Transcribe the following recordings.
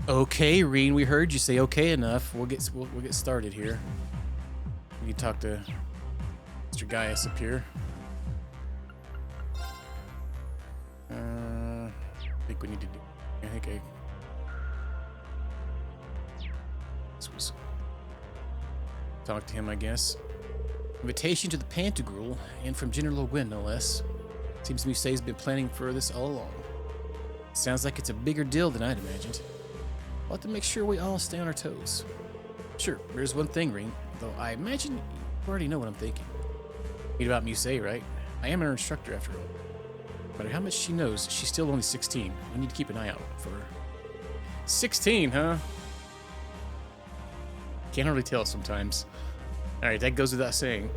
Okay, Reen, we heard you say okay enough. We'll get started here. We need to talk to Mr. Gaius up here. I think we need to do. I think this was talk to him, I guess. Invitation to the Pantagruel, and from General Gwyn, no less. Seems to me Say's been planning for this all along. Sounds like it's a bigger deal than I'd imagined. We'll have to make sure we all stay on our toes. Sure, there's one thing, Reen, though I imagine you already know what I'm thinking. Read about Musée, right? I am her instructor after all. No matter how much she knows, she's still only 16. We need to keep an eye out for her. 16, huh? Can't hardly tell sometimes. Alright, that goes without saying.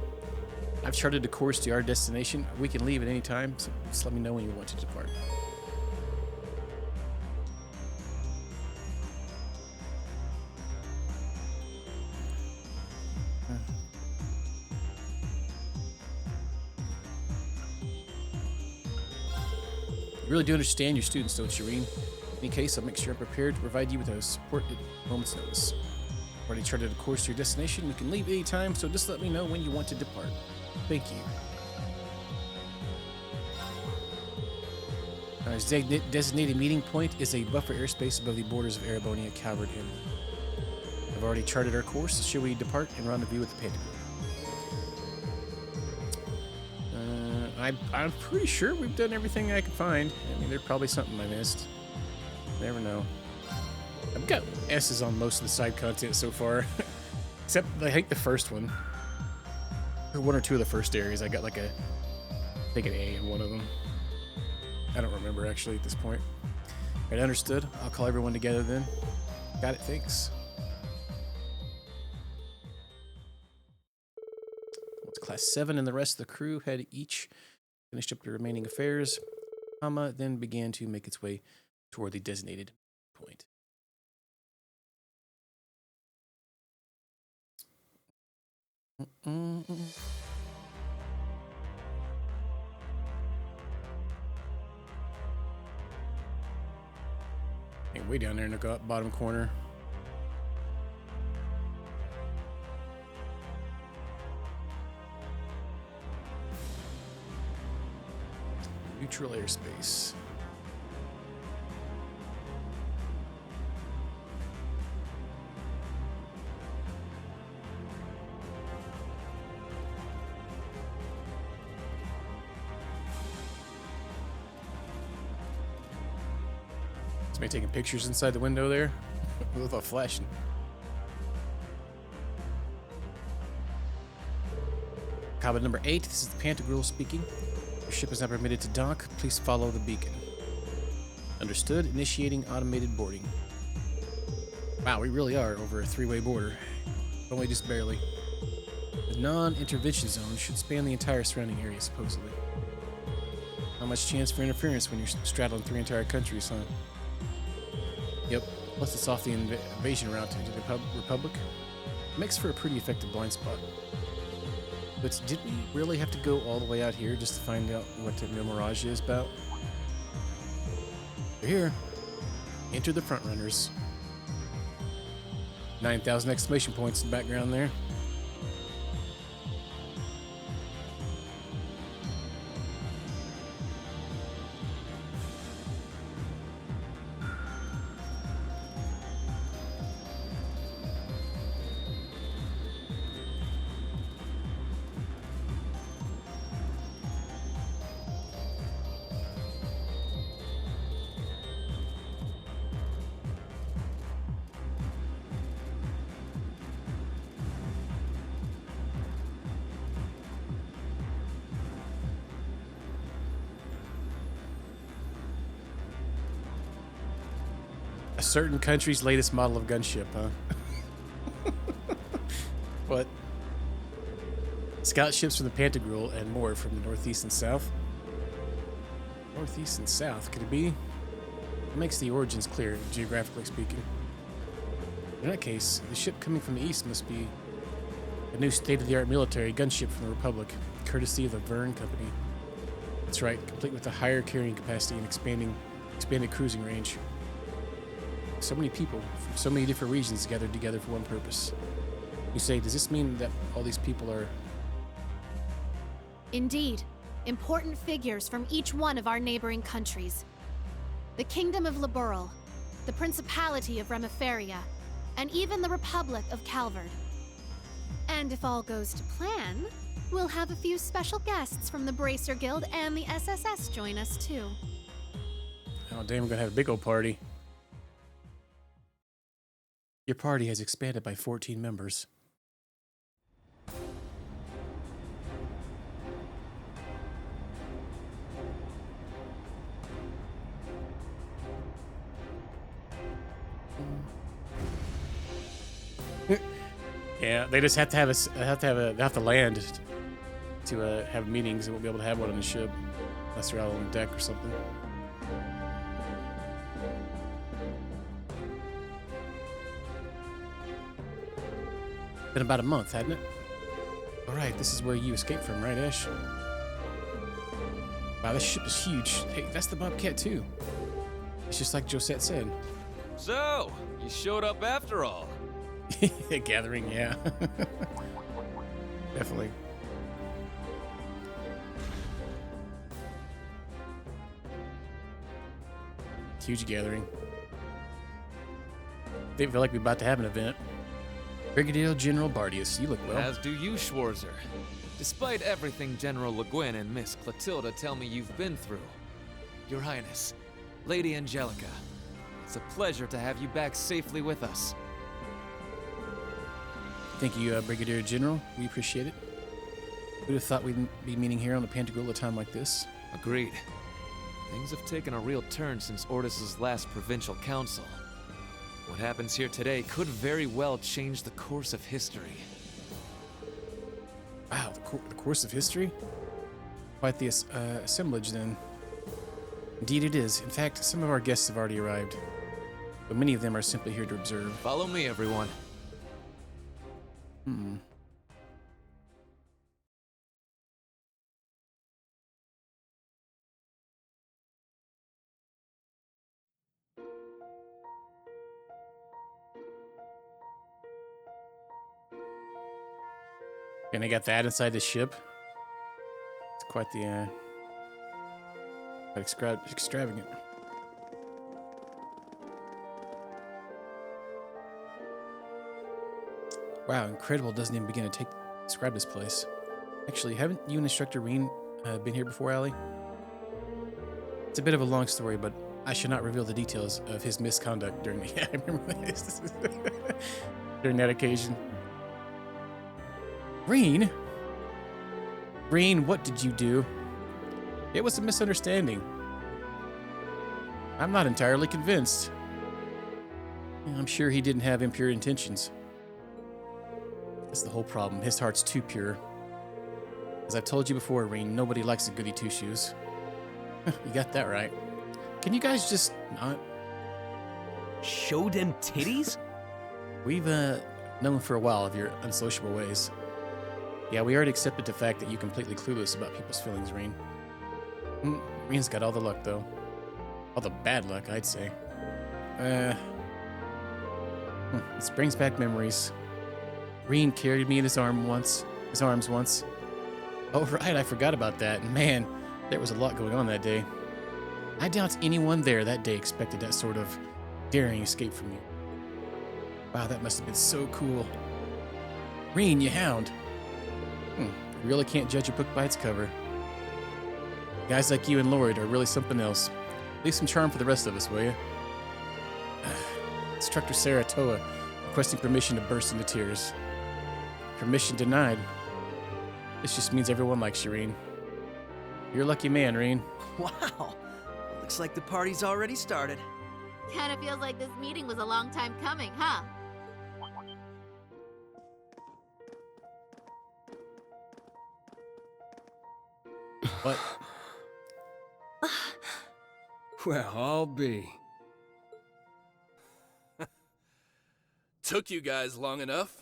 I've charted a course to our destination. We can leave at any time, so just let me know when you want to depart. You really do understand your students, don't you, Reen? In any case, I'll make sure I'm prepared to provide you with a support at a moment's notice. Already charted a course to your destination. We can leave any time, so just let me know when you want to depart. Thank you. Our designated meeting point is a buffer airspace above the borders of Erebonia, Calvert, and I've already charted our course. Should we depart and rendezvous with the Pantagruel? I'm pretty sure we've done everything I could find. I mean, there's probably something I missed. Never know. I've got S's on most of the side content so far. Except, I think the first one. Or one or two of the first areas, I got like I think an A in one of them. I don't remember actually at this point. Alright, understood. I'll call everyone together then. Got it, thanks. Class 7 and the rest of the crew had each finished up the remaining affairs, then began to make its way toward the designated point. Hey, way down there in the bottom corner. Neutral airspace. Somebody taking pictures inside the window there with a flashing. Cabin number 8, this is the Pantagruel speaking. Your ship is not permitted to dock. Please follow the beacon. Understood. Initiating automated boarding. Wow, we really are over a 3-way border. Only just barely. The non-intervention zone should span the entire surrounding area, supposedly. Not much chance for interference when you're straddling 3 entire countries, huh? Yep. Plus it's off the invasion route to the Republic. Makes for a pretty effective blind spot. But did we really have to go all the way out here just to find out what the Mirage is about? They're here. Enter the front runners. 9,000 exclamation points in the background there. A certain country's latest model of gunship, huh? What? Scout ships from the Pantagruel and more from the northeast and south. Northeast and south, could it be? It makes the origins clear, geographically speaking. In that case, the ship coming from the east must be a new state-of-the-art military gunship from the Republic, courtesy of the Verne Company. That's right, complete with a higher carrying capacity and expanded cruising range. So many people from so many different regions gathered together for one purpose. You say, does this mean that all these people are... Indeed, important figures from each one of our neighboring countries. The Kingdom of Liberal, the Principality of Remiferia, and even the Republic of Calvard. And if all goes to plan, we'll have a few special guests from the Bracer Guild and the SSS join us too. Oh damn, we're gonna have a big old party. Your party has expanded by 14 members. Yeah, they just have to have they have to land to have meetings. They won't be able to have one on the ship unless they're out on the deck or something. Been about a month, hadn't it? All right, this is where you escaped from, right, Ash? Wow, this ship is huge. Hey, that's the Bobcat too. It's just like Josette said. So, you showed up after all. Gathering, yeah. Definitely. Huge gathering. They feel like we're about to have an event. Brigadier General Bardius, you look well. As do you, Schwarzer. Despite everything General Le Guin and Miss Clotilda tell me you've been through. Your Highness, Lady Angelica, it's a pleasure to have you back safely with us. Thank you, Brigadier General. We appreciate it. Who'd have thought we'd be meeting here on the Pantagruel at a time like this? Agreed. Things have taken a real turn since Ordis's last provincial council. What happens here today could very well change the course of history. Wow, the course of history? Quite the assemblage, then. Indeed it is. In fact, some of our guests have already arrived, but many of them are simply here to observe. Follow me, everyone. And they got that inside the ship. It's quite the quite extravagant. Wow, incredible doesn't even begin to describe this place. Actually, haven't you and Instructor Reen been here before, Allie? It's a bit of a long story, but I should not reveal the details of his misconduct during the... Yeah, I remember this. During that occasion. Reen? Reen, what did you do? It was a misunderstanding. I'm not entirely convinced. I'm sure he didn't have impure intentions. That's the whole problem. His heart's too pure. As I've told you before, Reen, nobody likes a goody two-shoes. You got that right. Can you guys just not? Show them titties? We've known for a while of your unsociable ways. Yeah, we already accepted the fact that you're completely clueless about people's feelings, Reen. Reen's got all the luck, though. All the bad luck, I'd say. This brings back memories. Reen carried me in his arms once. Oh, right, I forgot about that. Man, there was a lot going on that day. I doubt anyone there that day expected that sort of daring escape from you. Wow, that must have been so cool. Reen, you hound. You really can't judge a book by its cover. Guys like you and Lloyd are really something else. Leave some charm for the rest of us, will you? Instructor Saratoga requesting permission to burst into tears. Permission denied. This just means everyone likes you, Reen. You're a lucky man, Reen. Wow. Looks like the party's already started. Kinda feels like this meeting was a long time coming, huh? What? Well, I'll be. Took you guys long enough.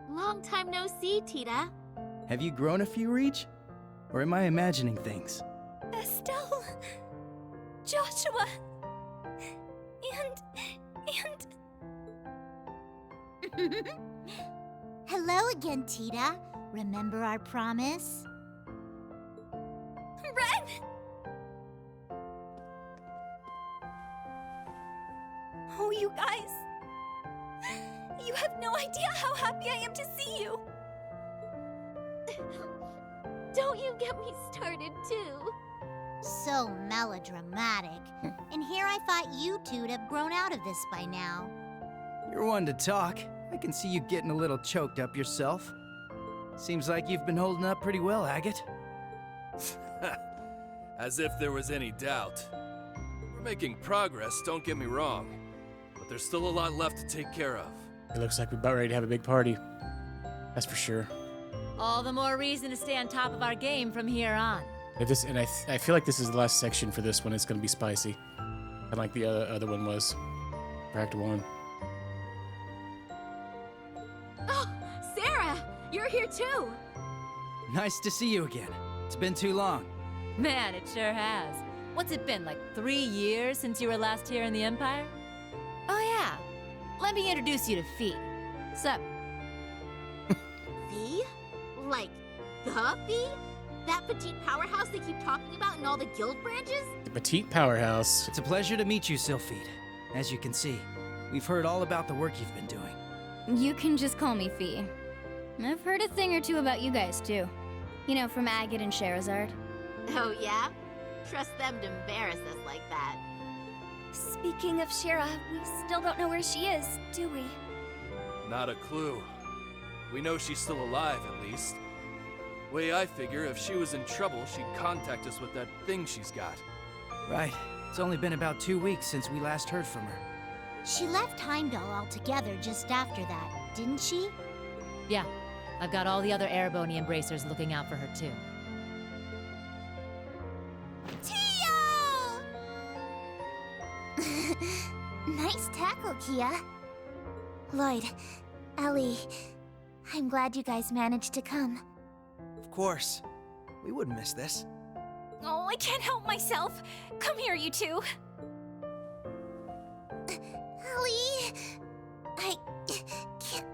Long time no see, Tita. Have you grown a few, Reach? Or am I imagining things? Estelle, Joshua, and... Hello again, Tita. Remember our promise? Ren! Oh, you guys. You have no idea how happy I am to see you. Don't you get me started, too. So melodramatic. And here I thought you two'd have grown out of this by now. You're one to talk. I can see you getting a little choked up yourself. Seems like you've been holding up pretty well, Agate. As if there was any doubt. We're making progress, don't get me wrong. But there's still a lot left to take care of. It looks like we're about ready to have a big party. That's for sure. All the more reason to stay on top of our game from here on. If this, and I feel like this is the last section for this one. It's going to be spicy. And like the other one was. For Act 1. Oh, Sarah! You're here, too! Nice to see you again. It's been too long. Man, it sure has. What's it been, like 3 years since you were last here in the Empire? Oh yeah, let me introduce you to Fee. Sup? Fee? Like, the Fee? That petite powerhouse they keep talking about in all the guild branches? The petite powerhouse. It's a pleasure to meet you, Sylphide. As you can see, we've heard all about the work you've been doing. You can just call me Fee. I've heard a thing or two about you guys, too. You know, from Agate and Sherazard. Oh, yeah? Trust them to embarrass us like that. Speaking of Shera, we still don't know where she is, do we? Not a clue. We know she's still alive, at least. Way I figure, if she was in trouble, she'd contact us with that thing she's got. Right. It's only been about 2 weeks since we last heard from her. She left Heimdall altogether just after that, didn't she? Yeah, I've got all the other Erebony embracers looking out for her too. Tio! Nice tackle, Kia. Lloyd, Ellie, I'm glad you guys managed to come. Of course. We wouldn't miss this. Oh, I can't help myself. Come here, you two. Ellie, I can't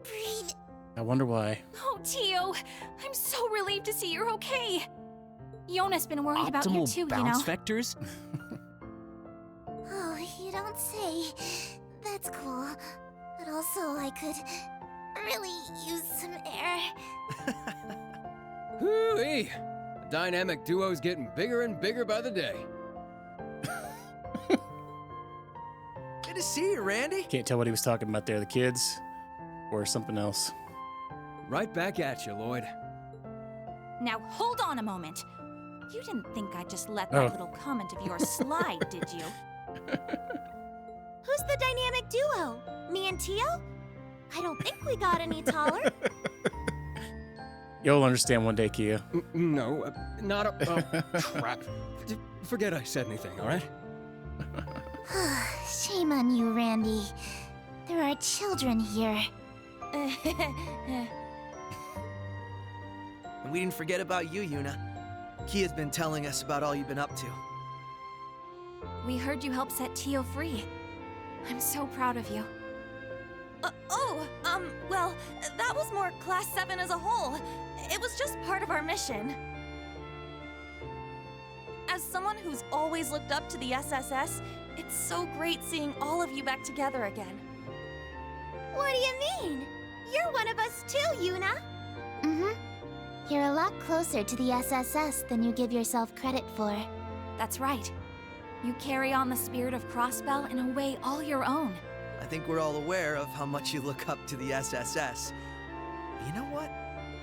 breathe. I wonder why. Oh, Tio, I'm so relieved to see you're okay. Yona's been worried about you too, bounce vectors? Oh, you don't say. That's cool. But also, I could really use some air. Hoo-wee! The dynamic duo's getting bigger and bigger by the day. Good to see you, Randy. Can't tell what he was talking about there, the kids or something else. Right back at you, Lloyd. Now, hold on a moment. You didn't think I'd just let that Oh. little comment of yours slide, did you? Who's the dynamic duo? Me and Tio? I don't think we got any taller. You'll understand one day, Kia. No, not a... crap. Forget I said anything, all right? Shame on you, Randy. There are children here. And we didn't forget about you, Yuna. Kia's been telling us about all you've been up to. We heard you helped set Tio free. I'm so proud of you. Well, that was more Class 7 as a whole. It was just part of our mission. As someone who's always looked up to the SSS, it's so great seeing all of you back together again. What do you mean? You're one of us too, Yuna. Mm-hmm. You're a lot closer to the SSS than you give yourself credit for. That's right. You carry on the spirit of Crossbell in a way all your own. I think we're all aware of how much you look up to the SSS. But you know what?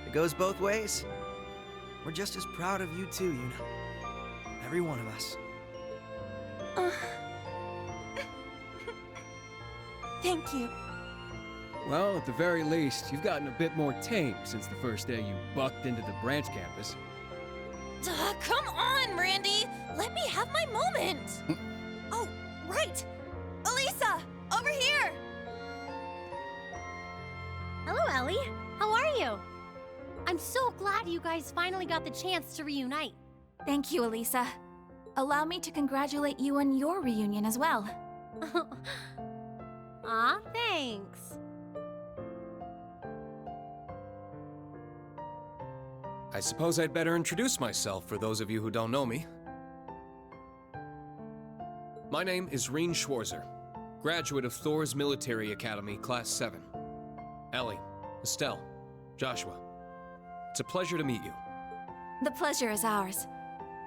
It goes both ways. We're just as proud of you too, Yuna. Every one of us. Thank you. Well, at the very least, you've gotten a bit more tame since the first day you bucked into the branch campus. Duh, come on, Randy! Let me have my moment! Oh, right! Elisa! Over here! Hello, Ellie. How are you? I'm so glad you guys finally got the chance to reunite. Thank you, Elisa. Allow me to congratulate you on your reunion as well. Aw, thanks. I suppose I'd better introduce myself for those of you who don't know me. My name is Reen Schwarzer, graduate of Thor's Military Academy, Class 7. Ellie, Estelle, Joshua. It's a pleasure to meet you. The pleasure is ours.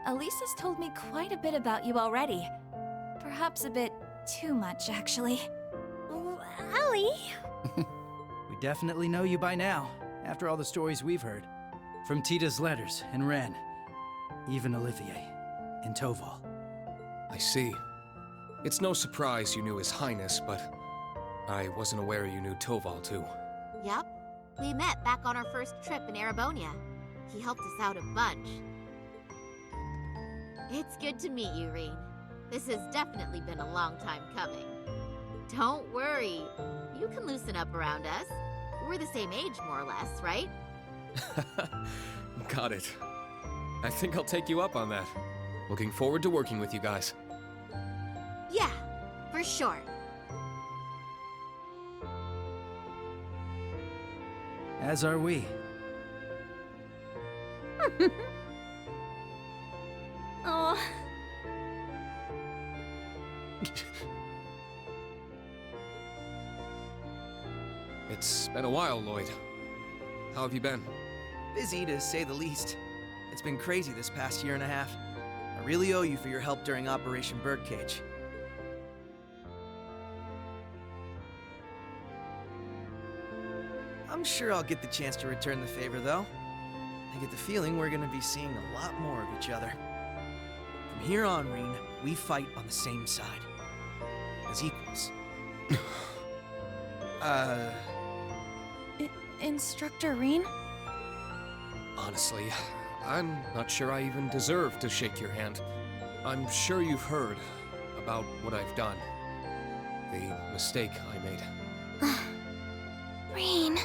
Elisa's told me quite a bit about you already. Perhaps a bit too much, actually. Ellie? We definitely know you by now, after all the stories we've heard. From Tita's letters and Ren, even Olivier and Toval. I see. It's no surprise you knew His Highness, but I wasn't aware you knew Toval too. Yep. We met back on our first trip in Erebonia. He helped us out a bunch. It's good to meet you, Reen. This has definitely been a long time coming. Don't worry. You can loosen up around us. We're the same age, more or less, right? Got it. I think I'll take you up on that. Looking forward to working with you guys. Yeah, for sure. As are we. Oh. It's been a while, Lloyd. How have you been? Busy, to say the least. It's been crazy this past year and a half. I really owe you for your help during Operation Birdcage. I'm sure I'll get the chance to return the favor, though. I get the feeling we're gonna be seeing a lot more of each other. From here on, Reen, we fight on the same side. As equals. Instructor Reen? Honestly, I'm not sure I even deserve to shake your hand. I'm sure you've heard about what I've done. The mistake I made. Reen.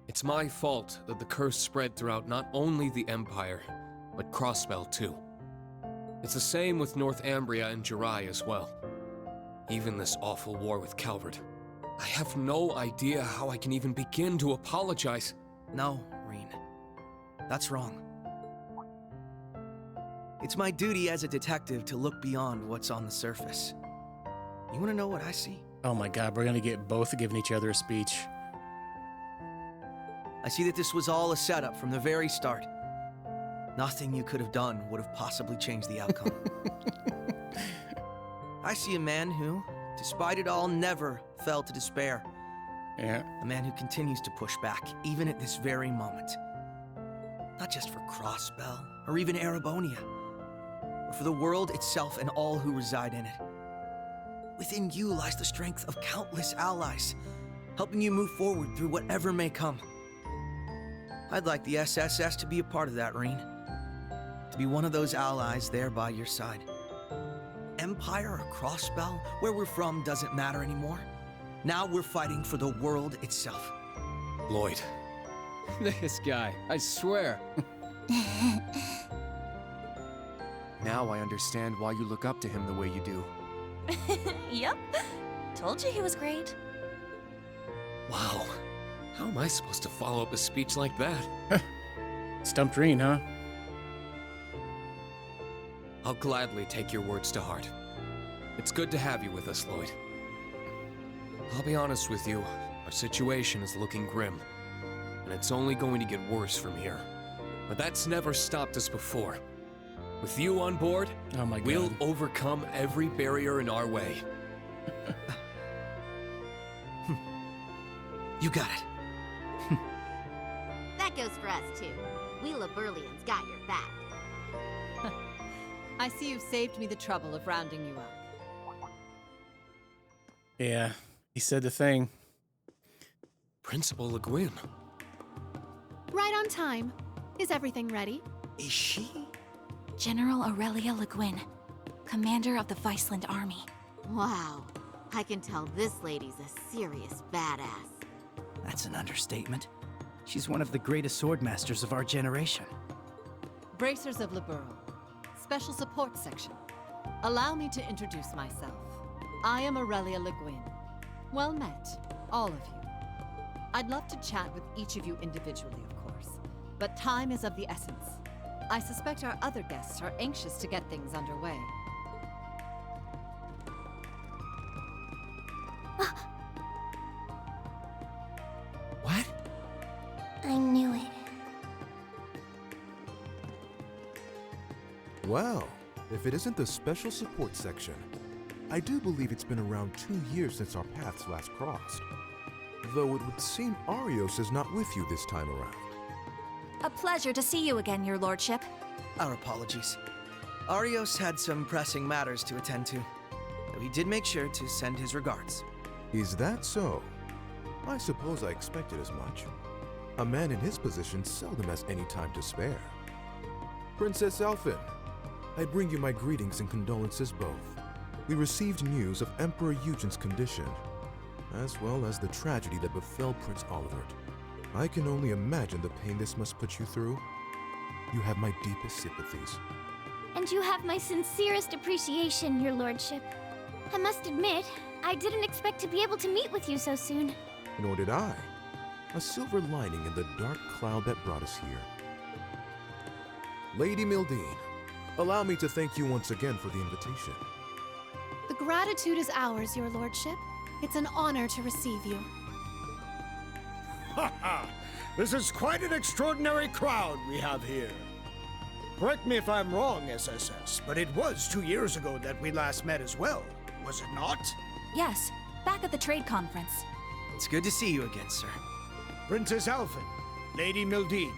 It's my fault that the curse spread throughout not only the Empire, but Crossbell too. It's the same with North Ambria and Jirai as well. Even this awful war with Calvert. I have no idea how I can even begin to apologize. No, Reen. That's wrong. It's my duty as a detective to look beyond what's on the surface. You wanna know what I see? Oh my god, we're gonna get both giving each other a speech. I see that this was all a setup from the very start. Nothing you could have done would have possibly changed the outcome. I see a man who, despite it all, never fell to despair. Yeah. A man who continues to push back, even at this very moment. Not just for Crossbell, or even Erebonia, but for the world itself and all who reside in it. Within you lies the strength of countless allies, helping you move forward through whatever may come. I'd like the SSS to be a part of that, Reen. To be one of those allies there by your side. Empire or Crossbell, where we're from doesn't matter anymore. Now we're fighting for the world itself. Lloyd. This guy, I swear. Now I understand why you look up to him the way you do. Yep. Told you he was great. Wow. How am I supposed to follow up a speech like that? Stumped Reen, huh? I'll gladly take your words to heart. It's good to have you with us, Lloyd. I'll be honest with you, our situation is looking grim, and it's only going to get worse from here. But that's never stopped us before. With you on board, Oh my god. we'll overcome every barrier in our way. You got it. That goes for us, too. We Laburlians got your back. I see you've saved me the trouble of rounding you up. Yeah, he said the thing. Principal Le Guin. Right on time. Is everything ready? Is she? General Aurelia Le Guin, commander of the Viceland Army. Wow. I can tell this lady's a serious badass. That's an understatement. She's one of the greatest swordmasters of our generation. Bracers of Liberl, Special Support Section. Allow me to introduce myself. I am Aurelia Le Guin. Well met, all of you. I'd love to chat with each of you individually, of course, but time is of the essence. I suspect our other guests are anxious to get things underway. What? I knew it. Well, if it isn't the special support section, I do believe it's been around 2 years since our paths last crossed. Though it would seem Arios is not with you this time around. A pleasure to see you again, Your Lordship. Our apologies. Arios had some pressing matters to attend to, though he did make sure to send his regards. Is that so? I suppose I expected as much. A man in his position seldom has any time to spare. Princess Elphin, I bring you my greetings and condolences both. We received news of Emperor Eugen's condition, as well as the tragedy that befell Prince Olivert. I can only imagine the pain this must put you through. You have my deepest sympathies. And you have my sincerest appreciation, Your Lordship. I must admit, I didn't expect to be able to meet with you so soon. Nor did I. A silver lining in the dark cloud that brought us here. Lady Mildine, allow me to thank you once again for the invitation. The gratitude is ours, Your Lordship. It's an honor to receive you. Ha ha! This is quite an extraordinary crowd we have here. Correct me if I'm wrong, SSS, but it was 2 years ago that we last met as well, was it not? Yes, back at the trade conference. It's good to see you again, sir. Princess Elphin, Lady Mildine,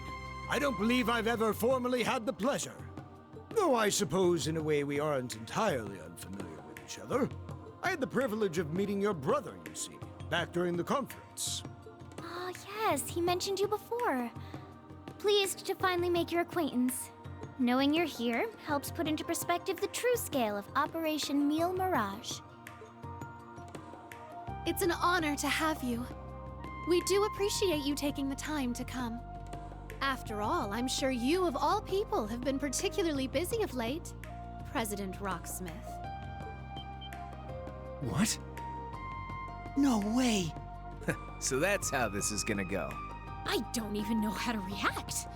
I don't believe I've ever formally had the pleasure. Though I suppose in a way we aren't entirely unfamiliar with each other. I had the privilege of meeting your brother, you see, back during the conference. Ah, yes, he mentioned you before. Pleased to finally make your acquaintance. Knowing you're here helps put into perspective the true scale of Operation Meal Mirage. It's an honor to have you. We do appreciate you taking the time to come. After all, I'm sure you, of all people, have been particularly busy of late, President Rocksmith. What? No way! So that's how this is gonna go. I don't even know how to react.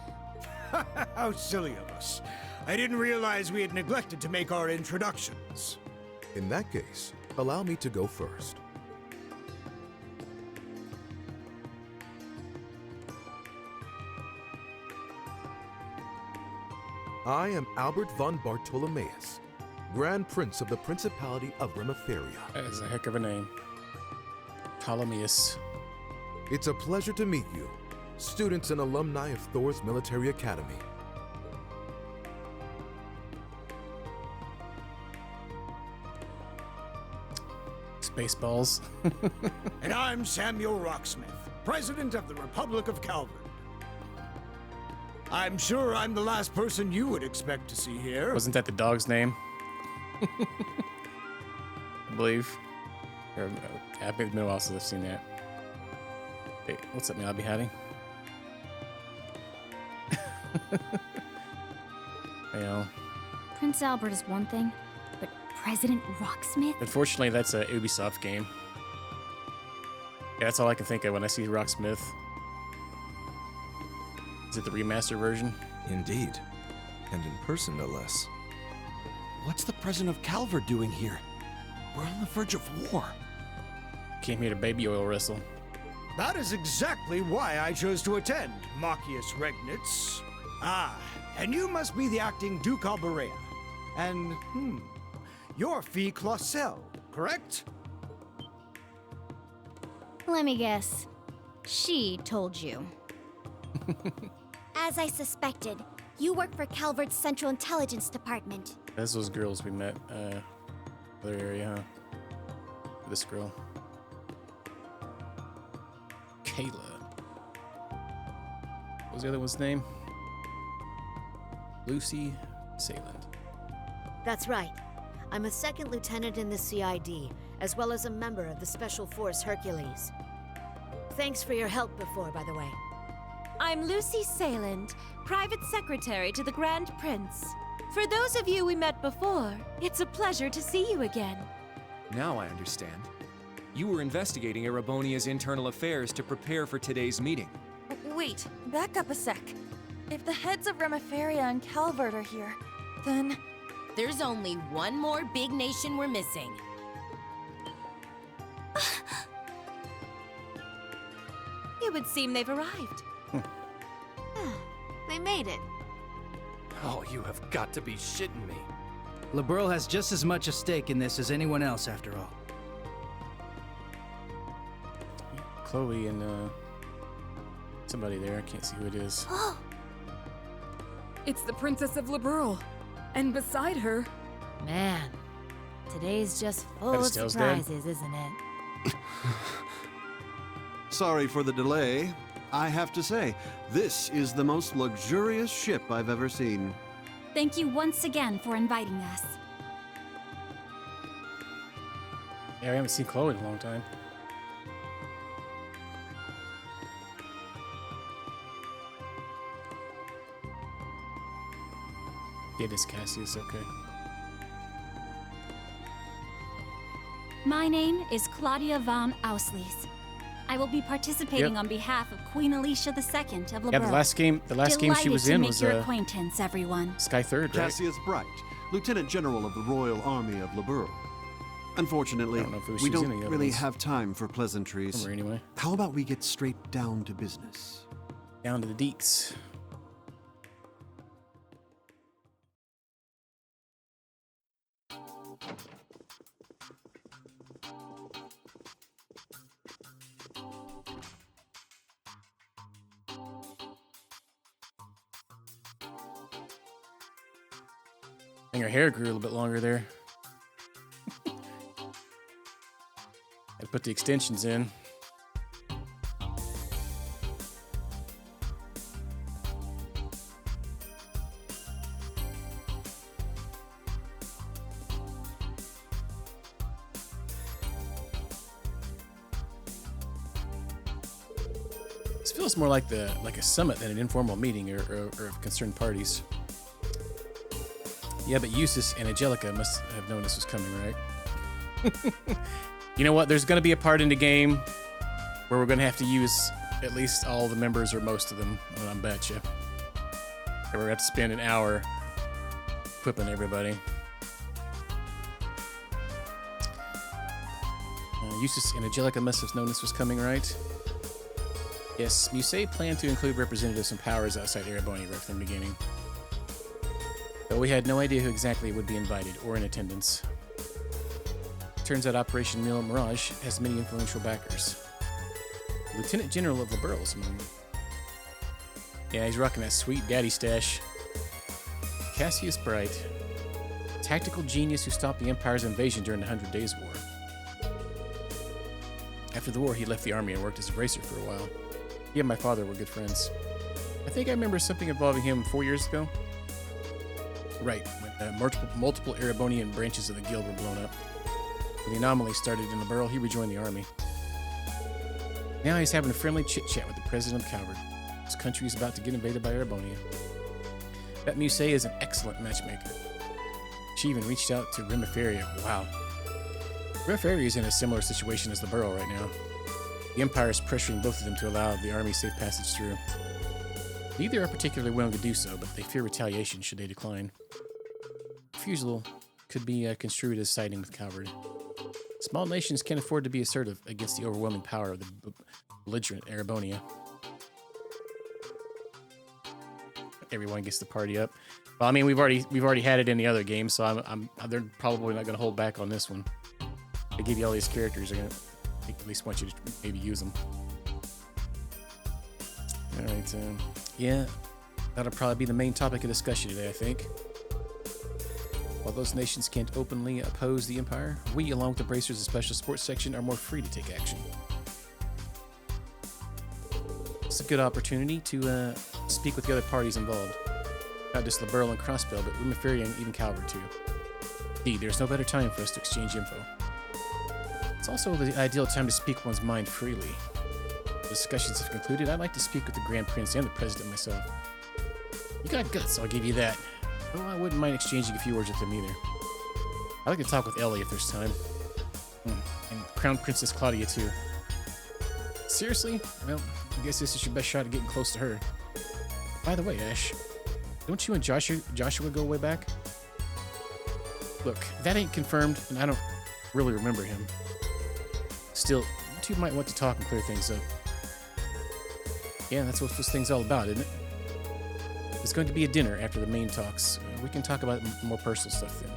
How silly of us. I didn't realize we had neglected to make our introductions. In that case, allow me to go first. I am Albert von Bartolomeus, Grand Prince of the Principality of Remiferia. That is a heck of a name. Ptolemaeus. It's a pleasure to meet you, students and alumni of Thor's Military Academy. Spaceballs. And I'm Samuel Rocksmith, President of the Republic of Calvard. I'm sure I'm the last person you would expect to see here. Wasn't that the dog's name? I believe. Or, I've been a while since I've seen that. Hey, what's up, man? I'll be hiding. Well, Prince Albert is one thing, but President Rocksmith? unfortunately, that's a Ubisoft game. Yeah, that's all I can think of when I see Rocksmith. Is it the remaster version? Indeed. And in person, no less. What's the president of Calvard doing here? We're on the verge of war. Came here to baby oil wrestle. That is exactly why I chose to attend, Machius Regnitz. Ah, and you must be the acting Duke Alberea. And, you're Fee Clausel, correct? Let me guess. She told you. As I suspected, you work for Calvard's Central Intelligence Department. That's those girls we met, other area, huh? This girl. Kayla. What was the other one's name? Lucy Sayland. That's right. I'm a second lieutenant in the CID, as well as a member of the Special Force Hercules. Thanks for your help before, by the way. I'm Lucy Sayland, Private Secretary to the Grand Prince. For those of you we met before, it's a pleasure to see you again. Now I understand. You were investigating Erebonia's internal affairs to prepare for today's meeting. Wait, back up a sec. If the heads of Remiferia and Calvert are here, then... There's only one more big nation we're missing. It would seem they've arrived. They made it. Oh, you have got to be shitting me. Liberl has just as much a stake in this as anyone else, after all. Chloe and somebody there. I can't see who it is. It's the Princess of Liberl. And beside her... Man, today's just full Bet of Estelle's dead. surprises, isn't it? Sorry for the delay. I have to say, this is the most luxurious ship I've ever seen. Thank you once again for inviting us. Yeah, we haven't seen Chloe in a long time. Yeah, this Cassius, okay. My name is Claudia von Auslies. I will be participating on behalf of Queen Alicia II of Liberl. Yeah, the last game she was in was to make your acquaintance, everyone. Sky Third, right? Cassius Bright, Lieutenant General of the Royal Army of Liberl. Unfortunately, we don't really have time for pleasantries. Anyway. How about we get straight down to business? Down to the deets. I think her hair grew a little bit longer there. I put the extensions in. This feels more like a summit than an informal meeting or of concerned parties. Yeah, but Eustace and Angelica must have known this was coming, right? You know what? There's going to be a part in the game where we're going to have to use at least all the members or most of them, I bet you. And we're going to have to spend an hour equipping everybody. Eustace and Angelica must have known this was coming, right? Yes, Musée planned to include representatives from powers outside Erebonia right from the beginning. But we had no idea who exactly would be invited or in attendance. Turns out Operation Mirage has many influential backers. Lieutenant General of Liberl's among them. Yeah, he's rocking that sweet daddy stash. Cassius Bright, tactical genius who stopped the Empire's invasion during the 100 Days War. After the war, he left the army and worked as a bracer for a while. He and my father were good friends. I think I remember something involving him 4 years ago. Right, when multiple Erebonian branches of the guild were blown up. When the anomaly started in Liberl, he rejoined the army. Now he's having a friendly chit-chat with the president of Calvert. His country is about to get invaded by Erebonia. That Musée is an excellent matchmaker. She even reached out to Remiferia. Wow. Remiferia is in a similar situation as Liberl right now. The Empire is pressuring both of them to allow the army safe passage through. Neither are particularly willing to do so, but they fear retaliation should they decline. Refusal could be construed as siding with Calvert. Small nations can't afford to be assertive against the overwhelming power of the belligerent Erebonia. Everyone gets the party up. Well, I mean, we've already had it in the other game, so they're probably not going to hold back on this one. They give you all these characters, they're going to at least want you to maybe use them. All right, yeah, that'll probably be the main topic of discussion today, I think. While those nations can't openly oppose the Empire, we, along with the Bracers and Special Sports section, are more free to take action. It's a good opportunity to speak with the other parties involved. Not just Liberl and Crossbell, but Remiferia and even Calvert too. Indeed, there's no better time for us to exchange info. It's also the ideal time to speak one's mind freely. Discussions have concluded. I'd like to speak with the Grand Prince and the President myself. You got guts, I'll give you that. Though I wouldn't mind exchanging a few words with him either. I'd like to talk with Ellie if there's time. And Crown Princess Claudia too. Seriously? Well, I guess this is your best shot at getting close to her. By the way, Ash, don't you and Joshua go way back? Look, that ain't confirmed, and I don't really remember him. Still, you two might want to talk and clear things up. Yeah, that's what this thing's all about, isn't it? There's going to be a dinner after the main talks. We can talk about more personal stuff then.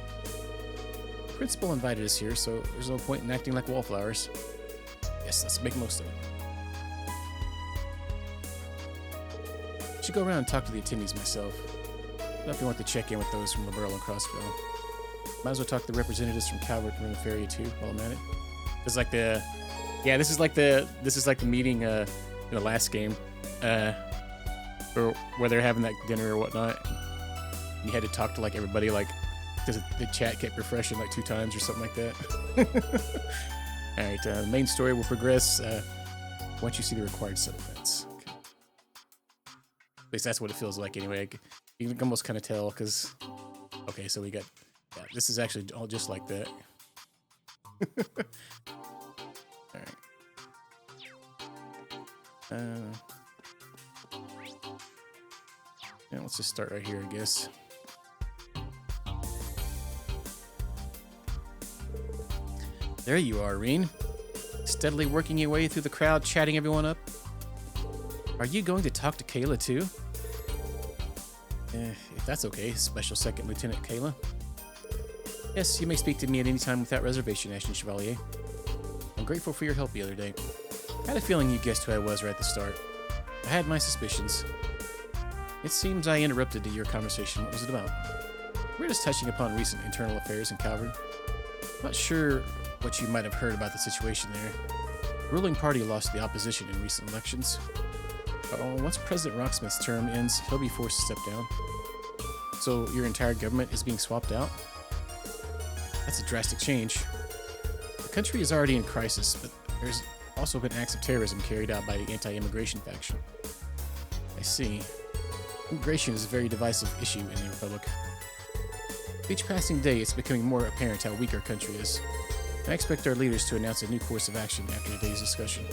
The principal invited us here, so there's no point in acting like wallflowers. Yes, let's make most of it. I should go around and talk to the attendees myself. I if you want to check in with those from Liberl and Crossville. Might as well talk to the representatives from Calvert and Remiferia too while I'm at it. It's like the, yeah, this is like the meeting in the last game, or where they're having that dinner or whatnot. And you had to talk to like everybody, like because the chat kept refreshing like 2 times or something like that. All right, the main story will progress once you see the required sub-events. Okay. At least that's what it feels like anyway. You can almost kind of tell because, okay, so we got, yeah, this is actually all just like that. All right. Yeah, let's just start right here, I guess. There you are, Reen. Steadily working your way through the crowd, chatting everyone up. Are you going to talk to Kayla too? If that's okay, Special Second Lieutenant Kayla. Yes, you may speak to me at any time without reservation, Ashton Chevalier. I'm grateful for your help the other day. I had a feeling you guessed who I was right at the start. I had my suspicions. It seems I interrupted your conversation. What was it about? We're just touching upon recent internal affairs in Calvert. Not sure what you might have heard about the situation there. The ruling party lost the opposition in recent elections. Once President Rocksmith's term ends, he'll be forced to step down. So your entire government is being swapped out? That's a drastic change. The country is already in crisis, but there's also been acts of terrorism carried out by the anti-immigration faction. I see. Immigration is a very divisive issue in the Republic. With each passing day, it's becoming more apparent how weak our country is. I expect our leaders to announce a new course of action after today's discussion.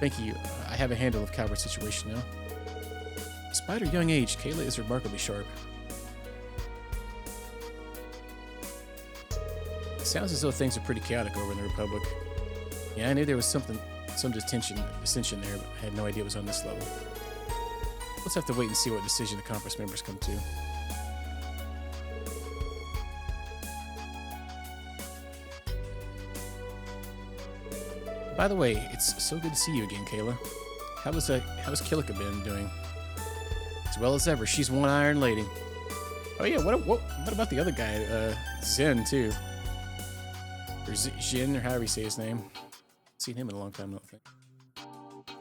Thank you. I have a handle of Calvert's situation now. Despite her young age, Kayla is remarkably sharp. It sounds as though things are pretty chaotic over in the Republic. Yeah, I knew there was some dissension there, but I had no idea it was on this level. Let's have to wait and see what decision the conference members come to. By the way, it's so good to see you again, Kayla. How's Kilika been doing? As well as ever. She's one iron lady. Oh yeah, what about the other guy, Zen too? Or Jin, or however you say his name. Seen him in a long time, I don't think.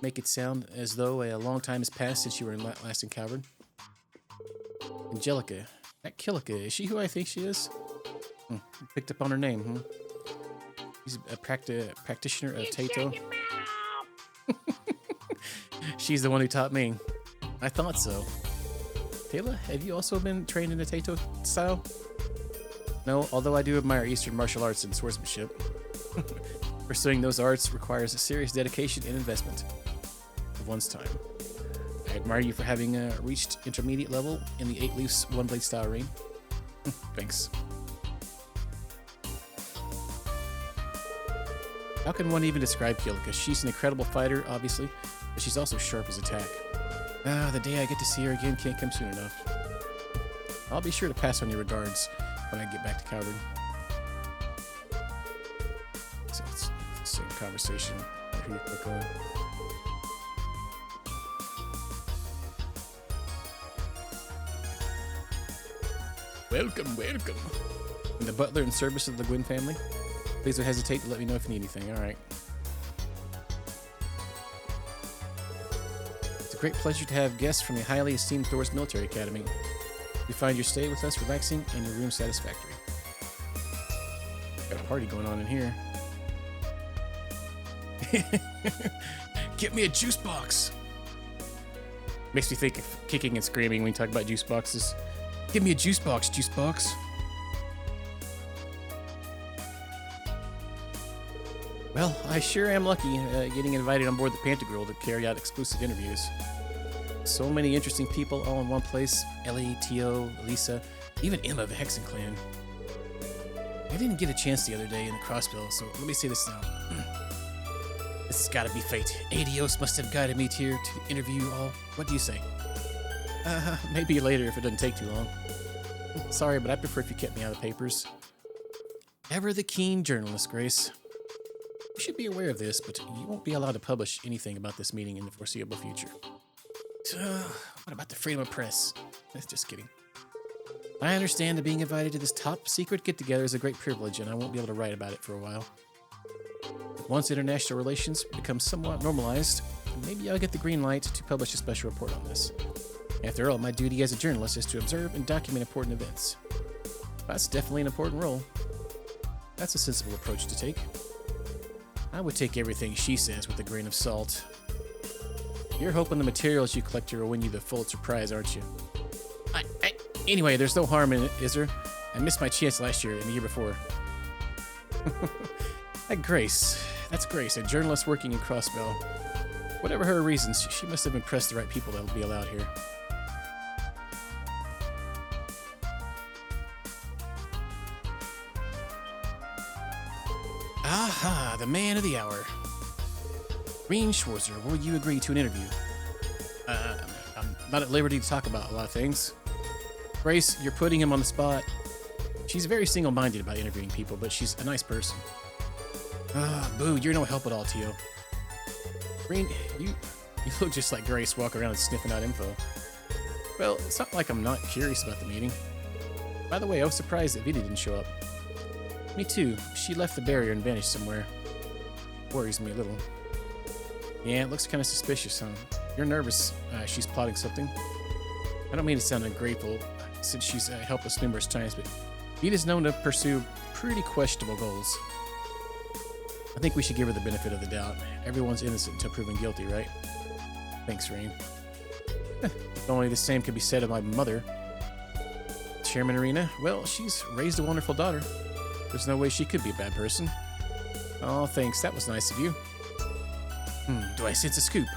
Make it sound as though a long time has passed since you were last in Calvert. Angelica. That Kilika, is she who I think she is? Picked up on her name, She's a practitioner of Taito. She's the one who taught me. I thought so. Kayla, have you also been trained in the Taito style? No, although I do admire Eastern martial arts and swordsmanship. Pursuing those arts requires a serious dedication and investment of one's time. I admire you for having reached intermediate level in the 8 Leafs 1-blade style ring. Thanks. How can one even describe Kilika? She's an incredible fighter, obviously, but she's also sharp as attack. The day I get to see her again can't come soon enough. I'll be sure to pass on your regards when I get back to Calvert. So it's the same conversation. Who you click on. Welcome, welcome. And the butler and service of the Gwyn family. Please don't hesitate to let me know if you need anything. All right. It's a great pleasure to have guests from the highly esteemed Thor's Military Academy. You find your stay with us relaxing and your room satisfactory. Got a party going on in here. Get me a juice box. Makes me think of kicking and screaming when you talk about juice boxes. Give me a juice box, juice box. Well, I sure am lucky getting invited on board the Pantagruel to carry out exclusive interviews. So many interesting people all in one place. Ellie, Tio, Elisa, even Emma of the Hexen clan. I didn't get a chance the other day in the Crossbell, so let me say this now. This has got to be fate. Adios must have guided me here to interview you all. What do you say? Maybe later if it doesn't take too long. Sorry, but I prefer if you kept me out of the papers. Ever the keen journalist, Grace. You should be aware of this, but you won't be allowed to publish anything about this meeting in the foreseeable future. What about the freedom of press? Just kidding. I understand that being invited to this top secret get-together is a great privilege, and I won't be able to write about it for a while. But once international relations become somewhat normalized, maybe I'll get the green light to publish a special report on this. After all, my duty as a journalist is to observe and document important events. That's definitely an important role. That's a sensible approach to take. I would take everything she says with a grain of salt. You're hoping the materials you collect here will win you the Pulitzer Prize, aren't you? Anyway, there's no harm in it, is there? I missed my chance last year and the year before. Grace. That's Grace, a journalist working in Crossbell. Whatever her reasons, she must have impressed the right people that will be allowed here. Aha, the man of the hour. Green Schwarzer, will you agree to an interview? I'm not at liberty to talk about a lot of things. Grace, you're putting him on the spot. She's very single-minded about interviewing people, but she's a nice person. Boo, you're no help at all, Tio. Green, you look just like Grace, walk around and sniffing out info. Well, it's not like I'm not curious about the meeting. By the way, I was surprised that Vita didn't show up. Me too. She left the barrier and vanished somewhere. Worries me a little. Yeah, it looks kind of suspicious, huh? You're nervous. She's plotting something. I don't mean to sound ungrateful, since she's helped us numerous times, but Vita's known to pursue pretty questionable goals. I think we should give her the benefit of the doubt. Everyone's innocent until proven guilty, right? Thanks, Rain. If only the same could be said of my mother. Chairman Arena, well, she's raised a wonderful daughter. There's no way she could be a bad person. Oh, thanks. That was nice of you. Do I sense a scoop?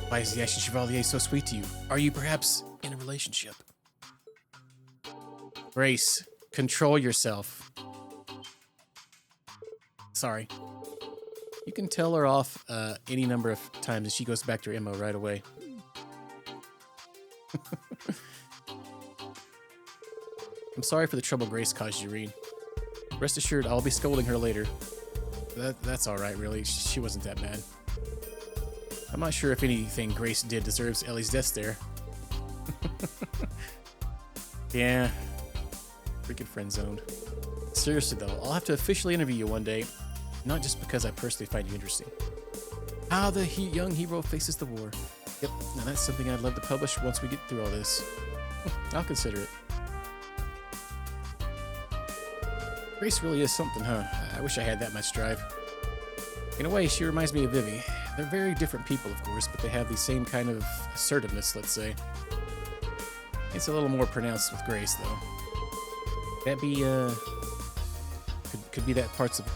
Why is the Ashen Chevalier so sweet to you? Are you perhaps in a relationship? Grace, control yourself. Sorry. You can tell her off any number of times and she goes back to her MO right away. I'm sorry for the trouble Grace caused you, Reed. Rest assured, I'll be scolding her later. That's alright, really. She wasn't that bad. I'm not sure if anything Grace did deserves Ellie's death stare. Yeah. Freaking friend-zoned. Seriously, though, I'll have to officially interview you one day. Not just because I personally find you interesting. How the young hero faces the war. Yep, now that's something I'd love to publish once we get through all this. I'll consider it. Grace really is something, huh? I wish I had that much drive. In a way, she reminds me of Vivi. They're very different people, of course, but they have the same kind of assertiveness, let's say. It's a little more pronounced with Grace, though. That be, could be that parts of...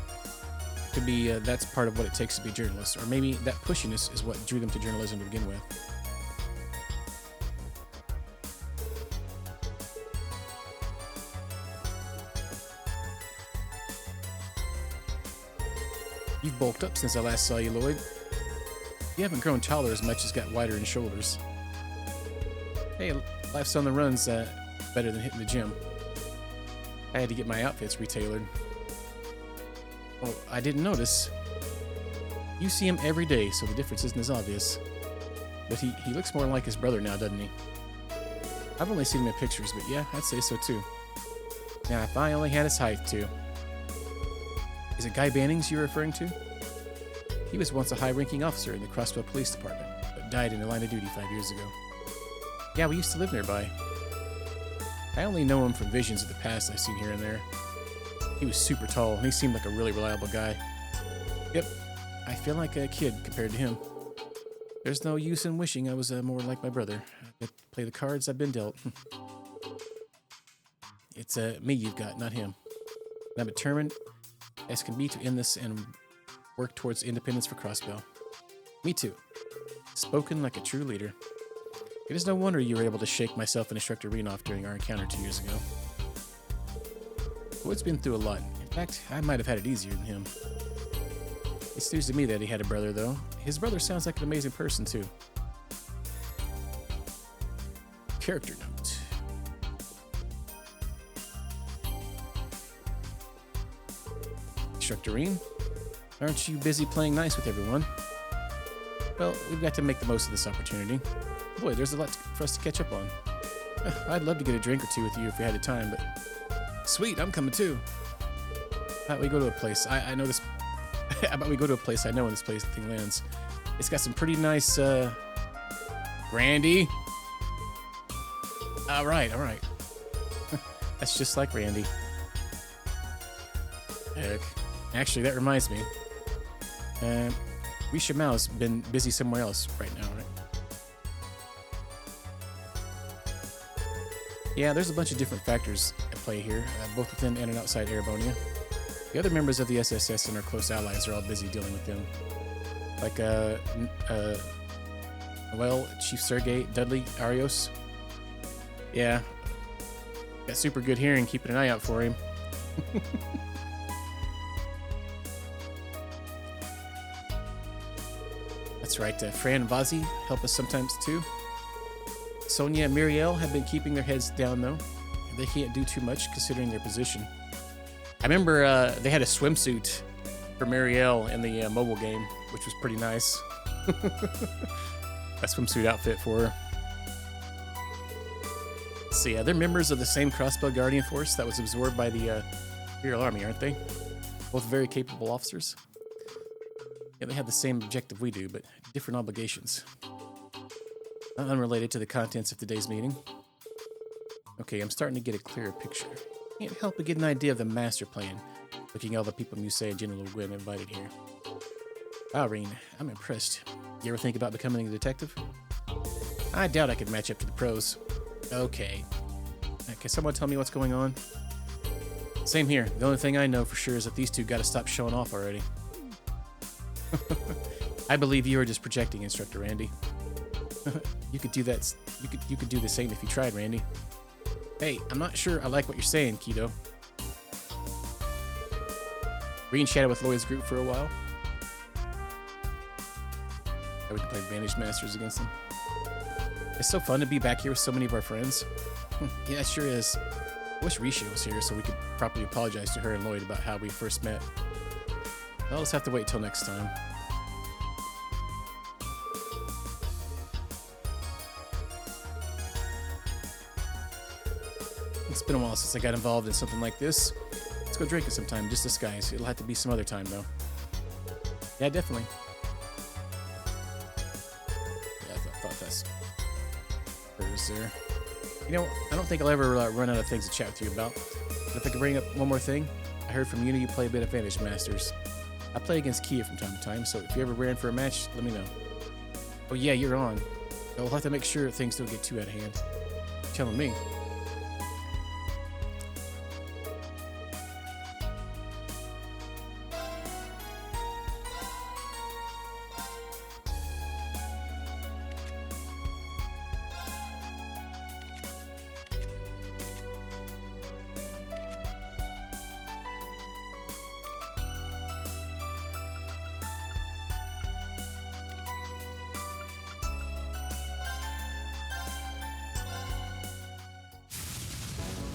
Could be, that's part of what it takes to be a journalist. Or maybe that pushiness is what drew them to journalism to begin with. You've bulked up since I last saw you, Lloyd. You haven't grown taller as much as got wider in shoulders. Hey, life's on the run's better than hitting the gym. I had to get my outfits retailored. Oh, I didn't notice. You see him every day, so the difference isn't as obvious. But he looks more like his brother now, doesn't he? I've only seen him in pictures, but yeah, I'd say so too. Now, if I only had his height, too. Is it Guy Bannings you're referring to? He was once a high-ranking officer in the Crossbell Police Department, but died in the line of duty 5 years ago. Yeah, we used to live nearby. I only know him from visions of the past I've seen here and there. He was super tall, and he seemed like a really reliable guy. Yep, I feel like a kid compared to him. There's no use in wishing I was more like my brother. I play the cards I've been dealt. It's me you've got, not him. And I'm determined as can be to end this and work towards independence for Crossbell. Me too. Spoken like a true leader. It is no wonder you were able to shake myself and Instructor Reen off during our encounter 2 years ago. Lloyd's been through a lot. In fact, I might have had it easier than him. It's news to me that he had a brother, though. His brother sounds like an amazing person, too. Character note. Instructor Reen, aren't you busy playing nice with everyone? Well, we've got to make the most of this opportunity. Boy, there's a lot for us to catch up on. I'd love to get a drink or two with you if we had the time, but... Sweet, I'm coming too. How about we go to a place? I know this... How about we go to a place I know when this place thing lands? It's got some pretty nice, Randy? Alright. That's just like Randy. Heck. Actually, that reminds me. Risha Mao's been busy somewhere else right now, right? Yeah, there's a bunch of different factors at play here, both within and outside Erebonia. The other members of the SSS and our close allies are all busy dealing with them. Like, well, Chief Sergei, Dudley, Arios. Yeah. Got super good hearing, keeping an eye out for him. That's right, Fran and Vazi help us sometimes too. Sonia and Muriel have been keeping their heads down though. They can't do too much considering their position. I remember they had a swimsuit for Muriel in the mobile game, which was pretty nice. A swimsuit outfit for her. So yeah, they're members of the same Crossbow Guardian Force that was absorbed by the Imperial Army, aren't they? Both very capable officers. Yeah, they have the same objective we do, but different obligations. Unrelated to the contents of today's meeting. Okay, I'm starting to get a clearer picture. Can't help but get an idea of the master plan, looking at all the people Musée and General Gwyn invited here. Wow, Reen, I'm impressed. You ever think about becoming a detective? I doubt I could match up to the pros. Okay. Can someone tell me what's going on? Same here. The only thing I know for sure is that these two gotta stop showing off already. I believe you are just projecting, Instructor Randy. You could do that. You could do the same if you tried, Randy. Hey, I'm not sure I like what you're saying, Keto. Reen chatted with Lloyd's group for a while. We can play Vantage Masters against them. It's so fun to be back here with so many of our friends. Yeah, it sure is. I wish Risha was here so we could properly apologize to her and Lloyd about how we first met. I'll just have to wait till next time. It's been a while since I got involved in something like this. Let's go drinking sometime, just us guys. It'll have to be some other time, though. Yeah, definitely. Yeah, I thought that's hers there. You know, I don't think I'll ever run out of things to chat to you about. But if I could bring up one more thing, I heard from you play a bit of Vantage Masters. I play against Kia from time to time, so if you ever ran for a match, let me know. Oh yeah, you're on. I'll have to make sure things don't get too out of hand. You're telling me.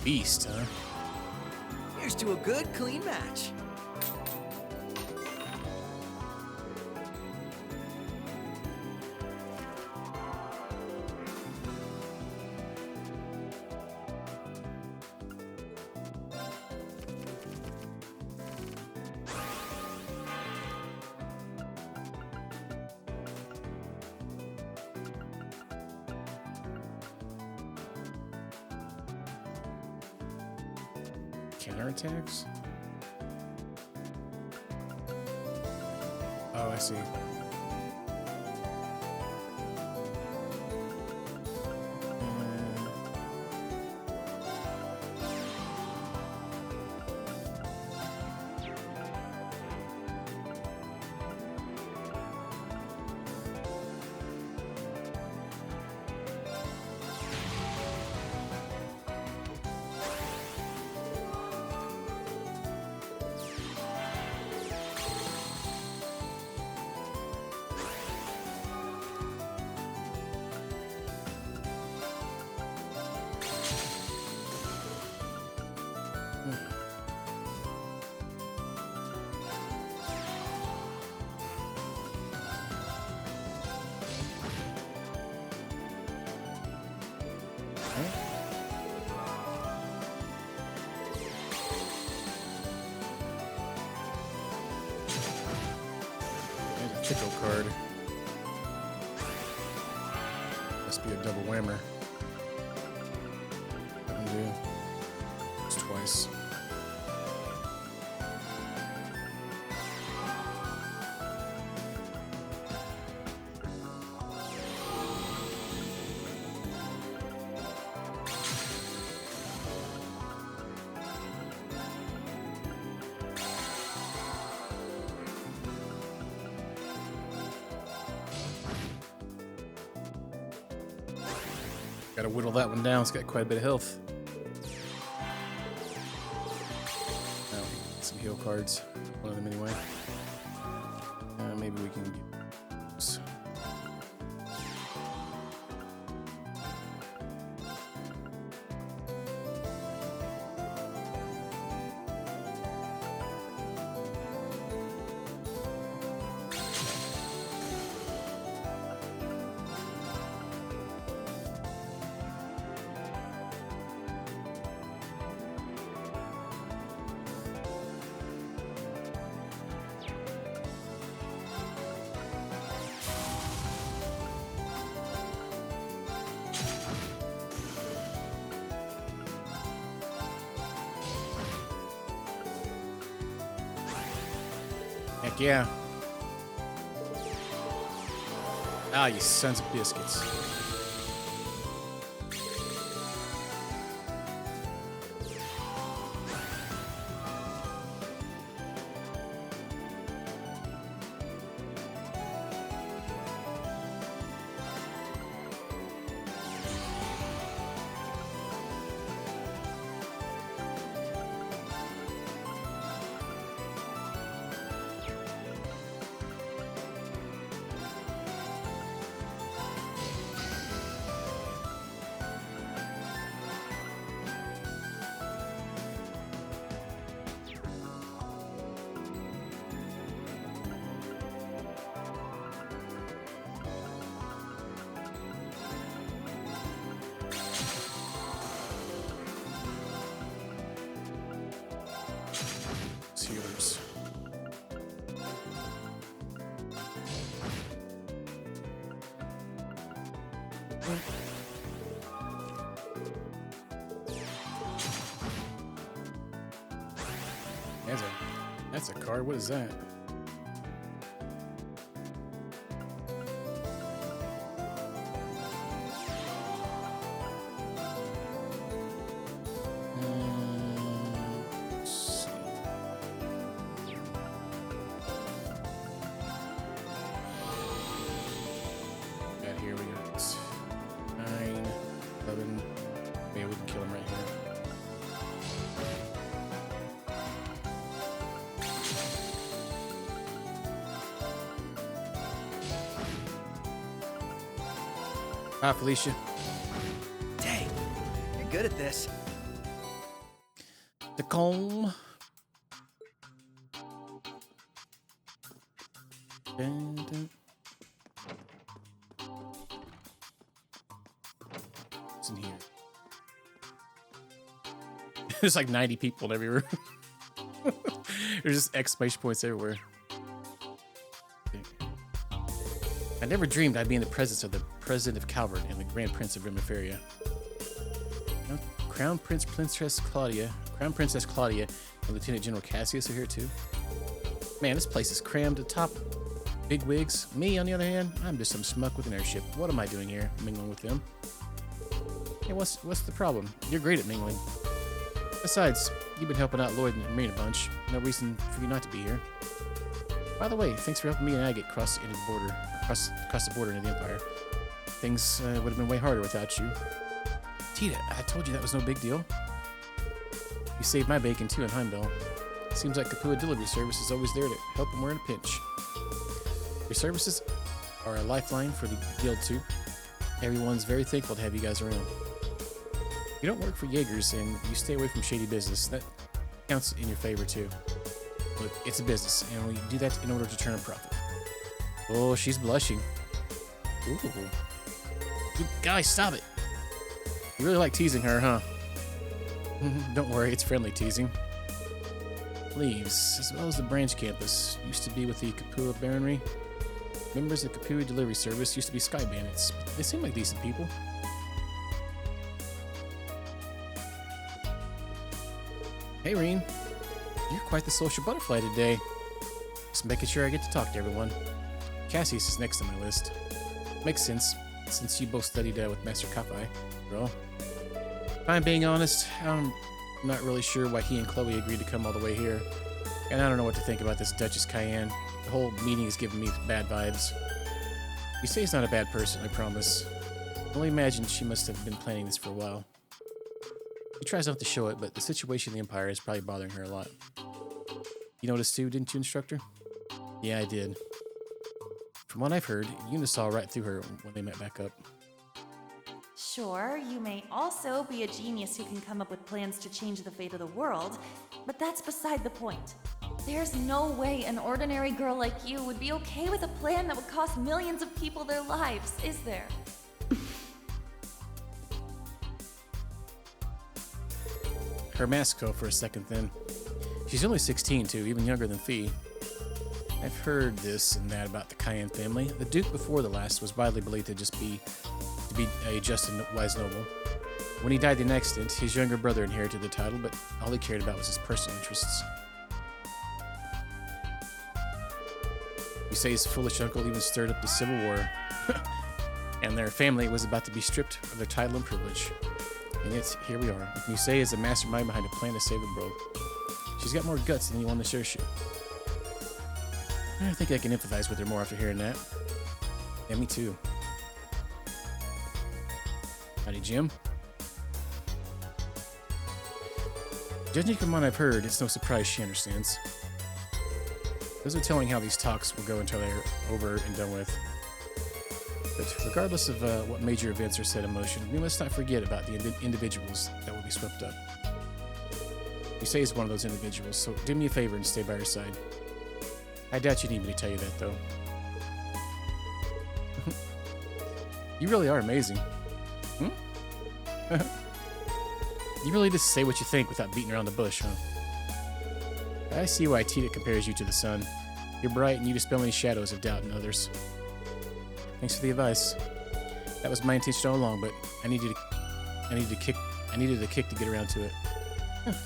Beast, huh? Here's to a good, clean match. Counterattacks? Oh, I see. Pickle card. Must be a double whammer. Undo. It's twice. Gotta whittle that one down. It's got quite a bit of health. Now, some heal cards. One of them anyway. Maybe we can get this. Heck yeah. Ah, you sons of biscuits. Healers. That's a card. What is that? Here we got 9, 11. Maybe we can kill him right here. Hi, Felicia. Dang, you're good at this. The comb. Dun, dun. What's in here? There's like 90 people in every room. There's just exclamation points everywhere. I never dreamed I'd be in the presence of the President of Calvert and the Grand Prince of Rimaferia. Crown Princess Claudia, and Lieutenant General Cassius are here too. Man, this place is crammed to top. Big wigs. Me, on the other hand, I'm just some schmuck with an airship. What am I doing here, mingling with them? Hey, what's the problem? You're great at mingling. Besides, you've been helping out Lloyd and Marine a bunch. No reason for you not to be here. By the way, thanks for helping me and Agate cross into the border, across the border into the Empire. Things would have been way harder without you. Tita, I told you that was no big deal. You saved my bacon too in Heimdall. Seems like Kapua Delivery Service is always there to help when we're in a pinch. Your services are a lifeline for the guild too. Everyone's very thankful to have you guys around. You don't work for Jaegers and you stay away from shady business. That counts in your favor too. Look, it's a business and we do that in order to turn a profit. Oh, she's blushing. Ooh. You guys, stop it. You really like teasing her, huh? Don't worry, it's friendly teasing. Leaves, as well as the branch campus, used to be with the Kapua Baronry. Members of the Kapua Delivery Service used to be Sky Bandits. They seem like decent people. Hey, Reen. You're quite the social butterfly today. Just making sure I get to talk to everyone. Cassius is next on my list. Makes sense, since you both studied with Master Kappai, bro. If I'm being honest, I'm not really sure why he and Chloe agreed to come all the way here. And I don't know what to think about this Duchess Cayenne. The whole meeting is giving me bad vibes. You say he's not a bad person, I promise. I only imagine she must have been planning this for a while. She tries not to show it, but the situation in the Empire is probably bothering her a lot. You noticed too, didn't you, Instructor? Yeah, I did. From what I've heard, Yuna saw right through her when they met back up. Sure, you may also be a genius who can come up with plans to change the fate of the world, but that's beside the point. There's no way an ordinary girl like you would be okay with a plan that would cost millions of people their lives, is there? Her mask fell for a second then. She's only 16 too, even younger than Fee. I've heard this and that about the Cayenne family. The Duke before the last was widely believed to be a just and wise noble. When he died in an accident, his younger brother inherited the title, but all he cared about was his personal interests. You say his foolish uncle even stirred up the Civil War, and their family was about to be stripped of their title and privilege. And yet, here we are. Musée is the mastermind behind a plan to save the world. She's got more guts than anyone on the share ship. I think I can empathize with her more after hearing that. Yeah, me too. Howdy, Jim. Judging from what I've heard, it's no surprise she understands. Those are telling how these talks will go until they're over and done with. But regardless of what major events are set in motion, we must not forget about the individuals that will be swept up. You say he's one of those individuals, so do me a favor and stay by her side. I doubt you need me to tell you that, though. You really are amazing. Hmm? You really just say what you think without beating around the bush, huh? I see why Tita compares you to the sun. You're bright and you dispel any shadows of doubt in others. Thanks for the advice. That was my intention all along, but I needed a kick to get around to it.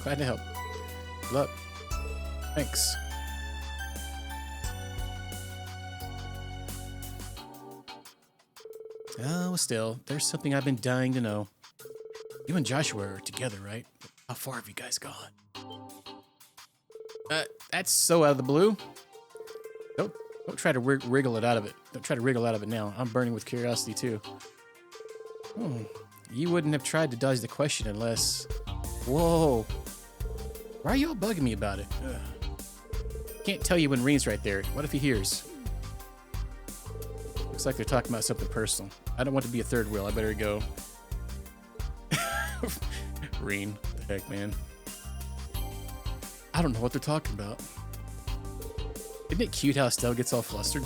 Glad to help. Good luck. Thanks. Oh, still, there's something I've been dying to know. You and Joshua are together, right? How far have you guys gone? That's so out of the blue. Don't try to wriggle it out of it. Don't try to wriggle out of it now. I'm burning with curiosity too. You wouldn't have tried to dodge the question unless... Whoa. Why are you all bugging me about it? Can't tell you when Reen's right there. What if he hears? Looks like they're talking about something personal. I don't want to be a third wheel. I better go. Reen. What the heck, man? I don't know what they're talking about. Isn't it cute how Estelle gets all flustered?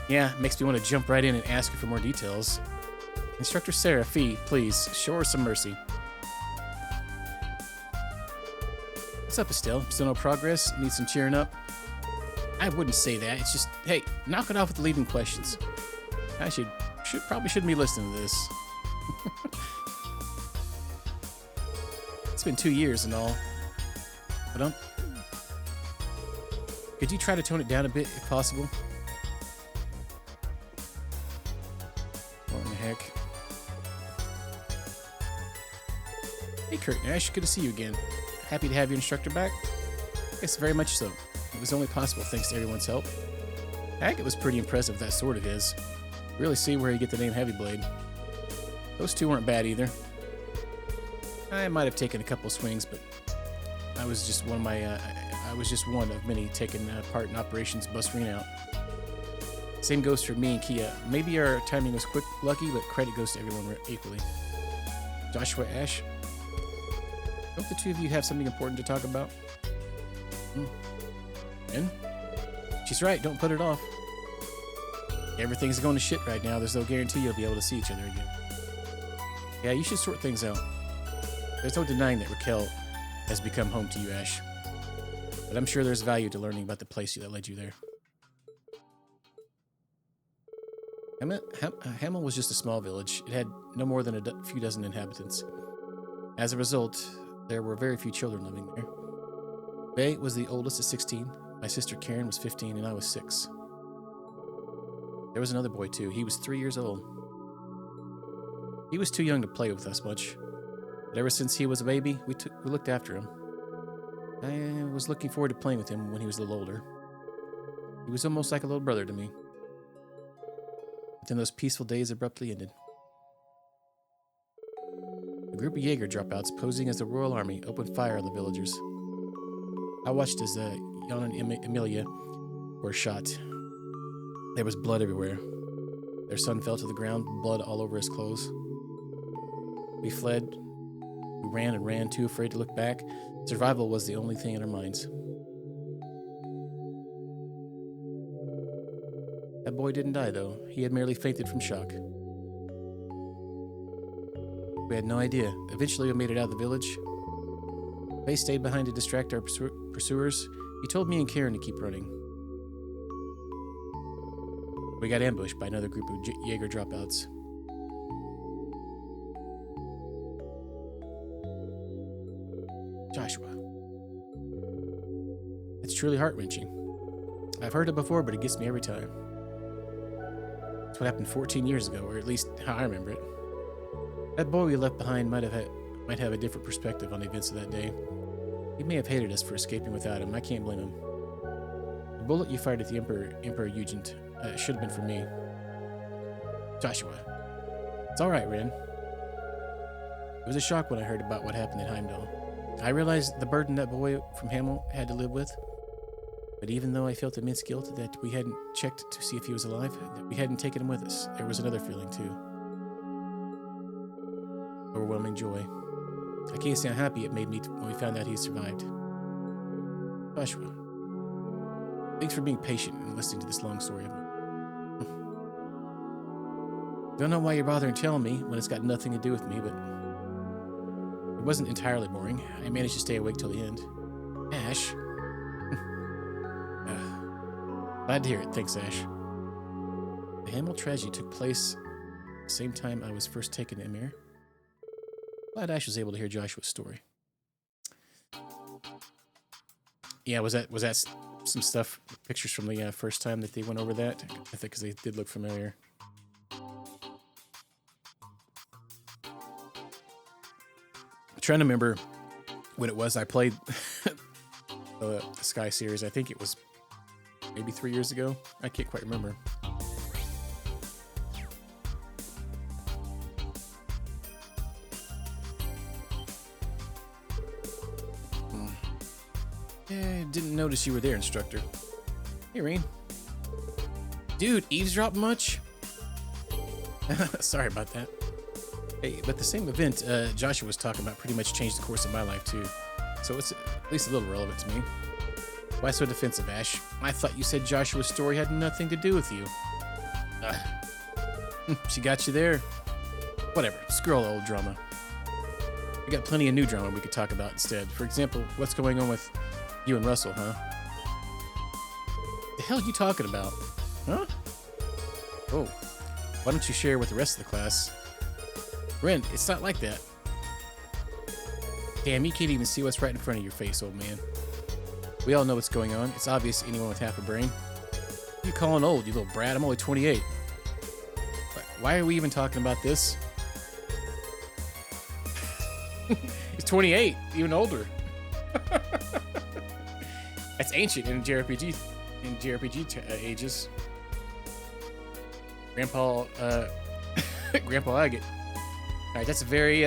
Yeah, makes me want to jump right in and ask her for more details. Instructor Sarah, Fee, please, show her some mercy. What's up, Estelle? Still no progress? Need some cheering up? I wouldn't say that. It's just, hey, knock it off with the leading questions. I probably shouldn't be listening to this. It's been 2 years and all. But Could you try to tone it down a bit, if possible? What in the heck? Hey, Kurt and Ash, good to see you again. Happy to have your instructor back? Yes, very much so. It was only possible thanks to everyone's help. Heck, it was pretty impressive, that sword of his. Really see where he get the name Heavy Blade. Those two weren't bad either. I might have taken a couple swings, but I was just one of many taking part in Operations Bustering Out. Same goes for me and Kia. Maybe our timing was lucky, but credit goes to everyone equally. Joshua, Ash, don't the two of you have something important to talk about? And she's right, don't put it off. Everything's going to shit right now. There's no guarantee you'll be able to see each other again. Yeah, you should sort things out. There's no denying that Raquel has become home to you, Ash. But I'm sure there's value to learning about the place that led you there. Hamel was just a small village. It had no more than a few dozen inhabitants. As a result, there were very few children living there. Bay was the oldest at 16. My sister Karen was 15 and I was 6. There was another boy too. He was 3 years old. He was too young to play with us much. But ever since he was a baby, we looked after him. I was looking forward to playing with him when he was a little older. He was almost like a little brother to me. But then those peaceful days abruptly ended. A group of Jaeger dropouts posing as the Royal Army opened fire on the villagers. I watched as Jan and Emilia were shot. There was blood everywhere. Their son fell to the ground, blood all over his clothes. We fled. We ran and ran, too afraid to look back. Survival was the only thing in our minds. That boy didn't die, though. He had merely fainted from shock. We had no idea. Eventually, we made it out of the village. Faye stayed behind to distract our pursuers. He told me and Karen to keep running. We got ambushed by another group of Jaeger dropouts. Joshua. It's truly heart-wrenching. I've heard it before, but it gets me every time. It's what happened 14 years ago, or at least how I remember it. That boy we left behind might have a different perspective on the events of that day. He may have hated us for escaping without him. I can't blame him. The bullet you fired at the Emperor Eugent should have been for me. Joshua. It's all right, Ren. It was a shock when I heard about what happened at Heimdall. I realized the burden that boy from Hamel had to live with. But even though I felt immense guilt that we hadn't checked to see if he was alive, that we hadn't taken him with us, there was another feeling too. Overwhelming joy. I can't say how happy it made me when we found out he survived. Joshua, thanks for being patient and listening to this long story of mine. Don't know why you're bothering telling me when it's got nothing to do with me, but it wasn't entirely boring. I managed to stay awake till the end. Ash. Glad to hear it. Thanks, Ash. The Hamel tragedy took place the same time I was first taken to Emir. Glad Ash was able to hear Joshua's story. Yeah, was that some stuff, pictures from the first time that they went over that? I think because they did look familiar. I'm trying to remember when it was I played the Sky series. I think it was maybe 3 years ago. I can't quite remember. Yeah, didn't notice you were there, instructor. Hey, Rain. Dude, eavesdrop much? Sorry about that. Hey, but the same event Joshua was talking about pretty much changed the course of my life, too. So it's at least a little relevant to me. Why so defensive, Ash? I thought you said Joshua's story had nothing to do with you. She got you there. Whatever, screw all the old drama. We got plenty of new drama we could talk about instead. For example, what's going on with you and Russell, huh? The hell are you talking about? Huh? Oh, why don't you share with the rest of the class? Ren, it's not like that. Damn, you can't even see what's right in front of your face, old man. We all know what's going on. It's obvious to anyone with half a brain. You calling old, you little brat? I'm only 28. Why are we even talking about this? He's 28, even older. That's ancient in JRPG ages. Grandpa Grandpa Agate. All right, that's a very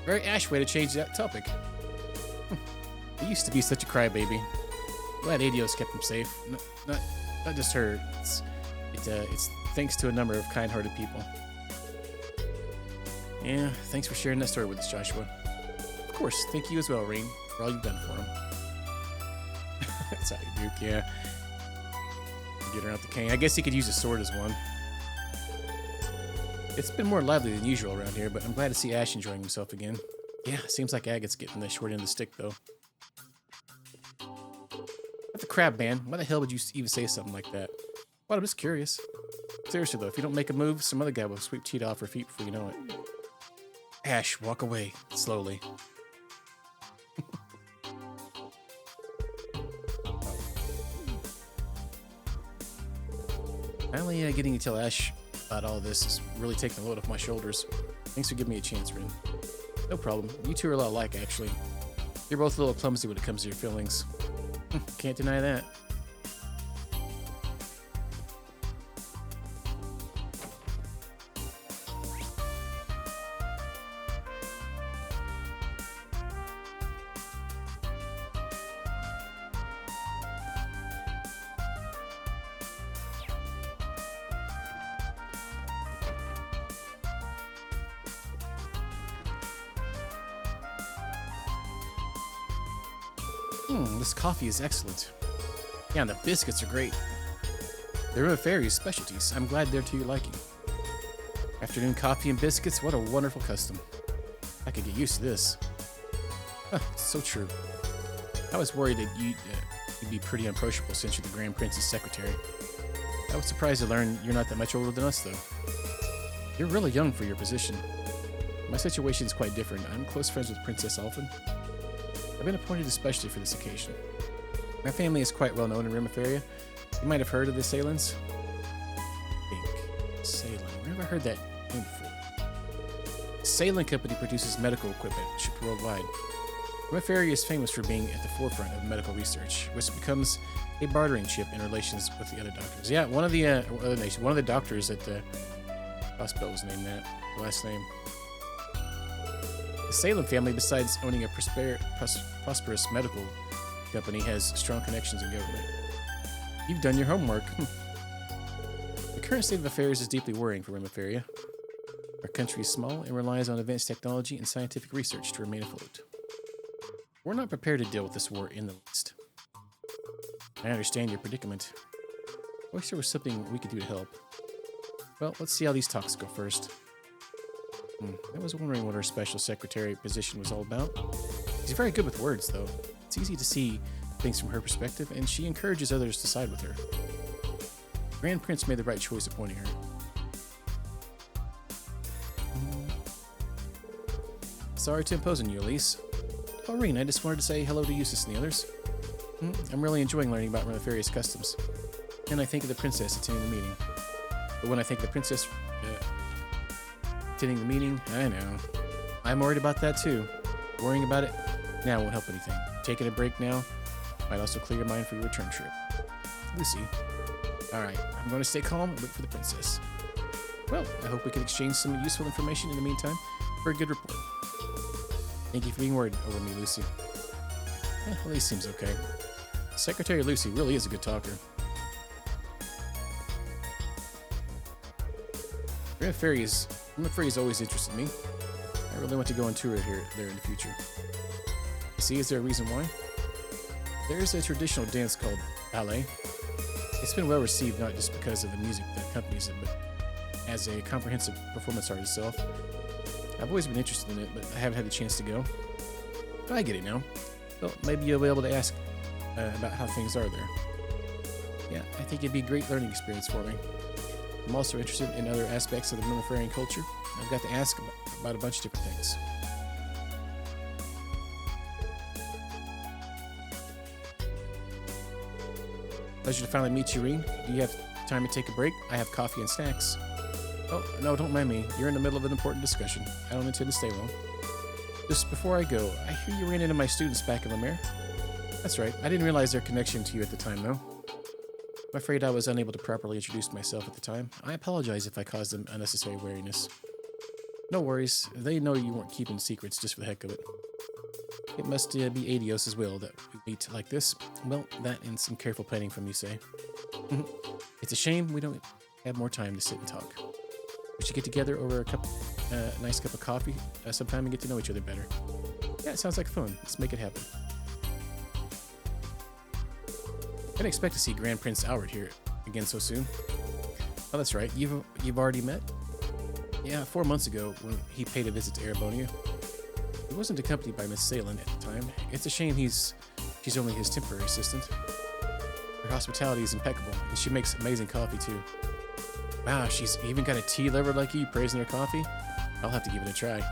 very Ash way to change that topic. He used to be such a crybaby. Glad Adios kept him safe. Not just her. It's thanks to a number of kind-hearted people. Yeah, thanks for sharing that story with us, Joshua. Of course, thank you as well, Rain, for all you've done for him. That's how you Duke, yeah. Get her out the cane. I guess he could use a sword as one. It's been more lively than usual around here, but I'm glad to see Ash enjoying himself again. Yeah, seems like Agate's getting the short end of the stick, though. At the crab man, why the hell would you even say something like that? Well, I'm just curious. Seriously, though, if you don't make a move, some other guy will sweep Cheetah off her feet before you know it. Ash, walk away, slowly. Finally, getting to tell Ash about all this is really taking the load off my shoulders. Thanks for giving me a chance, Rin. No problem. You two are a lot alike, actually. You're both a little clumsy when it comes to your feelings. Can't deny that. This coffee is excellent. Yeah, and the biscuits are great. They're Fairy's specialties. I'm glad they're to your liking. Afternoon coffee and biscuits, what a wonderful custom. I could get used to this. It's so true. I was worried that you'd be pretty unapproachable since you're the Grand Prince's secretary. I was surprised to learn you're not that much older than us, though. You're really young for your position. My situation is quite different. I'm close friends with Princess Elfin. I've been appointed especially for this occasion. My family is quite well known in Remiferia. You might have heard of the Salins. Salin. Where have I heard that name before? The Salin Company produces medical equipment shipped worldwide. Remiferia is famous for being at the forefront of medical research, which becomes a bartering chip in relations with the other doctors. Yeah, one of the doctors at the hospital was named that. The last name. The Salem family, besides owning a prosperous medical company, has strong connections in government. You've done your homework. The current state of affairs is deeply worrying for Remiferia. Our country is small and relies on advanced technology and scientific research to remain afloat. We're not prepared to deal with this war in the least. I understand your predicament. I wish there was something we could do to help. Well, let's see how these talks go first. I was wondering what her special secretary position was all about. She's very good with words, though. It's easy to see things from her perspective, and she encourages others to side with her. The Grand Prince made the right choice appointing her. Sorry to impose on you, Elise. Oh, Reen, I just wanted to say hello to Eustace and the others. I'm really enjoying learning about Remiferia's customs. And I think of the princess attending the meeting. But when I think of the princess attending the meeting, I know. I'm worried about that too. Worrying about it now won't help anything. Taking a break now might also clear your mind for your return trip. Lucy. Alright, I'm going to stay calm and wait for the princess. Well, I hope we can exchange some useful information in the meantime for a good report. Thank you for being worried over me, Lucy. Elise seems okay. Secretary Lucy really is a good talker. Remiferia's always interested me. I really want to go on tour there in the future. See, is there a reason why? There's a traditional dance called ballet. It's been well received not just because of the music that accompanies it, but as a comprehensive performance art itself. I've always been interested in it, but I haven't had the chance to go. But I get it now. Well, maybe you'll be able to ask about how things are there. Yeah, I think it'd be a great learning experience for me. I'm also interested in other aspects of the Remiferian culture. I've got to ask about a bunch of different things. Pleasure to finally meet you, Reen. Do you have time to take a break? I have coffee and snacks. Oh, no, don't mind me. You're in the middle of an important discussion. I don't intend to stay long. Just before I go, I hear you ran into my students back in Lemaire. That's right. I didn't realize their connection to you at the time, though. I'm afraid I was unable to properly introduce myself at the time. I apologize if I caused them unnecessary wariness. No worries. They know you weren't keeping secrets just for the heck of it. It must be Adios' will that we meet like this. Well, that and some careful planning from you, say. It's a shame we don't have more time to sit and talk. We should get together over a nice cup of coffee sometime and get to know each other better. Yeah, it sounds like fun. Let's make it happen. I didn't expect to see Grand Prince Albert here again so soon. Oh, that's right. You've already met? Yeah, 4 months ago when he paid a visit to Erebonia. He wasn't accompanied by Miss Salen at the time. It's a shame she's only his temporary assistant. Her hospitality is impeccable, and she makes amazing coffee too. Wow, she's even got a tea lover like you praising her coffee? I'll have to give it a try.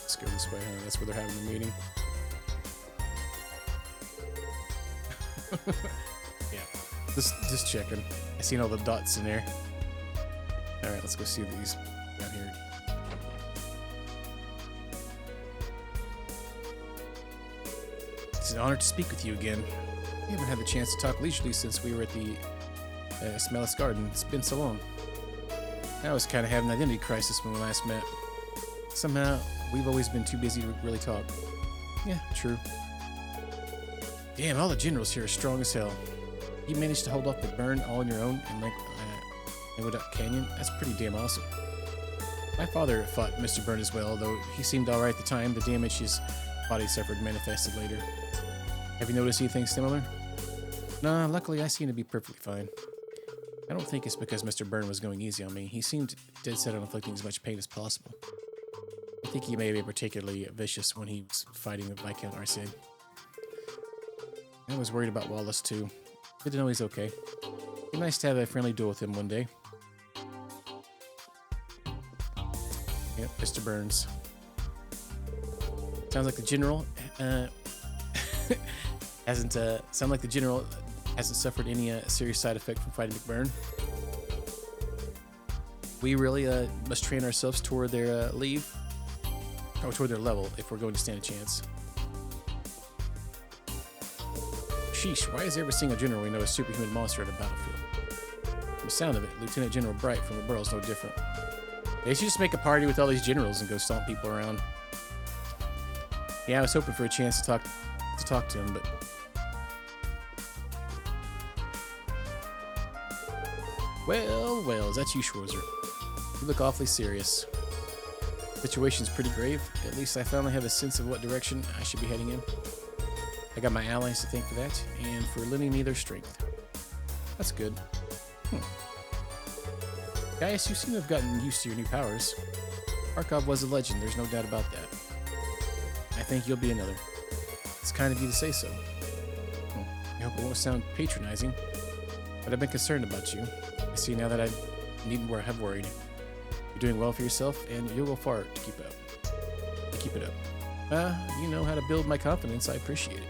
Let's go this way, huh? That's where they're having the meeting. Yeah, just checking. I seen all the dots in there. All right, let's go see these down here. It's an honor to speak with you again. We haven't had the chance to talk leisurely since we were at the Smellis Garden. It's been so long. I was kind of having an identity crisis when we last met. Somehow, we've always been too busy to really talk. Yeah, true. Damn, all the generals here are strong as hell. You managed to hold off the burn all on your own in Woodduck Canyon? That's pretty damn awesome. My father fought Mr. Burn as well, though he seemed alright at the time. The damage his body suffered manifested later. Have you noticed anything similar? Nah, luckily I seem to be perfectly fine. I don't think it's because Mr. Byrne was going easy on me. He seemed dead set on inflicting as much pain as possible. I think he may be particularly vicious when he was fighting with Viscount Arsene. I was worried about Wallace too. Good to know he's okay. It'd be nice to have a friendly duel with him one day. Yep, Mr. Burns. Sounds like the general hasn't suffered any serious side effect from fighting McBurn. We really must train ourselves toward their toward their level if we're going to stand a chance. Sheesh, why is every single general we know a superhuman monster at a battlefield? From the sound of it, Lieutenant General Bright from the Burrow's no different. They should just make a party with all these generals and go stomp people around. Yeah, I was hoping for a chance to talk to him, but well, is that you, Schwarzer? You look awfully serious. Situation's pretty grave. At least I finally have a sense of what direction I should be heading in. I got my allies to thank for that, and for lending me their strength. That's good. Gaius, you seem to have gotten used to your new powers. Arkhov was a legend, there's no doubt about that. I think you'll be another. It's kind of you to say so. I hope it won't sound patronizing, but I've been concerned about you. I see now that I needn't have worried. You're doing well for yourself, and you'll go far to keep it up. You know how to build my confidence. I appreciate it.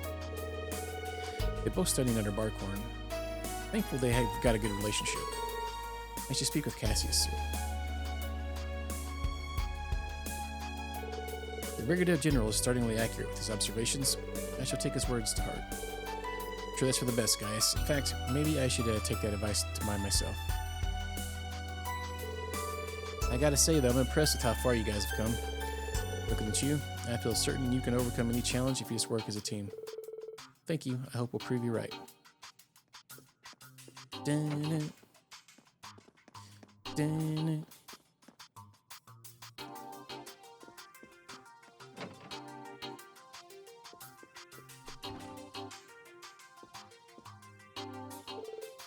They're both studying under Barkhorn. Thankful they have got a good relationship. I should speak with Cassius soon. The Brigadier General is startlingly accurate with his observations. I shall take his words to heart. I'm sure that's for the best, guys. In fact, maybe I should take that advice to mind myself. I gotta say, though, I'm impressed with how far you guys have come. Looking at you, I feel certain you can overcome any challenge if you just work as a team. Thank you. I hope we'll prove you right. Dun-dun. Dun-dun.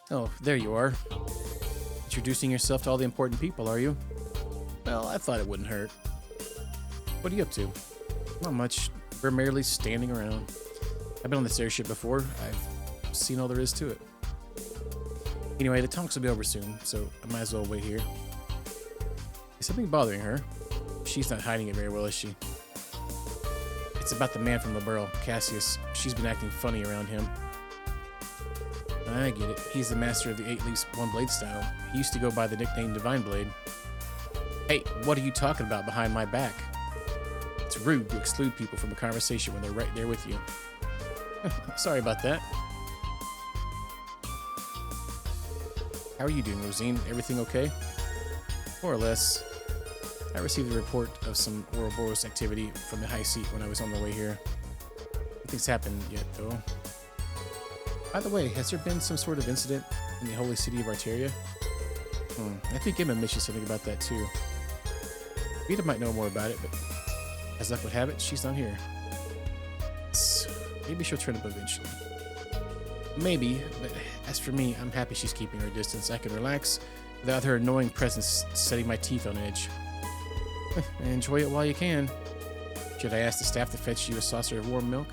Oh, there you are. Introduce Introducing yourself to all the important people, are you? Well, I thought it wouldn't hurt. What are you up to? Not much. We're merely standing around. I've been on this airship before. I've seen all there is to it. Anyway, the talks will be over soon, so I might as well wait here. Is something bothering her? She's not hiding it very well, is she? It's about the man from Liberl, Cassius. She's been acting funny around him. I get it. He's the master of the 8 Leaves 1 Blade style. He used to go by the nickname Divine Blade. Hey, what are you talking about behind my back? It's rude to exclude people from a conversation when they're right there with you. Sorry about that. How are you doing, Rosine? Everything okay? More or less. I received a report of some Ouroboros activity from the high seat when I was on the way here. Nothing's happened yet, though. By the way, has there been some sort of incident in the holy city of Arteria? I think Emma mentioned something about that, too. Vita might know more about it, but as luck would have it, she's not here. So maybe she'll turn up eventually. Maybe, but as for me, I'm happy she's keeping her distance. I can relax without her annoying presence setting my teeth on edge. Enjoy it while you can. Should I ask the staff to fetch you a saucer of warm milk?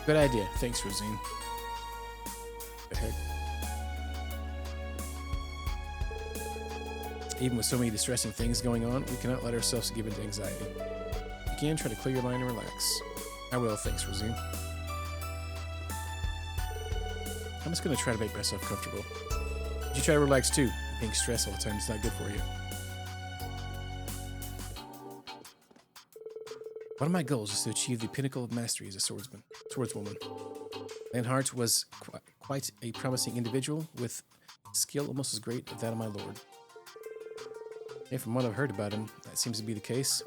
Good idea. Thanks, Rosine. The heck? Even with so many distressing things going on, we cannot let ourselves give into anxiety. Again, try to clear your mind and relax. I will, thanks, Rosine. I'm just going to try to make myself comfortable. You try to relax too. Being stressed all the time is not good for you. One of my goals is to achieve the pinnacle of mastery as a swordswoman. Lanhart was quite a promising individual with skill almost as great as that of my lord. And from what I've heard about him, that seems to be the case.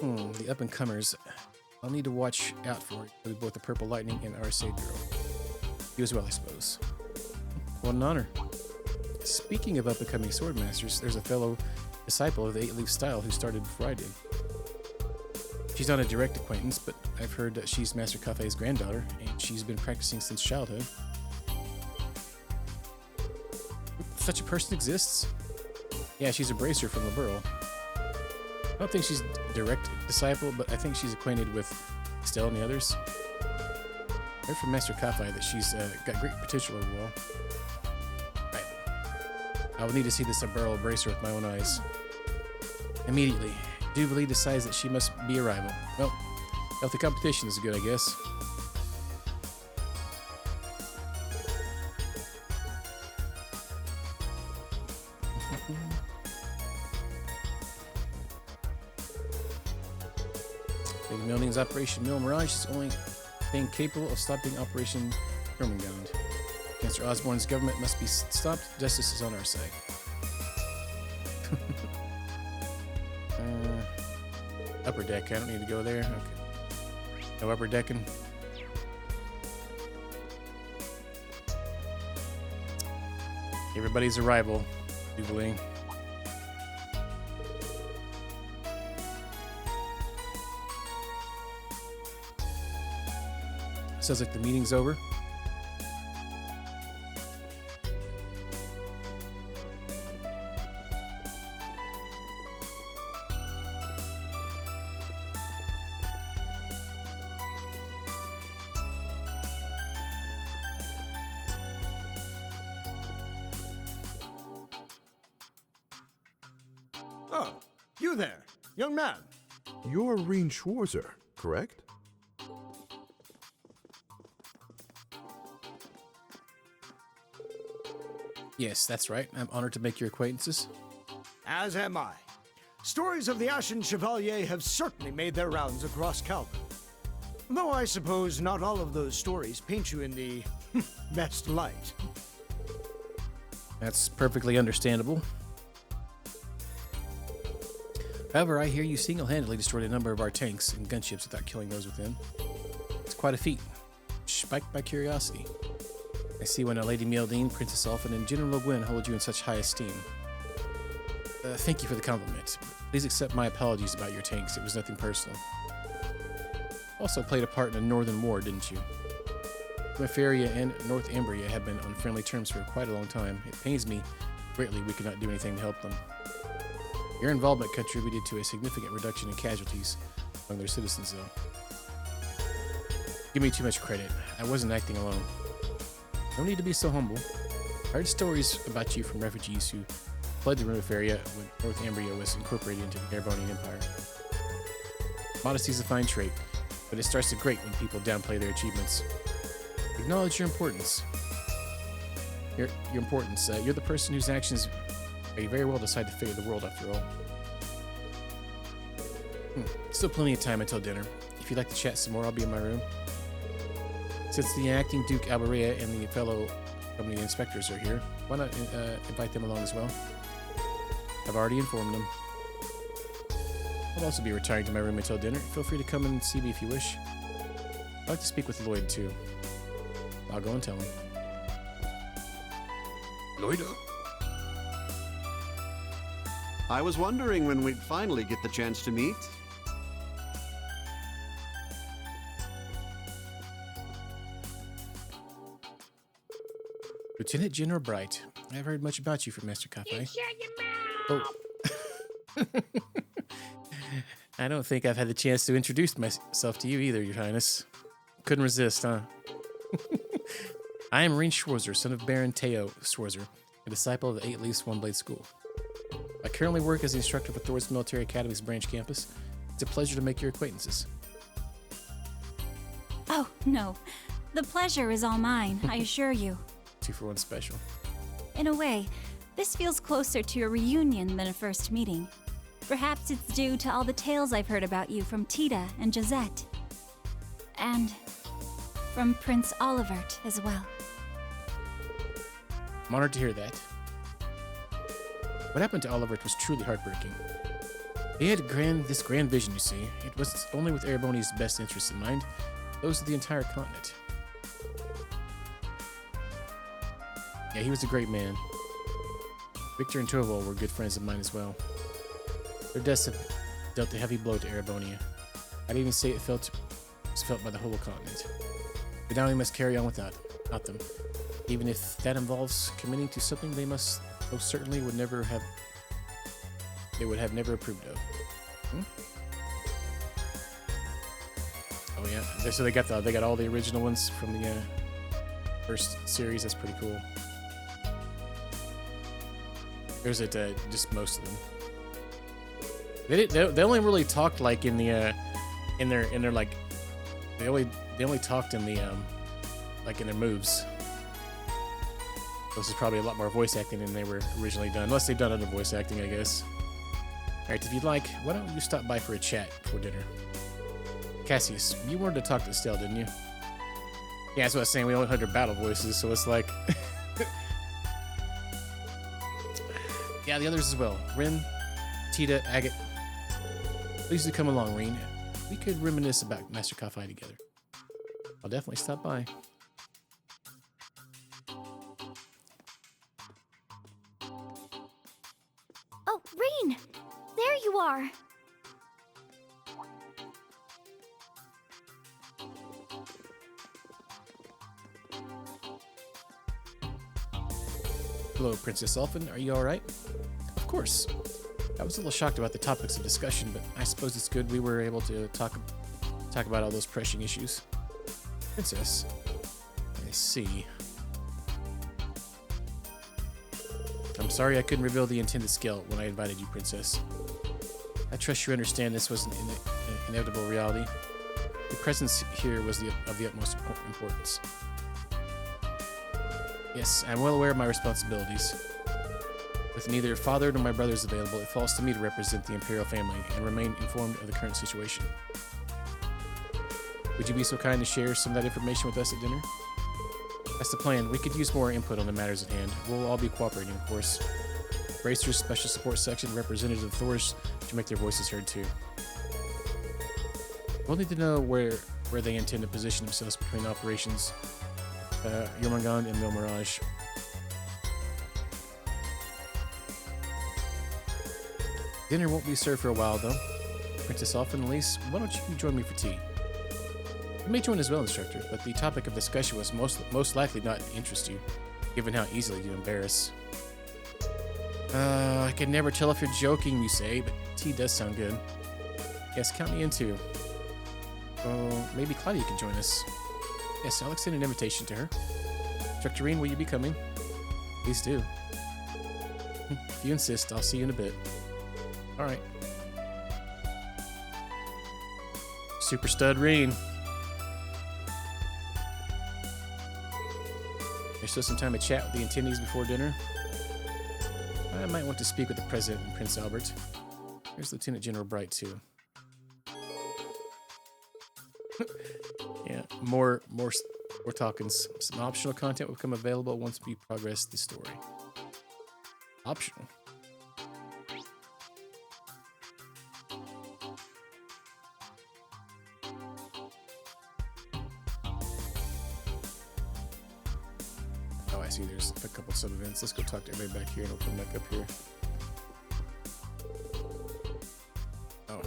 The up-and-comers, I'll need to watch out for both the Purple Lightning and our Savior. You as well, I suppose. What an honor. Speaking of up-and-coming swordmasters, there's a fellow disciple of the 8 Leaf style who started before I did. She's not a direct acquaintance, but I've heard that she's Master Kafei's granddaughter, and she's been practicing since childhood. Such a person exists? Yeah, she's a bracer from Liberl. I don't think she's a direct disciple, but I think she's acquainted with Estelle and the others. I heard from Master Kafei that she's got great potential overall. Right. I will need to see this Liberl bracer with my own eyes. Immediately. Duvalie decides that she must be a rival. Well, if the competition is good, I guess. Lady Milding's Operation Mill Mirage is the only thing capable of stopping Operation Ermengarde. Chancellor Osborne's government must be stopped. Justice is on our side. Upper deck, I don't need to go there. Okay. No upper decking. Everybody's a rival, Duvalie. Sounds like the meeting's over. Oh, you there, young man. You're Reen Schwarzer, correct? Yes, that's right. I'm honored to make your acquaintances. As am I. Stories of the Ashen Chevalier have certainly made their rounds across Calvin. Though I suppose not all of those stories paint you in the best light. That's perfectly understandable. However, I hear you single-handedly destroyed a number of our tanks and gunships without killing those within. It's quite a feat. Spiked by curiosity. I see when Lady Mildine, Princess Elfin, and General Gwyn hold you in such high esteem. Thank you for the compliment. Please accept my apologies about your tanks. It was nothing personal. Also played a part in a northern war, didn't you? Remeferia and North Ambria have been on friendly terms for quite a long time. It pains me Greatly, we could not do anything to help them. Your involvement contributed to a significant reduction in casualties among their citizens, though. Give me too much credit. I wasn't acting alone. No need to be so humble. I heard stories about you from refugees who fled the Rimif area when North Ambria was incorporated into the Erebonian Empire. Modesty is a fine trait, but it starts to grate when people downplay their achievements. Acknowledge your importance. Your importance. You're the person whose actions may very well decide the fate of the world, after all. Still plenty of time until dinner. If you'd like to chat some more, I'll be in my room. Since the acting Duke Alberea and the fellow company inspectors are here, why not invite them along as well? I've already informed them. I'll also be retiring to my room until dinner. Feel free to come and see me if you wish. I'd like to speak with Lloyd, too. I'll go and tell him. Lloyd? I was wondering when we'd finally get the chance to meet. Lieutenant General Bright, I've heard much about you from Master Cafe. Oh. I don't think I've had the chance to introduce myself to you either, Your Highness. Couldn't resist, huh? I am Reen Schwarzer, son of Baron Teo Schwarzer, a disciple of the 8 Leafs One Blade School. I currently work as the instructor for Thor's Military Academy's branch campus. It's a pleasure to make your acquaintances. Oh, no. The pleasure is all mine, I assure you. 2-for-1 special. In a way, this feels closer to a reunion than a first meeting. Perhaps it's due to all the tales I've heard about you from Tita and Josette. And from Prince Olivert as well. I'm honored to hear that. What happened to Olivert was truly heartbreaking. He had this grand vision, you see. It was only with Erebonia's best interests in mind, those of the entire continent. Yeah, he was a great man. Victor and Torvald were good friends of mine as well. Their deaths have dealt a heavy blow to Erebonia. I'd even say it was felt by the whole continent. But now we must carry on without them. Even if that involves committing to something they most certainly would never have approved of. Oh yeah, so they got all the original ones from the first series. That's pretty cool. There's just most of them. They only really talked like in the in their like they only talked in the like in their moves. This is probably a lot more voice acting than they were originally done, unless they've done other voice acting, I guess. All right, if you'd like, why don't you stop by for a chat before dinner? Cassius, you wanted to talk to Estelle, didn't you? Yeah, that's what I was saying. We only heard her battle voices, so it's like. Yeah, the others as well. Rin, Tita, Agate. Please do come along, Reen. We could reminisce about Master Cafe together. I'll definitely stop by. Oh, Reen! There you are! Hello, Princess Elfin. Are you alright? Of course. I was a little shocked about the topics of discussion, but I suppose it's good we were able to talk about all those pressing issues. Princess, I see. I'm sorry I couldn't reveal the intended scale when I invited you, Princess. I trust you understand this was an inevitable reality. Your presence here was of the utmost importance. Yes, I'm well aware of my responsibilities. With neither your father nor my brothers available, it falls to me to represent the Imperial family and remain informed of the current situation. Would you be so kind to share some of that information with us at dinner? That's the plan. We could use more input on the matters at hand. We'll all be cooperating, of course. Bracer's Special Support Section, representatives of Thor's to make their voices heard too. We'll need to know where they intend to position themselves between operations Jormungand and Mil Mirage. Dinner won't be served for a while, though. Princess Elfin, Elise, why don't you join me for tea? You may join as well, Instructor, but the topic of discussion was most likely not to interest you, given how easily you embarrass. I can never tell if you're joking, you say, but tea does sound good. Yes, count me in too. Oh, maybe Claudia can join us. Yes, I'll extend an invitation to her. Instructor Rean, will you be coming? Please do. If you insist, I'll see you in a bit. Alright. Super Stud Rean. There's still some time to chat with the attendees before dinner. I might want to speak with the President and Prince Albert. There's Lieutenant General Bright, too. Yeah, more talking. Some optional content will become available once we progress the story. Optional. Oh, I see. There's a couple sub events. Let's go talk to everybody back here, and we'll come back up here. Oh.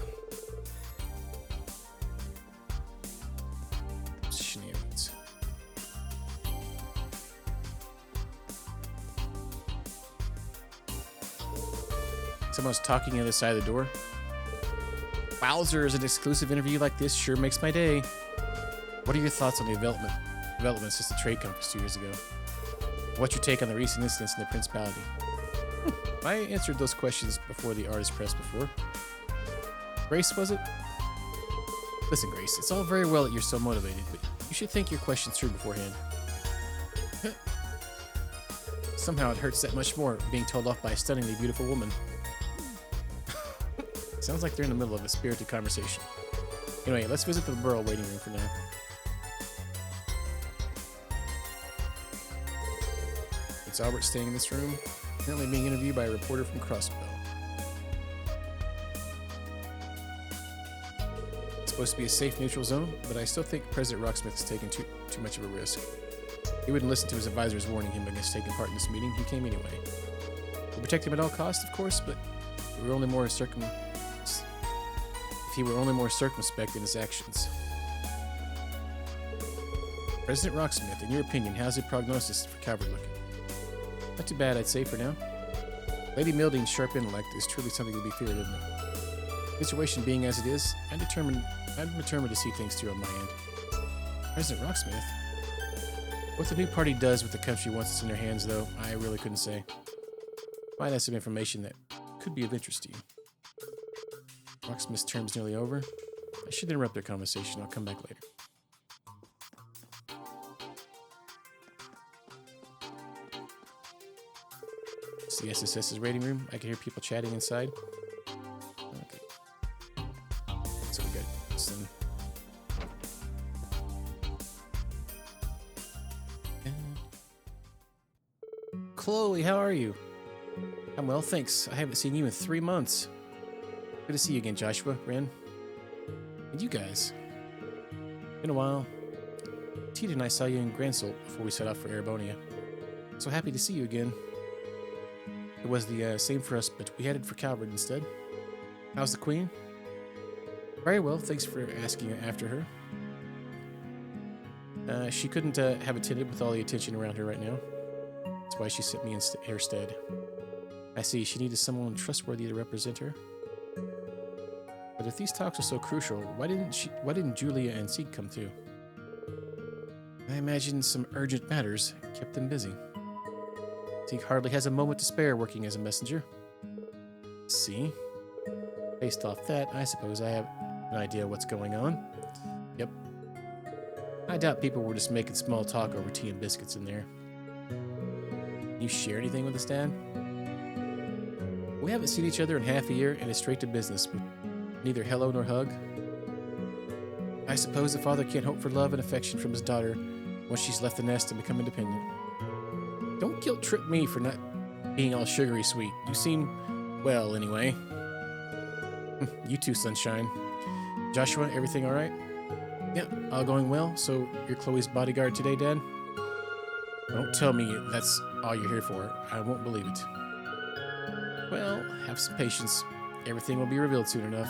Shenanigans. Someone's talking on the other side of the door. Wowzers, an exclusive interview like this sure makes my day. What are your thoughts on the developments since the trade conference 2 years ago? What's your take on the recent incidents in the Principality? I answered those questions before the artist press before. Grace, was it? Listen, Grace, it's all very well that you're so motivated, but you should think your questions through beforehand. Somehow it hurts that much more being told off by a stunningly beautiful woman. Sounds like they're in the middle of a spirited conversation. Anyway, let's visit the Burrow waiting room for now. It's Albert staying in this room, currently being interviewed by a reporter from Crossbell. It's supposed to be a safe, neutral zone, but I still think President Rocksmith is taking too much of a risk. He wouldn't listen to his advisors warning him against taking part in this meeting. He came anyway. We'll protect him at all costs, of course, but if he were only more circumspect in his actions. President Rocksmith, in your opinion, how's the prognosis for Calvert looking? Not too bad, I'd say, for now. Lady Mildean's sharp intellect is truly something to be feared, isn't it? The situation being as it is, I'm determined to see things through on my end. President Rocksmith? What the new party does with the country once it's in their hands, though, I really couldn't say. Might have some information that could be of interest to you. Rocksmith's term's nearly over. I should interrupt their conversation. I'll come back later. It's the SSS's rating room. I can hear people chatting inside. Okay. So we got some. Chloe, how are you? I'm well, thanks. I haven't seen you in 3 months. Good to see you again, Joshua, Ren. And you guys. Been a while. Tita and I saw you in Gransult before we set off for Erebonia. So happy to see you again. It was the same for us, but we headed for Calvert instead. How's the Queen? Very well, thanks for asking after her. She couldn't have attended with all the attention around her right now. That's why she sent me in her stead. I see, she needed someone trustworthy to represent her. But if these talks are so crucial, why didn't Julia and Seek come too? I imagine some urgent matters kept them busy. Seek hardly has a moment to spare working as a messenger. See? Based off that, I suppose I have an idea what's going on. Yep. I doubt people were just making small talk over tea and biscuits in there. You share anything with us, Dad? We haven't seen each other in half a year, and it's straight to business, but neither hello nor hug. I suppose a father can't hope for love and affection from his daughter once she's left the nest and become independent. Don't guilt trip me for not being all sugary sweet. You seem well, anyway. You too, sunshine. Joshua, everything all right? Yeah, all going well. So you're Chloe's bodyguard today, Dad? Don't tell me that's all you're here for. I won't believe it. Well, have some patience. Everything will be revealed soon enough.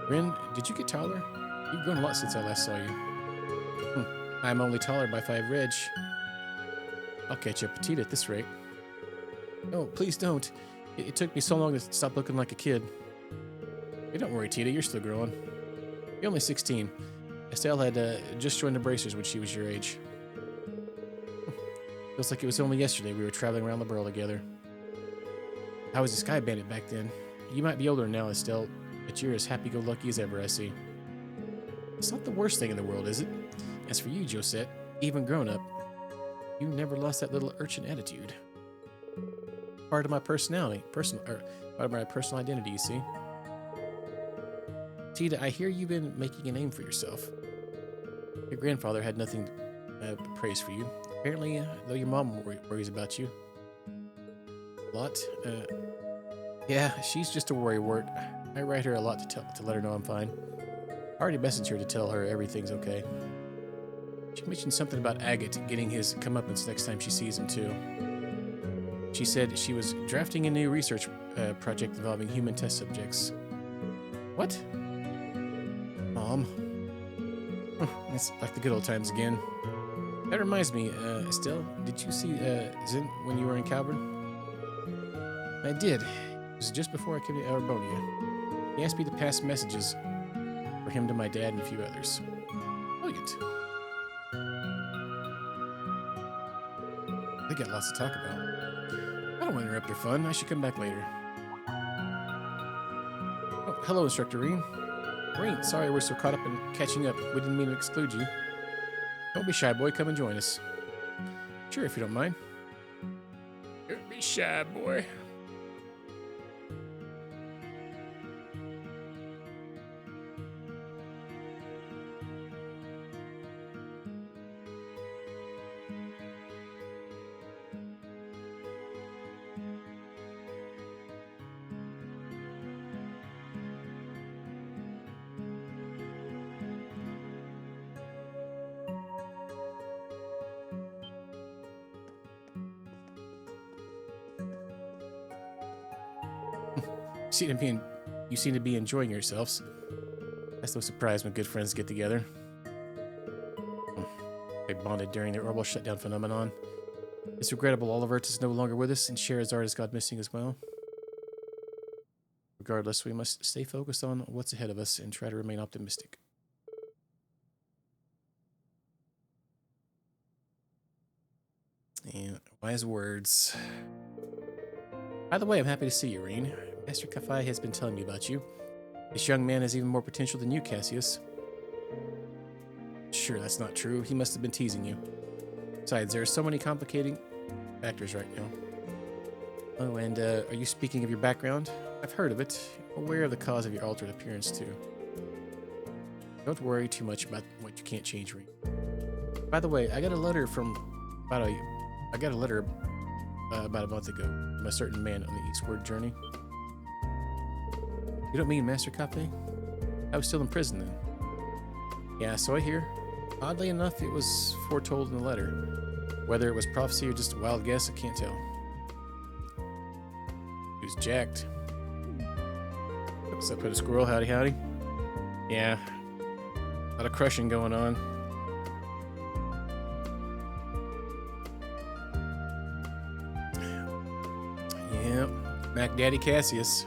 Rin, did you get taller? You've grown a lot since I last saw you. I'm only taller by 5 reg. I'll catch up to Tita at this rate. No, please don't. It took me so long to stop looking like a kid. Hey, don't worry, Tita, you're still growing. You're only 16. Estelle had just joined the Bracers when she was your age. Feels like it was only yesterday we were traveling around the world together. I was a sky bandit back then. You might be older now, Estelle, but you're as happy-go-lucky as ever, I see. It's not the worst thing in the world, is it? As for you, Josette, even grown up, you never lost that little urchin attitude. Part of my personality, part of my personal identity, you see. Tita, I hear you've been making a name for yourself. Your grandfather had nothing but praise for you. Apparently, though your mom worries about you a lot. Yeah, she's just a worry wart. I write her a lot to let her know I'm fine. I already messaged her to tell her everything's okay. She mentioned something about Agate getting his comeuppance next time she sees him, too. She said she was drafting a new research project involving human test subjects. What? Mom. It's like the good old times again. That reminds me, Estelle, did you see Zint when you were in Calvert? I did. It was just before I came to Arabonia. He asked me to pass messages for him to my dad and a few others. Brilliant. They got lots to talk about. I don't want to interrupt their fun. I should come back later. Oh, hello, Instructor Reen. Reen, sorry we're so caught up in catching up. We didn't mean to exclude you. Don't be shy, boy. Come and join us. Sure, if you don't mind. Don't be shy, boy. You seem to be enjoying yourselves. That's no surprise when good friends get together. They bonded during the orbital shutdown phenomenon. It's regrettable Olivert is no longer with us, and Sherazard has gone missing as well. Regardless, we must stay focused on what's ahead of us and try to remain optimistic. And wise words. By the way, I'm happy to see you, Reen. Master Kafai has been telling me about you. This young man has even more potential than you, Cassius. Sure, that's not true. He must have been teasing you. Besides, there are so many complicating factors right now. Oh, and are you speaking of your background? I've heard of it. Aware of the cause of your altered appearance, too. Don't worry too much about what you can't change, Reen. By the way, I got a letter about a month ago from a certain man on the eastward journey. You don't mean Master Cafe? I was still in prison then. Yeah, so I hear. Oddly enough, it was foretold in the letter. Whether it was prophecy or just a wild guess, I can't tell. He was jacked. What's up with a squirrel? Howdy, howdy. Yeah. A lot of crushing going on. Yeah. Mac Daddy Cassius.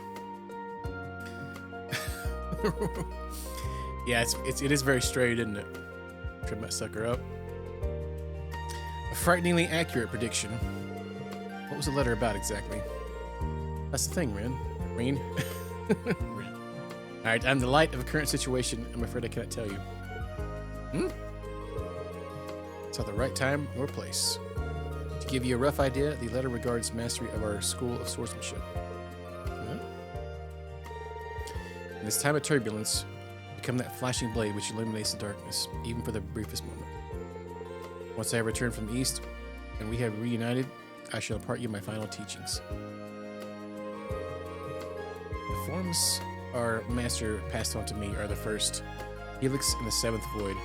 Yeah, it is very straight, isn't it? Trim that sucker up. A frighteningly accurate prediction. What was the letter about exactly? That's the thing, Reen. Alright, I'm the light of a current situation. I'm afraid I cannot tell you. It's not the right time or place. To give you a rough idea, the letter regards mastery of our school of swordsmanship. In this time of turbulence, become that flashing blade which illuminates the darkness, even for the briefest moment. Once I return from the east, and we have reunited, I shall impart you my final teachings. The forms our master passed on to me are the first, Helix and the seventh void.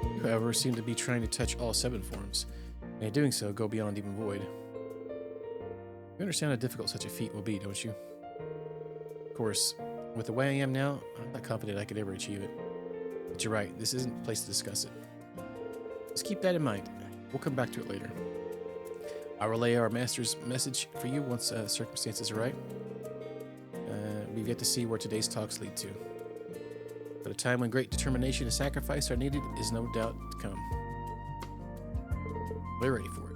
You, however, seem to be trying to touch all 7 forms, and in doing so, go beyond even void. You understand how difficult such a feat will be, don't you? Of course, with the way I am now, I'm not confident I could ever achieve it. But you're right, this isn't the place to discuss it. Just keep that in mind. We'll come back to it later. I'll relay our master's message for you once circumstances are right. We've yet to see where today's talks lead to. But a time when great determination and sacrifice are needed is no doubt to come. We're ready for it.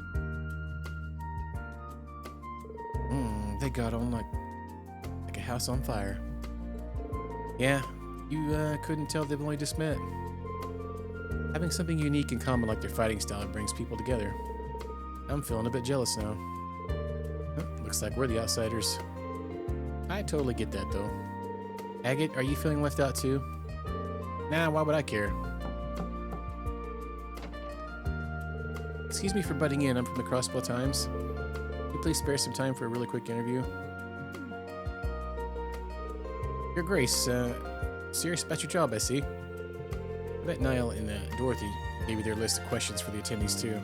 They got on like a house on fire. Yeah, you couldn't tell they've only just met. Having something unique in common like their fighting style brings people together. I'm feeling a bit jealous now. Looks like we're the outsiders. I totally get that though. Agate, are you feeling left out too? Nah, why would I care? Excuse me for butting in, I'm from the Crossbow Times. Can you please spare some time for a really quick interview? Your Grace, serious about your job, I see. I bet Niall and Dorothy gave you their list of questions for the attendees too.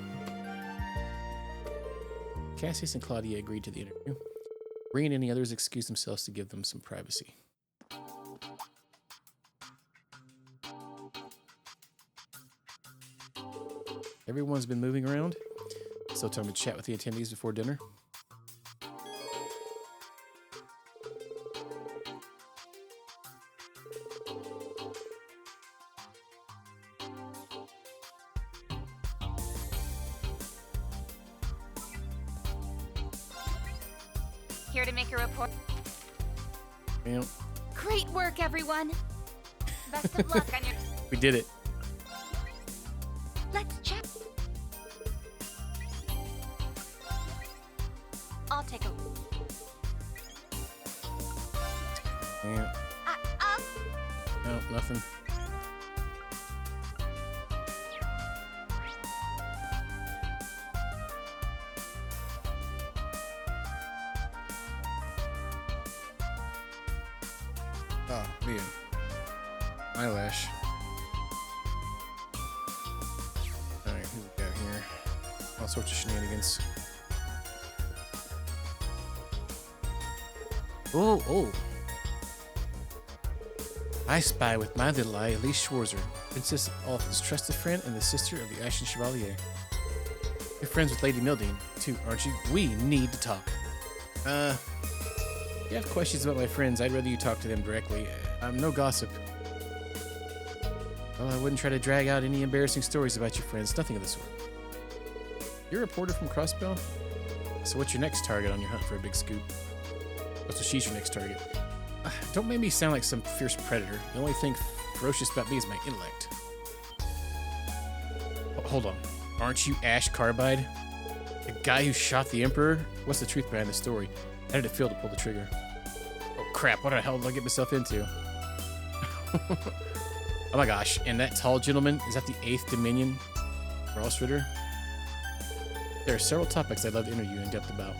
Cassius and Claudia agreed to the interview. Bree and any others excused themselves to give them some privacy. Everyone's been moving around. Still time to chat with the attendees before dinner. Here to make a report. Yep. Great work, everyone. Best of luck on your... We did it. Let's check. I'll take a... Yeah. No, nothing. Oh, man. Eyelash. Alright, who we got here? All sorts of shenanigans. Oh. I spy with my little eye Elise Schwarzer, Princess Alpha's trusted friend and the sister of the Ashen Chevalier. You're friends with Lady Mildine, too, aren't you? We need to talk. If you have questions about my friends, I'd rather you talk to them directly. I'm no gossip. Well, I wouldn't try to drag out any embarrassing stories about your friends, nothing of the sort. You're a reporter from Crossbell? So what's your next target on your hunt for a big scoop? Oh, so she's your next target. Don't make me sound like some fierce predator. The only thing ferocious about me is my intellect. Oh, hold on. Aren't you Ash Carbide? The guy who shot the Emperor? What's the truth behind the story? How did it feel to pull the trigger? Oh crap, what the hell did I get myself into? Oh my gosh, and that tall gentleman, is that the 8th Dominion? Ross Ritter? There are several topics I'd love to interview in depth about.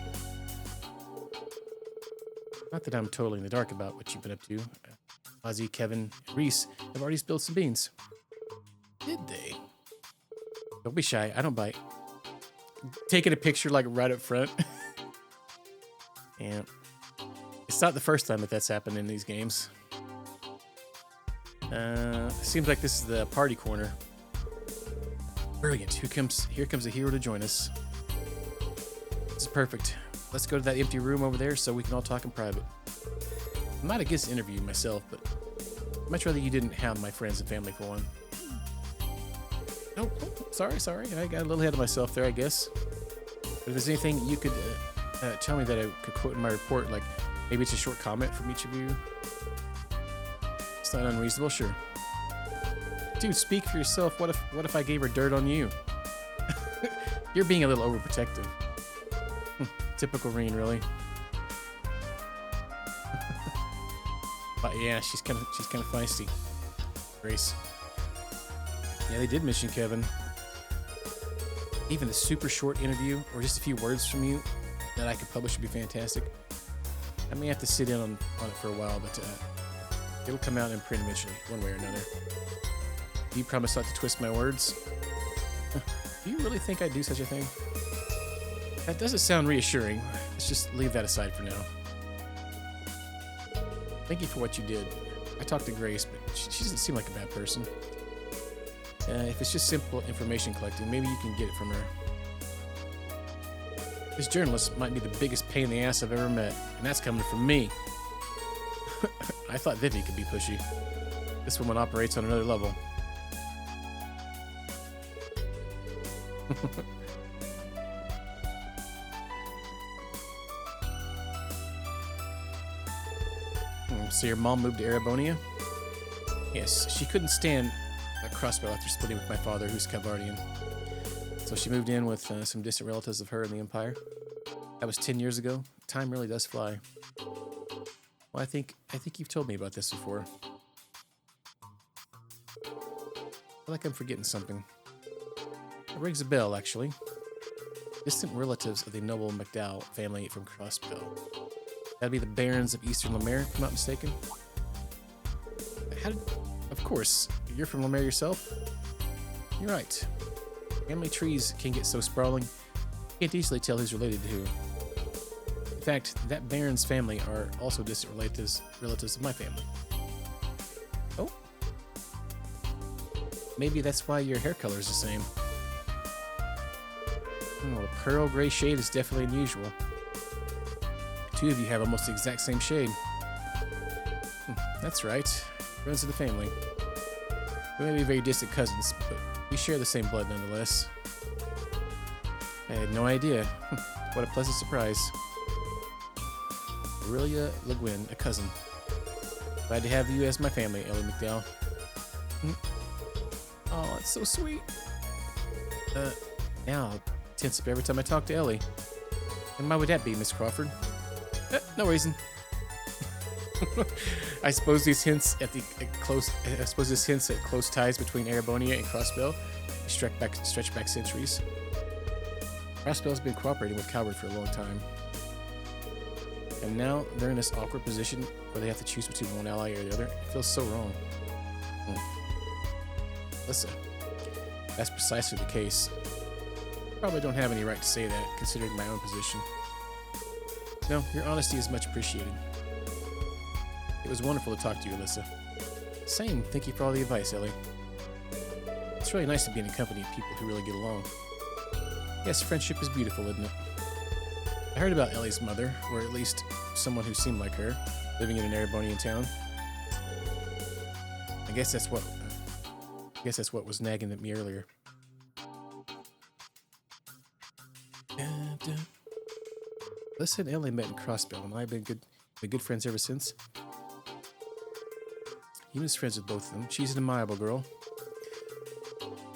Not that I'm totally in the dark about what you've been up to. Ozzy, Kevin, and Reese have already spilled some beans. Did they? Don't be shy, I don't bite. Taking a picture like right up front. Yeah. It's not the first time that's happened in these games. Seems like this is the party corner. Brilliant. Here comes a hero to join us. This is perfect. Let's go to that empty room over there so we can all talk in private. I'm not against the interview myself, but I'd much rather you didn't have my friends and family for one. Nope. Sorry. I got a little ahead of myself there, I guess. But if there's anything you could tell me that I could quote in my report, like maybe it's a short comment from each of you. It's not unreasonable, sure. Dude, speak for yourself. What if I gave her dirt on you? You're being a little overprotective. Typical Reen, really. But yeah, she's kind of feisty. Grace. Yeah, they did mention Kevin. Even the super short interview, or just a few words from you that I could publish would be fantastic. I may have to sit in on it for a while, but it'll come out in print eventually, one way or another. Do you promise not to twist my words? Do you really think I'd do such a thing? That doesn't sound reassuring. Let's just leave that aside for now. Thank you for what you did. I talked to Grace, but she doesn't seem like a bad person. If it's just simple information collecting, maybe you can get it from her. This journalist might be the biggest pain in the ass I've ever met, and that's coming from me. I thought Vivi could be pushy. This woman operates on another level. So your mom moved to Erebonia? Yes, she couldn't stand a crossbow after splitting with my father, who's Calvardian. So she moved in with some distant relatives of her in the Empire. That was 10 years ago. Time really does fly. Well, I think you've told me about this before. I feel like I'm forgetting something. It rings a bell, actually. Distant relatives of the noble MacDowell family from Crossbell. That'd be the Barons of Eastern Lemare, if I'm not mistaken. Of course, you're from Lemare yourself? You're right. Family trees can get so sprawling, you can't easily tell who's related to who. In fact, that Baron's family are also distant relatives of my family. Oh. Maybe that's why your hair color is the same. Oh, a pearl gray shade is definitely unusual. Two of you have almost the exact same shade. That's right. Friends of the family. We may be very distant cousins, but we share the same blood nonetheless. I had no idea. What a pleasant surprise. Aurelia Le Guin, a cousin. Glad to have you as my family, Ellie MacDowell. Oh, it's so sweet. Now I'll tense up every time I talk to Ellie. And why would that be, Miss Crawford? No reason. I suppose these hints at close ties between Erebonia and Crossbell stretch back centuries. Crossbell's been cooperating with Calvert for a long time, and now they're in this awkward position where they have to choose between one ally or the other. It feels so wrong. Listen, that's precisely the case. Probably don't have any right to say that, considering my own position. No, your honesty is much appreciated. It was wonderful to talk to you, Alyssa. Same. Thank you for all the advice, Ellie. It's really nice to be in the company of people who really get along. Yes, friendship is beautiful, isn't it? I heard about Ellie's mother, or at least someone who seemed like her, living in an Erebonian town. I guess that's what was nagging at me earlier. Alyssa and Ellie met in Crossbell, and I've been good friends ever since. He was friends with both of them. She's an admirable girl.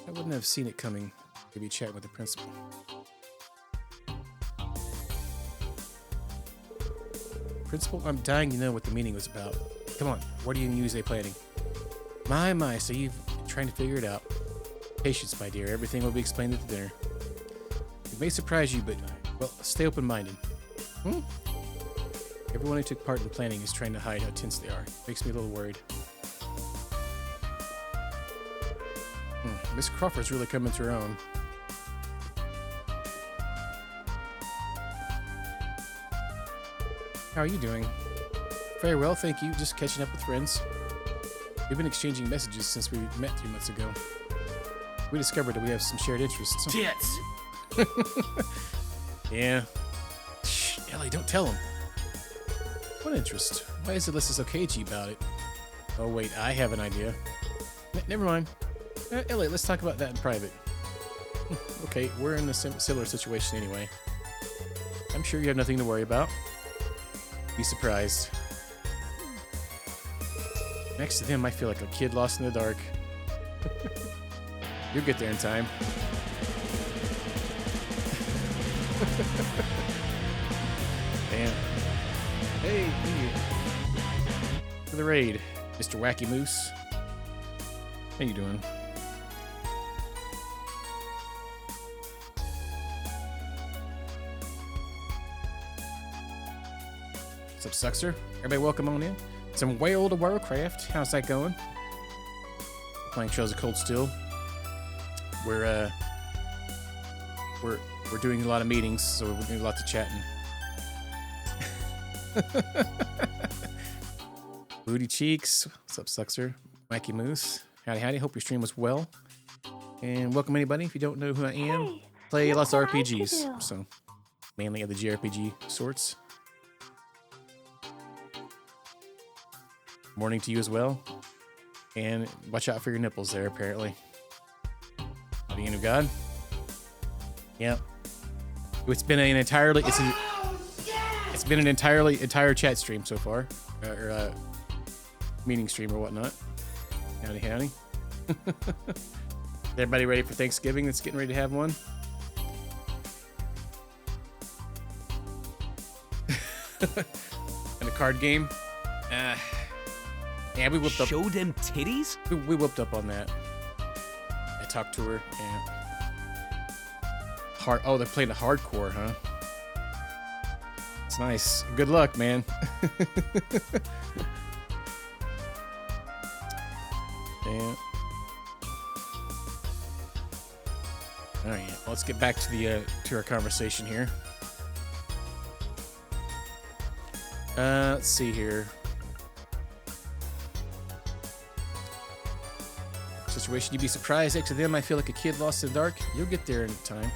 I wouldn't have seen it coming to be chatting with the principal. Principal, I'm dying to know what the meeting was about. Come on, what are you usually planning? My, so you've been trying to figure it out. Patience, my dear. Everything will be explained at the dinner. It may surprise you, but, well, stay open-minded. Everyone who took part in planning is trying to hide how tense they are. Makes me a little worried. Miss Crawford's really coming to her own. How are you doing? Very well, thank you. Just catching up with friends. We've been exchanging messages since we met 3 months ago. We discovered that we have some shared interests. Tits! Yeah. Shh, Ellie, don't tell him. What interest? Why is Alyssa so cagey about it? Oh, wait, I have an idea. Never mind. Ellie, let's talk about that in private. Okay, we're in a similar situation anyway. I'm sure you have nothing to worry about. Be surprised. Next to them, I feel like a kid lost in the dark. You'll get there in time. Damn. Hey, you. For the raid, Mr. Wacky Moose. How you doing? What's up, Suxer? Everybody welcome on in. Some World of Warcraft. How's that going? Playing Trails of Cold Steel. We're doing a lot of meetings, so we're doing lots of chatting. Booty Cheeks. What's up, Suxer? Wacky Moose. Howdy, howdy. Hope your stream was well. And welcome anybody. If you don't know who I am, play lots of RPGs. So mainly of the JRPG sorts. Morning to you as well. And watch out for your nipples there, apparently. Being of God. Yep. It's been an entirely it's been an entire chat stream so far, or meeting stream or whatnot. Howdy, howdy. Everybody ready for Thanksgiving? That's getting ready to have one. And a card game. Yeah, we whooped up. Show them titties? We whooped up on that. I talked to her. Yeah. Oh, they're playing the hardcore, huh? It's nice. Good luck, man. Yeah. All right, let's get back to our conversation here. Let's see here. Situation, you'd be surprised. Next to them, I feel like a kid lost in the dark. You'll get there in time.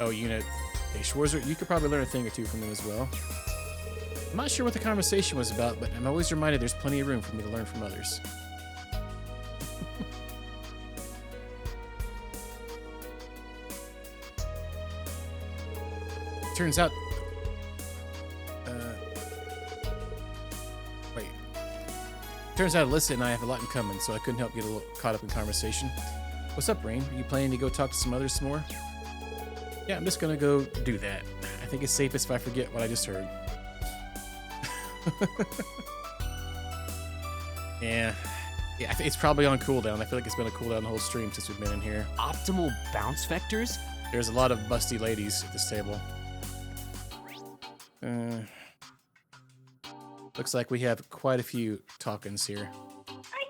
Oh, Unit. Hey, Schwarzer, you could probably learn a thing or two from them as well. I'm not sure what the conversation was about, but I'm always reminded there's plenty of room for me to learn from others. Turns out... wait. Turns out Alyssa and I have a lot in common, so I couldn't help get a little caught up in conversation. What's up, Rain? Are you planning to go talk to some others some more? Yeah, I'm just gonna go do that. I think it's safest if I forget what I just heard. Yeah, it's probably on cooldown. I feel like it's been a cooldown the whole stream since we've been in here. Optimal bounce vectors? There's a lot of busty ladies at this table. Looks like we have quite a few talkings here. I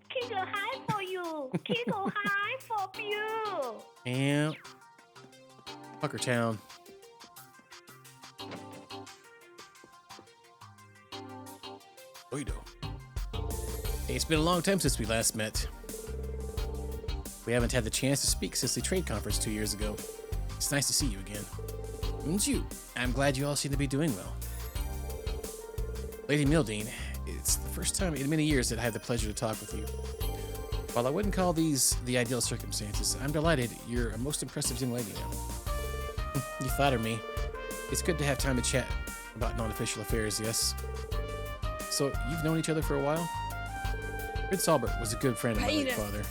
kick a high for you. Kick a high for you. Yeah. Fucker town. Oido. Hey, it's been a long time since we last met. We haven't had the chance to speak since the trade conference 2 years ago. It's nice to see you again. And you. I'm glad you all seem to be doing well. Lady Mildine, it's the first time in many years that I have the pleasure to talk with you. While I wouldn't call these the ideal circumstances, I'm delighted you're a most impressive young lady now. You flatter me. It's good to have time to chat about non-official affairs, yes? So, you've known each other for a while? Prince Albert was a good friend of my late father.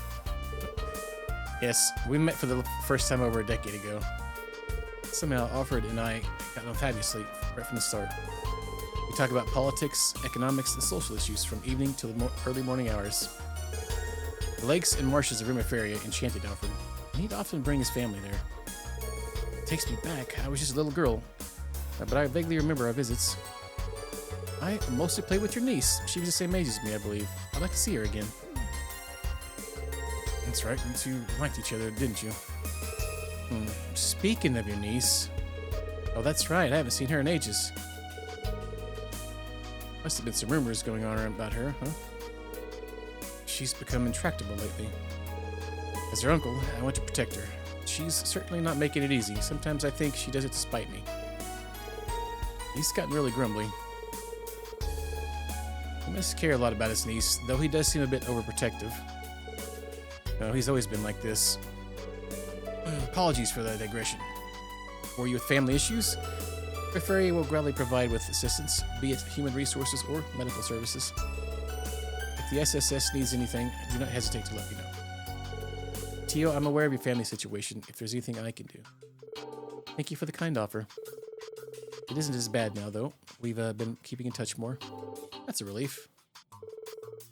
Yes, we met for the first time over a decade ago. Somehow, Alfred and I got on fabulously right from the start. We talk about politics, economics, and social issues from evening till the early morning hours. The lakes and marshes of Rimaferia enchanted Alfred, and he'd often bring his family there. It takes me back. I was just a little girl, but I vaguely remember our visits. I mostly played with your niece. She was the same age as me, I believe. I'd like to see her again. That's right, you two liked each other, didn't you? Speaking of your niece... Oh, that's right, I haven't seen her in ages. Must have been some rumors going on about her, huh? She's become intractable lately. As her uncle, I want to protect her. She's certainly not making it easy. Sometimes I think she does it to spite me. He's gotten really grumbly. He must care a lot about his niece, though he does seem a bit overprotective. No, he's always been like this. Apologies for the digression. Were you with family issues? Rimaferia will gladly provide with assistance, be it human resources or medical services. If the SSS needs anything, do not hesitate to let me know. Tio, I'm aware of your family situation, if there's anything I can do. Thank you for the kind offer. It isn't as bad now, though. We've been keeping in touch more. That's a relief.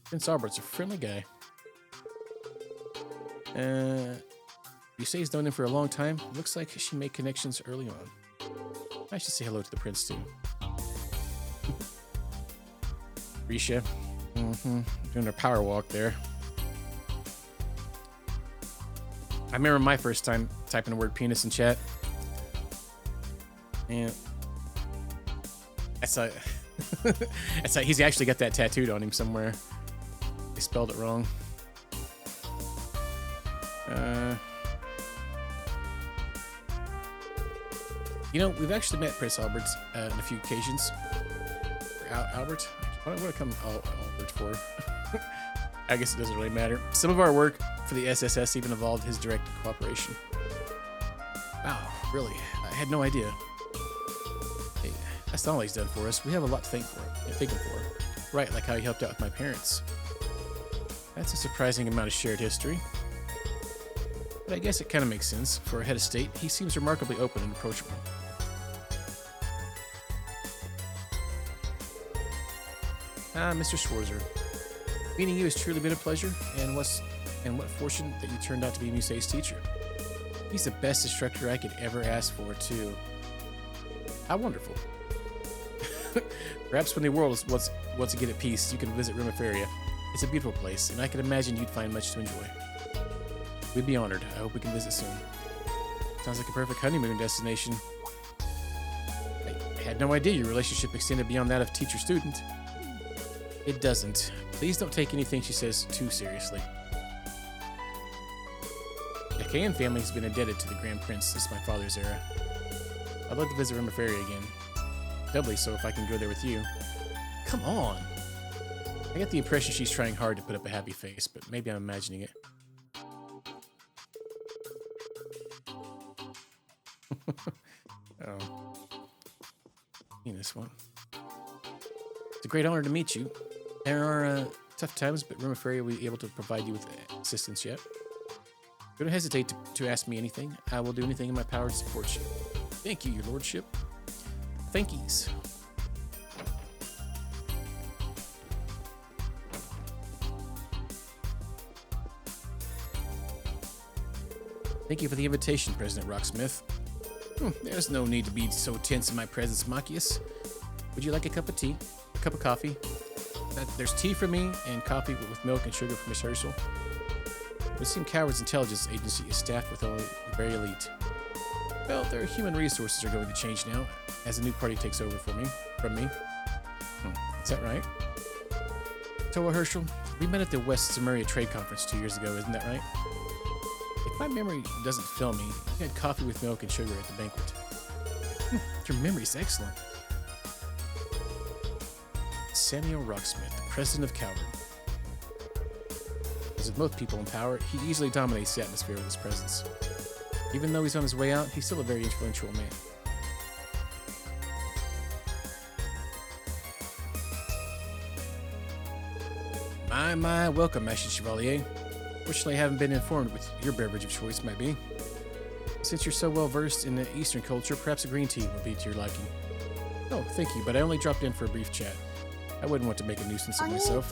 Prince Albert's a friendly guy. You say he's known him for a long time. Looks like she made connections early on. I should say hello to the prince, too. Risha. Doing her power walk there. I remember my first time typing the word penis in chat. And that's how he's actually got that tattooed on him somewhere. They spelled it wrong. You know, we've actually met Prince Albert on a few occasions. Albert? What do I come Albert for? I guess it doesn't really matter. Some of our work for the SSS even involved his direct cooperation. Wow, really? I had no idea. Hey, that's not all he's done for us. We have a lot to thank him for. Right, like how he helped out with my parents. That's a surprising amount of shared history. But I guess it kind of makes sense. For a head of state, he seems remarkably open and approachable. Ah, Mr. Schwarzer. Meeting you has truly been a pleasure, and what fortune that you turned out to be Musei's teacher. He's the best instructor I could ever ask for, too. How wonderful. Perhaps when the world wants to get at peace, you can visit Rumeferia. It's a beautiful place, and I can imagine you'd find much to enjoy. We'd be honored. I hope we can visit soon. Sounds like a perfect honeymoon destination. I had no idea your relationship extended beyond that of teacher-student. It doesn't. Please don't take anything she says too seriously. The Kayan family has been indebted to the Grand Prince since my father's era. I'd love to visit Rumeferia again. Doubly so if I can go there with you. Come on! I get the impression she's trying hard to put up a happy face, but maybe I'm imagining it. Oh. This one. It's a great honor to meet you. There are tough times, but Rumeferia will be able to provide you with assistance yet. Don't hesitate to ask me anything. I will do anything in my power to support you. Thank you, your lordship. Thankies. Thank you for the invitation, President Rocksmith. There's no need to be so tense in my presence, Machias. Would you like a cup of tea? A cup of coffee? There's tea for me and coffee with milk and sugar for Miss Herschel. The Sim Coward's intelligence agency is staffed with only the very elite. Well, their human resources are going to change now as a new party takes over from me. Is that right? Toa Herschel, we met at the West Samaria Trade Conference 2 years ago, isn't that right? If my memory doesn't fail me, you had coffee with milk and sugar at the banquet. Your memory's excellent. Samuel Rocksmith, the president of Coward. As with most people in power, he easily dominates the atmosphere with his presence. Even though he's on his way out, he's still a very influential man. My, welcome, Master Chevalier. Fortunately, I haven't been informed what your beverage of choice might be. Since you're so well versed in the Eastern culture, perhaps a green tea would be to your liking. Oh, thank you, but I only dropped in for a brief chat. I wouldn't want to make a nuisance of myself.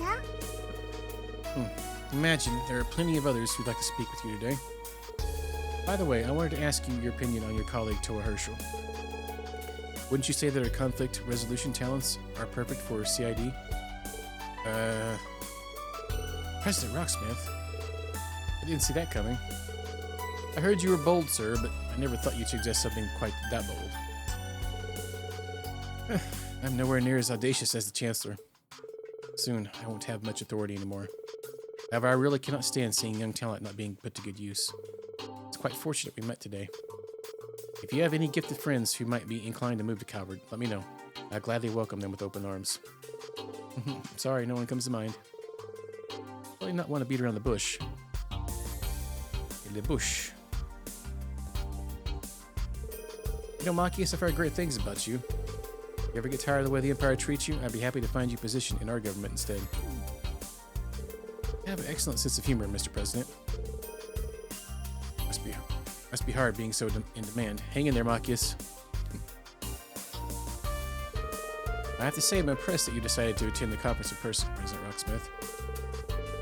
Imagine there are plenty of others who'd like to speak with you today. By the way, I wanted to ask you your opinion on your colleague Toa Herschel. Wouldn't you say that her conflict resolution talents are perfect for CID? President Rocksmith? I didn't see that coming. I heard you were bold, sir, but I never thought you'd suggest something quite that bold. I'm nowhere near as audacious as the Chancellor. Soon, I won't have much authority anymore. However, I really cannot stand seeing young talent not being put to good use. It's quite fortunate we met today. If you have any gifted friends who might be inclined to move to Coward, let me know. I'll gladly welcome them with open arms. Sorry, no one comes to mind. Really not want to beat around the bush. The bush. You know, Machias, I've heard great things about you. If you ever get tired of the way the Empire treats you, I'd be happy to find you a position in our government instead. You have an excellent sense of humor, Mr. President. Must be hard being so in demand. Hang in there, Machias. I have to say I'm impressed that you decided to attend the conference in person, President Rocksmith.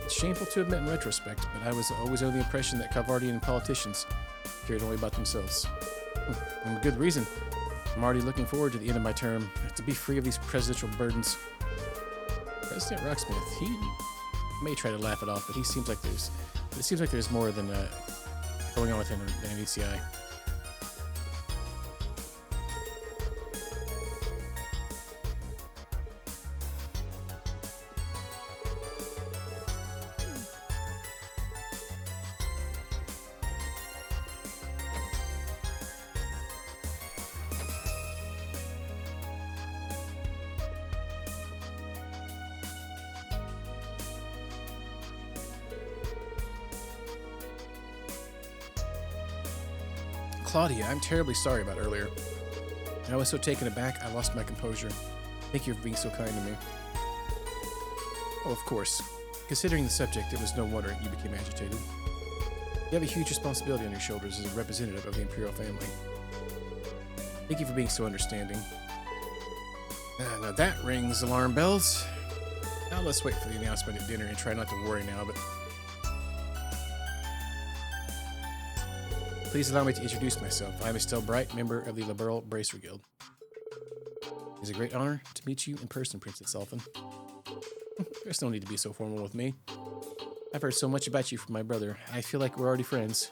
It's shameful to admit in retrospect, but I was always under the impression that Calvardian politicians cared only about themselves. And with good reason. I'm already looking forward to the end of my term, to be free of these presidential burdens. President Rocksmith, he may try to laugh it off, but it seems like there's more than going on with him than meets the eye. Claudia, I'm terribly sorry about earlier. I was so taken aback, I lost my composure. Thank you for being so kind to me. Oh, of course. Considering the subject, it was no wonder you became agitated. You have a huge responsibility on your shoulders as a representative of the Imperial family. Thank you for being so understanding. Now that rings alarm bells. Now let's wait for the announcement at dinner and try not to worry now, but... Please allow me to introduce myself. I'm Estelle Bright, member of the Liberal Bracer Guild. It's a great honor to meet you in person, Princess Elfin. There's no need to be so formal with me. I've heard so much about you from my brother. I feel like we're already friends.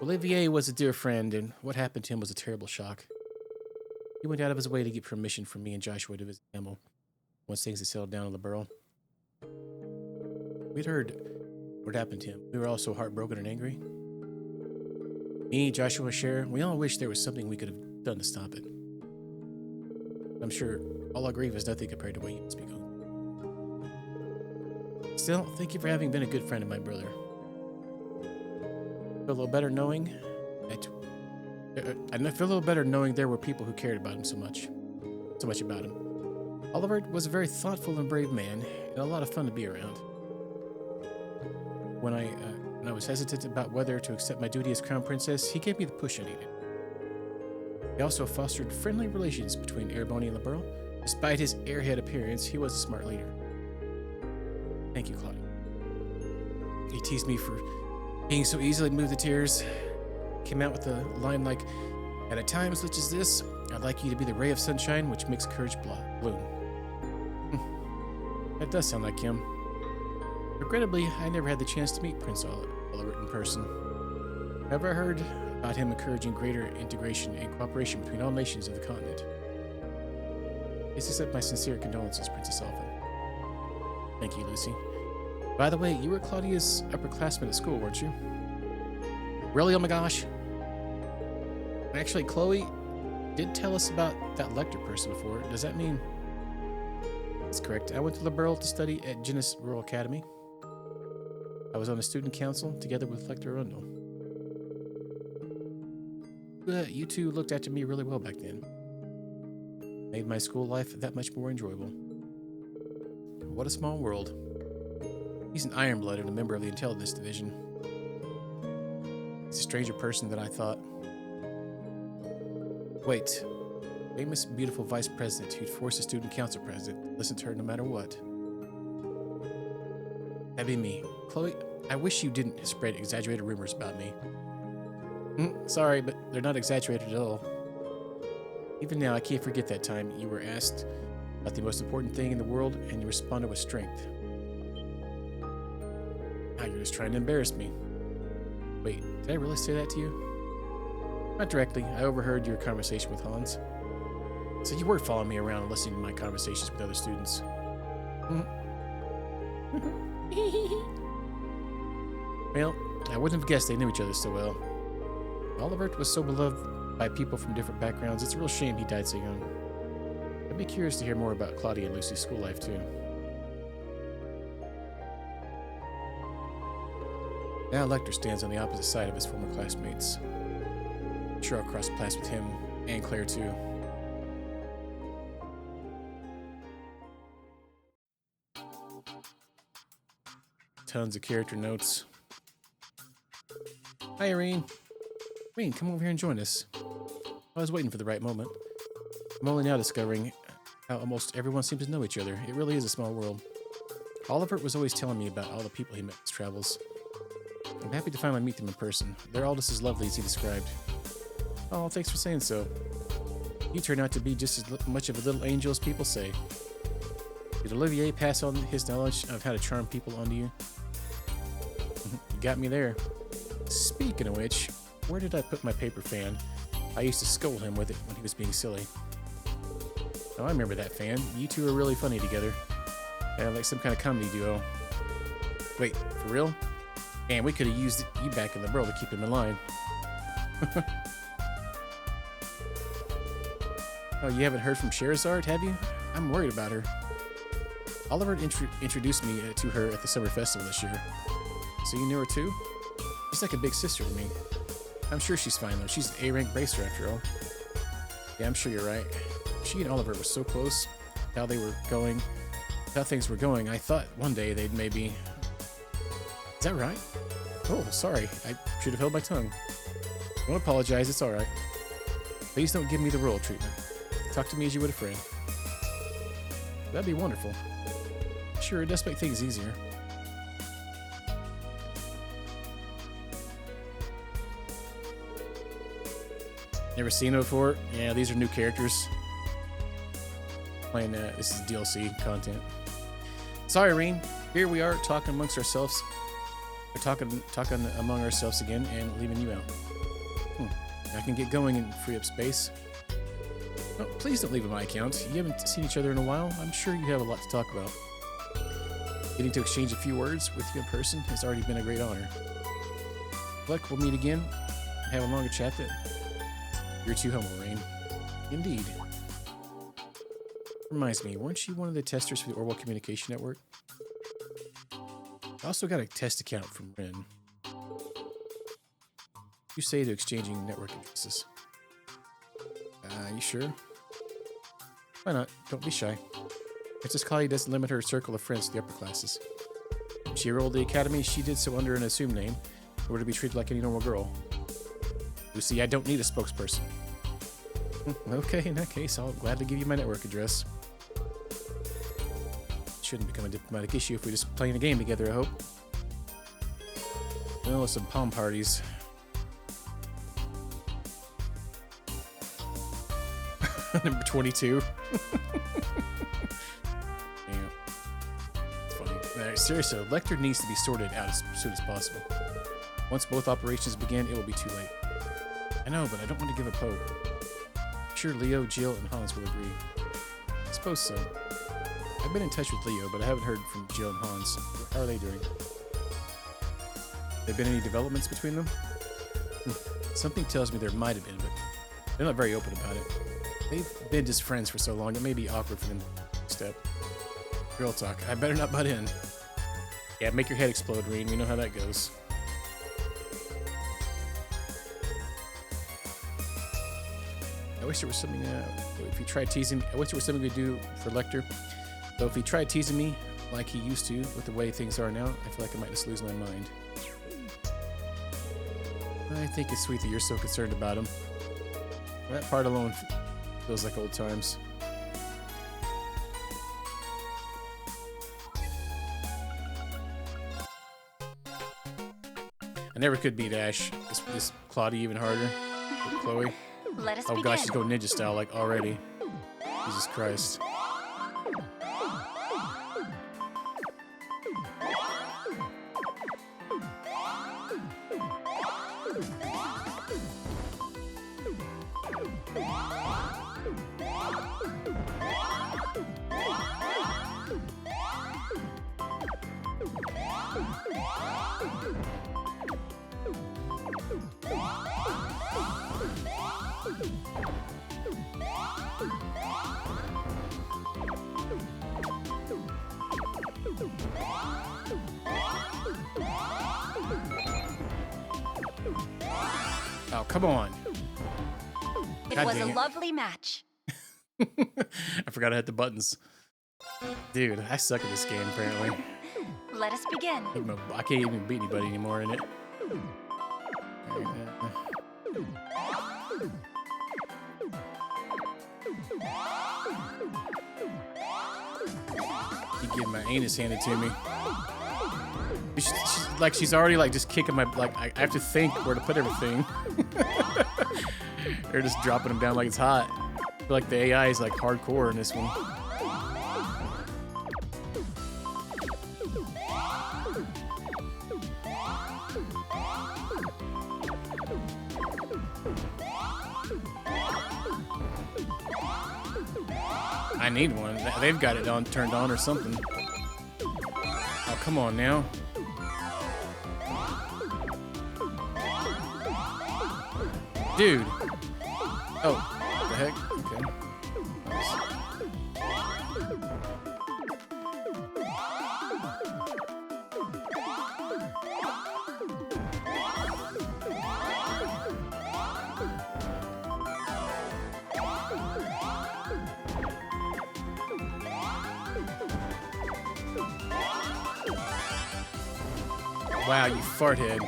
Olivier was a dear friend, and what happened to him was a terrible shock. He went out of his way to get permission from me and Joshua to visit Hamill once things had settled down in the borough. We'd heard what happened to him. We were all so heartbroken and angry. Me, Joshua, Cher, we all wished there was something we could have done to stop it. I'm sure all our grief is nothing compared to what you must be going through. Still, thank you for having been a good friend of my brother. I feel a little better knowing there were people who cared about him so much about him. Oliver was a very thoughtful and brave man, and a lot of fun to be around. When I was hesitant about whether to accept my duty as crown princess, he gave me the push I needed. He also fostered friendly relations between Erebonia and Liberal. Despite his airhead appearance, he was a smart leader. Thank you, Claudia. He teased me for being so easily moved to tears. Came out with a line like, "At a time such as this, I'd like you to be the ray of sunshine which makes courage bloom." That does sound like him. Regrettably, I never had the chance to meet Prince Oliver in person. However, I heard about him encouraging greater integration and cooperation between all nations of the continent. Please accept my sincere condolences, Princess Elfin. Thank you, Lucy. By the way, you were Claudia's upperclassman at school, weren't you? Really? Oh my gosh. Actually, Chloe did tell us about that Lecter person before. Does that mean... That's correct. I went to Liberal to study at Genis Rural Academy. I was on the student council together with Lecter Rundle. You two looked after me really well back then. Made my school life that much more enjoyable. What a small world. He's an Ironblood and a member of the Intelligence Division. He's a stranger person than I thought. Wait. Famous, beautiful vice president who'd force a student council president to listen to her no matter what. That'd be me. Chloe, I wish you didn't spread exaggerated rumors about me. Sorry, but they're not exaggerated at all. Even now, I can't forget that time you were asked about the most important thing in the world, and you responded with strength. Now you're just trying to embarrass me. Wait, did I really say that to you? Not directly. I overheard your conversation with Hans. So you were following me around and listening to my conversations with other students. Well, I wouldn't have guessed they knew each other so well. Oliver was so beloved by people from different backgrounds, it's a real shame he died so young. I'd be curious to hear more about Claudia and Lucy's school life, too. Now Lecter stands on the opposite side of his former classmates. I'm sure I'll cross paths with him, and Claire, too. Tons of character notes. Hi, Irene. Irene, come over here and join us. I was waiting for the right moment. I'm only now discovering how almost everyone seems to know each other. It really is a small world. Oliver was always telling me about all the people he met in his travels. I'm happy to finally meet them in person. They're all just as lovely as he described. Oh, thanks for saying so. You turn out to be just as much of a little angel as people say. Did Olivier pass on his knowledge of how to charm people onto you? You got me there. Speaking of which, where did I put my paper fan? I used to scold him with it when he was being silly. Oh, I remember that fan. You two are really funny together. Like some kind of comedy duo. Wait, for real? Man, we could have used you back in the world to keep him in line. Oh, you haven't heard from Sherazard, have you? I'm worried about her. Oliver introduced me to her at the summer festival this year. So you knew her too? She's like a big sister to me. I'm sure she's fine, though. She's an A-rank bracer, after all. Yeah, I'm sure you're right. She and Oliver were so close. How they were going, how things were going. I thought one day they'd maybe... Is that right? Oh, sorry. I should have held my tongue. Don't apologize. It's all right. Please don't give me the royal treatment. Talk to me as you would a friend. That'd be wonderful. Sure, it does make things easier. Never seen them before? Yeah, these are new characters. Playing this is DLC content. Sorry, Irene. Here we are talking amongst ourselves. We're talking among ourselves again and leaving you out. I can get going and free up space. Oh, please don't leave my account. You haven't seen each other in a while. I'm sure you have a lot to talk about. Getting to exchange a few words with you in person has already been a great honor. Look, we'll meet again. Have a longer chat then. You're too humble, Rain. Indeed. Reminds me, weren't you one of the testers for the Orwell Communication Network? I also got a test account from Ren. You say to exchanging network addresses. You sure? Why not? Don't be shy. Princess Kali doesn't limit her circle of friends to the upper classes. When she enrolled the academy, she did so under an assumed name, in order to be treated like any normal girl. Lucy, I don't need a spokesperson. Okay, in that case, I'll gladly give you my network address. Shouldn't become a diplomatic issue if we just playing a game together, I hope. Well, some palm parties. Number 22. Yeah. It's funny. Seriously, Lecter needs to be sorted out as soon as possible. Once both operations begin, it will be too late. I know, but I don't want to give up hope. I'm sure Leo, Jill, and Hans will agree. I suppose so. I've been in touch with Leo, but I haven't heard from Jill and Hans. How are they doing? Have there been any developments between them? Something tells me there might have been, but they're not very open about it. They've been just friends for so long, it may be awkward for them to step. Girl talk. I better not butt in. Yeah, make your head explode, Reen. We know how that goes. I wish there was something, if he tried teasing, I wish there was something we could do for Lecter. Though if he tried teasing me like he used to with the way things are now, I feel like I might just lose my mind. I think it's sweet that you're so concerned about him. That part alone feels like old times. I never could beat Ash. Is Claudia even harder? Or Chloe? Let us oh begin. gosh, she's going ninja style like already. Jesus Christ. Oh, come on. It God was dang a it. lovely match. I forgot I hit the buttons. Dude, I suck at this game, apparently. Let us begin. I can't even beat anybody anymore in it. Keep getting my anus handed to me. She's already like just kicking my, like I have to think where to put everything. They're just dropping them down like it's hot. I feel like the AI is like hardcore in this one. I need one. They've got it on, turned on or something. Oh, come on now. Dude. Oh, what the heck? Okay. Wow, you farthead.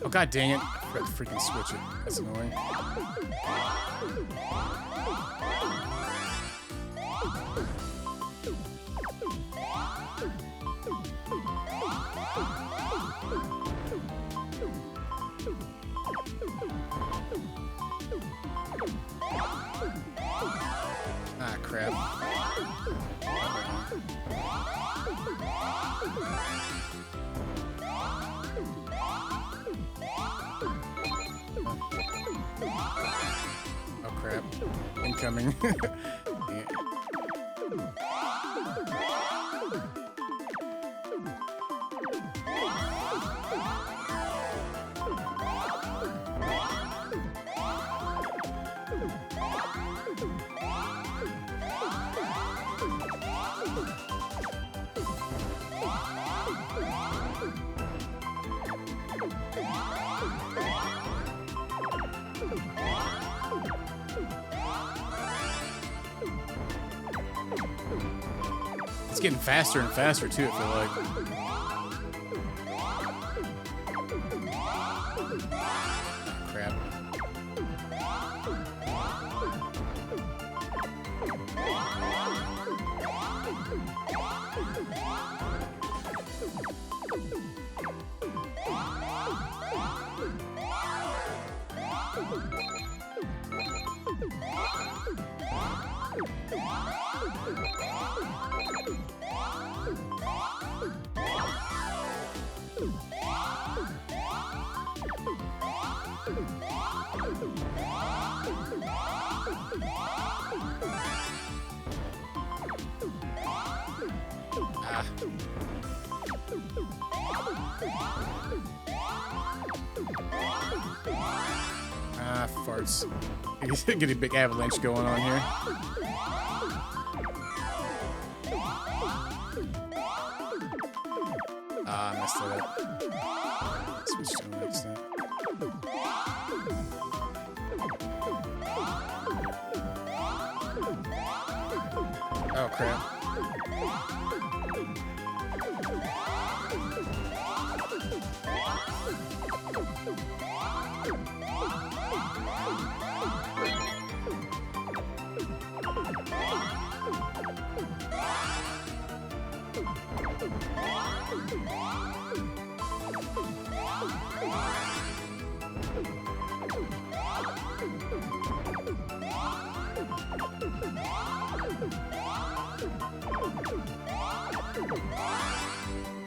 Oh, god dang it. I forgot to freaking switch it. That's annoying. Ah, crap. Oh crap. Incoming. Yeah. It's getting faster and faster too, I feel like. Oh, crap. Ah, farts. Get a big avalanche going on here. Ah, I messed it up. Switch to the next thing. Oh, crap.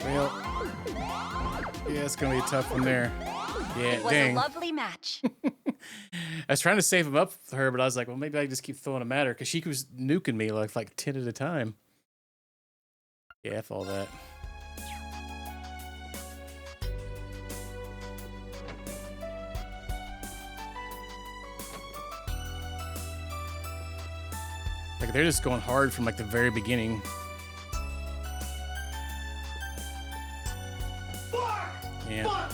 Well, yeah, it's gonna be a tough one there. Yeah, It was dang. a lovely match. I was trying to save him up for her, but I was like, well, maybe I just keep throwing them at her because she was nuking me like 10 at a time. Yeah, F all that. Like they're just going hard from like the very beginning. Yeah.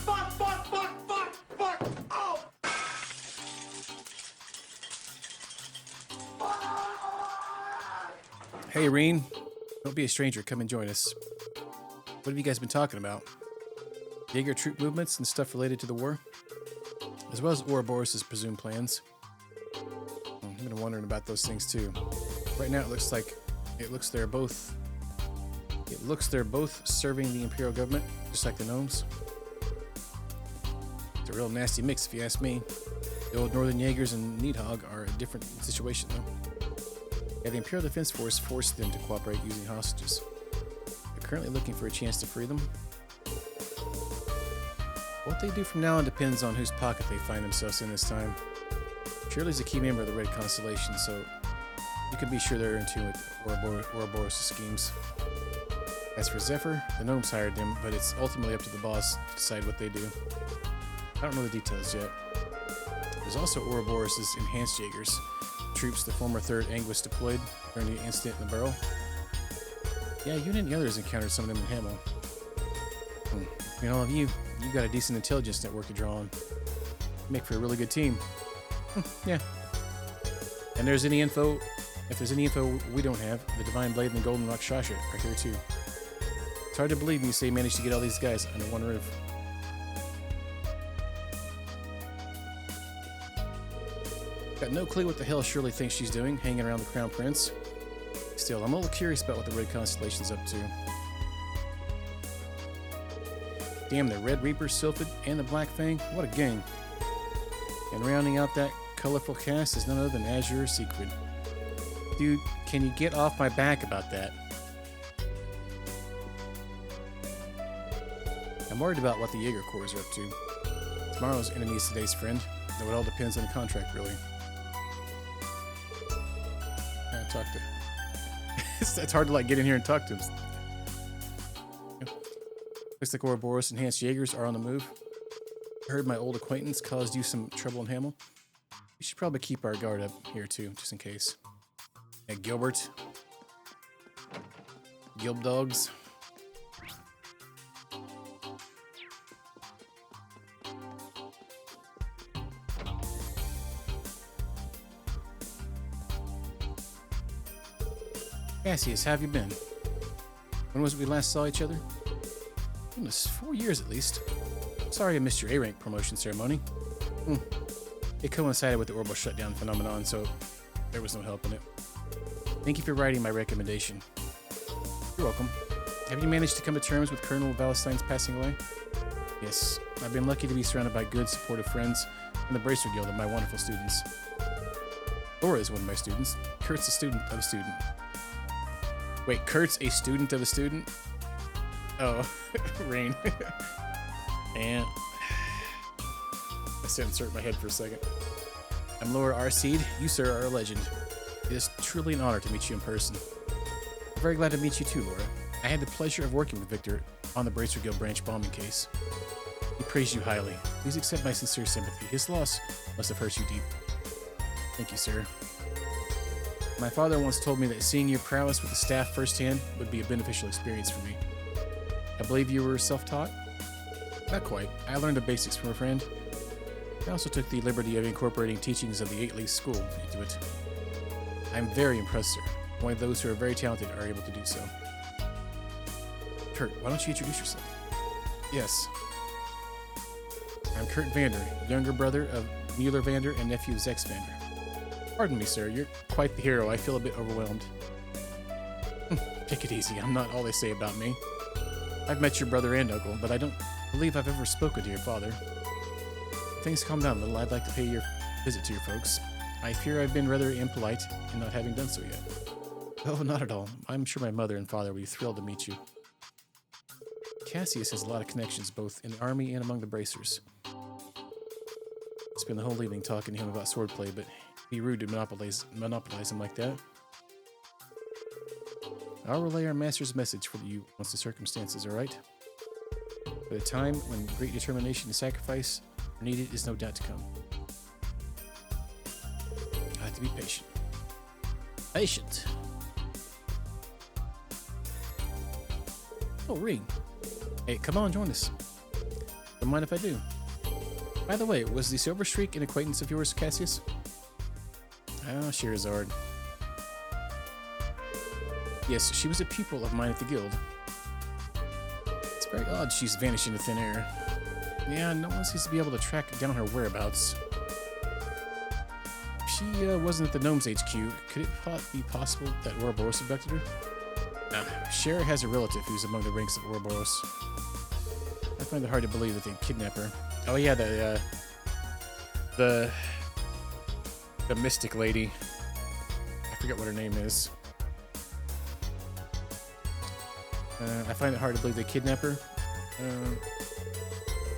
Hey, Reen. Don't be a stranger. Come and join us. What have you guys been talking about? Jaeger troop movements and stuff related to the war? As well as Ouroboros' presumed plans. I've been wondering about those things too. Right now it looks they're both serving the Imperial government, just like the gnomes. It's a real nasty mix if you ask me. The old Northern Jaegers and Needhog are a different situation though. Yeah, the Imperial Defense Force forced them to cooperate using hostages. They're currently looking for a chance to free them. What they do from now on depends on whose pocket they find themselves in this time. Shirley's a key member of the Red Constellation, so You can be sure they're in tune with Ouroboros' schemes. As for Zephyr, the gnomes hired him, but it's ultimately up to the boss to decide what they do. I don't know the details yet. There's also Ouroboros' enhanced Jaegers, troops the former 3rd Anguis deployed during the incident in the barrel. Yeah, you and the others encountered some of them in Hamel. Between all of you, you got a decent intelligence network to draw on. Make for a really good team. Yeah. And if there's any info we don't have, the Divine Blade and the Golden Rakshasha are here too. It's hard to believe you say you managed to get all these guys under one roof. Got no clue what the hell Shirley thinks she's doing, hanging around the Crown Prince. Still, I'm a little curious about what the Red Constellation's up to. Damn, the Red Reaper, Sylphid, and the Black Fang, what a gang. And rounding out that colorful cast is none other than Azure Secret. Dude, can you get off my back about that? I'm worried about what the Jaeger Corps are up to. Tomorrow's enemy is today's friend, though it all depends on the contract, really. I talk to... it's hard to, like, get in here and talk to him. Looks like Ouroboros enhanced Jaegers are on the move. I heard my old acquaintance caused you some trouble in Hamel. We should probably keep our guard up here, too, just in case. Yeah, Gilbert. Gilb dogs. Cassius, how have you been? When was it we last saw each other? Goodness, 4 years at least. Sorry I missed your A-rank promotion ceremony. It coincided with the orbital shutdown phenomenon, so there was no help in it. Thank you for writing my recommendation. You're welcome. Have you managed to come to terms with Colonel Valestine's passing away? Yes, I've been lucky to be surrounded by good, supportive friends and the Bracer Guild of my wonderful students. Laura is one of my students. Kurt's a student of a student. Wait, Kurt's a student of a student? Oh, Rain. And I said insert my head for a second. I'm Laura Arseed. You, sir, are a legend. It is truly an honor to meet you in person. I'm very glad to meet you too, Laura. I had the pleasure of working with Victor on the Bracer Guild branch bombing case. He praised you highly. Please accept my sincere sympathy. His loss must have hurt you deep. Thank you, sir. My father once told me that seeing your prowess with the staff firsthand would be a beneficial experience for me. I believe you were self-taught? Not quite. I learned the basics from a friend. I also took the liberty of incorporating teachings of the 8 League School into it. I'm very impressed, sir. Only those who are very talented are able to do so. Kurt, why don't you introduce yourself? Yes. I'm Kurt Vander, younger brother of Mueller Vander and nephew of Zex Vander. Pardon me, sir. You're quite the hero. I feel a bit overwhelmed. Take it easy. I'm not all they say about me. I've met your brother and uncle, but I don't believe I've ever spoken to your father. If things calm down a little, I'd like to pay your visit to your folks. I fear I've been rather impolite in not having done so yet. Oh, not at all. I'm sure my mother and father will be thrilled to meet you. Cassius has a lot of connections both in the army and among the bracers. Spent the whole evening talking to him about swordplay, but it'd be rude to monopolize him like that. I'll relay our master's message for you once the circumstances are right. But a time when great determination and sacrifice are needed is no doubt to come. I have to be patient. Patient. Oh, Ring. Hey, come on, join us. Don't mind if I do. By the way, was the Silver Streak an acquaintance of yours, Cassius? Ah, Scheherazade. Yes, she was a pupil of mine at the guild. It's very odd she's vanished into thin air. Yeah, no one seems to be able to track down her whereabouts. If she wasn't at the Gnomes HQ, could it be possible that Ouroboros abducted her? Cher has a relative who's among the ranks of Ouroboros. I find it hard to believe that they'd kidnap her. Oh yeah, the mystic lady. I forget what her name is. I find it hard to believe they kidnap her.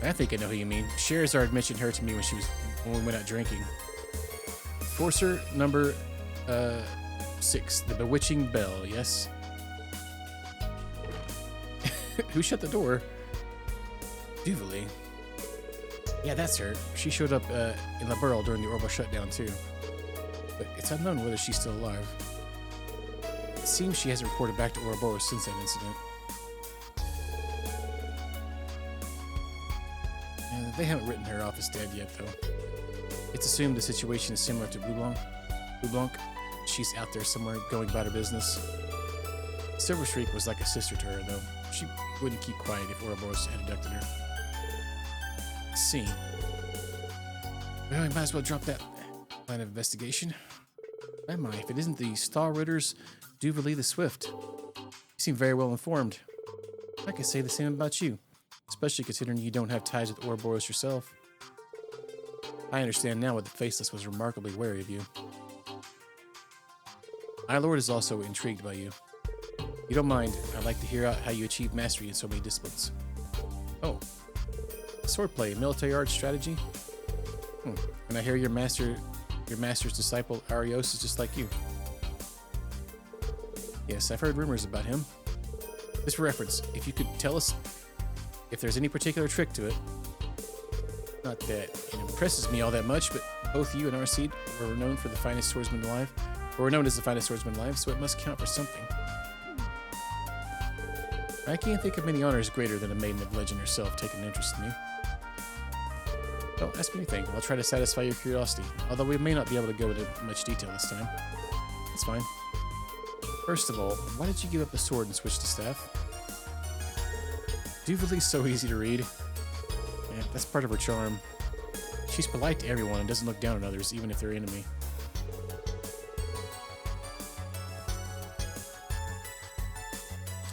I think I know who you mean. Scheherazade mentioned her to me when we went out drinking. Forcer number 6, the bewitching bell, yes. Who shut the door? Duvali. Yeah, that's her. She showed up in Liberl during the Orbital shutdown, too. But it's unknown whether she's still alive. It seems she hasn't reported back to Ouroboros since that incident. And they haven't written her off as dead yet, though. It's assumed the situation is similar to Blue Blanc. She's out there somewhere going about her business. Silver Streak was like a sister to her, though. She wouldn't keep quiet if Ouroboros had abducted her. Let's see. Well, I might as well drop that line of investigation. Am I? If it isn't the Star Ridder's Duvali the Swift. You seem very well informed. I could say the same about you, especially considering you don't have ties with Ouroboros yourself. I understand now why the Faceless was remarkably wary of you. My lord is also intrigued by you. You don't mind, I'd like to hear how you achieve mastery in so many disciplines. Oh. Swordplay, military arts strategy? And I hear your master's disciple Arios is just like you. Yes, I've heard rumors about him. Just for reference, if you could tell us if there's any particular trick to it. Not that it impresses me all that much, but both you and Arseed were known for the finest swordsman alive, or were known as the finest swordsman alive, so it must count for something. I can't think of many honors greater than a maiden of legend herself taking an interest in you. Don't ask me anything. I'll try to satisfy your curiosity, although we may not be able to go into much detail this time. That's fine. First of all, why did you give up the sword and switch to staff? Duvali's so easy to read. Yeah, that's part of her charm. She's polite to everyone and doesn't look down on others, even if they're enemy.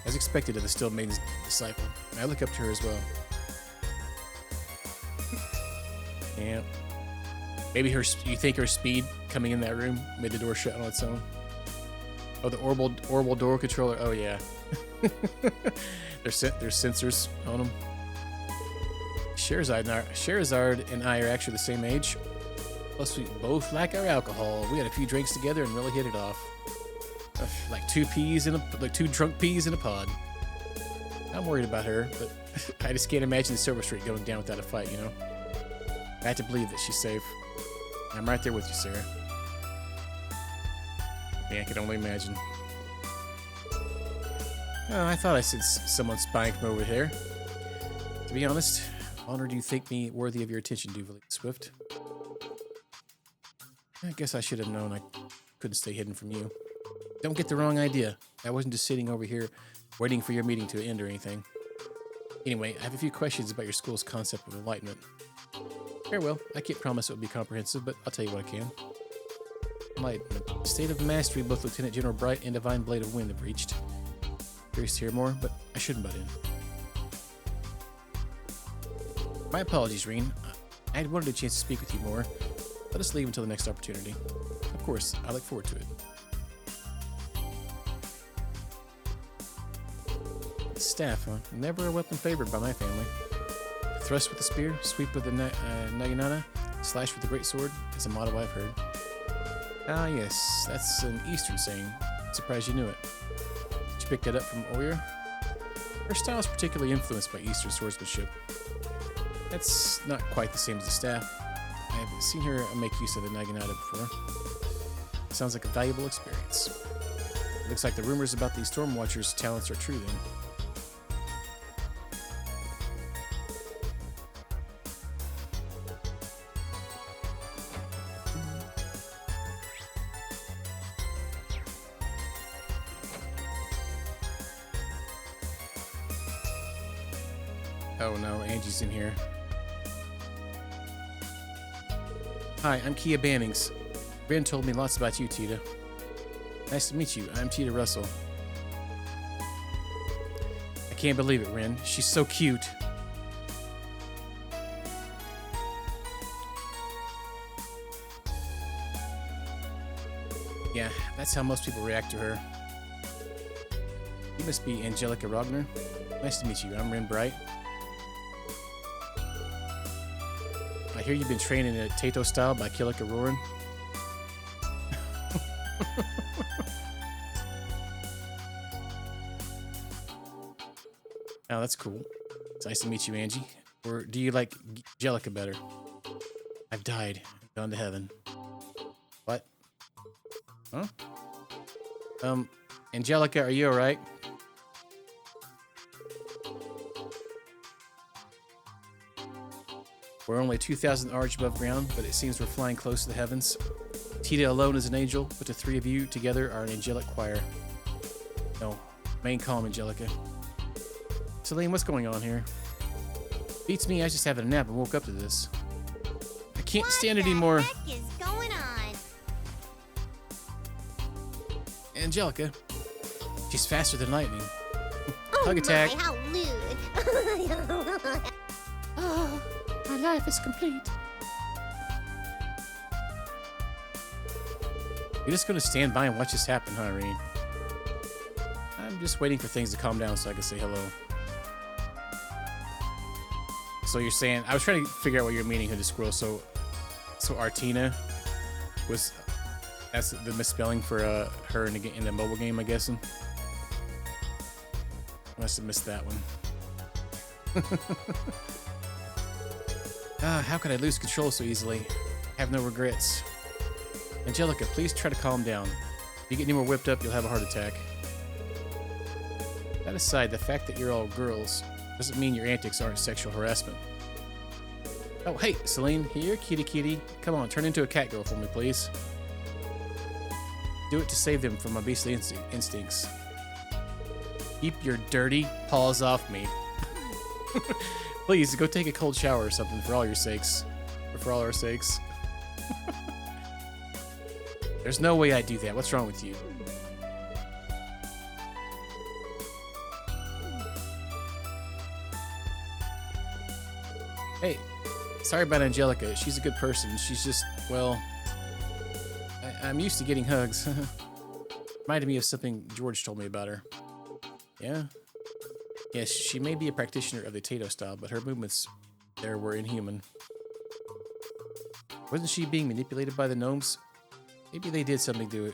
As expected of the Still Maiden's disciple, I look up to her as well. Yeah. Maybe you think her speed coming in that room made the door shut on its own. Oh, the orbital door controller. Oh, yeah. There's sensors on them. Sherazard and I are actually the same age. Plus, we both like our alcohol. We had a few drinks together and really hit it off. Like two drunk peas in a pod. I'm worried about her, but I just can't imagine the Silver Streak going down without a fight, you know? I have to believe that she's safe. I'm right there with you, Sarah. Yeah, I can only imagine. Oh, I thought I sensed someone spying from over here. To be honest, honored you think me worthy of your attention, Duvali Swift. I guess I should have known I couldn't stay hidden from you. Don't get the wrong idea. I wasn't just sitting over here waiting for your meeting to end or anything. Anyway, I have a few questions about your school's concept of enlightenment. Very well. I can't promise it will be comprehensive, but I'll tell you what I can. Enlightenment. State of mastery both Lieutenant General Bright and Divine Blade of Wind have reached. Curious to hear more, but I shouldn't butt in. My apologies, Reen. I had wanted a chance to speak with you more. Let us leave until the next opportunity. Of course, I look forward to it. Staff, huh? Never a weapon favored by my family. Thrust with the spear, sweep with the naginata, slash with the great sword is a motto I've heard. Ah, yes, that's an Eastern saying. Surprised you knew it. Did you pick that up from Oyer? Her style is particularly influenced by Eastern swordsmanship. That's not quite the same as the staff. I've seen her make use of the naginata before. Sounds like a valuable experience. It looks like the rumors about the Stormwatcher's talents are true then. Oh no, Angie's in here. Hi, I'm Kia Bannings. Ren told me lots about you, Tita. Nice to meet you. I'm Tita Russell. I can't believe it, Ren. She's so cute. Yeah, that's how most people react to her. You must be Angelica Rogner. Nice to meet you. I'm Ren Bright. I hear you've been trained in a Tato style by Killick Roran. Oh, that's cool. It's nice to meet you, Angie. Or do you like Angelica better? I've died. Gone to heaven. What? Huh? Angelica, are you alright? We're only 2,000 arch above ground, but it seems we're flying close to the heavens. Tita alone is an angel, but the three of you together are an angelic choir. No, remain calm, Angelica. Celine, what's going on here? Beats me, I was just having a nap and woke up to this. I can't stand it anymore. What is going on? Angelica. She's faster than lightning. Oh Hug attack. my, how lewd. Oh, my life is complete. You're just gonna stand by and watch this happen, huh, Irene? I'm just waiting for things to calm down so I can say hello. So you're saying, I was trying to figure out what you're meaning, Hooded Squirrel. So Artina was, that's the misspelling for her in the mobile game, I guess. Must have missed that one. How could I lose control so easily? Have no regrets. Angelica, please try to calm down. If you get any more whipped up, you'll have a heart attack. That aside, the fact that you're all girls doesn't mean your antics aren't sexual harassment. Oh, hey, Celine, here, kitty. Come on, turn into a cat girl for me, please. Do it to save them from my beastly instincts. Keep your dirty paws off me. Please, go take a cold shower or something for all your sakes. Or for all our sakes. There's no way I'd do that. What's wrong with you? Hey, sorry about Angelica. She's a good person. She's just, well, I'm used to getting hugs. Reminded me of something George told me about her. Yeah? Yes, she may be a practitioner of the Tato style, but her movements there were inhuman. Wasn't she being manipulated by the gnomes? Maybe they did something to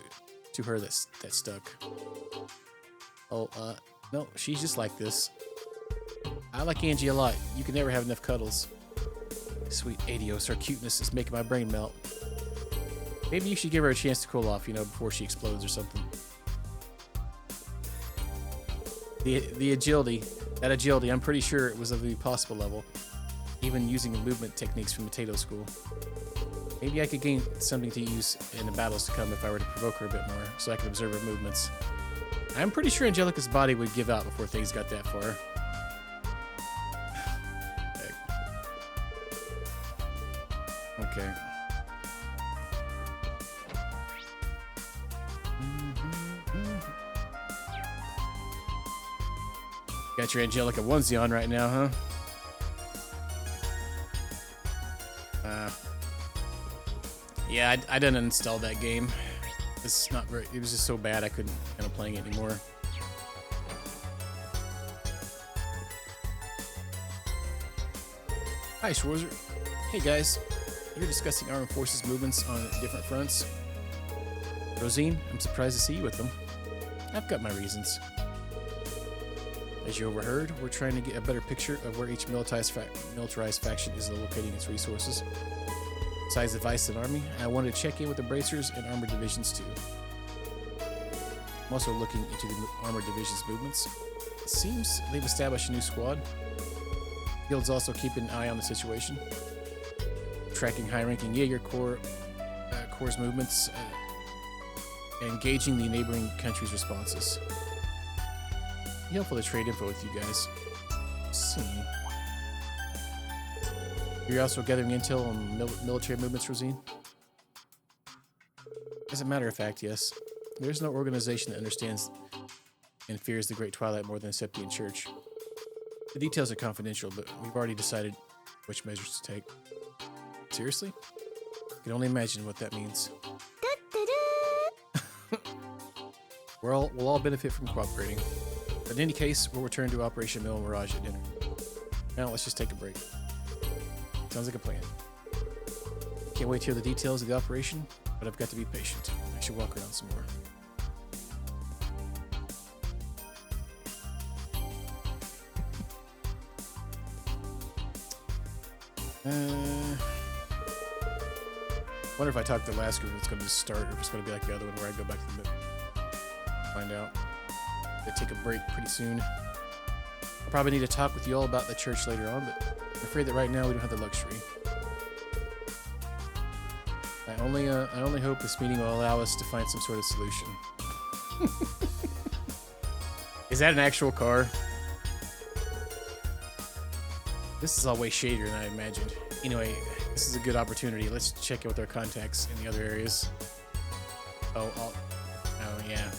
her that stuck. Oh, no, she's just like this. I like Angie a lot. You can never have enough cuddles. Sweet Adios, her cuteness is making my brain melt. Maybe you should give her a chance to cool off, you know, before she explodes or something. The agility, I'm pretty sure it was of the possible level, even using the movement techniques from the Tato school. Maybe I could gain something to use in the battles to come if I were to provoke her a bit more, so I could observe her movements. I'm pretty sure Angelica's body would give out before things got that far. Okay. Got your Angelica onesie on right now, huh? Yeah, I didn't install that game. It's not very. It was just so bad I couldn't end up playing it anymore. Hi, Schwarzer. Hey guys, you're discussing armed forces movements on different fronts. Rosine, I'm surprised to see you with them. I've got my reasons. As you overheard, we're trying to get a better picture of where each militarized faction is locating its resources. Besides the Vice and Army, I wanted to check in with the Bracers and Armored Divisions too. I'm also looking into the Armored Division's movements. It seems they've established a new squad. Guild's also keeping an eye on the situation. Tracking high-ranking Jaeger Corps' movements and engaging the neighboring countries' responses. It'd be helpful to trade info with you guys. Let's see. You're also gathering intel on military movements, Rosine? As a matter of fact, yes. There's no organization that understands and fears the Great Twilight more than the Septian Church. The details are confidential, but we've already decided which measures to take. Seriously? I can only imagine what that means. We'll all benefit from cooperating. But in any case, we'll return to Operation Mill Mirage at dinner. Now let's just take a break. Sounds like a plan. Can't wait to hear the details of the operation, but I've got to be patient. I should walk around some more. Wonder if I talk to the last group, it's going to start, or if it's going to be like the other one where I go back to the middle. Find out. They take a break pretty soon. I'll probably need to talk with you all about the church later on, but I'm afraid that right now we don't have the luxury. I only hope this meeting will allow us to find some sort of solution. Is that an actual car? This is all way shadier than I imagined. Anyway, this is a good opportunity. Let's check in with our contacts in the other areas. Oh yeah.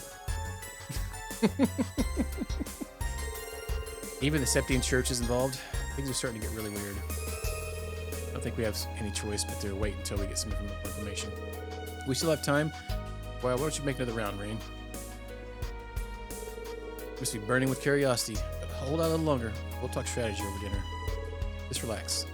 Even the Septian Church is involved. Things are starting to get really weird. I don't think we have any choice but to wait until we get some information. We still have time. Well, why don't you make another round, Rain? Must be burning with curiosity, but hold out a little longer. We'll talk strategy over dinner. Just relax.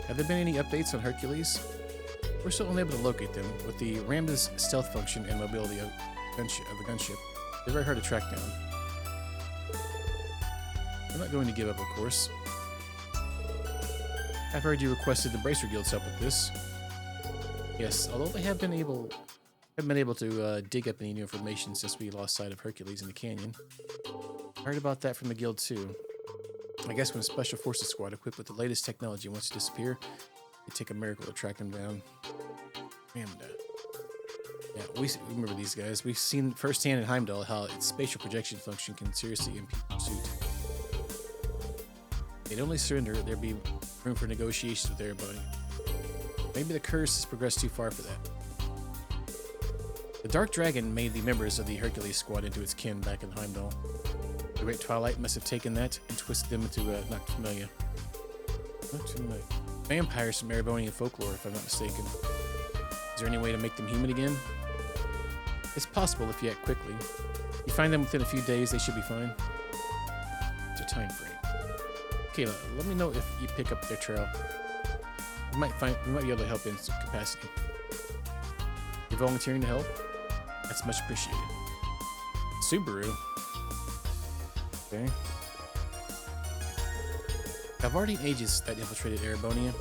Have there been any updates on Hercules? We're still unable to locate them. With the Ramda's stealth function and mobility of a gunship, they're very hard to track down. I'm not going to give up, of course. I've heard you requested the Bracer Guild's help with this. Yes, although they haven't been able to dig up any new information since we lost sight of Hercules in the canyon. I heard about that from the guild too. I guess when a special forces squad equipped with the latest technology wants to disappear, it take a miracle to track them down. Ramda. Yeah, we remember these guys. We've seen firsthand in Heimdall how its spatial projection function can seriously impede pursuit. They'd only surrender if there'd be room for negotiations with everybody. Maybe the curse has progressed too far for that. The Dark Dragon made the members of the Hercules squad into its kin back in Heimdall. The Great Twilight must have taken that and twisted them into Noctimelia. Vampires from Erebonian folklore, if I'm not mistaken. Is there any way to make them human again? It's possible if you act quickly. You find them within a few days, they should be fine. It's a time frame. Kayla, let me know if you pick up their trail. We might be able to help in some capacity. You're volunteering to help? That's much appreciated. Subaru. Okay. I've already ages that infiltrated Erebonia.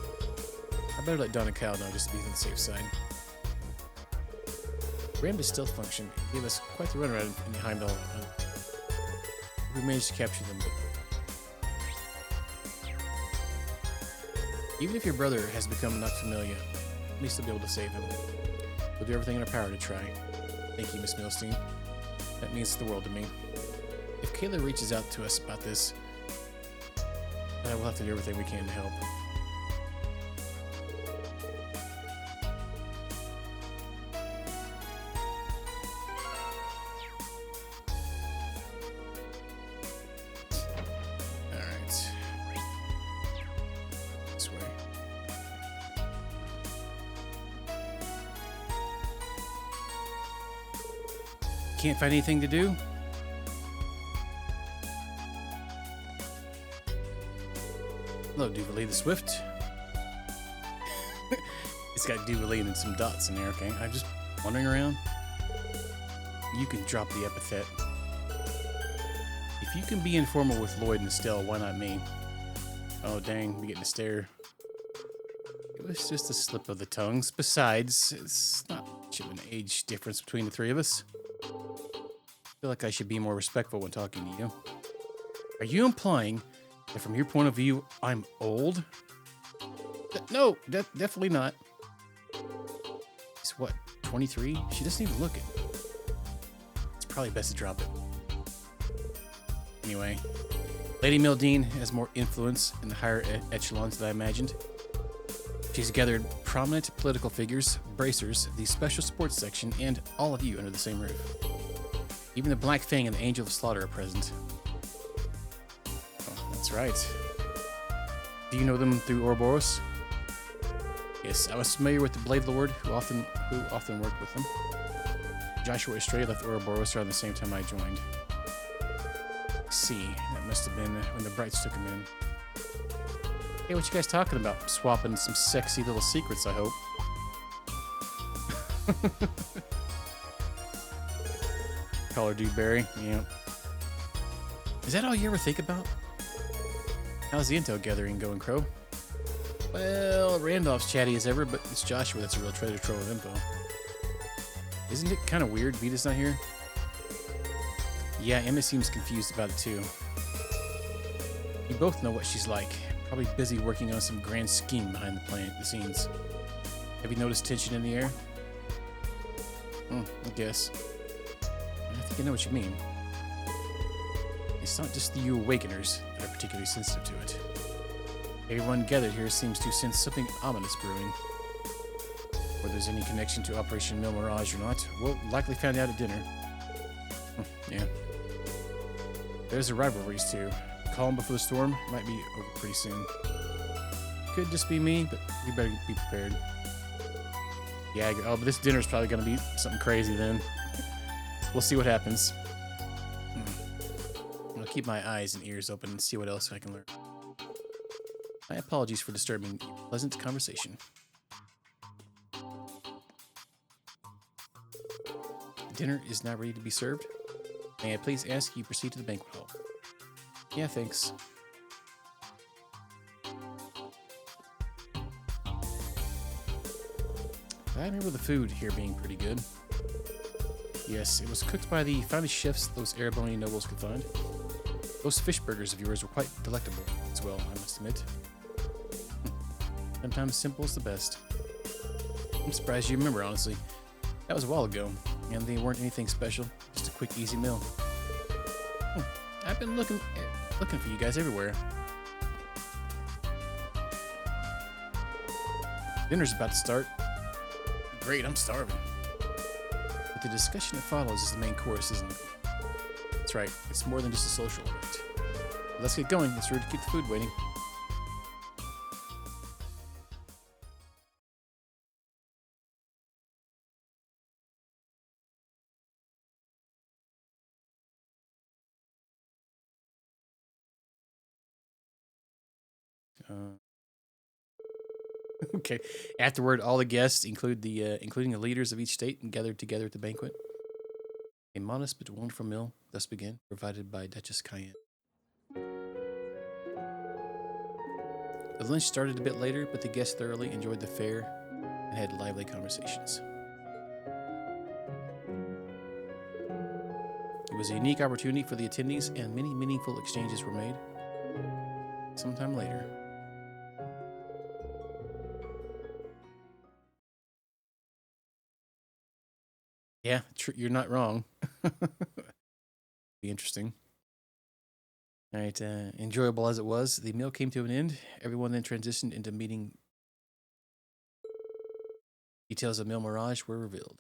I better let Don and Kyle know just to be on the safe side. Ramda's stealth function gave us quite the runaround in the Heimdall. We managed to capture them, but even if your brother has become Noctimelia, we still be able to save him. We'll do everything in our power to try. Thank you, Miss Milstein. That means the world to me. If Kayla reaches out to us about this, then we'll have to do everything we can to help. Alright. This way. Can't find anything to do? Hello, Duvalie the Swift. It's got Duvalie and some dots in there, okay? I'm just wandering around. You can drop the epithet. If you can be informal with Lloyd and Estelle, why not me? Oh, dang, we're getting a stare. It was just a slip of the tongues. Besides, it's not much of an age difference between the three of us. I feel like I should be more respectful when talking to you. Are you implying that from your point of view, I'm old? No, definitely not. He's what, 23? She doesn't even look it. It's probably best to drop it. Anyway, Lady Mildine has more influence in the higher echelons than I imagined. She's gathered prominent political figures, bracers, the special sports section, and all of you under the same roof. Even the Black Fang and the Angel of Slaughter are present. Oh, that's right. Do you know them through Ouroboros? Yes, I was familiar with the Blade Lord, who often worked with them. Joshua Estrella left Ouroboros around the same time I joined. I see, that must have been when the Brights took him in. Hey, what you guys talking about? Swapping some sexy little secrets, I hope. Call her Dude Barry. Yeah. Is that all you ever think about? How's the intel gathering going, Crow? Well, Randolph's chatty as ever, but it's Joshua that's a real treasure trove of info. Isn't it kind of weird Vita's not here? Yeah, Emma seems confused about it too. You both know what she's like. Probably busy working on some grand scheme behind the scenes. Have you noticed tension in the air? I guess. I think I know what you mean. It's not just the you awakeners that are particularly sensitive to it. Everyone gathered here seems to sense something ominous brewing. Whether there's any connection to Operation Mil Mirage or not, we'll likely find out at dinner. Yeah. There's the rivalries too. Calm before the storm might be over pretty soon. Could just be me, but we better be prepared. Yeah, but this dinner's probably gonna be something crazy then. We'll see what happens. I'll keep my eyes and ears open and see what else I can learn. My apologies for disturbing your pleasant conversation. Dinner is now ready to be served. May I please ask you proceed to the banquet hall? Yeah, thanks. I remember the food here being pretty good. Yes, it was cooked by the finest chefs those Erebonian nobles could find. Those fish burgers of yours were quite delectable as well, I must admit. Sometimes simple is the best. I'm surprised you remember, honestly. That was a while ago, and they weren't anything special. Just a quick, easy meal. I've been looking for you guys everywhere. Dinner's about to start. Great, I'm starving. But the discussion that follows is the main course, isn't it? That's right, it's more than just a social event. Let's get going. It's rude to keep the food waiting. Okay. Afterward, all the guests, including the leaders of each state, gathered together at the banquet. A modest but wonderful meal thus began, provided by Duchess Cayenne. The lunch started a bit later, but the guests thoroughly enjoyed the fare and had lively conversations. It was a unique opportunity for the attendees, and many meaningful exchanges were made. Sometime later. Yeah, you're not wrong. Be interesting. All right, enjoyable as it was, the meal came to an end. Everyone then transitioned into meeting. Details of Mil Mirage were revealed.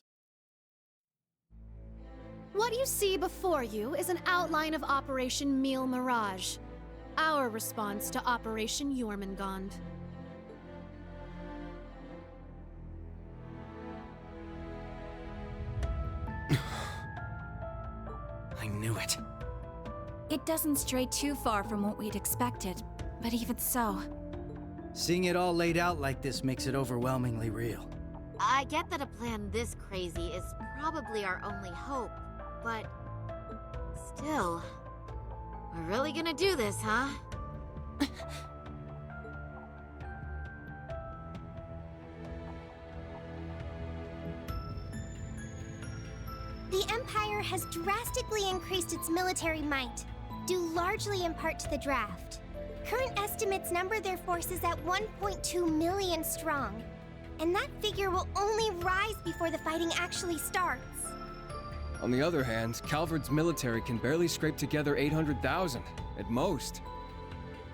What you see before you is an outline of Operation Mil Mirage, our response to Operation Jormungand. I knew it. It doesn't stray too far from what we'd expected, but even so. Seeing it all laid out like this makes it overwhelmingly real. I get that a plan this crazy is probably our only hope, but still, we're really gonna do this, huh? The Empire has drastically increased its military might, due largely in part to the draft. Current estimates number their forces at 1.2 million strong, and that figure will only rise before the fighting actually starts. On the other hand, Calvard's military can barely scrape together 800,000, at most.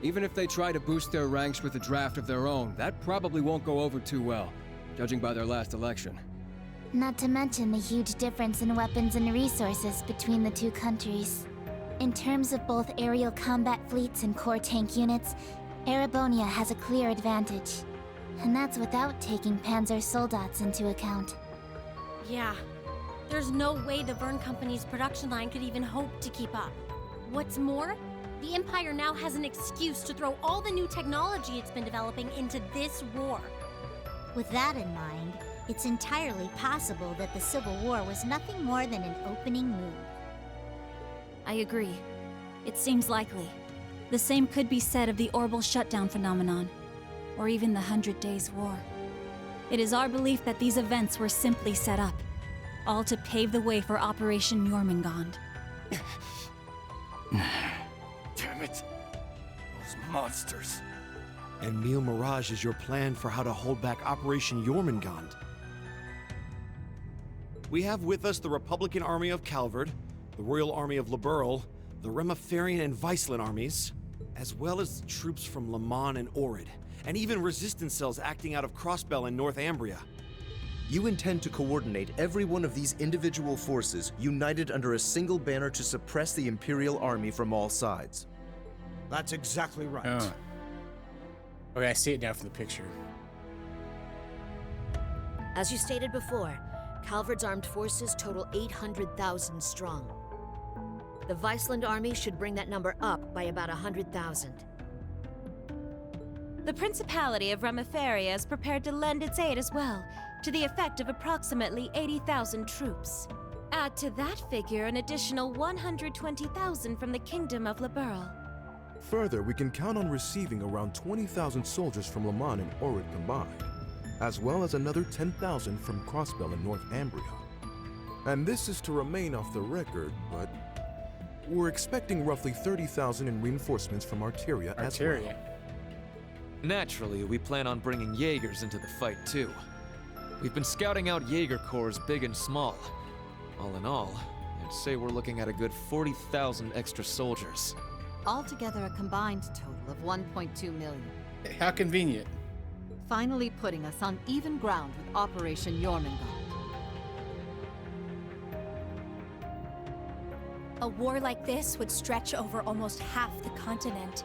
Even if they try to boost their ranks with a draft of their own, that probably won't go over too well, judging by their last election. Not to mention the huge difference in weapons and resources between the two countries. In terms of both aerial combat fleets and core tank units, Erebonia has a clear advantage. And that's without taking Panzer Soldats into account. Yeah. There's no way the Verne Company's production line could even hope to keep up. What's more, the Empire now has an excuse to throw all the new technology it's been developing into this war. With that in mind, it's entirely possible that the Civil War was nothing more than an opening move. I agree. It seems likely. The same could be said of the Orbital Shutdown phenomenon, or even the 100 Days War. It is our belief that these events were simply set up, all to pave the way for Operation Jormungand. Damn it. Those monsters. And Mille Mirage is your plan for how to hold back Operation Jormungand. We have with us the Republican Army of Calvard, the Royal Army of Liberl, the Remiferian and Viceland armies, as well as troops from Le Mans and Orid, and even resistance cells acting out of Crossbell and Northumbria. You intend to coordinate every one of these individual forces united under a single banner to suppress the Imperial Army from all sides. That's exactly right. Okay, I see it now from the picture. As you stated before, Calvard's armed forces total 800,000 strong. The Viceland army should bring that number up by about 100,000. The Principality of Remiferia is prepared to lend its aid as well, to the effect of approximately 80,000 troops. Add to that figure an additional 120,000 from the Kingdom of Liberl. Further, we can count on receiving around 20,000 soldiers from Le Mans and Orid combined, as well as another 10,000 from Crossbell and Northumbria. And this is to remain off the record, but we're expecting roughly 30,000 in reinforcements from Arteria as well. Naturally, we plan on bringing Jaegers into the fight too. We've been scouting out Jaeger corps big and small. All in all, I'd say we're looking at a good 40,000 extra soldiers. Altogether a combined total of 1.2 million. How convenient. Finally putting us on even ground with Operation Jormungand. A war like this would stretch over almost half the continent.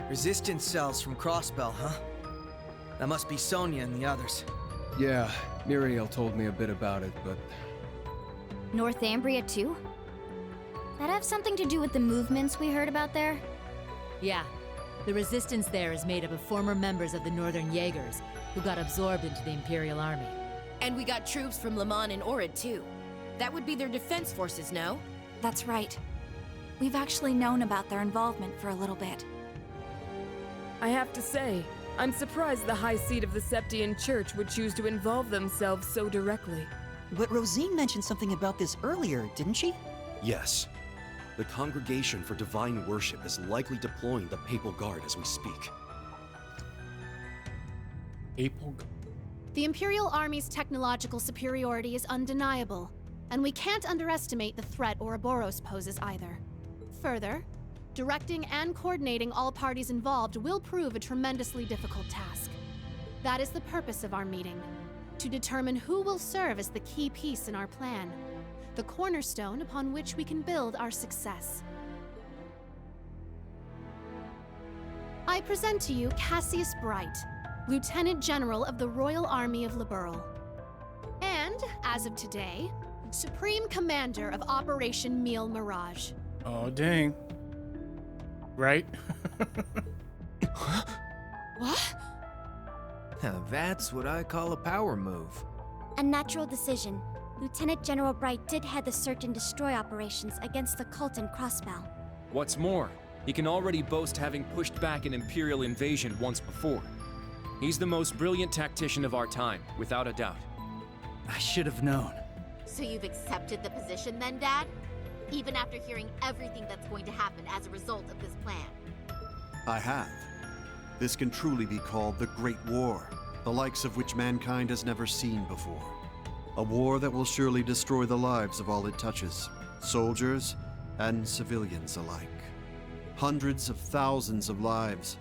Resistance cells from Crossbell, huh? That must be Sonia and the others. Yeah, Muriel told me a bit about it, but... Northumbria too? That have something to do with the movements we heard about there? Yeah. The resistance there is made up of former members of the Northern Jaegers, who got absorbed into the Imperial Army. And we got troops from Le Mans and Orid too. That would be their defense forces, no? That's right. We've actually known about their involvement for a little bit. I have to say, I'm surprised the High Seat of the Septian Church would choose to involve themselves so directly. But Rosine mentioned something about this earlier, didn't she? Yes. The Congregation for Divine Worship is likely deploying the Papal Guard as we speak. Papal? The Imperial Army's technological superiority is undeniable, and we can't underestimate the threat Ouroboros poses either. Further, directing and coordinating all parties involved will prove a tremendously difficult task. That is the purpose of our meeting, to determine who will serve as the key piece in our plan, the cornerstone upon which we can build our success. I present to you Cassius Bright, Lieutenant General of the Royal Army of Liberl. And, as of today, Supreme Commander of Operation Mille Mirage. Oh, dang. Right? What? Now that's what I call a power move. A natural decision. Lieutenant General Bright did head the search and destroy operations against the cult in Crossbell. What's more, he can already boast having pushed back an Imperial invasion once before. He's the most brilliant tactician of our time, without a doubt. I should have known. So you've accepted the position then, Dad? Even after hearing everything that's going to happen as a result of this plan? I have. This can truly be called the Great War, the likes of which mankind has never seen before. A war that will surely destroy the lives of all it touches, soldiers and civilians alike. Hundreds of thousands of lives.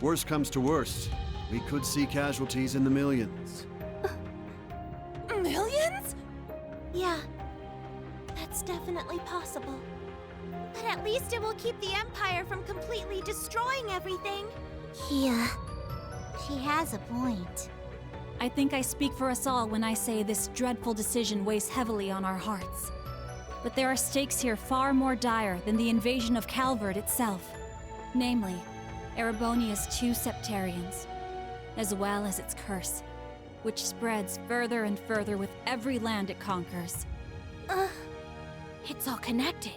Worst comes to worst, we could see casualties in the millions. Millions? Yeah, that's definitely possible. But at least it will keep the Empire from completely destroying everything. Yeah, she has a point. I think I speak for us all when I say this dreadful decision weighs heavily on our hearts. But there are stakes here far more dire than the invasion of Calvard itself. Namely, Erebonia's 2 septarians, as well as its curse, which spreads further and further with every land it conquers. It's all connected.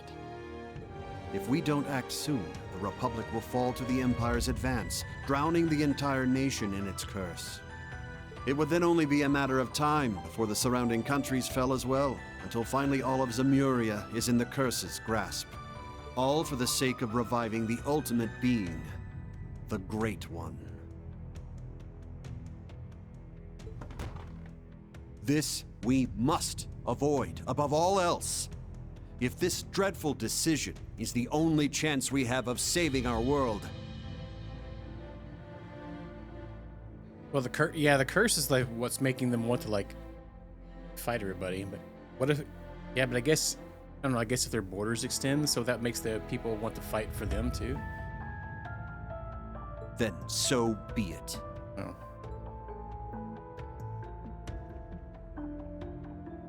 If we don't act soon, the Republic will fall to the Empire's advance, drowning the entire nation in its curse. It would then only be a matter of time before the surrounding countries fell as well, until finally all of Zemuria is in the curse's grasp. All for the sake of reviving the ultimate being, the Great One. This we must avoid above all else. If this dreadful decision is the only chance we have of saving our world. Well, the curse is like what's making them want to like fight everybody. But what if? Yeah, but I guess I don't know. I guess if their borders extend, so that makes the people want to fight for them too. Then so be it. Oh.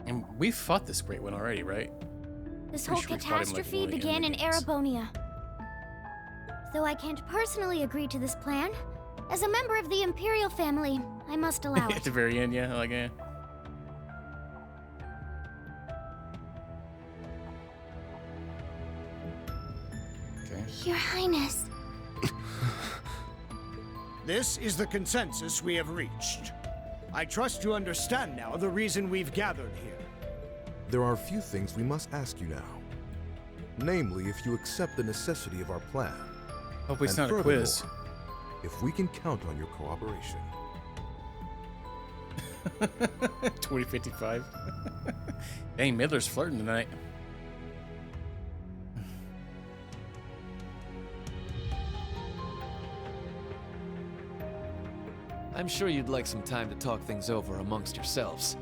And we fought this Great One already, right? This Pretty whole sure we fought him, like, catastrophe one of the began in games. Erebonia. Though I can't personally agree to this plan, as a member of the Imperial family, I must allow At it. the very end, yeah, like yeah. Okay. Your Highness. This is the consensus we have reached. I trust you understand now the reason we've gathered here. There are a few things we must ask you now. Namely, if you accept the necessity of our plan. Hopefully it's And not a quiz. furthermore, if we can count on your cooperation. 2055. Dang, Midler's flirting tonight. I'm sure you'd like some time to talk things over amongst yourselves,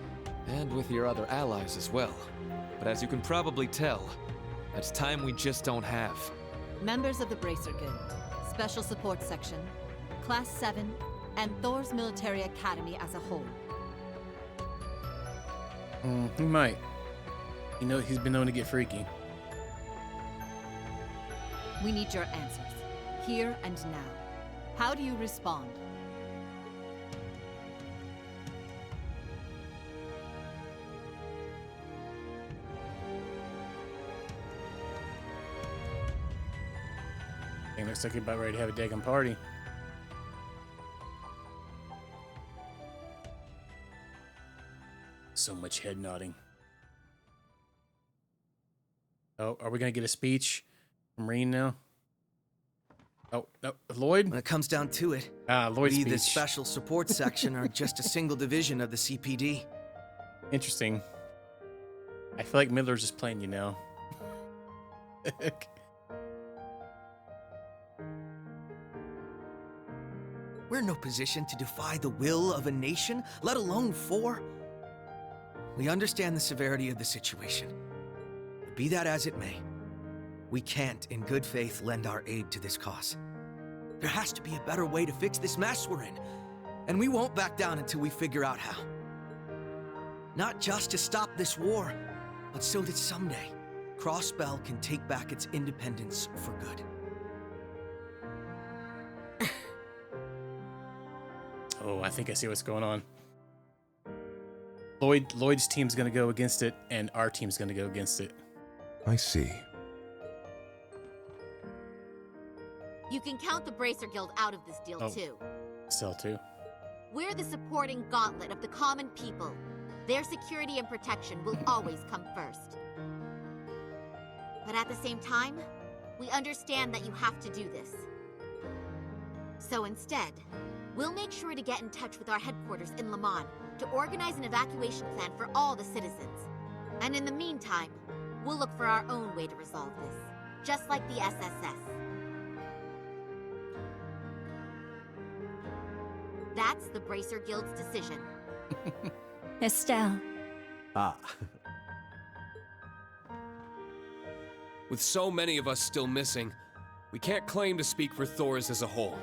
and with your other allies as well. But as you can probably tell, that's time we just don't have. Members of the Bracer Guild, Special Support Section, Class 7, and Thor's Military Academy as a whole. He might. You know, he's been known to get freaky. We need your answers, here and now. How do you respond? Dang, looks like you're about ready to have a daggum party. So much head nodding. Oh, are we gonna get a speech from Reen now? Oh, no, Lloyd? When it comes down to it, Lloyd's we, the speech. Special Support Section, are just a single division of the CPD. Interesting. I feel like Midler's just playing you now. We're in no position to defy the will of a nation, let alone four. We understand the severity of the situation. Be that as it may, we can't, in good faith, lend our aid to this cause. There has to be a better way to fix this mess we're in, and we won't back down until we figure out how. Not just to stop this war, but so that someday, Crossbell can take back its independence for good. Oh, I think I see what's going on. Lloyd's team's gonna go against it, and our team's gonna go against it. I see. You can count the Bracer Guild out of this deal, Oh. too. Still too. We're the supporting gauntlet of the common people. Their security and protection will always come first. But at the same time, we understand that you have to do this. So instead, we'll make sure to get in touch with our headquarters in Le Mans to organize an evacuation plan for all the citizens. And in the meantime, we'll look for our own way to resolve this, just like the SSS. That's the Bracer Guild's decision. Estelle. Ah. With so many of us still missing, we can't claim to speak for Thors as a whole.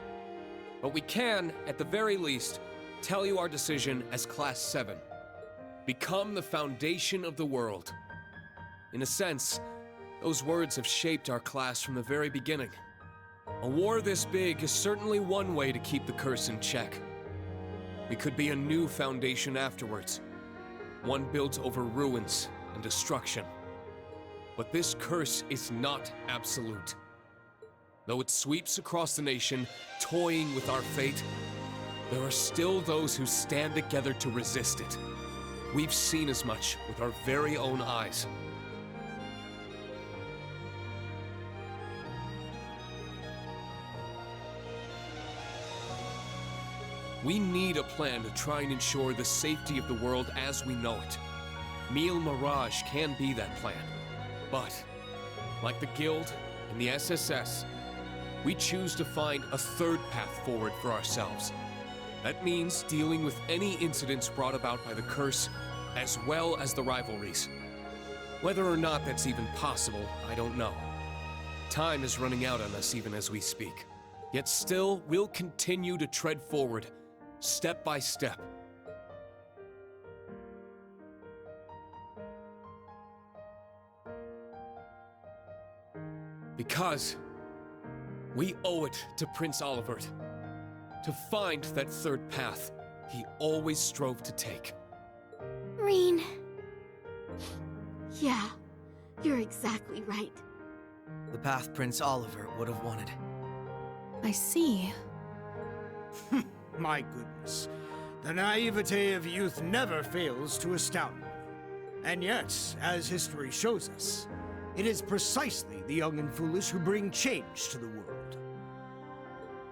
But we can, at the very least, tell you our decision as Class 7. Become the foundation of the world. In a sense, those words have shaped our class from the very beginning. A war this big is certainly one way to keep the curse in check. We could be a new foundation afterwards. One built over ruins and destruction. But this curse is not absolute. Though it sweeps across the nation, toying with our fate, there are still those who stand together to resist it. We've seen as much with our very own eyes. We need a plan to try and ensure the safety of the world as we know it. Mille Mirage can be that plan. But, like the Guild and the SSS, we choose to find a third path forward for ourselves. That means dealing with any incidents brought about by the curse, as well as the rivalries. Whether or not that's even possible, I don't know. Time is running out on us even as we speak. Yet still, we'll continue to tread forward, step by step. Because we owe it to Prince Olivert to find that third path he always strove to take. Rean. Yeah, you're exactly right. The path Prince Olivert would have wanted. I see. My goodness. The naivete of youth never fails to astound me. And yet, as history shows us, it is precisely the young and foolish who bring change to the world.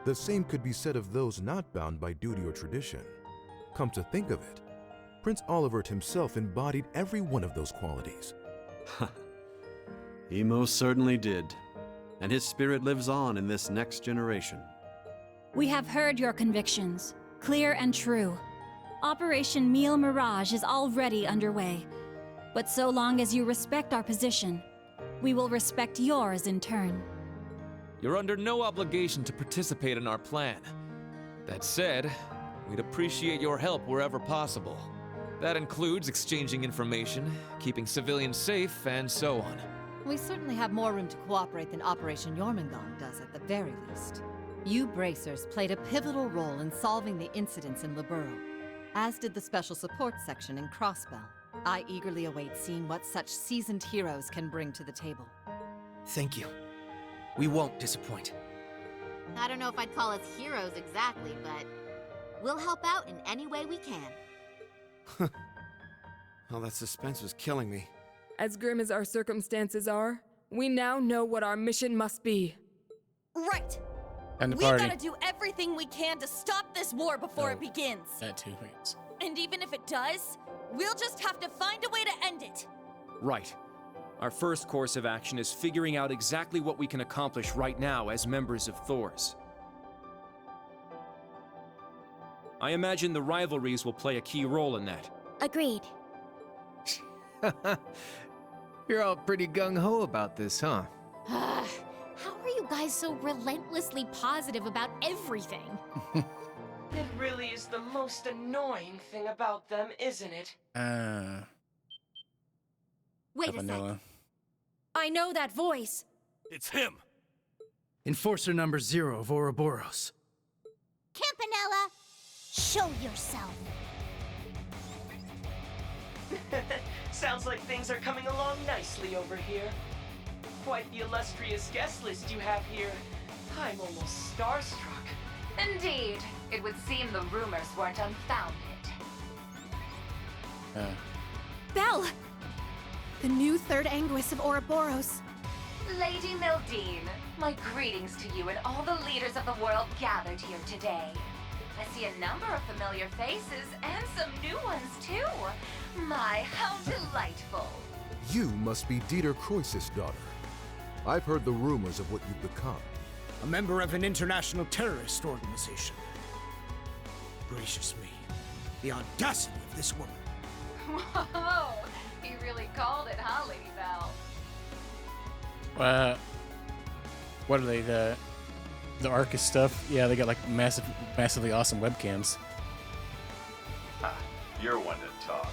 The same could be said of those not bound by duty or tradition. Come to think of it, Prince Olivert himself embodied every one of those qualities. He most certainly did. And his spirit lives on in this next generation. We have heard your convictions, clear and true. Operation Mille Mirage is already underway. But so long as you respect our position, we will respect yours in turn. You're under no obligation to participate in our plan. That said, we'd appreciate your help wherever possible. That includes exchanging information, keeping civilians safe, and so on. We certainly have more room to cooperate than Operation Jormungand does at the very least. You Bracers played a pivotal role in solving the incidents in Liberl, as did the Special Support Section in Crossbell. I eagerly await seeing what such seasoned heroes can bring to the table. Thank you. We won't disappoint. I don't know if I'd call us heroes exactly, but we'll help out in any way we can. Oh, that suspense was killing me. As grim as our circumstances are, we now know what our mission must be. Right. And the We party. gotta do everything we can to stop this war before it begins. That too, wait. And even if it does, we'll just have to find a way to end it. Right. Our first course of action is figuring out exactly what we can accomplish right now as members of Thors. I imagine the rivalries will play a key role in that. Agreed. You're all pretty gung-ho about this, huh? How are you guys so relentlessly positive about everything? It really is the most annoying thing about them, isn't it? Wait a Vanilla. second. I know that voice. It's him! Enforcer number 0 of Ouroboros. Campanella, show yourself. Sounds like things are coming along nicely over here. Quite the illustrious guest list you have here. I'm almost starstruck. Indeed. It would seem the rumors weren't unfounded. Belle! The new third Anguis of Ouroboros. Lady Mildine, my greetings to you and all the leaders of the world gathered here today. I see a number of familiar faces and some new ones too. My, how delightful. You must be Dieter Croesus' daughter. I've heard the rumors of what you've become. A member of an international terrorist organization. Gracious me, the audacity of this woman. Whoa, he really called it, huh, Lady Belle? What are they, the Arcus stuff? Yeah, they got like massively awesome webcams. You're one to talk.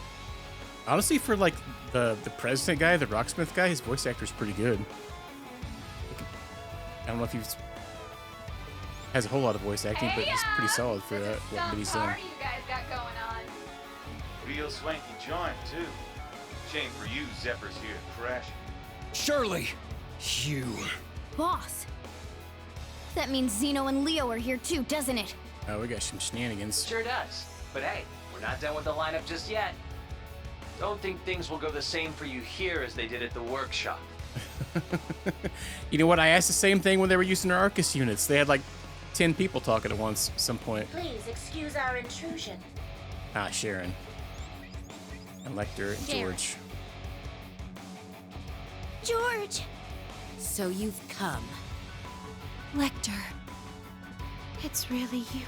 Honestly, for like the president guy, the Rocksmith guy, his voice actor's pretty good. I don't know if he's has a whole lot of voice acting, but he's pretty solid for what he's done. you guys got going on? Real swanky joint, too. Shame for you, Zeppers here crashing. Surely, you... Boss! That means Zeno and Leo are here too, doesn't it? Oh, we got some shenanigans. Sure does. But hey, we're not done with the lineup just yet. Don't think things will go the same for you here as they did at the workshop. You know what? I asked the same thing when they were using their Arcus units. They had like 10 people talking at once at some point. Please excuse our intrusion. Ah, Sharon. And Lecter and Sharon. George. George! So you've come. Lecter. It's really you.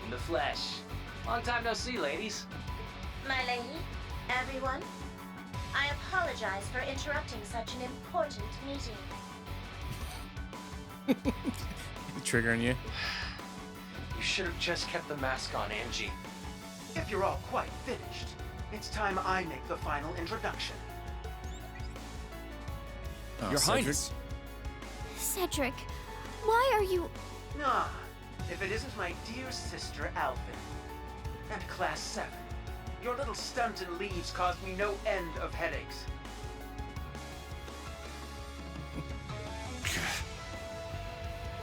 In the flesh. Long time no see, ladies. My lady, everyone, I apologize for interrupting such an important meeting. Triggering you. You should have just kept the mask on, Angie. If you're all quite finished, it's time I make the final introduction. Oh, Your Cedric. Highness. Cedric, why are you... Ah, if it isn't my dear sister, Alvin. And Class 7. Your little stunt in leaves caused me no end of headaches.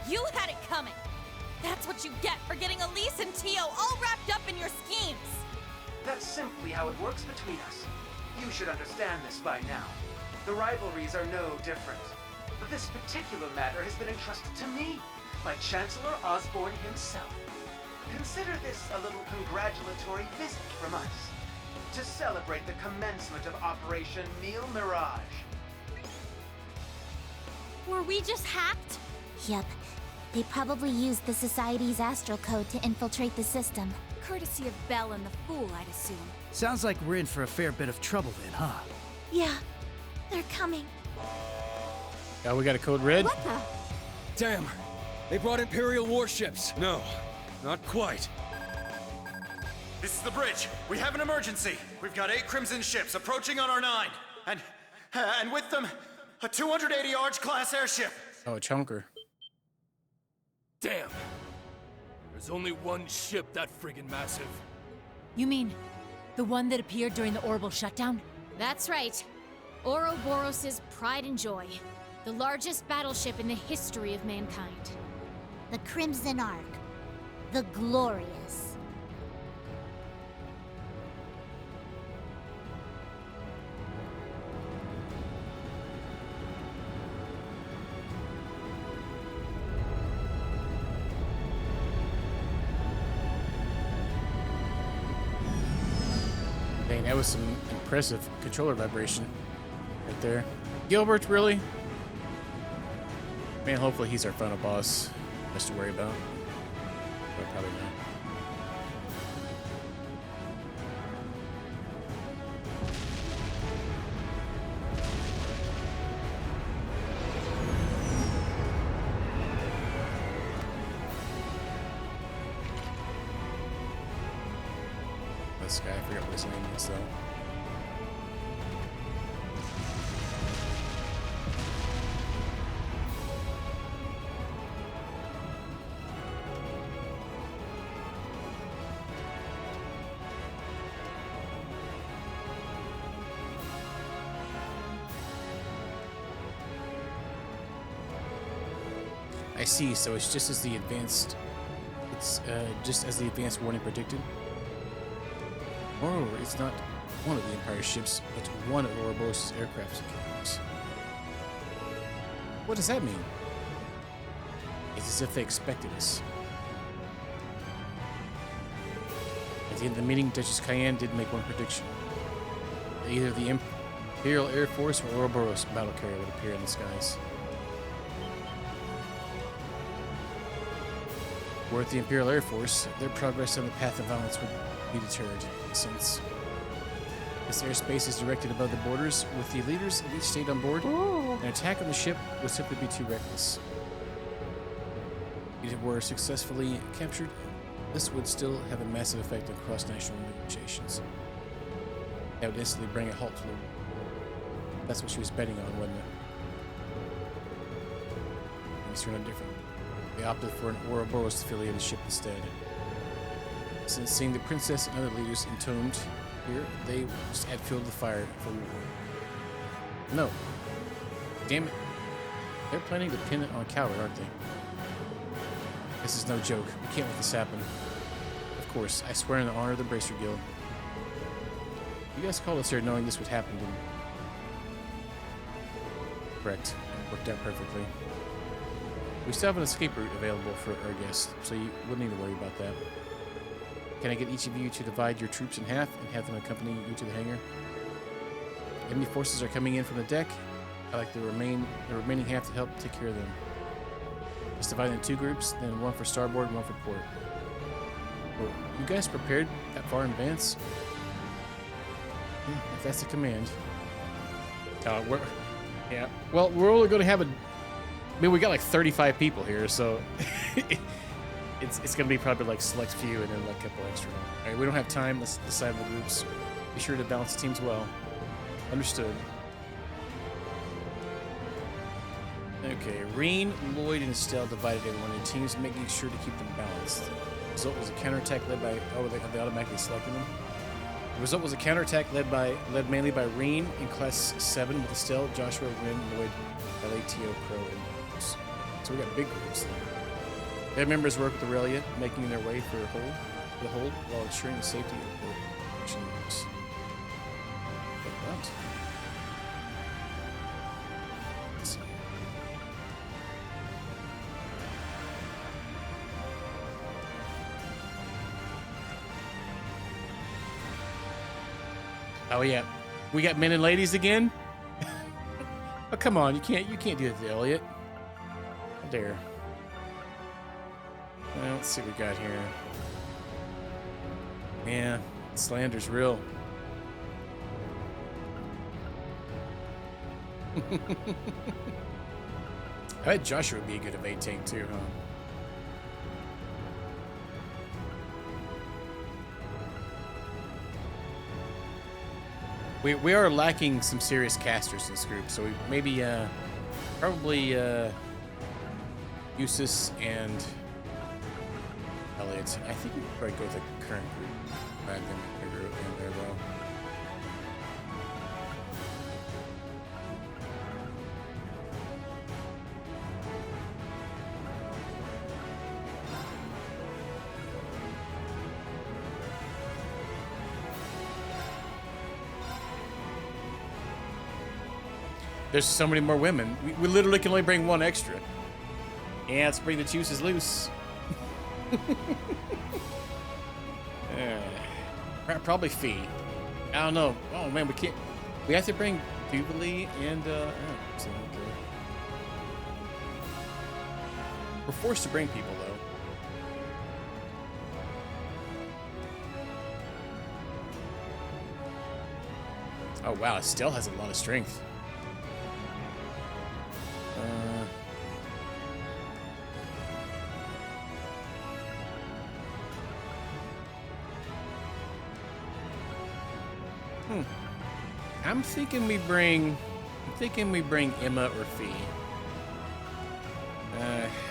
You had it coming. That's what you get for getting Elise and Tio all wrapped up in your schemes. That's simply how it works between us. You should understand this by now. The rivalries are no different. But this particular matter has been entrusted to me, by Chancellor Osborne himself. Consider this a little congratulatory visit from us, to celebrate the commencement of Operation Meal Mirage. Were we just hacked? Yep. They probably used the Society's astral code to infiltrate the system. Courtesy of Belle and the Fool, I'd assume. Sounds like we're in for a fair bit of trouble then, huh? Yeah, they're coming. Oh, we got a code red? What the? Damn! They brought Imperial warships. No, not quite. This is the bridge. We have an emergency. We've got 8 Crimson ships approaching on our 9. And with them, a 280 Arch-class airship. Oh, a chunker. Damn! There's only one ship that friggin' massive. You mean the one that appeared during the orbital shutdown? That's right. Ouroboros' pride and joy. The largest battleship in the history of mankind. The Crimson Ark. The Glorious. Dang, that was some impressive controller vibration right there. Gilbert, really? Man, hopefully he's our final boss. Just to worry about. But probably not. This guy, I forgot what his name is though. I see, so it's just as the advanced warning predicted. Moreover, it's not one of the Empire ships, but one of Ouroboros' aircraft carriers. What does that mean? It's as if they expected us. At the end of the meeting, Duchess Cayenne did make one prediction. That either the Imperial Air Force or Ouroboros battle carrier would appear in the skies. Were it the Imperial Air Force, their progress on the path of violence would be deterred, since this airspace is directed above the borders. With the leaders of each state on board, an attack on the ship would simply be too reckless. If it were successfully captured, this would still have a massive effect on cross-national negotiations. That would instantly bring a halt to the... That's what she was betting on, wasn't it? Things turned out different. They opted for an Ouroboros-affiliated ship instead. Since seeing the princess and other leaders entombed here, they just had fueled the fire for war. No. Damn it. They're planning to pin it on Calvert, aren't they? This is no joke. We can't let this happen. Of course, I swear in the honor of the Bracer Guild. You guys called us here knowing this would happen, didn't you? Correct. It worked out perfectly. We still have an escape route available for our guests, so you wouldn't need to worry about that. Can I get each of you to divide your troops in half and have them accompany you to the hangar? Enemy forces are coming in from the deck. I'd like the remaining half to help take care of them. Just divide in 2 groups, then one for starboard and one for port. Well, you guys prepared that far in advance? If that's the command. Yeah. Well, we're only going to have I mean, we got like 35 people here, so it's going to be probably like select few and then like a couple extra. All right, we don't have time. Let's decide the groups. Be sure to balance the teams well. Understood. Okay, Reen, Lloyd, and Estelle divided everyone in teams, making sure to keep them balanced. The result was a counterattack led by... Oh, they automatically selected them? The result was a counterattack led mainly by Reen in Class 7 with Estelle, Joshua, Rin, Lloyd, LATO, Crow, and Bruce. So we got big groups there. Their members work with Aurelia, making their way for the hold while ensuring the safety of the mission units. What? Let's see. Oh yeah, we got men and ladies again. Oh come on, you can't do that to Elliot. How dare? Well, let's see what we got here. Yeah, slander's real. I bet Joshua would be a good evade tank too, huh? We are lacking some serious casters in this group, so we maybe probably Eustace and Elliot. I think we could probably go with the current group rather than the group in there though. There's so many more women. We literally can only bring one extra. Yeah, let's bring the juices loose. Probably Fee. I don't know. Oh man, we can't. We have to bring Jubilee and we're forced to bring people though. Oh wow, Estelle has a lot of strength. I'm thinking we bring Emma or Fee.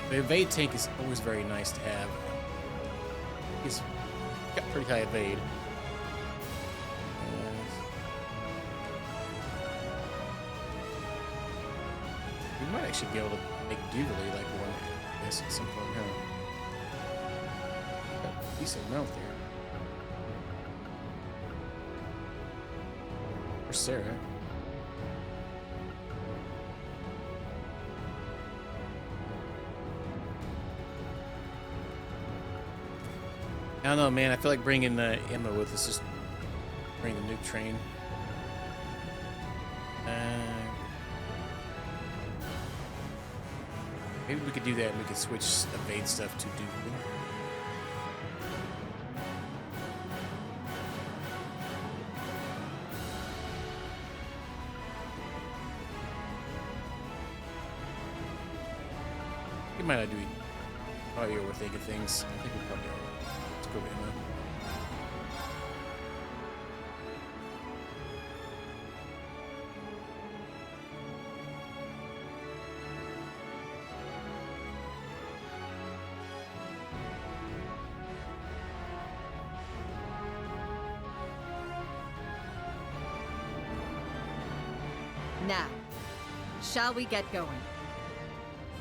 The evade tank is always very nice to have. He's got pretty high evade. We might actually be able to make Jubilee like one, I guess, at some point. Got a decent amount there. Or Sarah. I don't know, man. I feel like bringing Emma with us, just bring the nuke train. Maybe we could do that and we could switch evade stuff to Duke. We might not do it. Probably overthinking things. I think we probably are. Let's go with Emma. Now, shall we get going?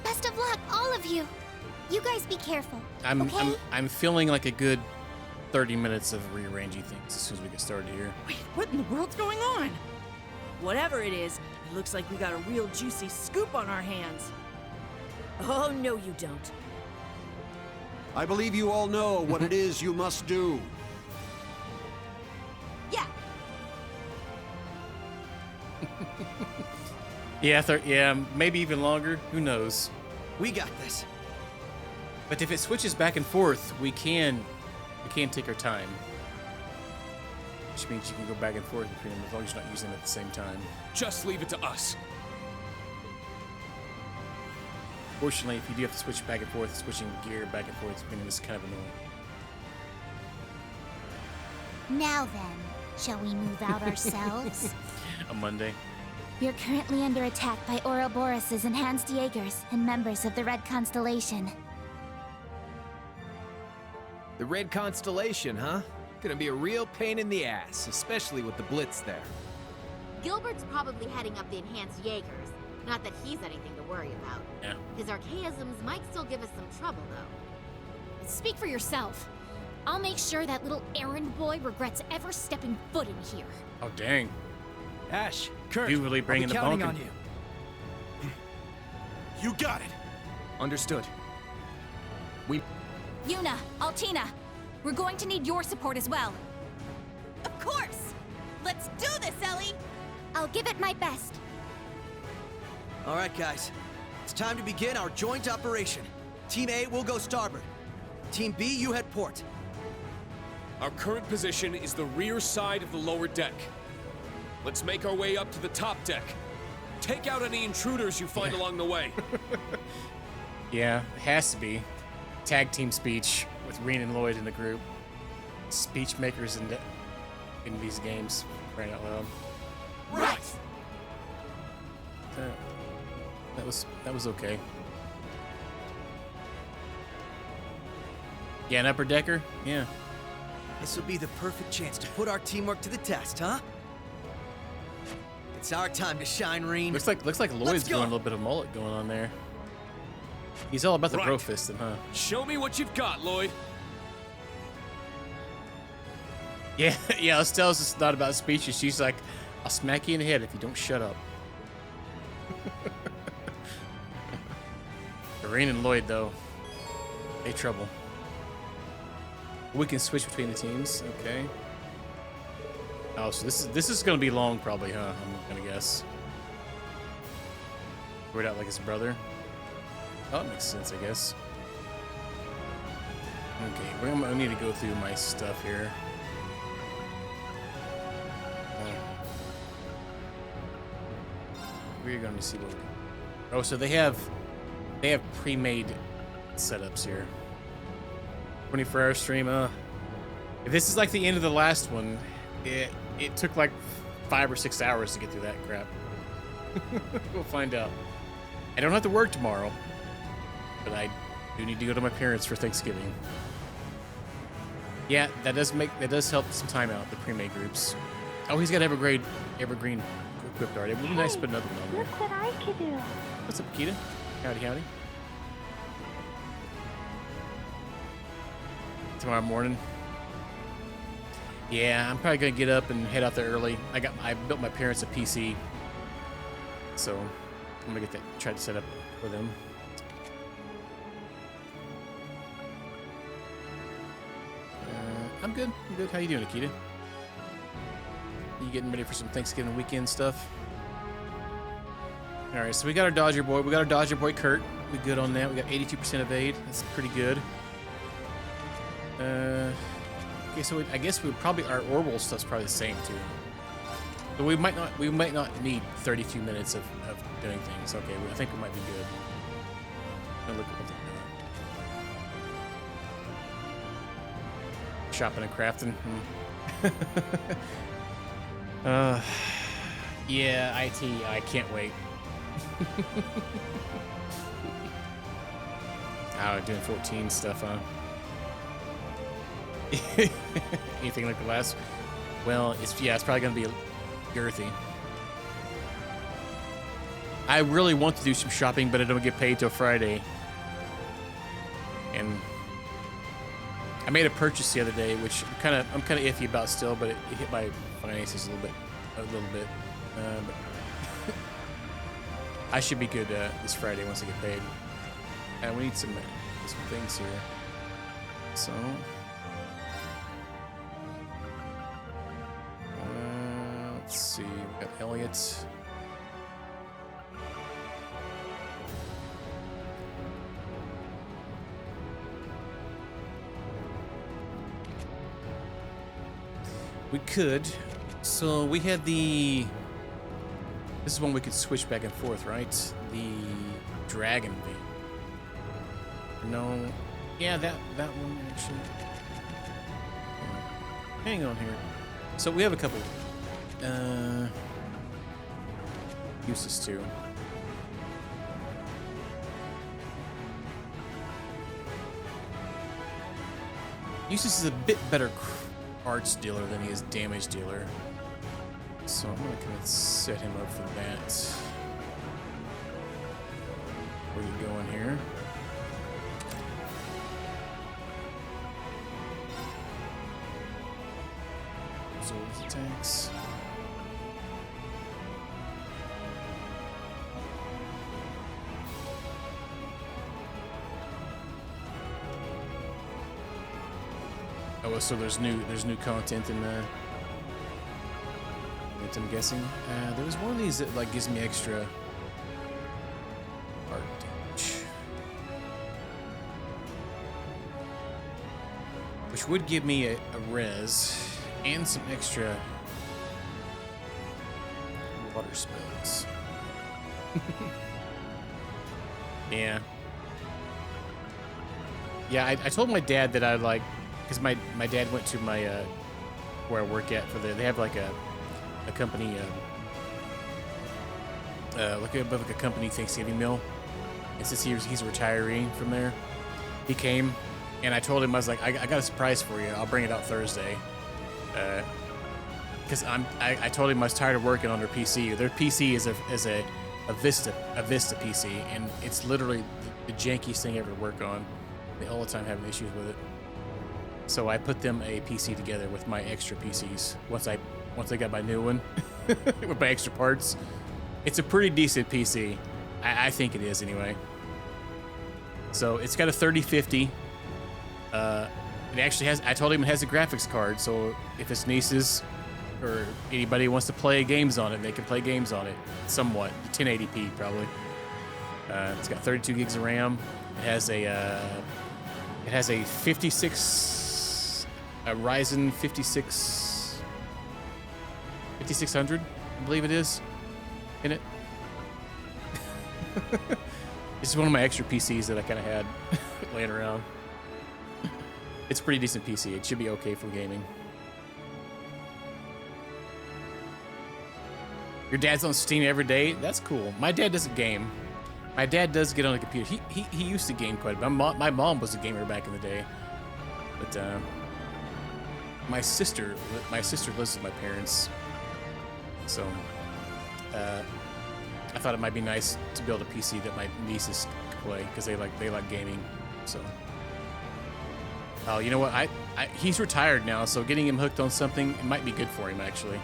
Best of luck, all of you. You guys be careful. I'm feeling like a good 30 minutes of rearranging things as soon as we get started here. Wait, what in the world's going on? Whatever it is, it looks like we got a real juicy scoop on our hands. Oh, no you don't. I believe you all know what it is you must do. Yeah. Yeah, maybe even longer. Who knows? We got this. But if it switches back and forth, we can take our time. Which means you can go back and forth between them as long as you're not using them at the same time. Just leave it to us. Fortunately, if you do have to switch back and forth, switching gear back and forth between them is kind of annoying. Now then, shall we move out ourselves? A Monday. You're currently under attack by Ouroboros' enhanced Jaegers and members of the Red Constellation. The Red Constellation, huh? Gonna be a real pain in the ass, especially with the Blitz there. Gilbert's probably heading up the enhanced Jaegers. Not that he's anything to worry about. Yeah. His archaisms might still give us some trouble, though. Speak for yourself. I'll make sure that little errand boy regrets ever stepping foot in here. Oh, dang. Ash, Kurt, You really bringing I'll be the counting bonking. on you. You got it. Understood. Yuna, Altina, we're going to need your support as well. Of course! Let's do this, Ellie! I'll give it my best. All right, guys. It's time to begin our joint operation. Team A will go starboard. Team B, you head port. Our current position is the rear side of the lower deck. Let's make our way up to the top deck. Take out any intruders you find along the way. Yeah, it has to be. Tag team speech with Reen and Lloyd in the group. Speech makers in these games, crying out loud. Right! That was okay. Yeah, an upper decker? Yeah. This will be the perfect chance to put our teamwork to the test, huh? It's our time to shine, Reen. Looks like Lloyd's doing a little bit of mullet going on there. He's all about the bro fisting, huh? Show me what you've got, Lloyd. Yeah, Estelle's just not about speeches. She's like, I'll smack you in the head if you don't shut up. Reen and Lloyd, though, they trouble. We can switch between the teams, okay. Oh, so this is gonna be long, probably, huh? I'm gonna guess. Word out like his brother. Oh, that makes sense, I guess. Okay, I need to go through my stuff here. We're going to see what. Oh, so they have pre-made setups here. 24-hour stream. If this is like the end of the last one, it took like 5 or 6 hours to get through that crap. We'll find out. I don't have to work tomorrow, but I do need to go to my parents for Thanksgiving. Yeah, that does help some time out, the pre-made groups. Oh, he's got evergreen equipped already. It would be nice to put another one on there. Look what I can do. What's up, Kita? Howdy, howdy. Tomorrow morning. Yeah, I'm probably gonna get up and head out there early. I built my parents a PC, so I'm gonna try to set up for them. I'm good. I'm good. How you doing, Akita? You getting ready for some Thanksgiving weekend stuff? All right, so we got our Dodger boy. We got our Dodger boy, Kurt. We good on that. We got 82% evade. That's pretty good. Okay, so I guess our orbital stuff's probably the same too. So we might not need 32 minutes of doing things. Okay, I think we might be good. Now look at what they're doing. Shopping and crafting. Yeah, IT. I can't wait. Oh, doing 14 stuff, huh? Anything like the last? Well, it's probably gonna be girthy. I really want to do some shopping, but I don't get paid till Friday. And I made a purchase the other day, which I'm kind of iffy about still, but it hit my finances a little bit. But I should be good this Friday once I get paid. And we need some things here. So let's see. We got Elliot. We could. So we had the. This is one we could switch back and forth, right? The Dragon V. No. Yeah, that one actually. Hang on here. So we have a couple uses too. Uses is a bit better arts dealer than he is damage dealer. So I'm gonna kind of set him up for that. Where you going here? Absorbs attacks. Oh, so there's new content in that I'm guessing. There was one of these that like gives me extra art damage, which would give me a res and some extra water spells. Yeah. Yeah, I told my dad that I like, because my dad went to my where I work at for they have like a company like a company Thanksgiving meal, and since he's a retiree from there, he came, and I told him, I was like, I got a surprise for you. I'll bring it out Thursday, because I told him I was tired of working on their PC. Their PC is a Vista PC, and it's literally the jankiest thing ever to work on. They all the time having issues with it. So I put them a PC together with my extra PCs. Once I got my new one with my extra parts, it's a pretty decent PC. I think it is anyway. So it's got a 3050. It actually has. I told him it has a graphics card, so if his nieces or anybody wants to play games on it, they can play games on it. Somewhat 1080p probably. It's got 32 gigs of RAM. It has a 56 Ryzen 5600, I believe it is, in it. This is one of my extra PCs that I kind of had laying around. It's a pretty decent PC. It should be okay for gaming. Your dad's on Steam every day? That's cool. My dad doesn't game. My dad does get on the computer. He used to game quite a bit. My mom was a gamer back in the day. But my sister lives with my parents. So I thought it might be nice to build a PC that my nieces could play, because they like gaming. So oh, you know what? He's retired now, so getting him hooked on something, it might be good for him actually.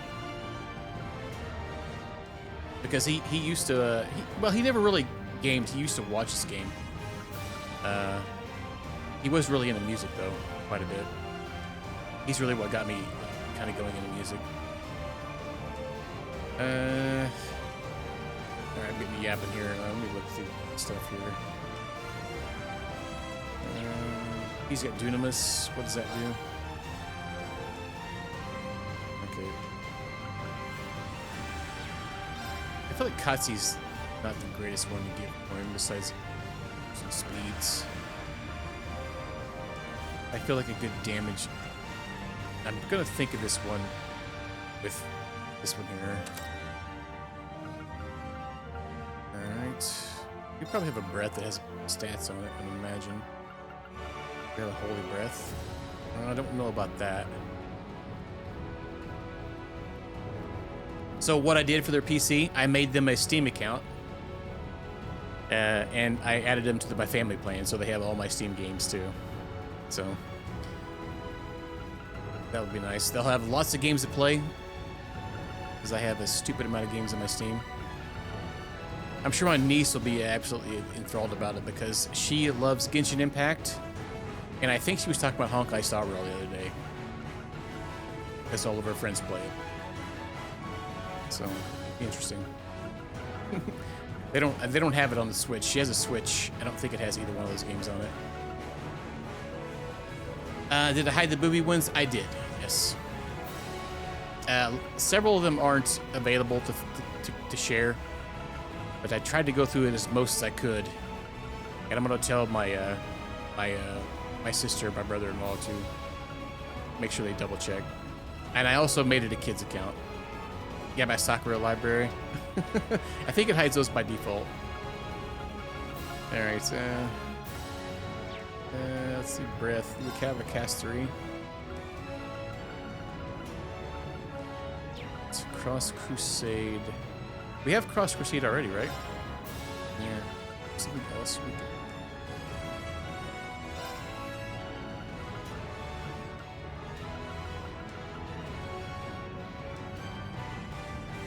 Because he used to he never really gamed. He used to watch this game. He was really into music though, quite a bit. He's really what got me kind of going into music. Alright, I'm getting yapping here. Let me look through stuff here. He's got Dunamis. What does that do? Okay. I feel like Katsu's not the greatest one to get for him, besides some speeds. I feel like a good damage. I'm gonna think of this one with this one here. Alright. You probably have a breath that has stats on it, I would imagine. We have a holy breath. I don't know about that. So what I did for their PC, I made them a Steam account, And I added them to my family plan, so they have all my Steam games too. So that would be nice. They'll have lots of games to play because I have a stupid amount of games on my Steam. I'm sure my niece will be absolutely enthralled about it because she loves Genshin Impact, and I think she was talking about Honkai Star Rail the other day because all of her friends play it. So interesting. They don't have it on the Switch. She has a Switch. I don't think it has either one of those games on it. Did I hide the booby ones? I did, yes. Several of them aren't available to share, but I tried to go through it as most as I could. And I'm gonna tell my sister, my brother-in-law to make sure they double check. And I also made it a kids account. Yeah, my Sakura library. I think it hides those by default. All right, let's see, breath. We have a cast 3. It's Cross Crusade. We have Cross Crusade already, right? Yeah. Something else we can...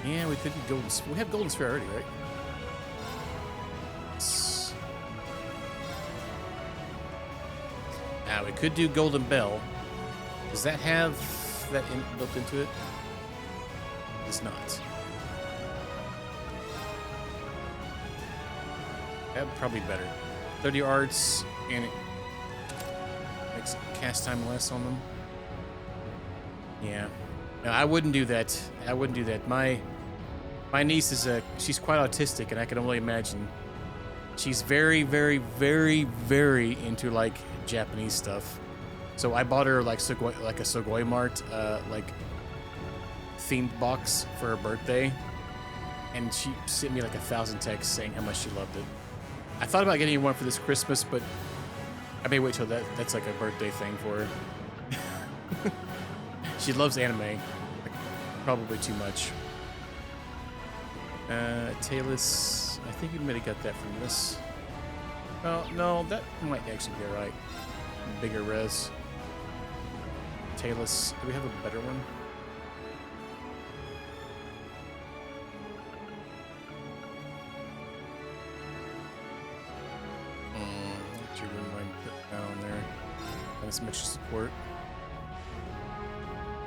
Yeah, we could do Golden Sphere. We have Golden Sphere already, right? Now, we could do Golden Bell. Does that have that built into it? It does not. That'd probably be better. 30 arts, and it makes cast time less on them. Yeah. No, I wouldn't do that. I wouldn't do that. My niece is she's quite autistic, and I can only imagine. She's very, very, very, very into like Japanese stuff. So I bought her like a Sugoi Mart like themed box for her birthday, and she sent me like 1,000 texts saying how much she loved it. I thought about getting her one for this Christmas, but I may wait till that's like a birthday thing for her. She loves anime, like, probably too much. Talus, I think you might have got that from this. Oh, no, that might actually be alright. Bigger res. Talus, do we have a better one? Get your mind put down there. Not as much support.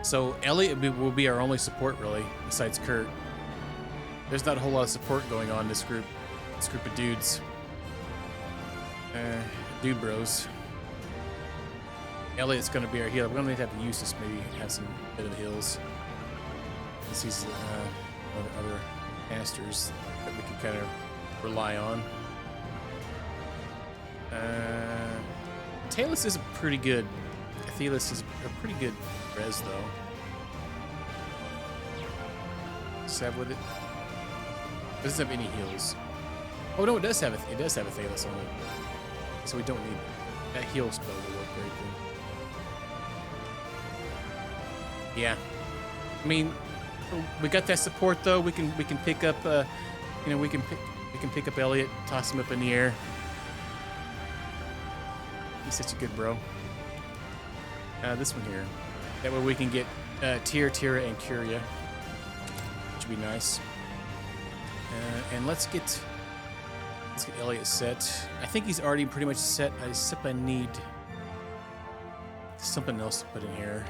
So Elliot will be our only support, really, besides Kurt. There's not a whole lot of support going on in this group of dudes. Dude bros. Elliot's gonna be our healer. We're gonna need to have Eustace maybe have some bit of heals. Because he's one of the other casters that we can kind of rely on. Talus is pretty good. Athelis is a pretty good res though. Sab with it. It doesn't have any heals. Oh no, it does have a Athelis on it. So we don't need that heal spell to work very good. Yeah. I mean, we got that support though. We can pick up we can pick up Elliot, toss him up in the air. He's such a good bro. This one here. That way we can get Tira, and Curia, which would be nice. And let's get Elliot set. I think he's already pretty much set, except I need something else to put in here.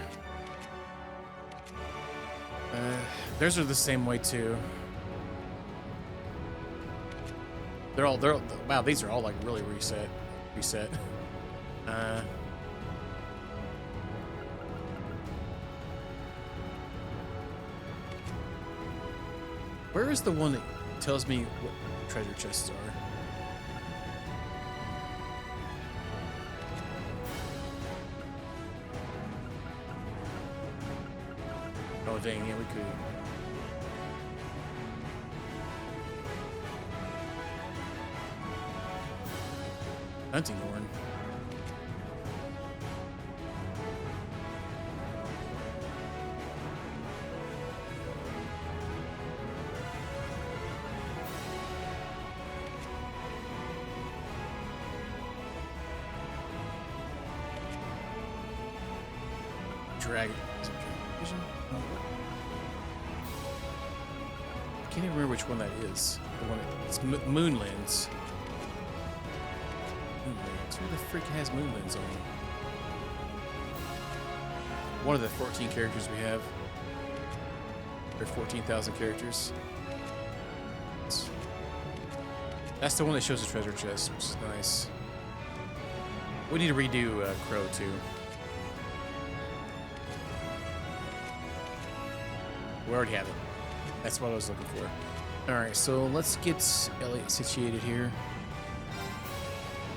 Theirs are the same way too. They're all wow, these are all like really reset. Where is the one that tells me what treasure chests are? Oh dang, yeah, we could. Hunting horn. Dragon. Is it Dragon Vision? Oh, I can't even remember which one that is. The one it's Moonlands. Moonlands. Who the freak has Moonlands on? One of the 14 characters we have. There are 14,000 characters. That's the one that shows the treasure chest, which is nice. We need to redo Crow too. We already have it. That's what I was looking for. Alright, so let's get Elliot situated here.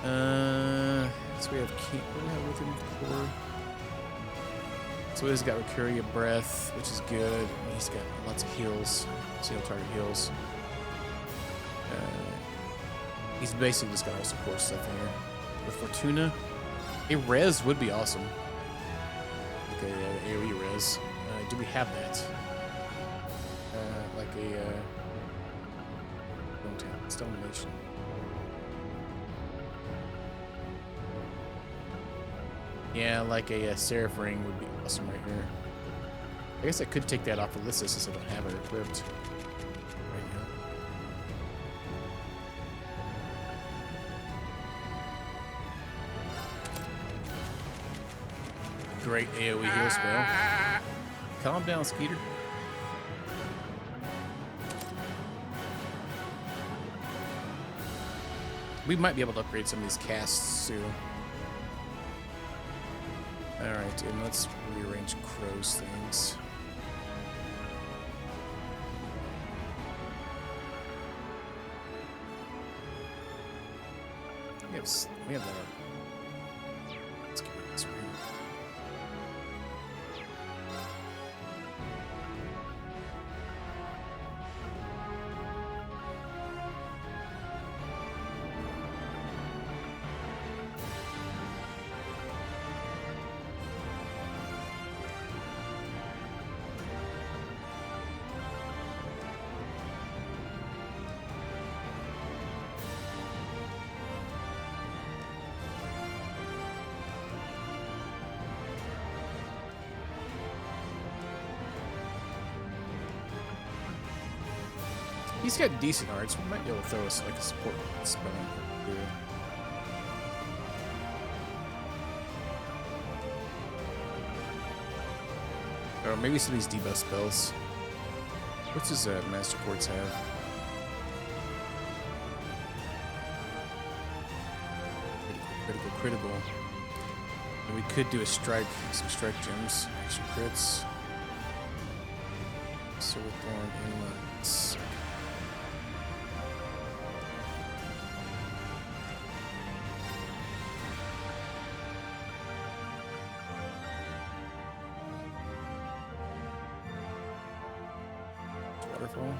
So we have King. What do we have with him? Core. So he's got Recurria Breath, which is good. He's got lots of heals. Single target heals. He's basically just got all support stuff in here. With Fortuna, a res would be awesome. Like a AoE res. Do we have that? Like a don't have Domination. Yeah, like a Seraph Ring would be awesome right here. I guess I could take that off the list since I don't have it equipped right now. Great AoE heal spell. Calm down, Skeeter. We might be able to upgrade some of these casts soon. Alright, and let's rearrange Crow's things. We have that. Let's get rid of this ring. He's got decent arts. We might be able to throw us like a support spell here. Or maybe some of these debuff spells. What's his Master Quartz have? Critical. And we could do a strike, some strike gems, extra crits. Silverthorn Inlets. Waterfall.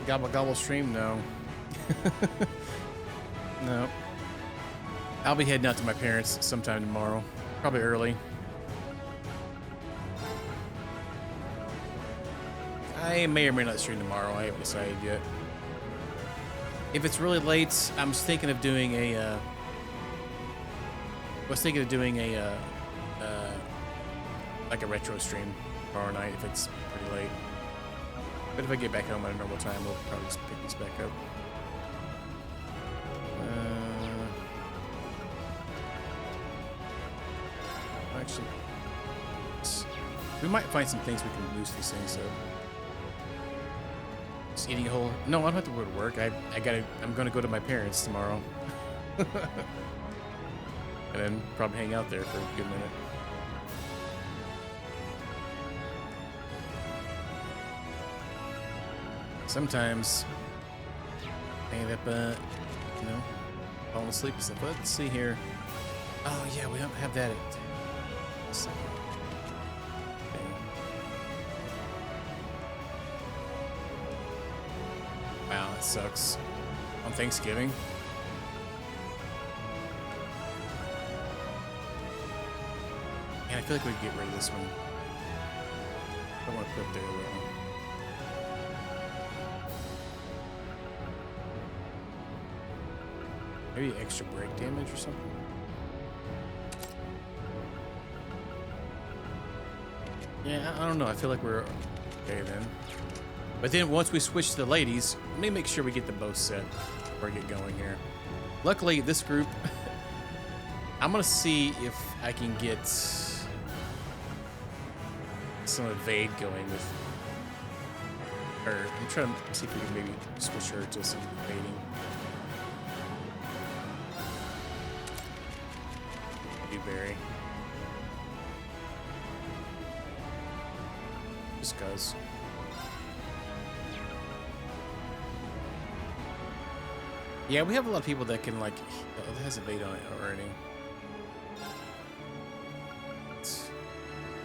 Gobble gobble stream? No. No. I'll be heading out to my parents sometime tomorrow. Probably early. I may or may not stream tomorrow. I haven't decided yet. If it's really late, I was thinking of doing a like a retro stream tomorrow night if it's pretty late. But if I get back home at a normal time, we'll probably just pick this back up. Actually, we might find some things we can boost these things up. Just eating a whole. No, I don't have to go to work. I'm gonna go to my parents tomorrow, and then probably hang out there for a good minute. Sometimes I end up, falling asleep and stuff. Let's see here. Oh yeah, we don't have that. Okay. Wow, that sucks. On Thanksgiving. And I feel like we could get rid of this one. I don't want to put it there though. Maybe extra break damage or something. Yeah, I don't know. I feel like we're okay then. But then once we switch to the ladies, let me make sure we get the both set before I get going here. Luckily, this group, I'm gonna see if I can get some evade going with her. I'm trying to see if we can maybe switch her to some evading. Dewberry. Just cause. Yeah, we have a lot of people that can like. Oh, that has evade on it already.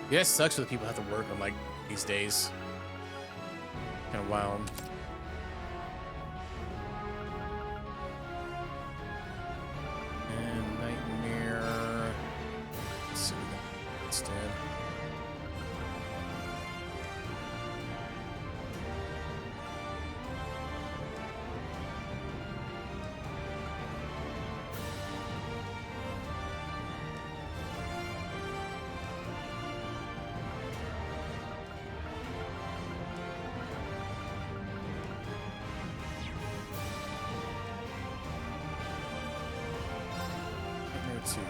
Yeah, it sucks for the people that have to work on like these days. Kind of wild. And Nightmare. Let's see what we got instead. Two.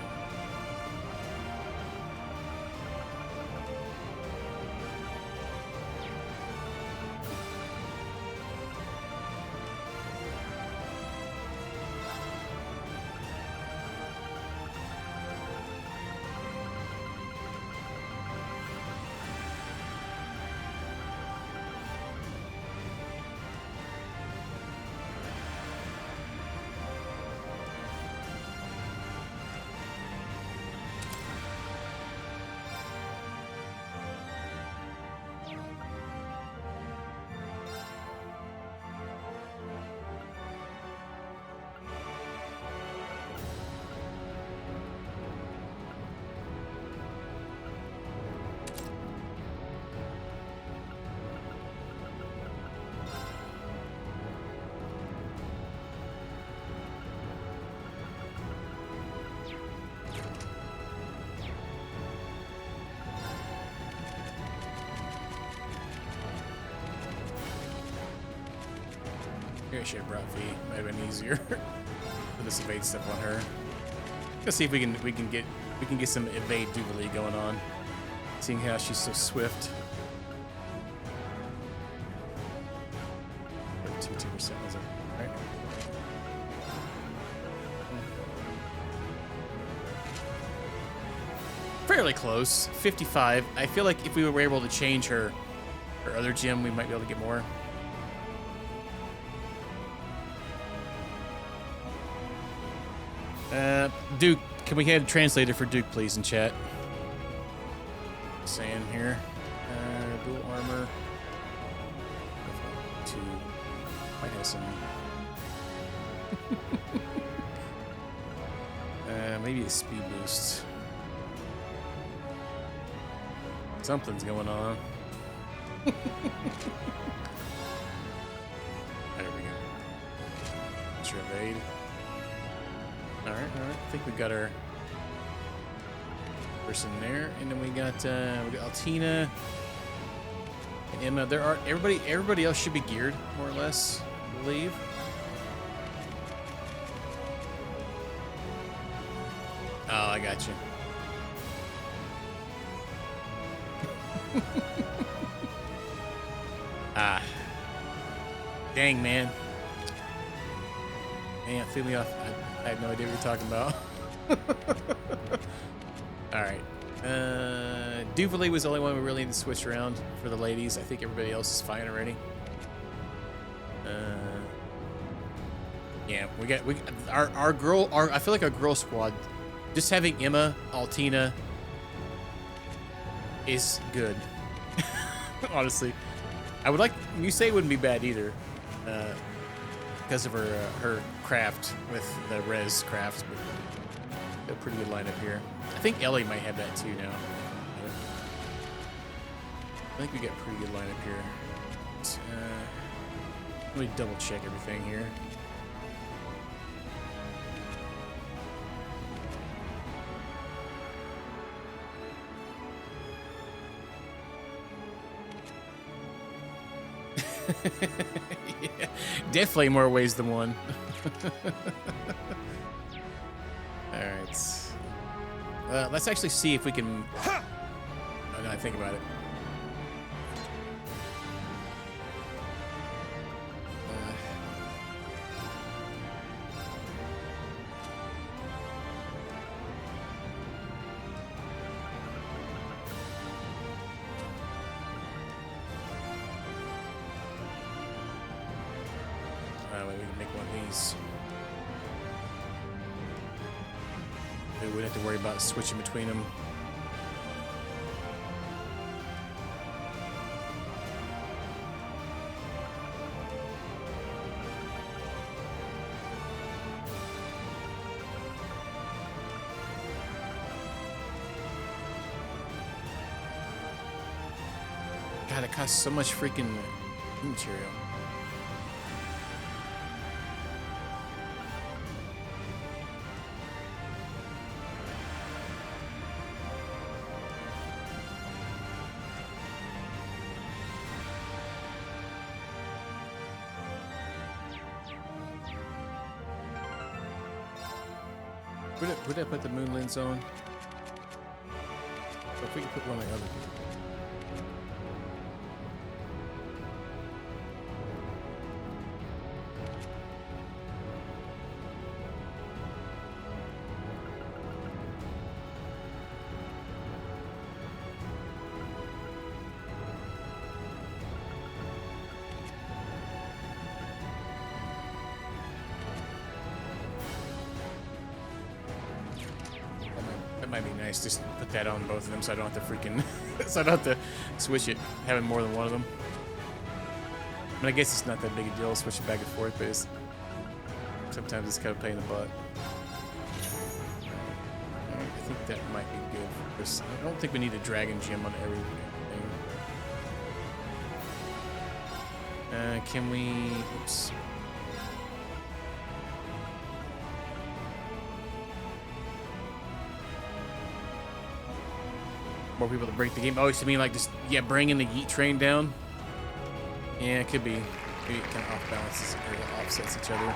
Maybe I should have brought V. Might have been easier. Put this evade stuff on her. Let's see if we can get some evade Duvalie going on. Seeing how she's so swift. 2% was it? Right? Fairly close. 55. I feel like if we were able to change her other gem, we might be able to get more. Duke, can we have a translator for Duke, please, in chat? Saying here. Dual armor. 2. Might have some. Maybe a speed boost. Something's going on. There we go. Sure evade. Alright. I think we got our person there, and then we got Altina and Emma. There are everybody else should be geared more or less, I believe. Oh, I got you. Ah. Dang, man. Man, threw me off. I had no idea what you're talking about. Alright. Duvalie was the only one we really need to switch around for the ladies. I think everybody else is fine already. Yeah, I feel like our girl squad Just having Emma, Altina is good. Honestly. I would like... Musei wouldn't be bad either. Because of her craft with the res craft. But a pretty good lineup here. I think Ellie might have that too now. I think we got a pretty good lineup here. Let me double check everything here. Yeah, definitely more ways than one. All right. Let's actually see if we can. Oh, now I think about it. We can make one of these. We wouldn't have to worry about switching between them. God, it costs so much freaking material. Would I put the moon lens on? Or if we could put one of the other people. That might be nice. Just put that on both of them so I don't have to freaking... so I don't have to switch it, having more than one of them. I mean, I guess it's not that big a deal switching back and forth, but it's... sometimes it's kind of a pain in the butt. I think that might be good for this. I don't think we need a dragon gem on everything. Can we... Oops. More people to break the game. Oh, you mean like just, yeah, bringing the Yeet train down? Yeah, it could be. Maybe it kind of off balances or offsets each other.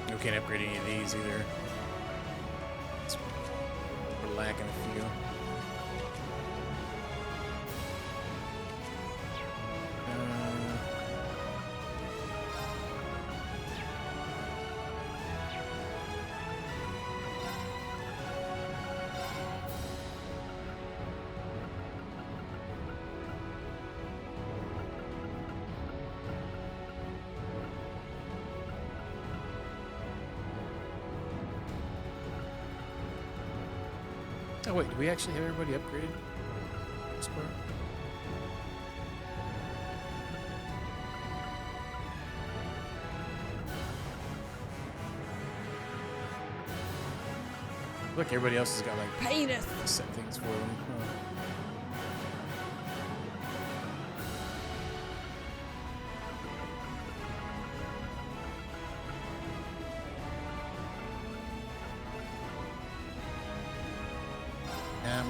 We can't upgrade any of these either. We're lacking a few. Oh wait, do we actually have everybody upgraded? This part? Look, everybody else has got like penis set things for them.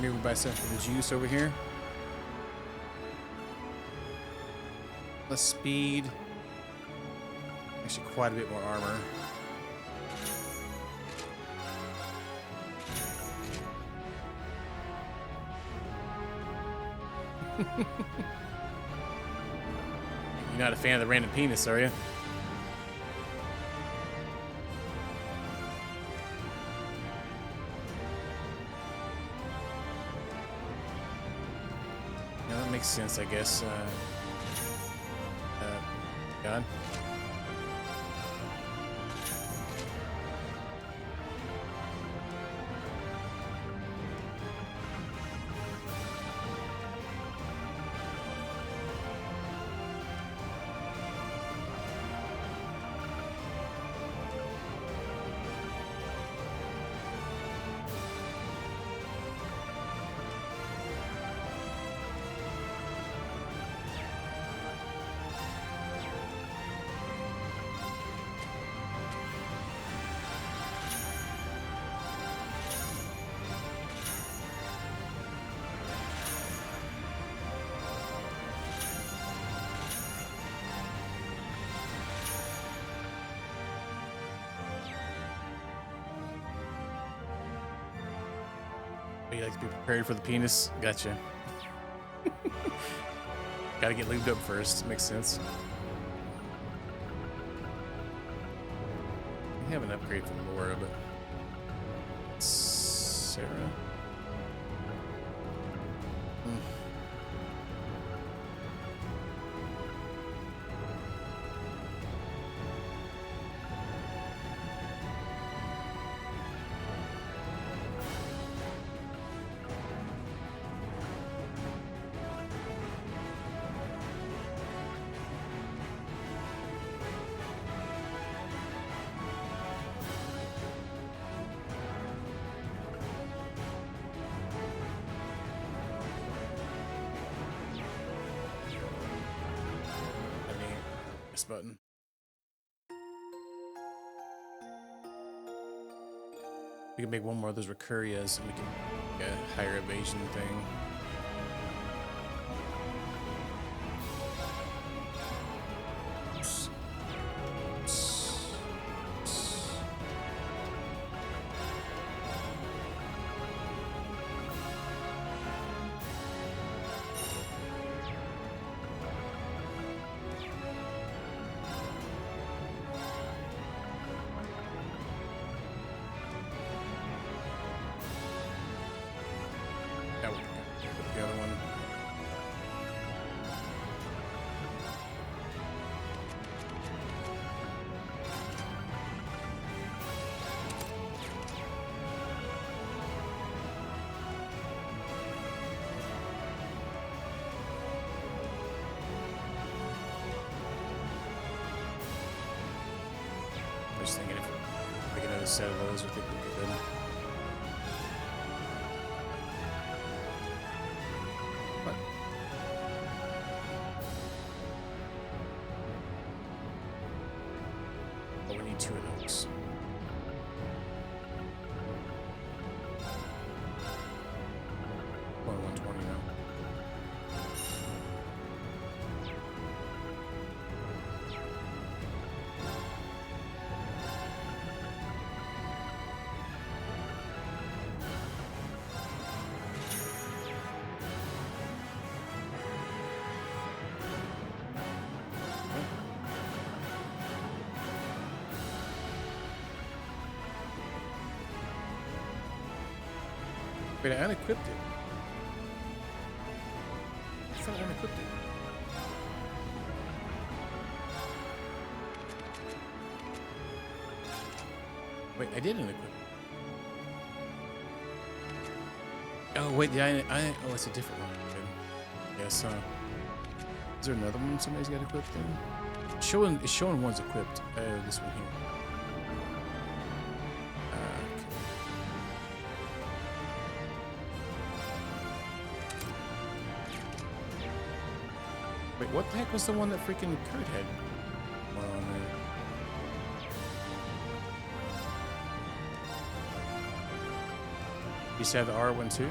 Maybe we buy something for the juice over here. Less speed. Actually, quite a bit more armor. You're not a fan of the random penis, are you? Yeah, that makes sense, I guess. God. You like to be prepared for the penis? Gotcha. Gotta get lubed up first. Makes sense. We have an upgrade from Laura, but Sarah? Button. We can make one more of those Recurias and we can get a higher evasion thing. The other one. I'm just thinking if we get another set of those, we think we'll get good. But we need 2 of those. Only 120 now. Wait, I unequipped it. I thought I unequipped it. Wait, I did unequip it. Oh, wait, yeah, oh, it's a different one. Okay. Yes, is there another one somebody's got equipped then? It's showing one's equipped. This one here. Wait, what the heck was the one that freaking Kurt had? One on there. You said the R one too?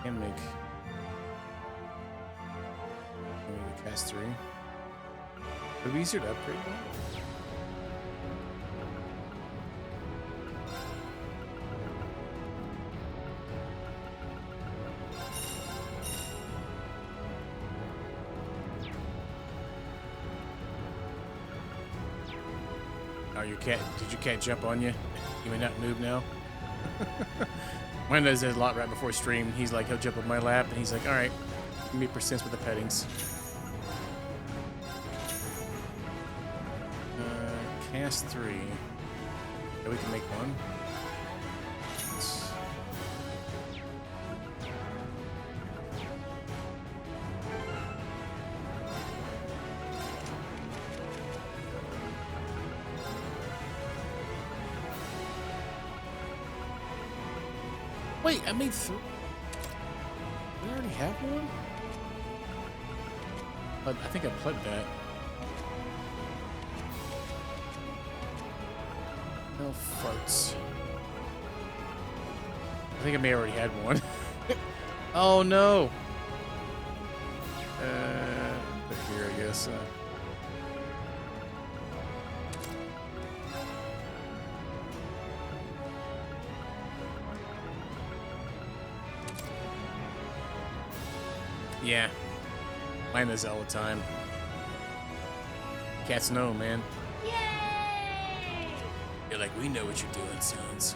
Can make the cast 3. Would it be easier to upgrade one? Oh, your cat, did your cat jump on you? You may not move now? Mine does it a lot right before stream. He's like, he'll jump on my lap, and he's like, all right, give me percents with the pettings. Cast 3. Yeah, we can make one. Wait, I made 3. Did I already have one? I think I plugged that. No farts. I think I may have already had one. Oh no! Put here, I guess. Yeah. Mine is all the time. Cats know, man. Yay! They're like, we know what you're doing, sons.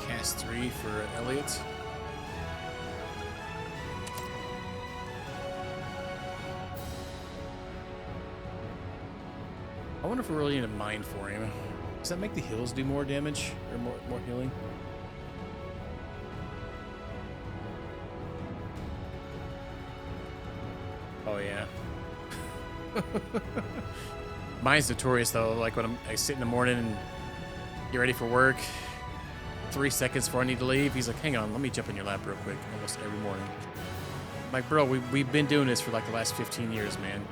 Cast 3 for Elliot. I wonder if we really need a mine for him. Does that make the hills do more damage or more healing? Oh yeah. Mine's notorious though. Like when I sit in the morning and get ready for work, 3 seconds before I need to leave, he's like, "Hang on, let me jump in your lap real quick." Almost every morning. I'm like, bro, we've been doing this for like the last 15 years, man.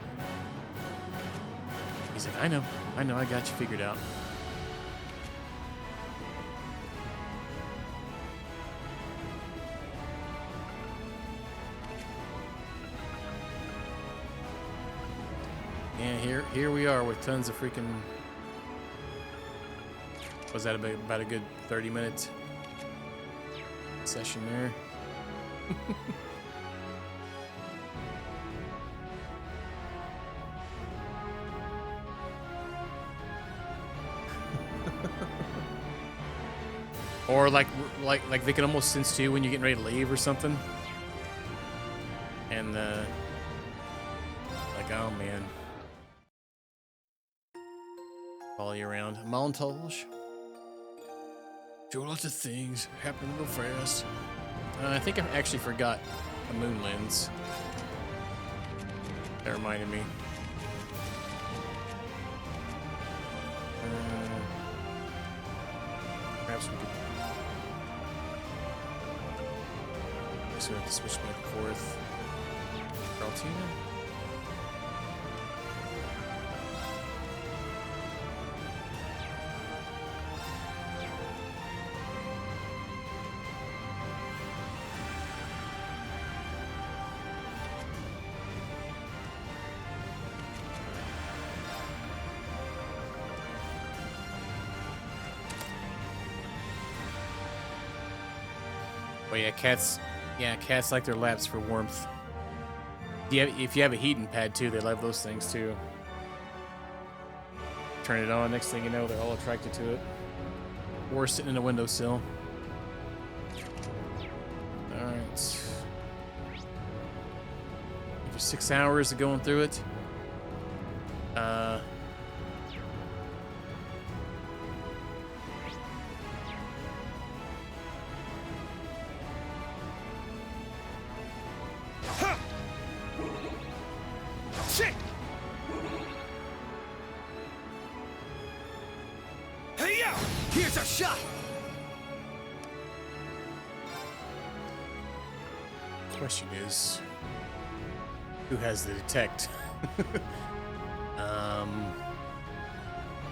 He's like, I know, I got you figured out. Yeah, here we are with tons of freaking. Was that about a good 30-minute session there? Or like they can almost sense too when you're getting ready to leave or something. And like, oh man. Follow you around. Montage. Do lots of things. Happen real fast. I think I actually forgot a moon lens. That reminded me. Perhaps we could. So we have to switch back and forth. Galtina? Oh yeah, cats like their laps for warmth. Yeah, if you have a heating pad too, they love those things too. Turn it on, next thing you know, they're all attracted to it. Or sitting in a windowsill. Alright. After 6 hours of going through it. Here's our shot! question is, who has the detect? I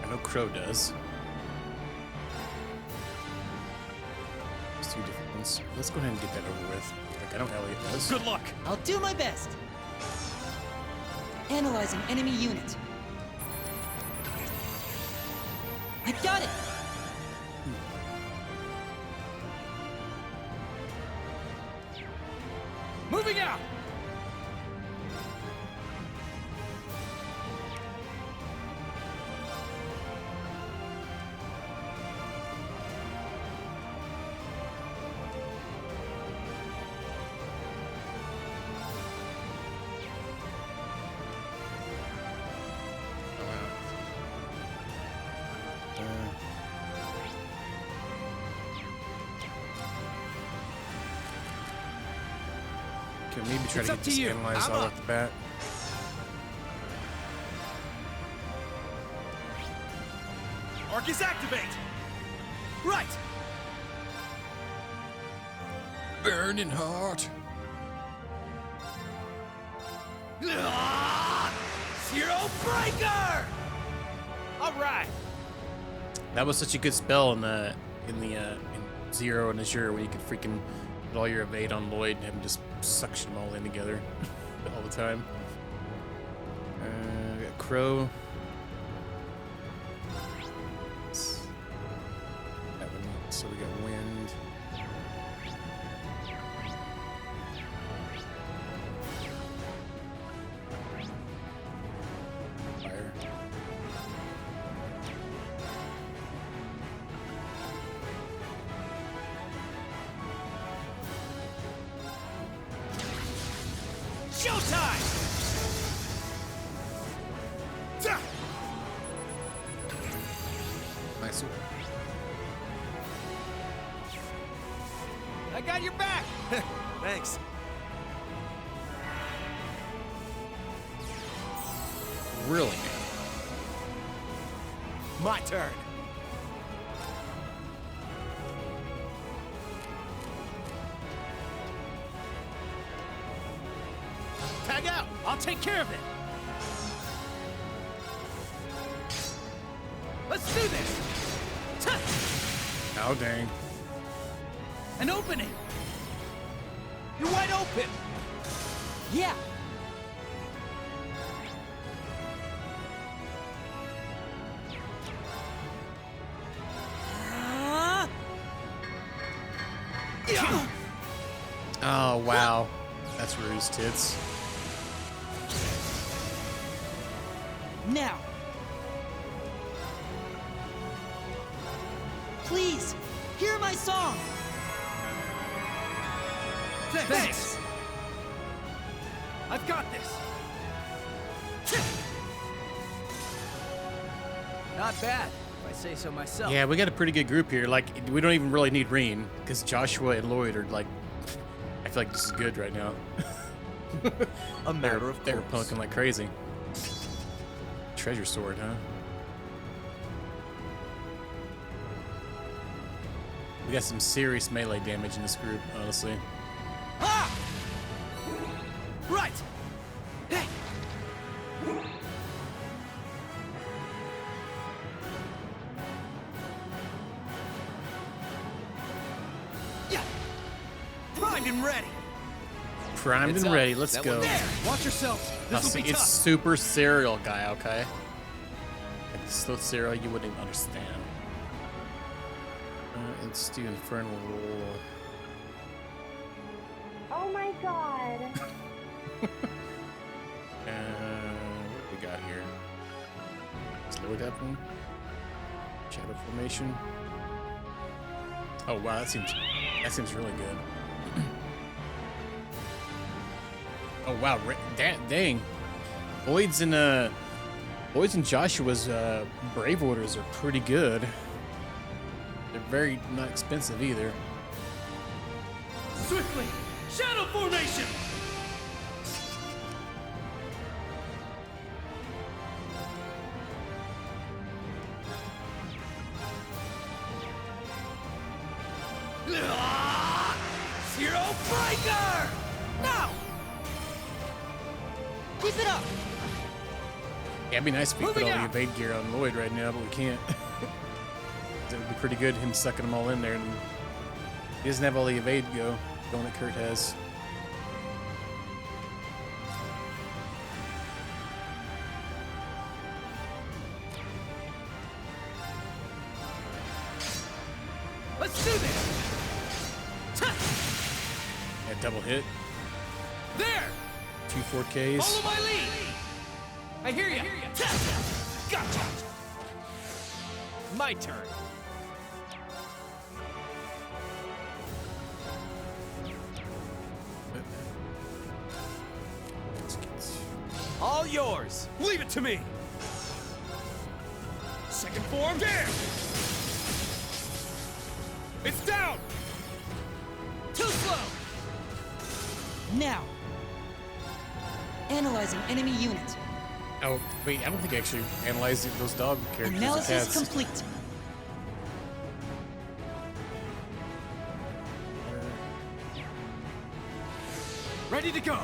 know Crow does. There's two different ones. Let's go ahead and get that over with. Like, I know Elliot does. Good luck. I'll do my best. Analyzing enemy unit. I got it! Moving out! Can maybe try It's to up get to this you. analyzed I'm all up. off the bat. Arcus activate! Right! Burning heart. Zero Breaker! Alright! That was such a good spell in Zero and Azure when you could freaking put all your evade on Lloyd and have him just suction them all in together all the time. We got Crow. That one. So we got Wind. Fire. Showtime! Nice. I got your back! Thanks. Really? My turn. Tag out! I'll take care of it! Let's do this! Oh, dang. An opening! You're wide open! Yeah! Oh, wow. That's Rue's tits. Now! Please, hear my song! Thanks! I've got this! Not bad, if I say so myself. Yeah, we got a pretty good group here. Like, we don't even really need Reen, because Joshua and Lloyd are like, I feel like this is good right now. A matter of They're course. punking like crazy. Treasure sword, huh? We got some serious melee damage in this group, honestly. Ah! Right! Hey! Yeah! Primed and ready! Primed It's and up. ready, let's That go. one there! Watch yourselves! Now, This will see, be it's tough! super serial guy, okay? Like, so serial you wouldn't even understand. Let's do Infernal Roll. Oh my god. What do we got here? Slow that one. Shadow formation. Oh wow, that seems really good. Oh wow, dang. Lloyd's and Joshua's Brave Orders are pretty good. They're very not expensive either. Swiftly! Shadow formation! Zero Breaker! Keep it up! Yeah, it'd be nice if we put Moving all the out. evade gear on Lloyd right now, but we can't. It would be pretty good, him sucking them all in there. And he doesn't have all the evade going that Kurt has. Let's do this! Yeah, double hit. There! 2 4Ks. Follow my lead! I hear ya! Gotcha! My turn. All yours! Leave it to me! Second form, there! It's down! Too slow! Now! Analyzing enemy unit. Oh, wait, I don't think I actually analyzed those dog characters. in Analysis paths. complete. Ready to go!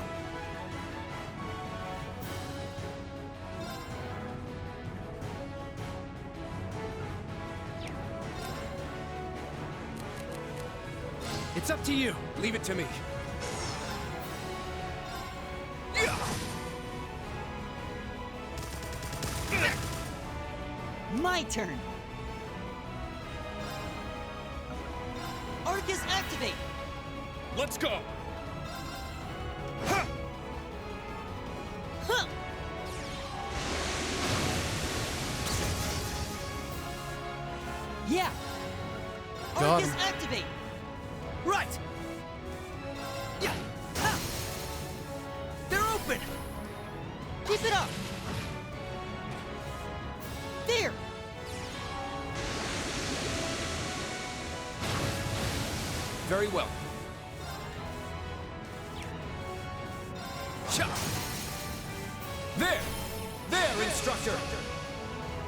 It's up to you. Leave it to me. My turn. Arcus activate. Let's go! Huh. Yeah. Got Arcus him. activate. Right! Yeah! Ha! They're open! Keep it up. There. Very well. Chop! There! There, instructor!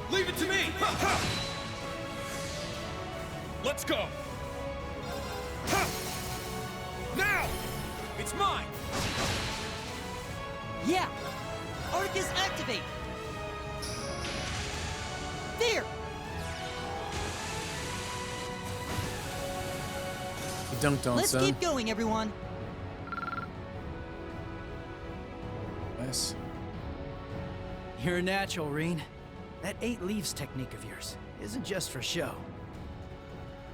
Leave it to me! Ha, ha. Let's go! Ha. Now! It's mine! Yeah. Arcus activate. There. You dunked on Let's son. keep going, everyone. Nice. You're a natural, Reen. That 8 leaves technique of yours isn't just for show.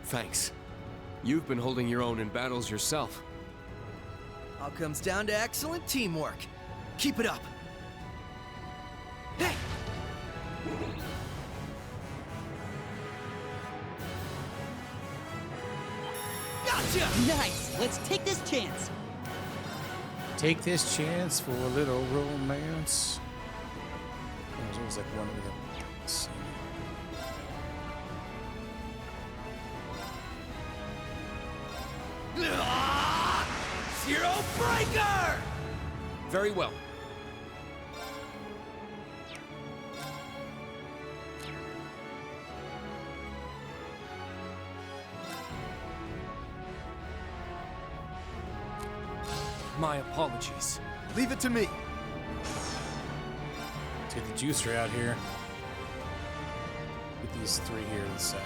Thanks. You've been holding your own in battles yourself. All comes down to excellent teamwork. Keep it up. Hey! Gotcha! Nice. Let's take this chance. Take this chance for a little romance. Oh, there's always like one we haven't seen. Zero Breaker! Very well. My apologies. Leave it to me. Let's get the juicer out here. Get these 3 here to the side.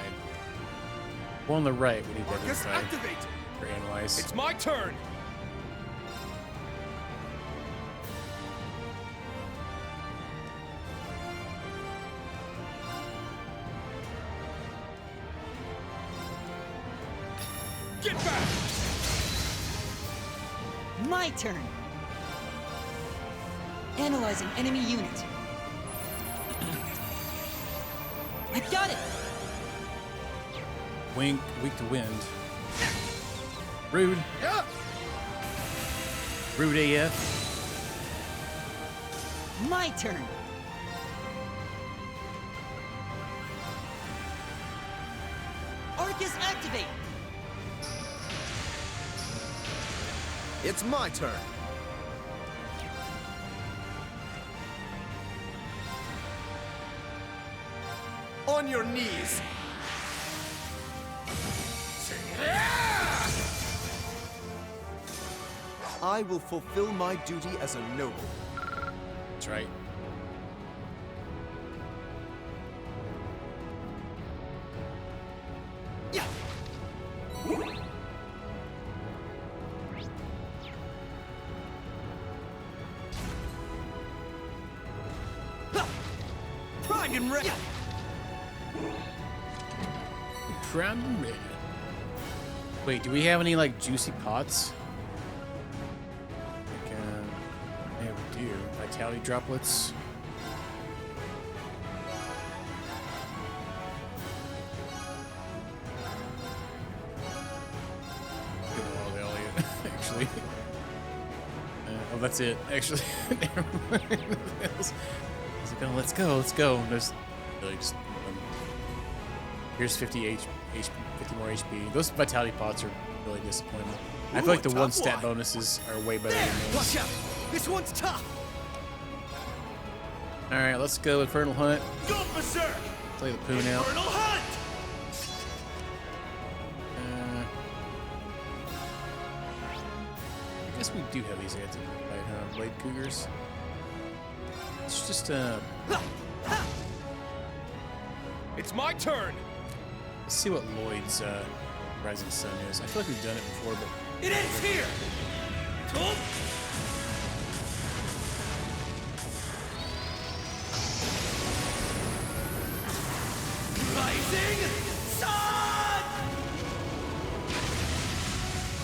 One on the right, we need to Arcus identify activate! or analyze. It's my turn! Get back! My turn. Analyzing enemy unit. I got it. Wink, weak to wind. Rude. Rude AF. My turn. Arcus activate. It's my turn. On your knees. I will fulfill my duty as a noble. That's right. Yeah. Primed and ready. Primed and ready. Wait, do we have any like juicy pots? Like, yeah, we do. Vitality droplets. Actually. Oh, that's it. Actually, never mind. I was like, oh, let's go. There's really just here's 50 more HP. Those vitality pots are really disappointing. I feel like the one stat bonuses are way better than those. Watch out! This one's tough. All right, let's go Infernal Hunt. Go berserk! Play the poo now. Infernal Hunt! I guess we do have these anti-fight, huh? Blade Cougars. It's just It's my turn. Let's see what Lloyd's Rising Sun is. I feel like we've done it before, but It ends here. Tom. Rising Sun.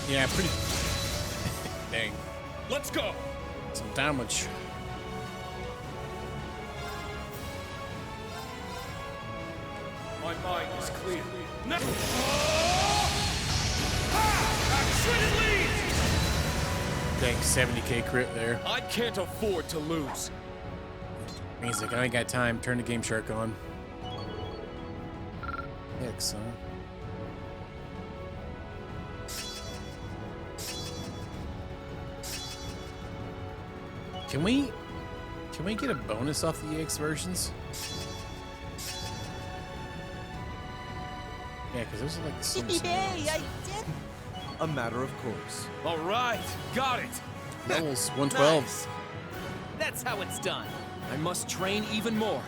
yeah, pretty. Dang, Let's go. some damage. My mind is clear. Now. Shredded leads. Dang, 70k crit there. I can't afford to lose. Means like I ain't got time. Turn the Game Shark on. Heck, son. Can we get a bonus off the EX versions? Yeah, because those are like the same. Yay, I did. A matter of course. All right, got it. Levels 112. Nice. That's how it's done. I must train even more.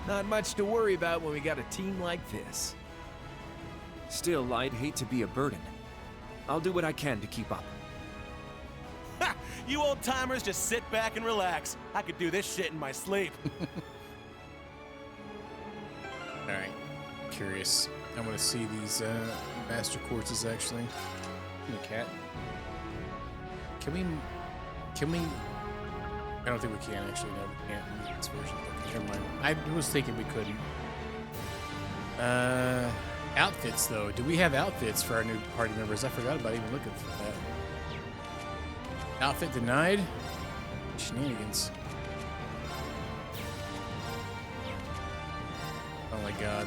Not much to worry about when we got a team like this. Still, I'd hate to be a burden. I'll do what I can to keep up. Ha! You old timers just sit back and relax. I could do this shit in my sleep. All right, curious. I want to see these master courses actually. Give me a cat. Can we? I don't think we can actually. No, we can't in this version. Never mind. I was thinking we couldn't. Outfits though. Do we have outfits for our new party members? I forgot about even looking for that. Outfit denied. Shenanigans. Oh my god.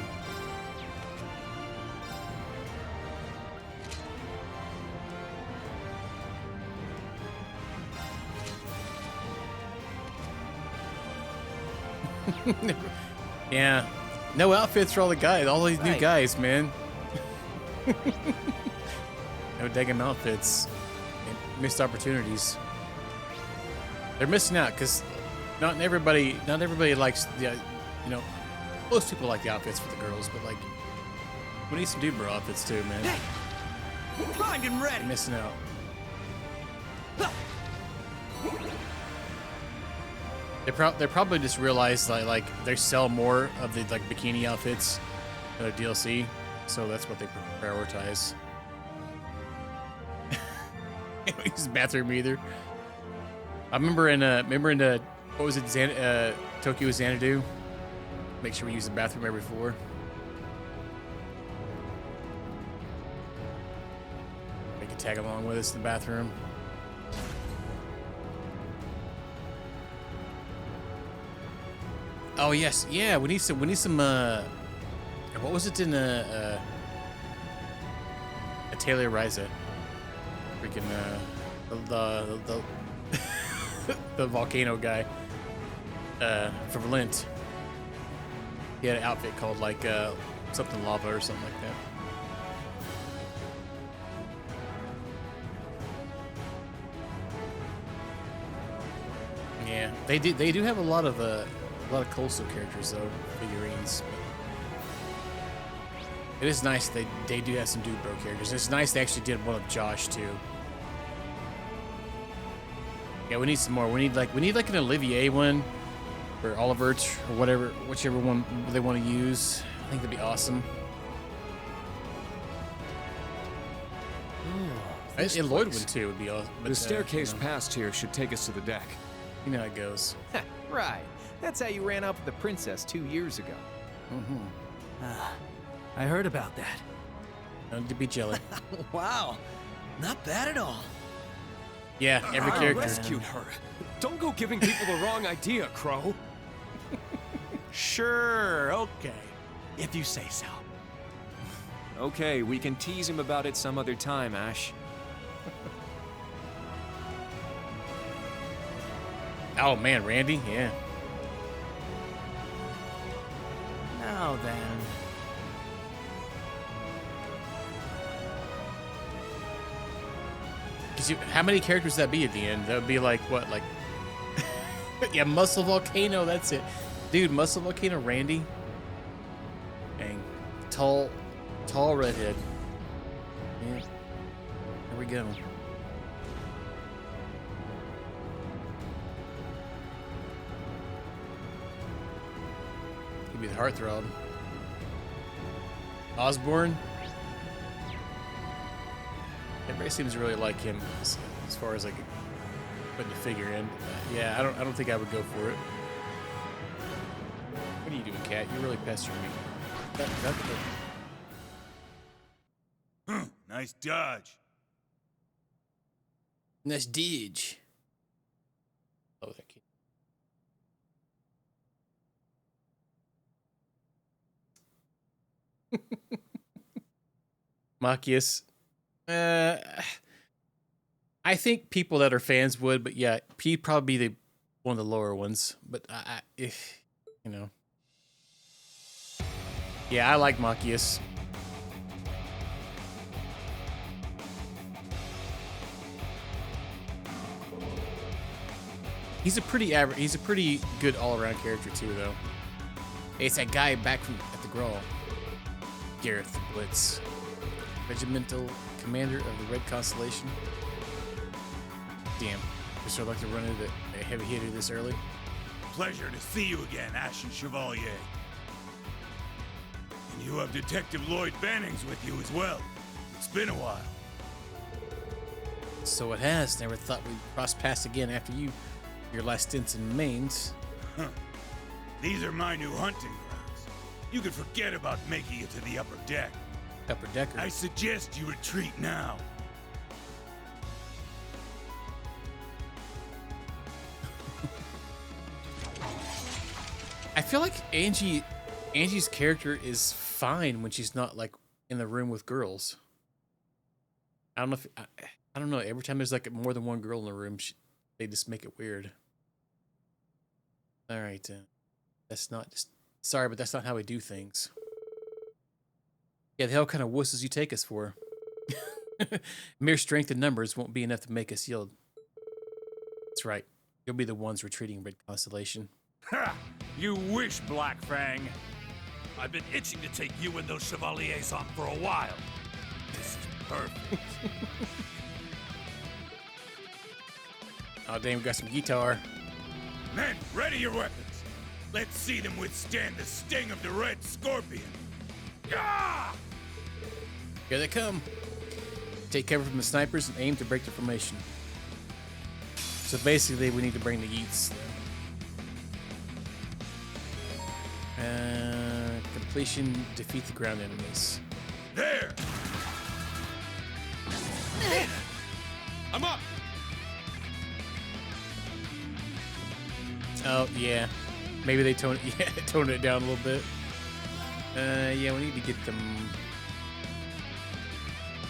Yeah. No outfits for all the guys. All these new guys, man. No daggum outfits. Missed opportunities. They're missing out because not everybody likes the, you know, most people like the outfits for the girls, but like we need some dude bro outfits too, man. Hey, primed and ready. They're missing out. They probably just realized like they sell more of the like bikini outfits than their DLC, so that's what they prioritize. Use the bathroom either. I remember in what was it, Tokyo Xanadu? Make sure we use the bathroom every floor. They can tag along with us in the bathroom. Oh yes, yeah. We need some. What was it in a Taylor Ryza? Freaking the the volcano guy from Lint. He had an outfit called like something lava or something like that. Yeah, they do have a lot of coastal characters though, figurines. It is nice they do have some Dude Bro characters. It's nice they actually did one of Josh too. Yeah, we need some more. We need like an Olivier one, or Oliver, or whichever one they want to use. I think that'd be awesome. A Lloyd one too would be awesome. The staircase past here should take us to the deck. You know how it goes. Right. That's how you ran off with the princess 2 years ago. I heard about that. Don't be jelly. Wow, not bad at all. Yeah, every character. Rescued her. Don't go giving people the wrong idea, Crow. Sure, okay. If you say so. Okay, we can tease him about it some other time, Ash. Oh man, Randy, yeah. Now then. How many characters would that be at the end? That would be like what, like yeah, Muscle Volcano, that's it. Dude, Muscle Volcano Randy. Dang. Tall redhead. Yeah. There we go. Give me the heartthrob. Osborne. Everybody seems to really like him as far as like putting a figure in. Yeah, I don't think I would go for it. What are you doing, Cat? You're really pestering me. Nice dodge. Nice dodge. Oh, thank you. Machias. I think people that are fans would, but yeah, he'd probably be one of the lower ones. But if you know, yeah, I like Machias. He's a pretty good all-around character too, though. Hey, it's that guy back from at the Grawl, Gareth the Blitz, regimental commander of the Red Constellation. Damn, just would like to run into a heavy hitter this early. Pleasure to see you again, Ashen Chevalier. And you have Detective Lloyd Bannings with you as well. It's been a while. So it has. Never thought we'd cross paths again after your last stints in Mainz. Huh. These are my new hunting grounds. You can forget about making it to the upper deck. Upper decker. I suggest you retreat now. I feel like Angie's character is fine when she's not like in the room with girls. I don't know. Every time there's like more than one girl in the room, they just make it weird. All right, sorry, but that's not how we do things. Yeah, the hell kind of wusses you take us for? Mere strength in numbers won't be enough to make us yield. That's right. You'll be the ones retreating, Red Constellation. Ha! You wish, Black Fang. I've been itching to take you and those Chevaliers on for a while. This is perfect. Oh, damn, we got some guitar. Men, ready your weapons. Let's see them withstand the sting of the Red Scorpion. Yeah! Here they come. Take cover from the snipers and aim to break the formation. So basically, we need to bring the Yeets. Completion, defeat the ground enemies. There! I'm up! Oh, yeah. Maybe they toned it down a little bit. Yeah, we need to get them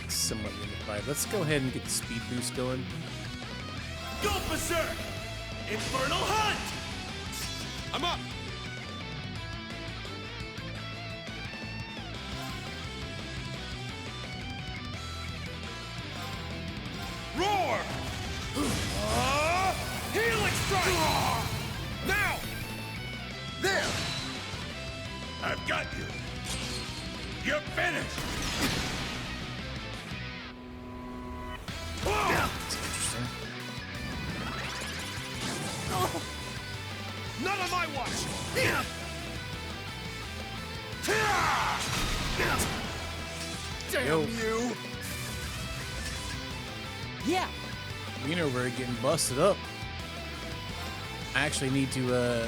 somewhat unified. Let's go ahead and get the speed boost going. Go berserk! Infernal Hunt! I'm up! Roar! Healing strike! That's interesting. Not on my watch! Damn Yo. you! Yeah. You know we're getting busted up. I actually need to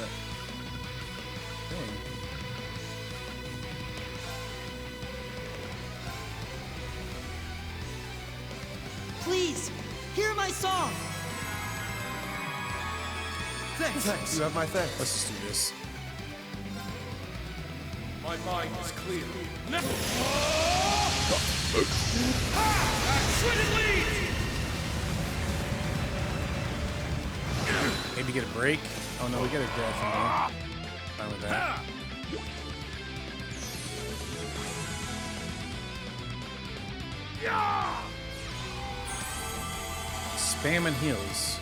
Please, hear my song. Thanks. You have my thanks. let's just do this. My mind is clear. Maybe get a break. Oh no, we got a death. Fine with that. Spam and heals.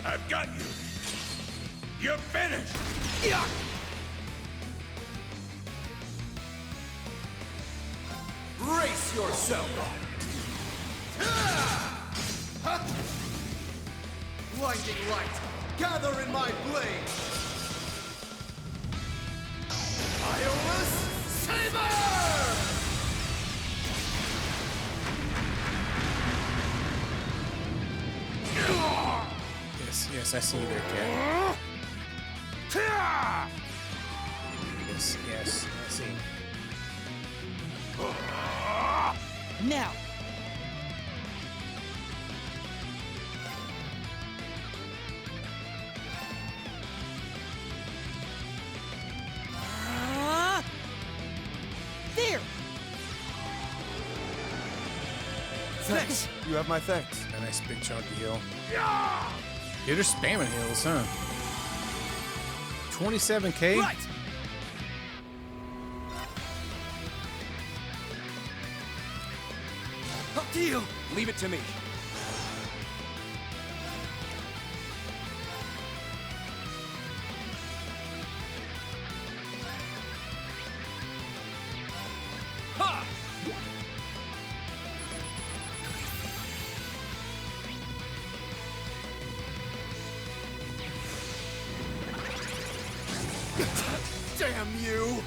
I've got you. You're finished. Brace yourself! Blinding light, gather in my blade! Iowa's Saber! Yes, I see you there, Cat. Yes, I see. Now. There. Thanks. You have my thanks. A nice big chunky heal. Yeah, they're spamming heals, huh? 27k? Right! Up to you. Leave it to me. Ha! Damn you!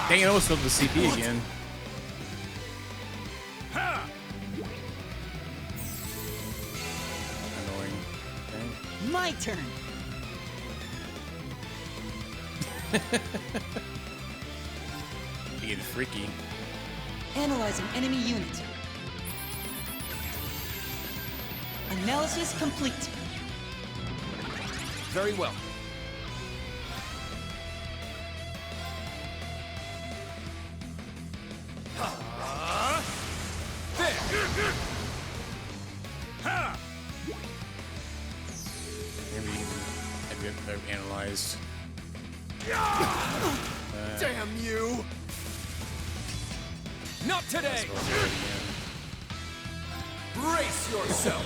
Dang it, almost filled the CP again. Annoying. Okay. My turn. You get freaky. Analyzing enemy unit. Analysis complete. Very well. Maybe a bit analyzed. Damn you! Not today! Brace yourself!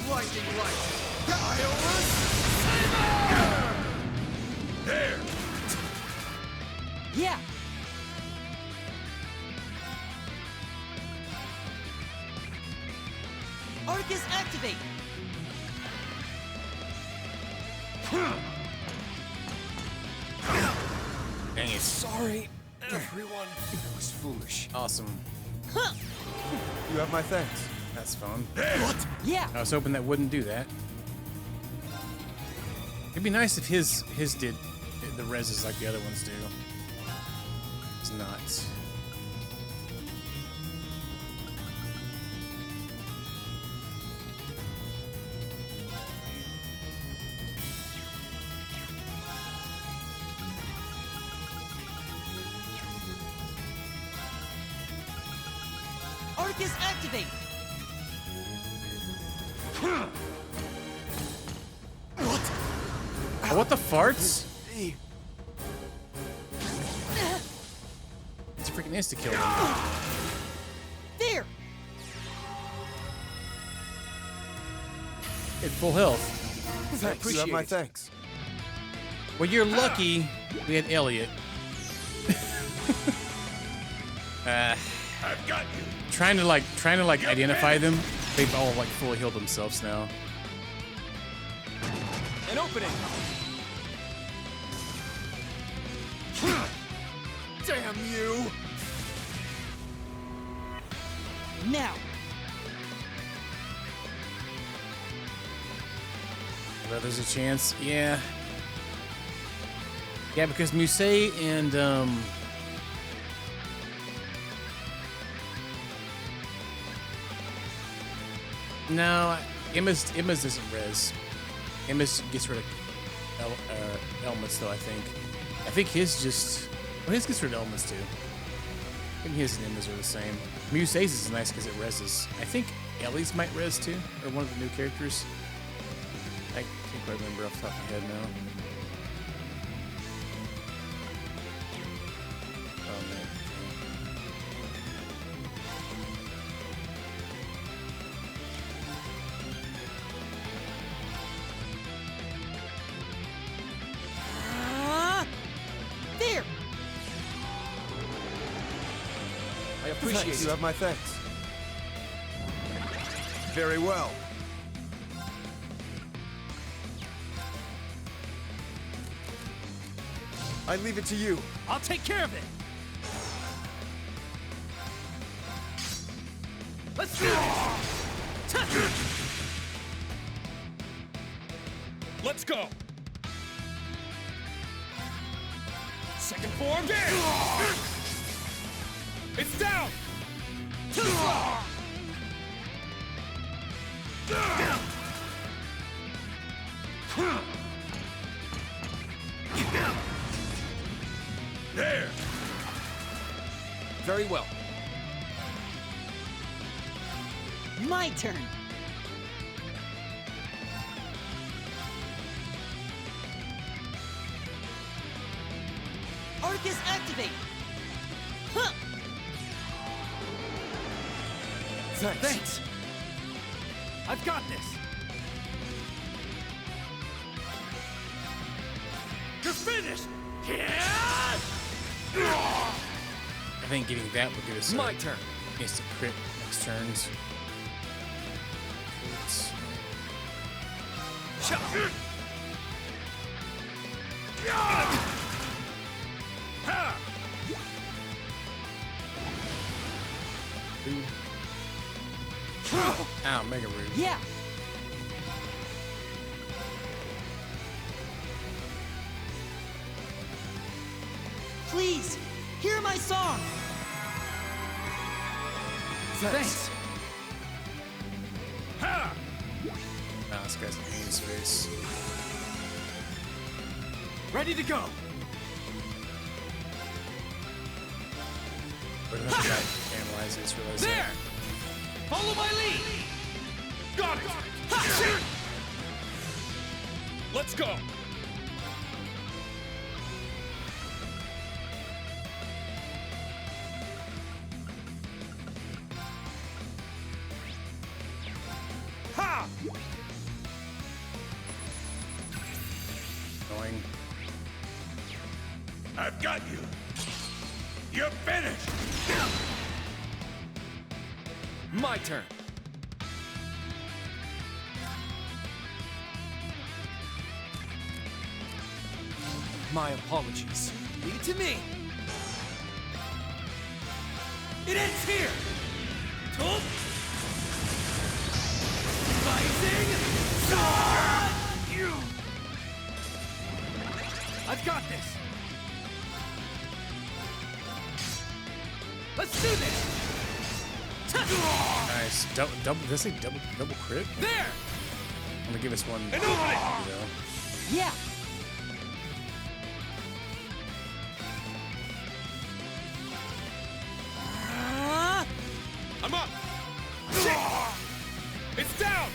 Blinding light! Iowa's Saber! There! Yeah. Arcus activate. Dang it. Sorry, everyone. That was foolish. Awesome. You have my thanks. That's fun. What? Yeah. I was hoping that wouldn't do that. It'd be nice if his did the reses like the other ones do. It's not. Arcus activate. Oh, what the farts? It's a freaking insta kill. There. At full health. Thanks. You have my thanks. Well, you're lucky we had Elliot. I've got you. Trying to like identify them. They've all like fully healed themselves now. An opening. Damn you! Now. Well, there's a chance. Yeah. Yeah, because Musei and no, Emma's doesn't res. Emma's gets rid of elements though. I think his just his gets rid of elements too. I think his and Emma's are the same. Musei's is nice because it reses. I think Ellie's might res too, or one of the new characters. I can't quite remember off the top of my head now. Oh man. There. I appreciate you have my thanks. Very well. I leave it to you. I'll take care of it. Let's do this. Let's go. Second form. It's down. There. Very well. My turn. Arcus activate. Huh. Thanks. I've got this. You're finished. I think getting that would give us My turn. Instant crit next turns. Ow, mega rude. Yeah. Please, hear my song. Thanks. Ha! Nah, this guy's in his face. Ready to go. We're gonna have to try to analyze this, realize There. that. Follow my lead. Got it. Ha! Let's go. Ha! Annoying. I've got you. You're finished. My turn. My apologies. Leave it to me. It ends here. Top. Rising Sun! You. I've got this. Let's do this. Nice. Double. Did I say double crit? There. I'm gonna give us one. An opening. Yeah. I'm up. It's down.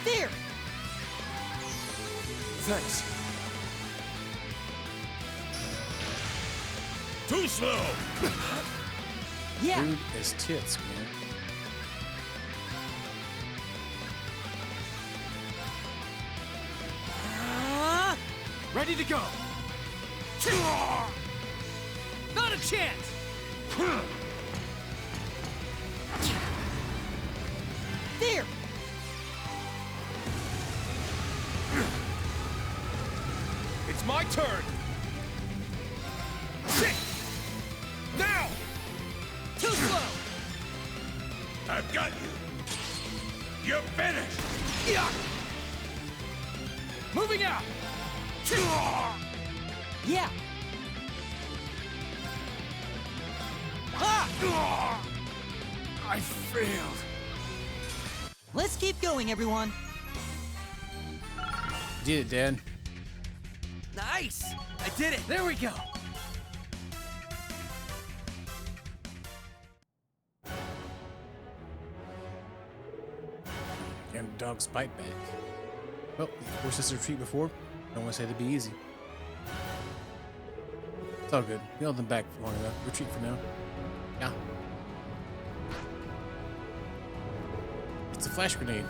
There. Thanks. Too slow. Yeah. Rude as tits, man. Ready to go. Not a chance! There! It's my turn! Now! Too slow! I've got you! You're finished! Moving out! Yeah! I failed. Let's keep going, everyone. Did it, Dan. Nice! I did it! There we go! And the dog's bite back. Well, we forced us to retreat before. No one said it'd be easy. It's all good. We held them back for long enough. Retreat for now. Yeah. It's a flash grenade.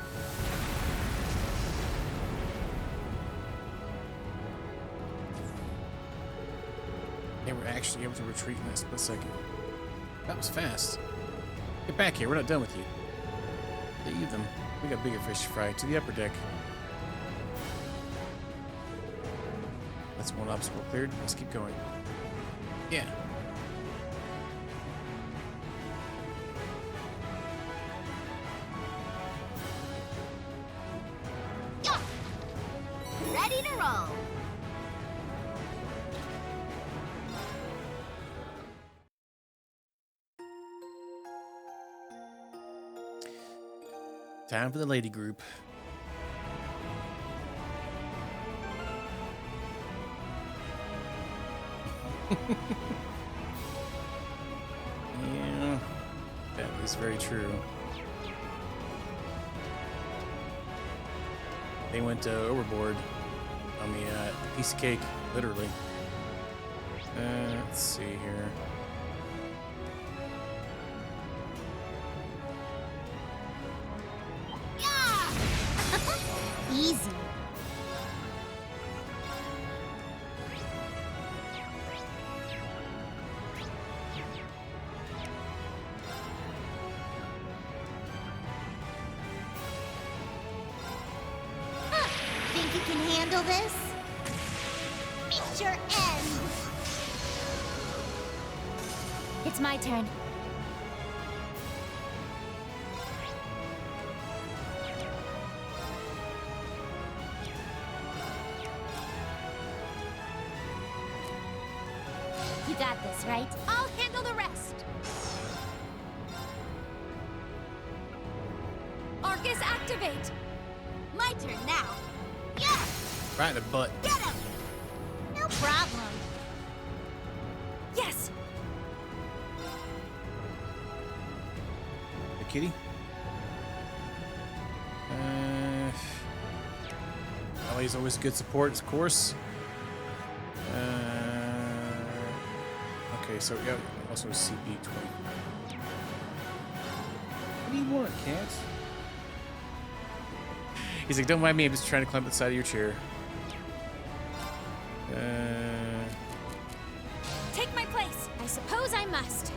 They were actually able to retreat in that split second. That was fast. Get back here. We're not done with you. Leave them. We got bigger fish to fry. To the upper deck. That's one obstacle cleared. Let's keep going. Yeah. Ready to roll. Time for the lady group. Yeah, that is very true. They went overboard on the piece of cake, literally. Let's see here. Easy. Think you can handle this? Meet your end. It's my turn. You got this, right? I'll handle the rest. Arcus, activate. My turn now. Yeah! Right in the butt. Get him! No problem. Yes! The kitty. Ellie's always good support, of course. Okay, so yeah, also CP20. What do you want, cat? He's like, don't mind me, I'm just trying to climb up the side of your chair. Take my place. I suppose I must.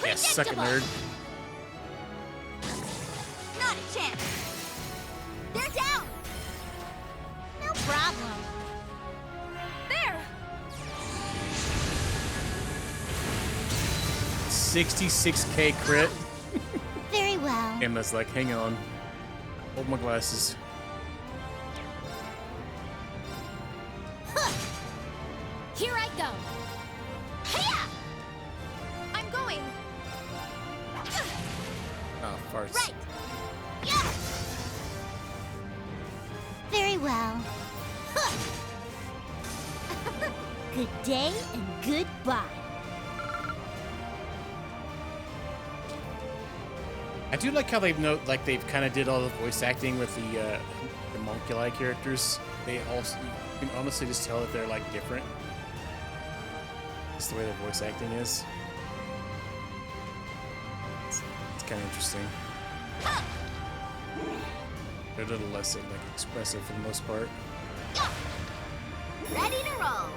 Yes, suck it, nerd. Not a chance. They're down. No problem. There. 66k crit. Very well. Emma's like, hang on. Hold my glasses. Here I go. Hiya! I'm going. Oh, farts. Right. Yeah. Very well. Good day and goodbye. I do like how they've they've kind of did all the voice acting with the homunculi characters. They also, you can honestly just tell that they're like different. It's the way their voice acting is. It's It's kind of interesting. They're a little less like expressive for the most part. Ready to roll.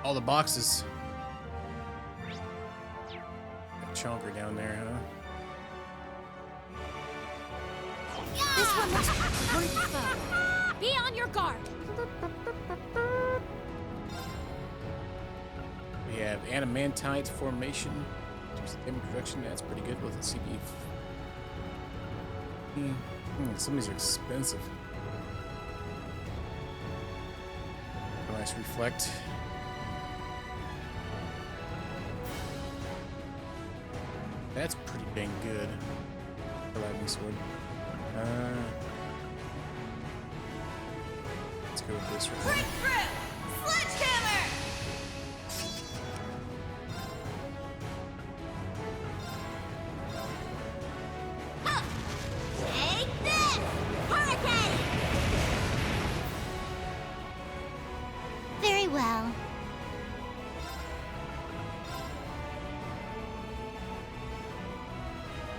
All the boxes. Got Chonker down there, huh? This one looks worth. Be on your guard. We have Adamantite formation. There's the damage reduction. That's pretty good with the CP. Some of these are expensive. Nice reflect. That's pretty dang good. The lightning sword. Let's go with this right now. Sledgehammer! Take this! Hurricane! Very well.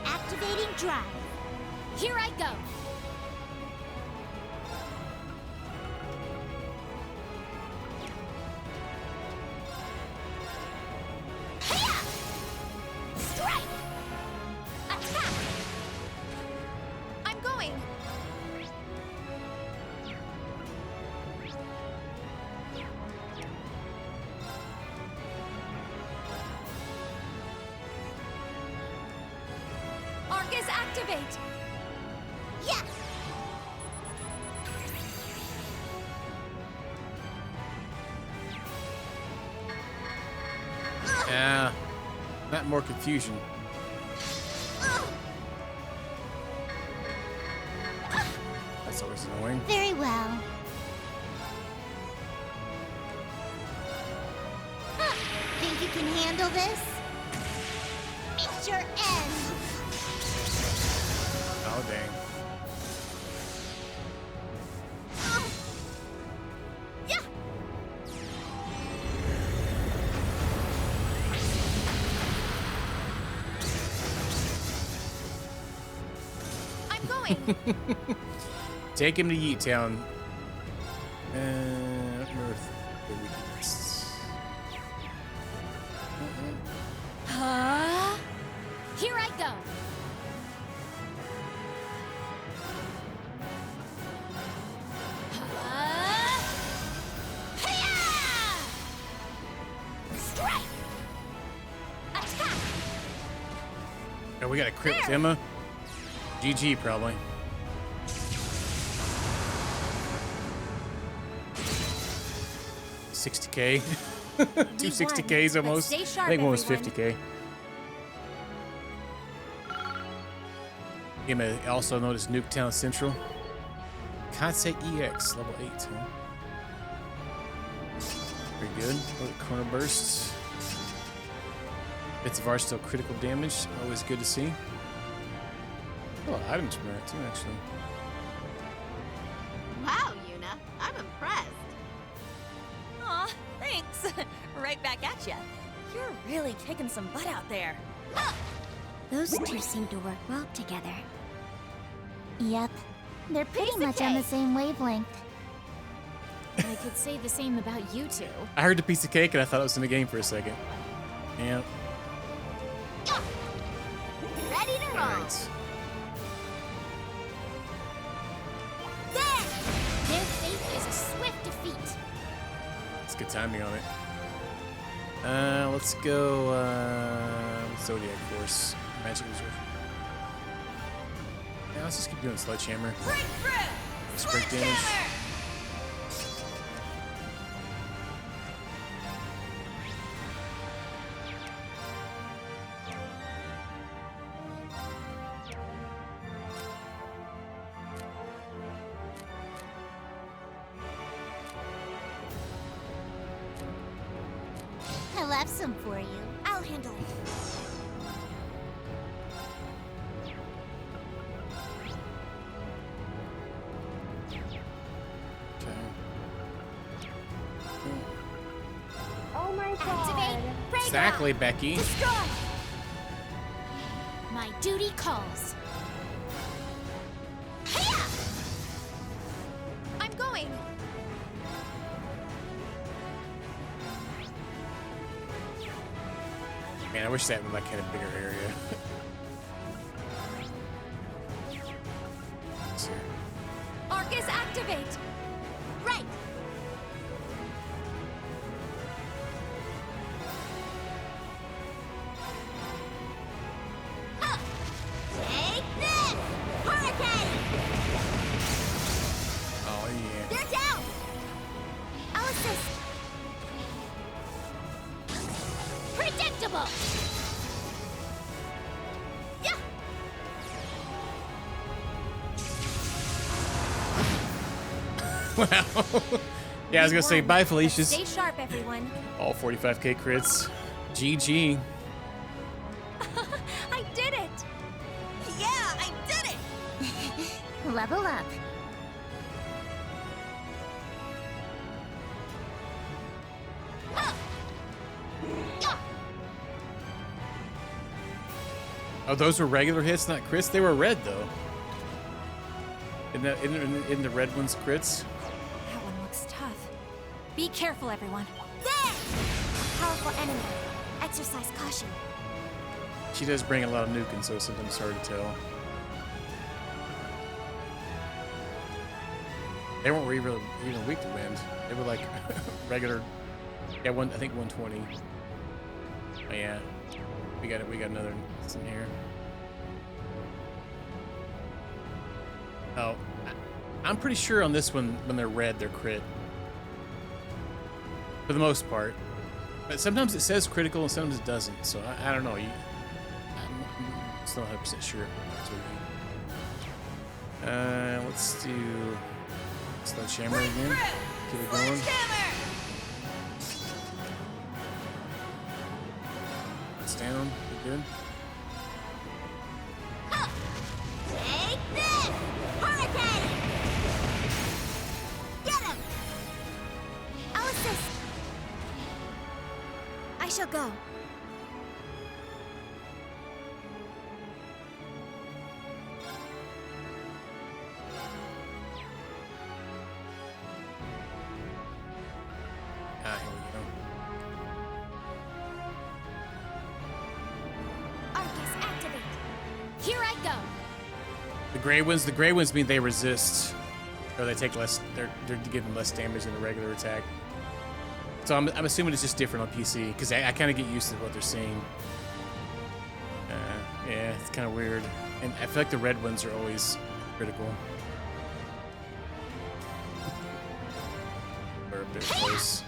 Activating drive. Here I go. Strike! Attack! I'm going! Arcus activate! Yes! Yeah. Not more confusion. That's always annoying. Very well. Think you can handle this? It's your end. Oh, dang. Yeah! I'm going! Take him to Yeet Town. Earth. The weakness. Here I go. Strike! Attack! Oh, we got a crit with Emma. GG, probably. $60K. 260Ks but almost. stay sharp, I think one was everyone. 50K. Emma, also known as Nuketown Central. Kansei EX, level 8, huh? Pretty good. Corner bursts. Bits of are still critical damage. Always good to see. Oh, items from that too, actually. Wow, Yuna. I'm impressed. Aw, thanks. Right back at ya. You're really kicking some butt out there. Those two seem to work well together. Yep. They're pretty much on the same wavelength. I could say the same about you two. I heard the piece of cake and I thought it was in the game for a second. Yeah. Ready to roll. Alright. There! Their fate is a swift defeat. It's good timing on it. Let's go, Zodiac Force. Magic Reserve. Yeah, let's just keep doing Sledgehammer. Break damage. I left some for you. I'll handle it. Activate radar. Exactly, Becky. Destroy. My duty calls. Hiya! I'm going. Man, I wish that would like had a bigger area. Let's see. Arcus activate. Right. Take this! Hurricane! Oh yeah. They're down! I'll assist. Predictable! Yeah! Wow. Yeah, I was gonna say bye, Felicia's. Stay sharp, everyone. All 45k crits. GG. I did it! Yeah, I did it! Level up. Oh, those were regular hits, not crits. They were red though. In the red ones crits. That one looks tough. Be careful, everyone. There! Powerful enemy. Exercise caution. She does bring a lot of nuking, so it's sometimes hard to tell. They weren't really even weak to wind. They were like regular. Yeah, I think 120. Oh yeah, we got it. We got another in here. Oh, I'm pretty sure on this one when they're red, they're crit for the most part. But sometimes it says critical and sometimes it doesn't. So I don't know. I'm still 100% sure. Let's do Sledgehammer again. Keep it going. It's down. We're good. Take this! Hurricane! Get him! I'll assist. I shall go. Ah, here we go. Arcus activate. Here I go. The gray ones mean they resist, or they take less. They're giving less damage than a regular attack. So I'm assuming it's just different on PC because I kind of get used to what they're seeing. Yeah, it's kind of weird, and I feel like the red ones are always critical. Or a bit close.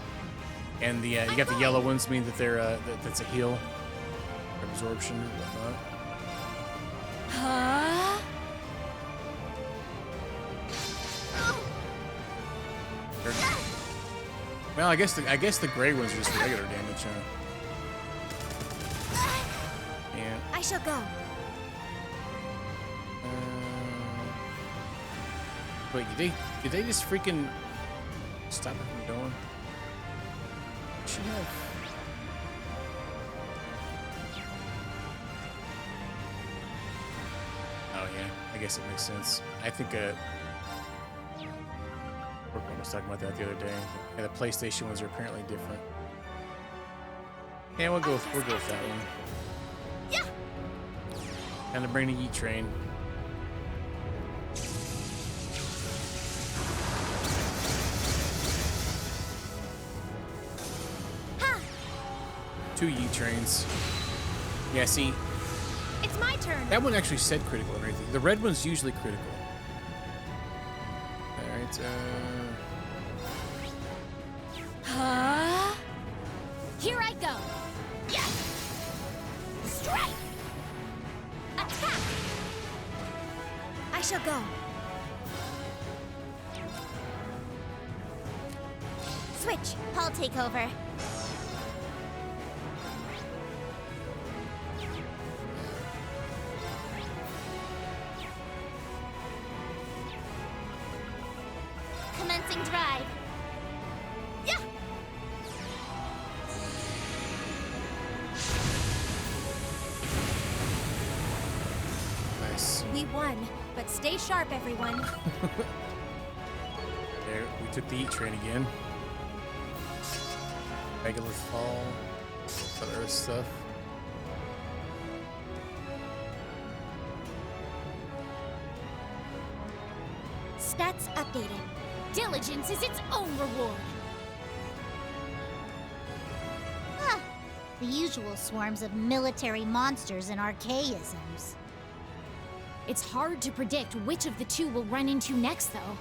And the you got the yellow ones mean that they're that's a heal, absorption, and whatnot. Huh? Well, I guess the gray ones are just regular damage, huh? Yeah. I shall go. Wait, did they just freaking stop it from going? Should have. Oh yeah, I guess it makes sense. I think I was talking about that the other day. Yeah, the PlayStation ones are apparently different. Yeah, we'll go with that one. Yeah. Kind of bring the Yeet train. Ha! 2 Yeet trains. Yeah, see, It's my turn. that one actually said critical and everything. The red one's usually critical. All right. Huh? Here I go. Yeah. Strike. Attack. I shall go. Switch. I'll take over. Commencing drive. Yeah. one, but stay sharp, everyone. There, we took the Eat train again. Regular fall, other stuff. Stats updated. Diligence is its own reward. Ah, the usual swarms of military monsters and archaisms. It's hard to predict which of the two we'll run into next, though.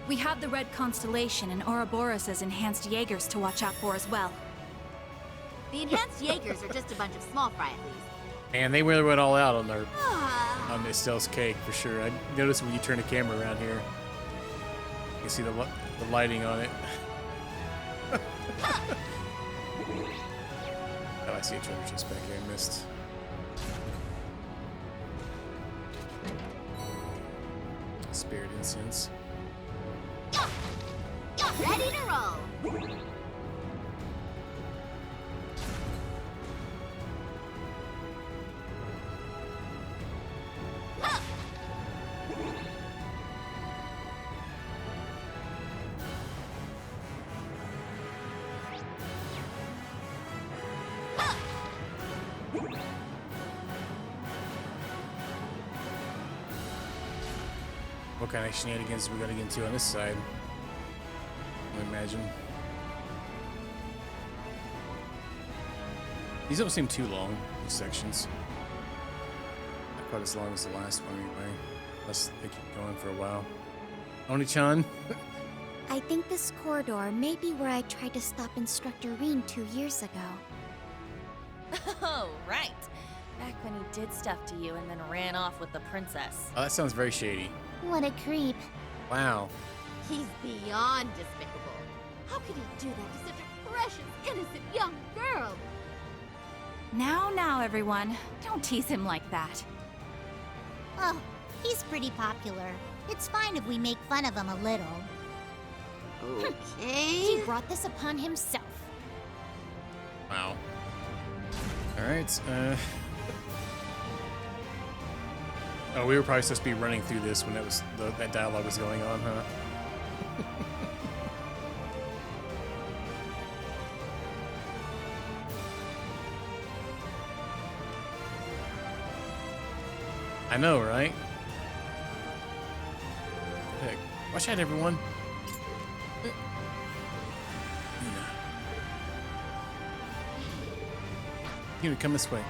We have the Red Constellation and Ouroboros' enhanced Jaegers to watch out for as well. The enhanced Jaegers are just a bunch of small fry at least. And they really went all out on their on this Stealth's cake for sure. I noticed when you turn the camera around here, you can see the lighting on it. Oh, I see a treasure chest back here I missed. Spirit incense. Ready to roll. What kind of shenanigans we gotta get into on this side? I imagine. These don't seem too long, these sections. Not quite as long as the last one anyway. Unless they keep going for a while. Oni-chan? I think this corridor may be where I tried to stop Instructor Reen 2 years ago. Oh, right. Back when he did stuff to you and then ran off with the princess. Oh, that sounds very shady. What a creep. Wow. He's beyond despicable. How could he do that to such a precious, innocent young girl? Now, everyone. Don't tease him like that. Oh, he's pretty popular. It's fine if we make fun of him a little. Okay. He brought this upon himself. Wow. Alright, Oh, we were probably supposed to be running through this when that dialogue was going on, huh? I know, right? Heck, watch out, everyone. You to come this way.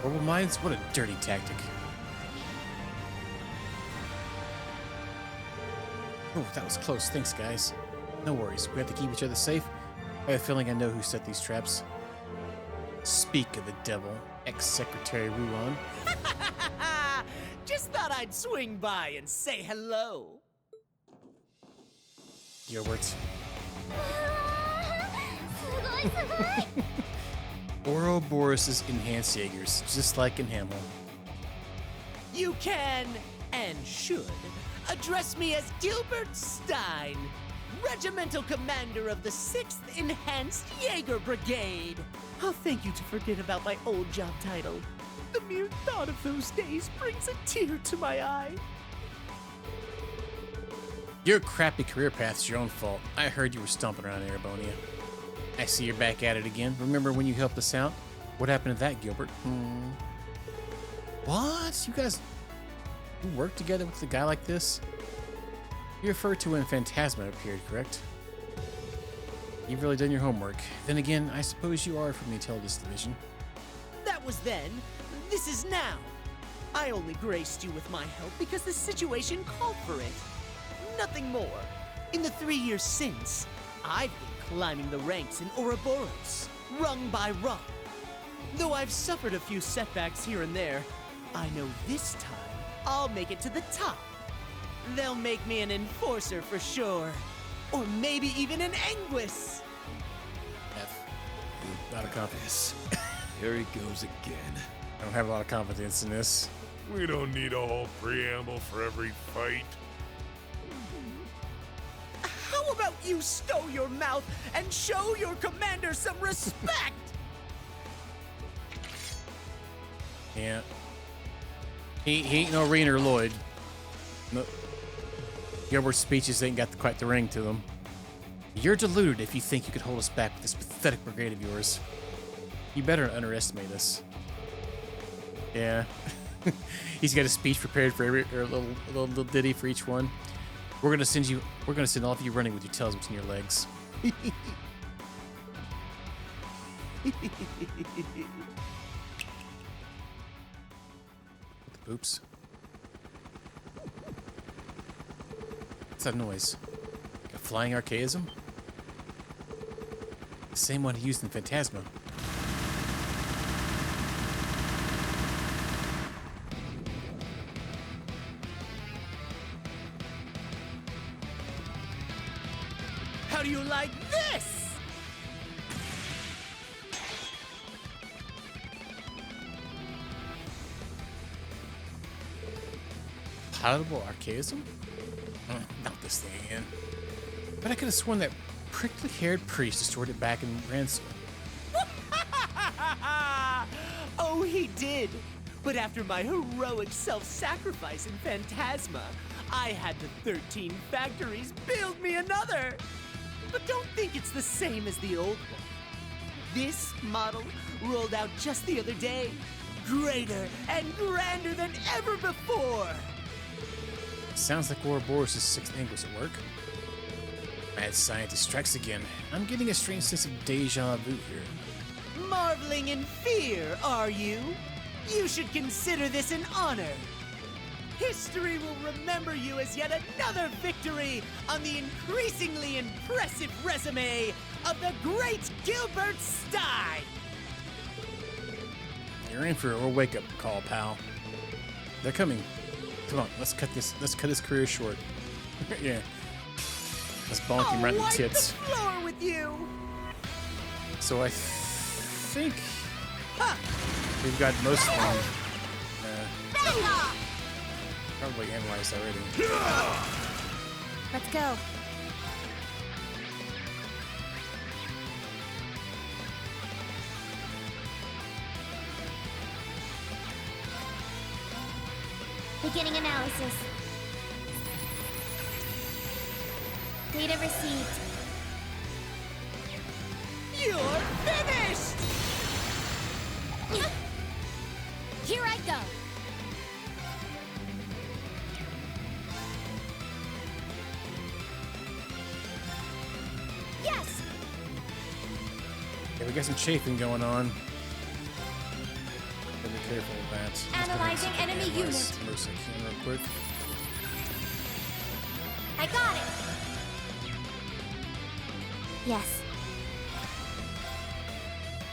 Orbital mines? What a dirty tactic. Oh, that was close. Thanks, guys. No worries. We have to keep each other safe. I have a feeling I know who set these traps. Speak of the devil, ex-secretary Ruan. Just thought I'd swing by and say hello. Gilbert. Ouroboros' enhanced Jaegers, just like in Hamel. You can, and should, address me as Gilbert Stein, Regimental Commander of the 6th Enhanced Jaeger Brigade. I'll thank you to forget about my old job title. The mere thought of those days brings a tear to my eye. Your crappy career path's your own fault. I heard you were stomping around Erebonia. I see you're back at it again. Remember when you helped us out? What happened to that, Gilbert? What? You guys work together with a guy like this? You referred to when Phantasma appeared, correct? You've really done your homework. Then again, I suppose you are from the Intelligence Division. That was then. This is now. I only graced you with my help because the situation called for it. Nothing more. In the 3 years since, I've been climbing the ranks in Ouroboros, rung by rung. Though I've suffered a few setbacks here and there, I know this time I'll make it to the top. They'll make me an enforcer for sure. Or maybe even an Anguis. Not a confidence. Here he goes again. I don't have a lot of confidence in this. We don't need a whole preamble for every fight. How about you stow your mouth and show your commander some respect? Yeah. He ain't no Rainer Lloyd. No. Gilbert's speeches ain't got quite the ring to them. You're deluded if you think you could hold us back with this pathetic brigade of yours. You better underestimate us. Yeah. He's got a speech prepared for every or a little ditty for each one. We're gonna send all of you running with your tails between your legs. Oops. What's that noise? A flying archaism? The same one he used in Phantasma. How do you like this? Palatable archaism? Not this thing again. But I could have sworn that prickly-haired priest stored it back in Ransom. Oh, he did. But after my heroic self-sacrifice in Phantasma, I had the 13 factories build me another. But don't think it's the same as the old one. This model rolled out just the other day. Greater and grander than ever before. Sounds like Ouroboros' sixth ink was at work. Mad scientist strikes again. I'm getting a strange sense of deja vu here. Marveling in fear, are you? You should consider this an honor. History will remember you as yet another victory on the increasingly impressive resume of the great Gilbert Stein. You're in for a wake-up call, pal. They're coming. Come on, let's cut his career short. Yeah. Let's bonk him right in the tits. The floor with you. So I think we've got most of them probably analyzed already. Let's go. Beginning analysis. Data received. You're finished! Here I go. Yes! Yeah, we got some chafing going on. Gotta be careful with that. Analyzing enemy unit. Mercy can real quick. I got it. Yes.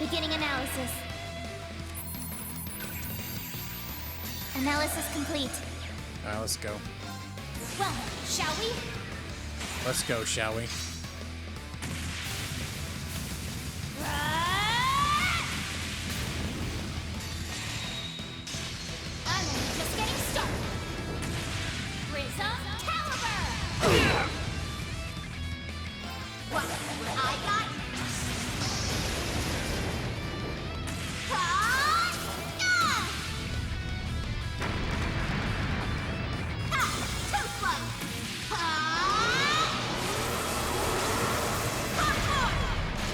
Beginning analysis. Analysis complete. Alright, let's go. Well, shall we? Let's go, shall we? I'm only just getting started. Prism Caliber! What I got? Too slow!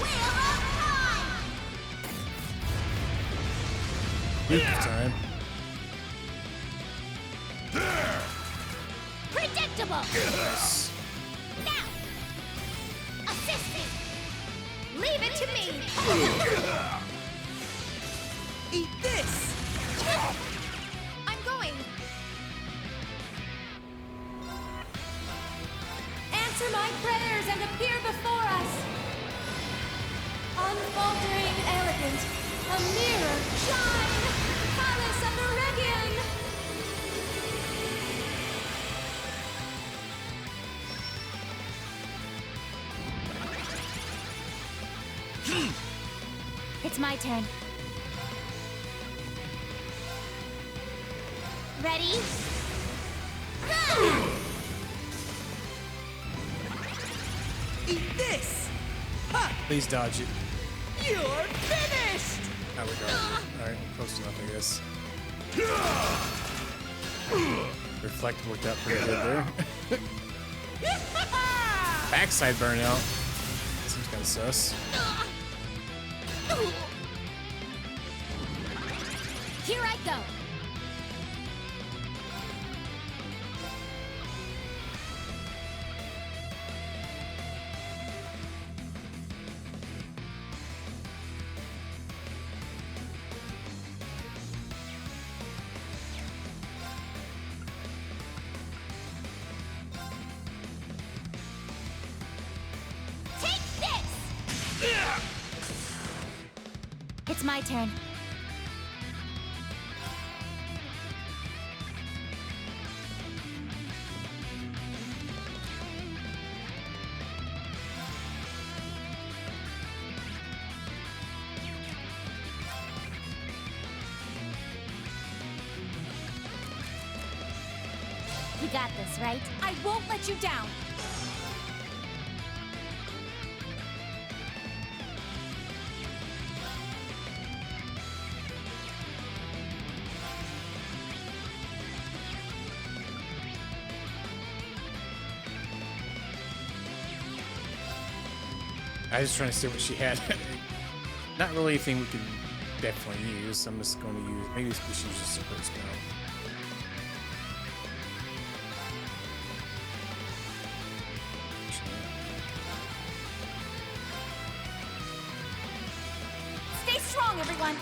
Wheel of Time! Loop time. Predictable! Yes. Now! Assist me! Leave it to me! Eat this! I'm going! Answer my prayers and appear before us. Unfaltering, elegant, a mirror, shine, palace of the Regian. It's my turn. Ready? Go! Eat this! Ha! Please dodge it. You're finished! There we go. Alright, close enough, I guess. Reflect worked out pretty good there. Backside burnout. Seems kind of sus. Here I go. It's my turn. You got this, right? I won't let you down. I was just trying to see what she had. Not really anything we can definitely use. I'm just going to use. Maybe we should use a super spell. Stay strong, everyone.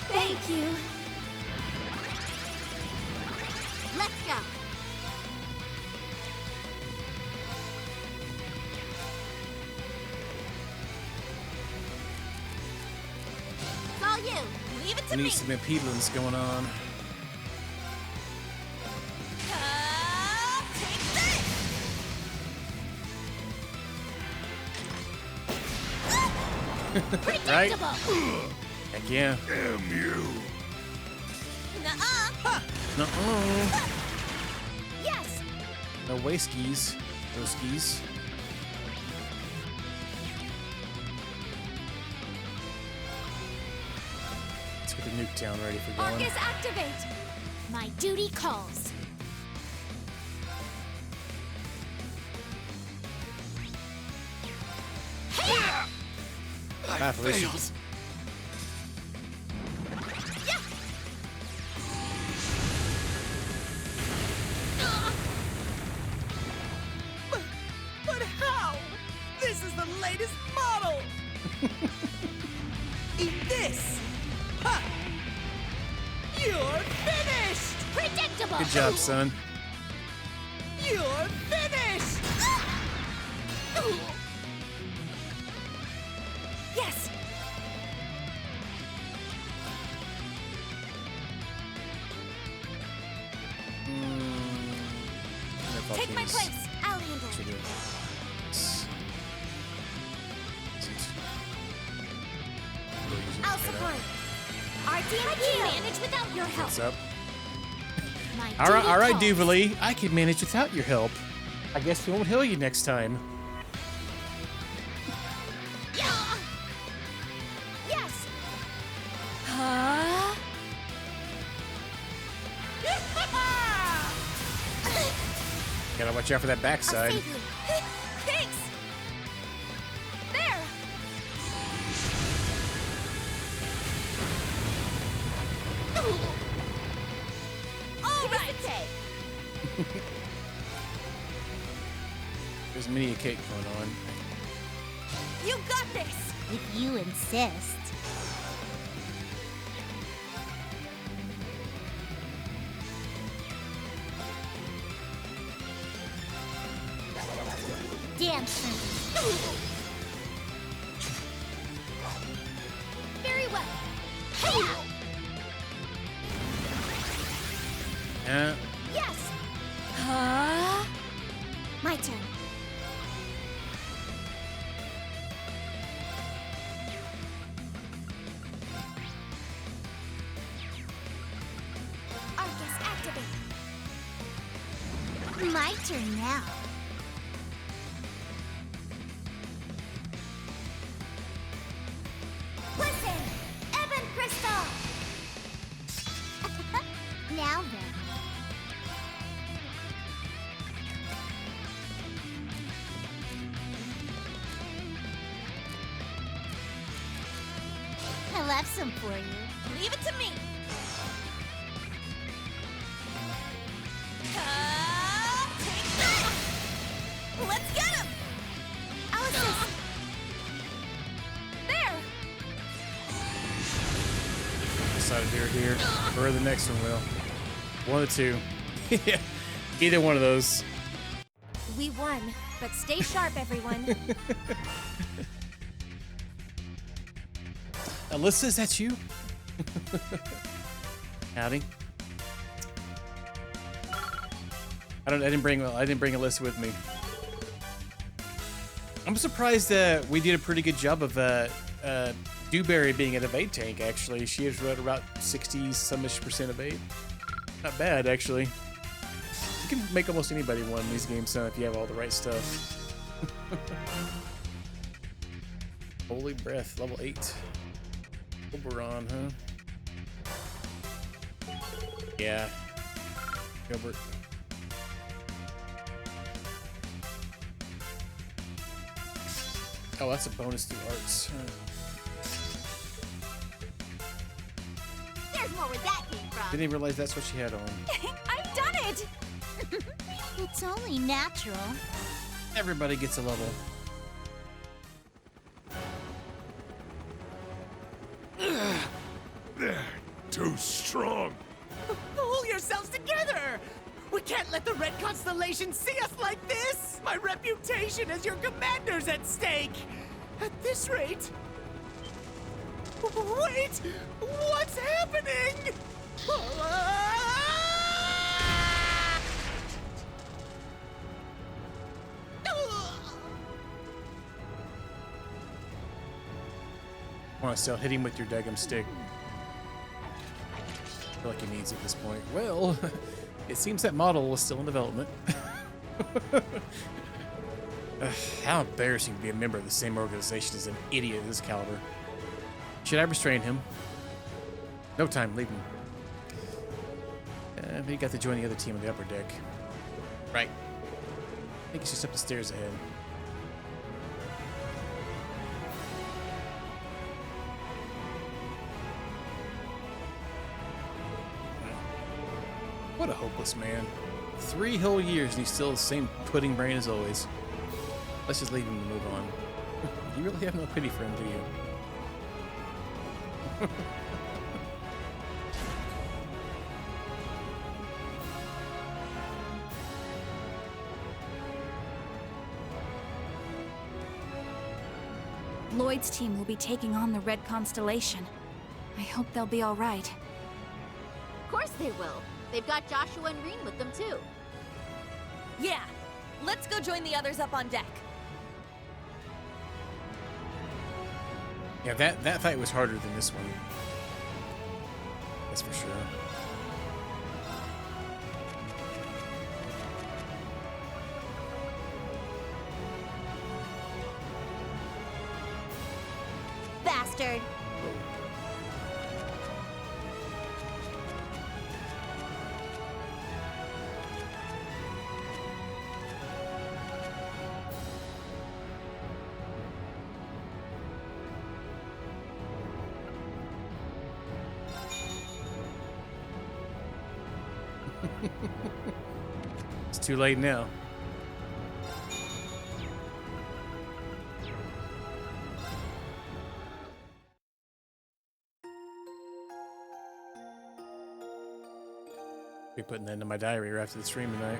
Thank you. Let's go. It's all you. Leave it to We me. need some impedance going on. Take this. Right? Predictable. Heck yeah. Damn you. Nuh-uh. Nuh-uh. Yes. No way skis. No skis. Let's get the nuke town ready for going. Arcus, activate. My duty calls. Bye, Felicia. But how? This is the latest model! Eat this! Ha! You're finished! Predictable. Good job, son. You're finished! Yes. Take my place. I'll handle it. I'll support. Our team can manage without your help. What's up? My All right, duty calls. Duvalie. I can manage without your help. I guess we won't heal you next time. Yes. Huh? Gotta watch out for that backside. I'll save you. Thanks. There. All right. There's mini cake going on. You got this. If you insist. Dancer. Very well. Yeah. Yes. Huh? My turn. Arcus, activate. My turn now. Listen, Ebon Crystal. Now then. I'll have some for you. Leave it to me. Take that! Let's get him! Alice! There! Decided here, or the next one will. One of the two. Yeah, either one of those. We won, but stay sharp, everyone. Alyssa, is that you? Howdy. I didn't bring Alyssa with me. I'm surprised we did a pretty good job of Dewberry being an evade tank. Actually, she is right about 60-some-ish% evade. Not bad, actually. You can make almost anybody win these games, son, if you have all the right stuff. Holy breath, level 8. Oberon, huh? Yeah. Gilbert. Oh, that's a bonus to arts. There's more where that came from. Didn't even realize that's what she had on. I've done it! It's only natural. Everybody gets a level. Too strong. Pull yourselves together! We can't let the Red Constellation see us like this! My reputation as your commander's at stake! At this rate... Wait! What's happening? Want to still hit him with your daggum stick. I feel like he needs it at this point. Well, it seems that model was still in development. How embarrassing to be a member of the same organization as an idiot of this caliber. Should I restrain him? No time, leave him. But he got to join the other team on the upper deck. Right. I think he's just up the stairs ahead. What a hopeless man. 3 whole years and he's still the same pudding brain as always. Let's just leave him to move on. You really have no pity for him, do you? Lloyd's team will be taking on the Red Constellation. I hope they'll be all right. Of course they will. They've got Joshua and Reen with them too. Yeah, let's go join the others up on deck. Yeah, that fight was harder than this one. That's for sure. Bastard. It's too late now. Be putting that into my diary right after the stream tonight.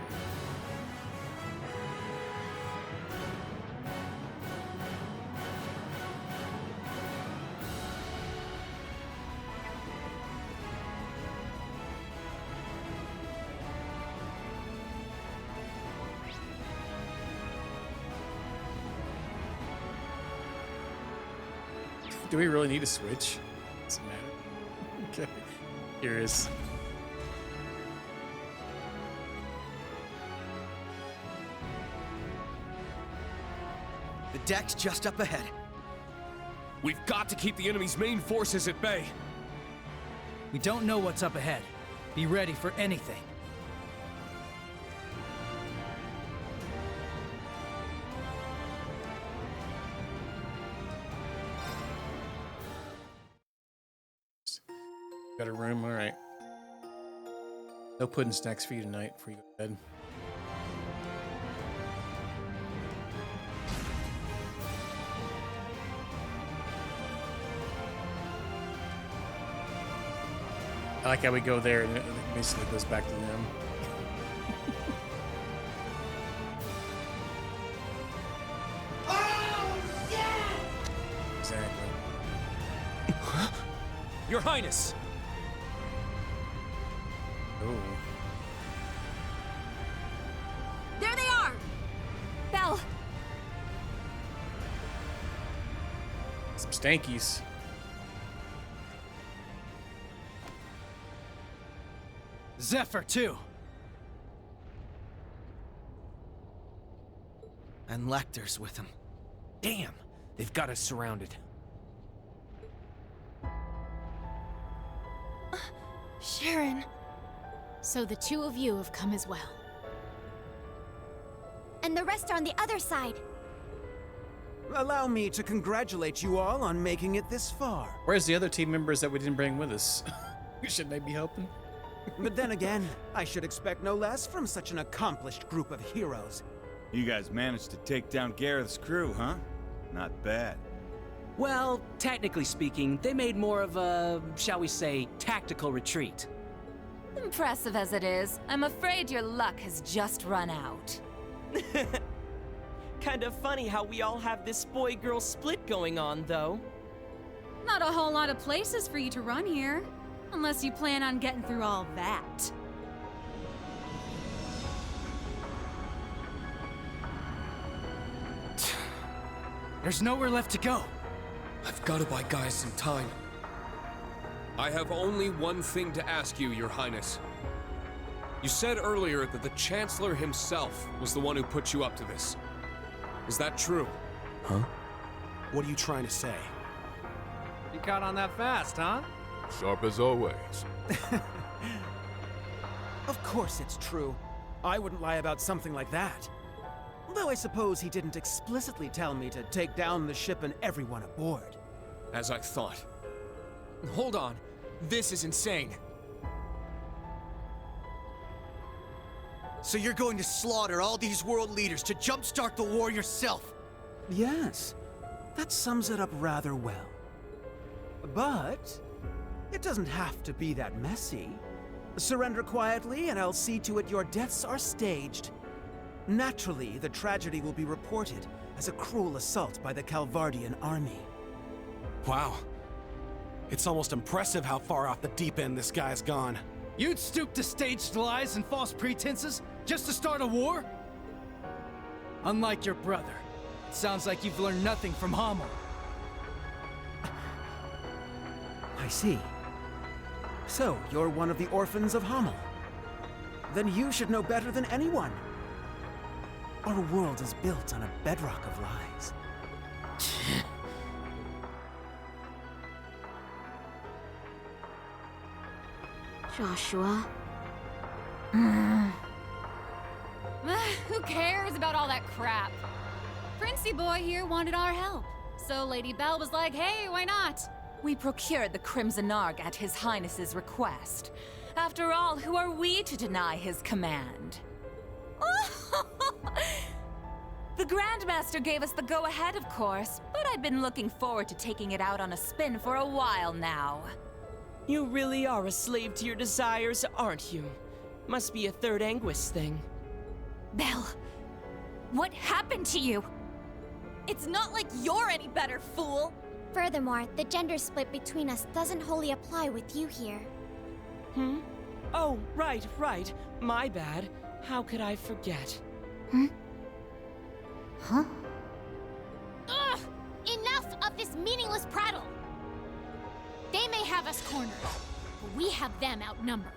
Do we really need a switch? Doesn't matter. Okay. Here is. The deck's just up ahead. We've got to keep the enemy's main forces at bay. We don't know what's up ahead, Be ready for anything. Got a room, all right. No pudding snacks for you tonight before you go to bed. I like how we go there and it basically goes back to them. Exactly. Your Highness! Oh. There they are! Belle! Some stankies. Zephyr, too. And Lecter's with him. Damn! They've got us surrounded. Sharon. So the two of you have come as well. And the rest are on the other side. Allow me to congratulate you all on making it this far. Where's the other team members that we didn't bring with us? Shouldn't they be helping? But then again, I should expect no less from such an accomplished group of heroes. You guys managed to take down Gareth's crew, huh? Not bad. Well, technically speaking, they made more of a, shall we say, tactical retreat. Impressive as it is, I'm afraid your luck has just run out. Kind of funny how we all have this boy-girl split going on, though. Not a whole lot of places for you to run here. Unless you plan on getting through all that. There's nowhere left to go. I've got to buy guys some time. I have only one thing to ask you, Your Highness. You said earlier that the Chancellor himself was the one who put you up to this. Is that true? Huh? What are you trying to say? You caught on that fast, huh? Sharp as always. Of course it's true. I wouldn't lie about something like that. Though I suppose he didn't explicitly tell me to take down the ship and everyone aboard. As I thought. Hold on. This is insane. So you're going to slaughter all these world leaders to jumpstart the war yourself? Yes, that sums it up rather well. But it doesn't have to be that messy. Surrender quietly and I'll see to it your deaths are staged. Naturally, the tragedy will be reported as a cruel assault by the Calvardian army. Wow. It's almost impressive how far off the deep end this guy's gone. You'd stoop to staged lies and false pretenses just to start a war? Unlike your brother, it sounds like you've learned nothing from Hamel. I see. So, you're one of the orphans of Hamel. Then you should know better than anyone. Our world is built on a bedrock of lies. Joshua? Who cares about all that crap? Princey boy here wanted our help. So Lady Belle was like, hey, why not? We procured the Crimson Ark at His Highness's request. After all, who are we to deny his command? The Grandmaster gave us the go-ahead, of course, but I've been looking forward to taking it out on a spin for a while now. You really are a slave to your desires, aren't you? Must be a Third Anguis thing. Belle, what happened to you? It's not like you're any better, fool! Furthermore, the gender split between us doesn't wholly apply with you here. Hmm? Oh, right. My bad. How could I forget? Huh? Ugh! Enough of this meaningless prattle! They may have us cornered, but we have them outnumbered.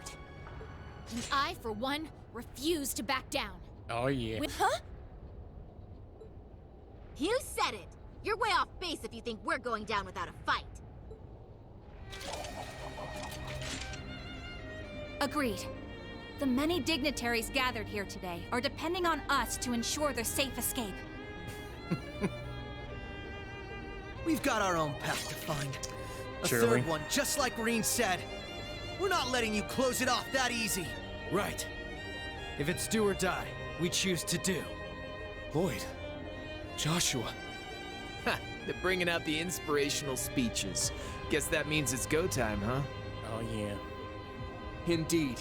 And I, for one, refuse to back down. Oh, yeah. Huh? You said it! You're way off base if you think we're going down without a fight. Agreed. The many dignitaries gathered here today are depending on us to ensure their safe escape. We've got our own path to find. A Surely. third one, just like Reen said. We're not letting you close it off that easy. Right. If it's do or die, we choose to do. Lloyd. Joshua. Ha! They're bringing out the inspirational speeches. Guess that means it's go time, huh? Oh, yeah. Indeed.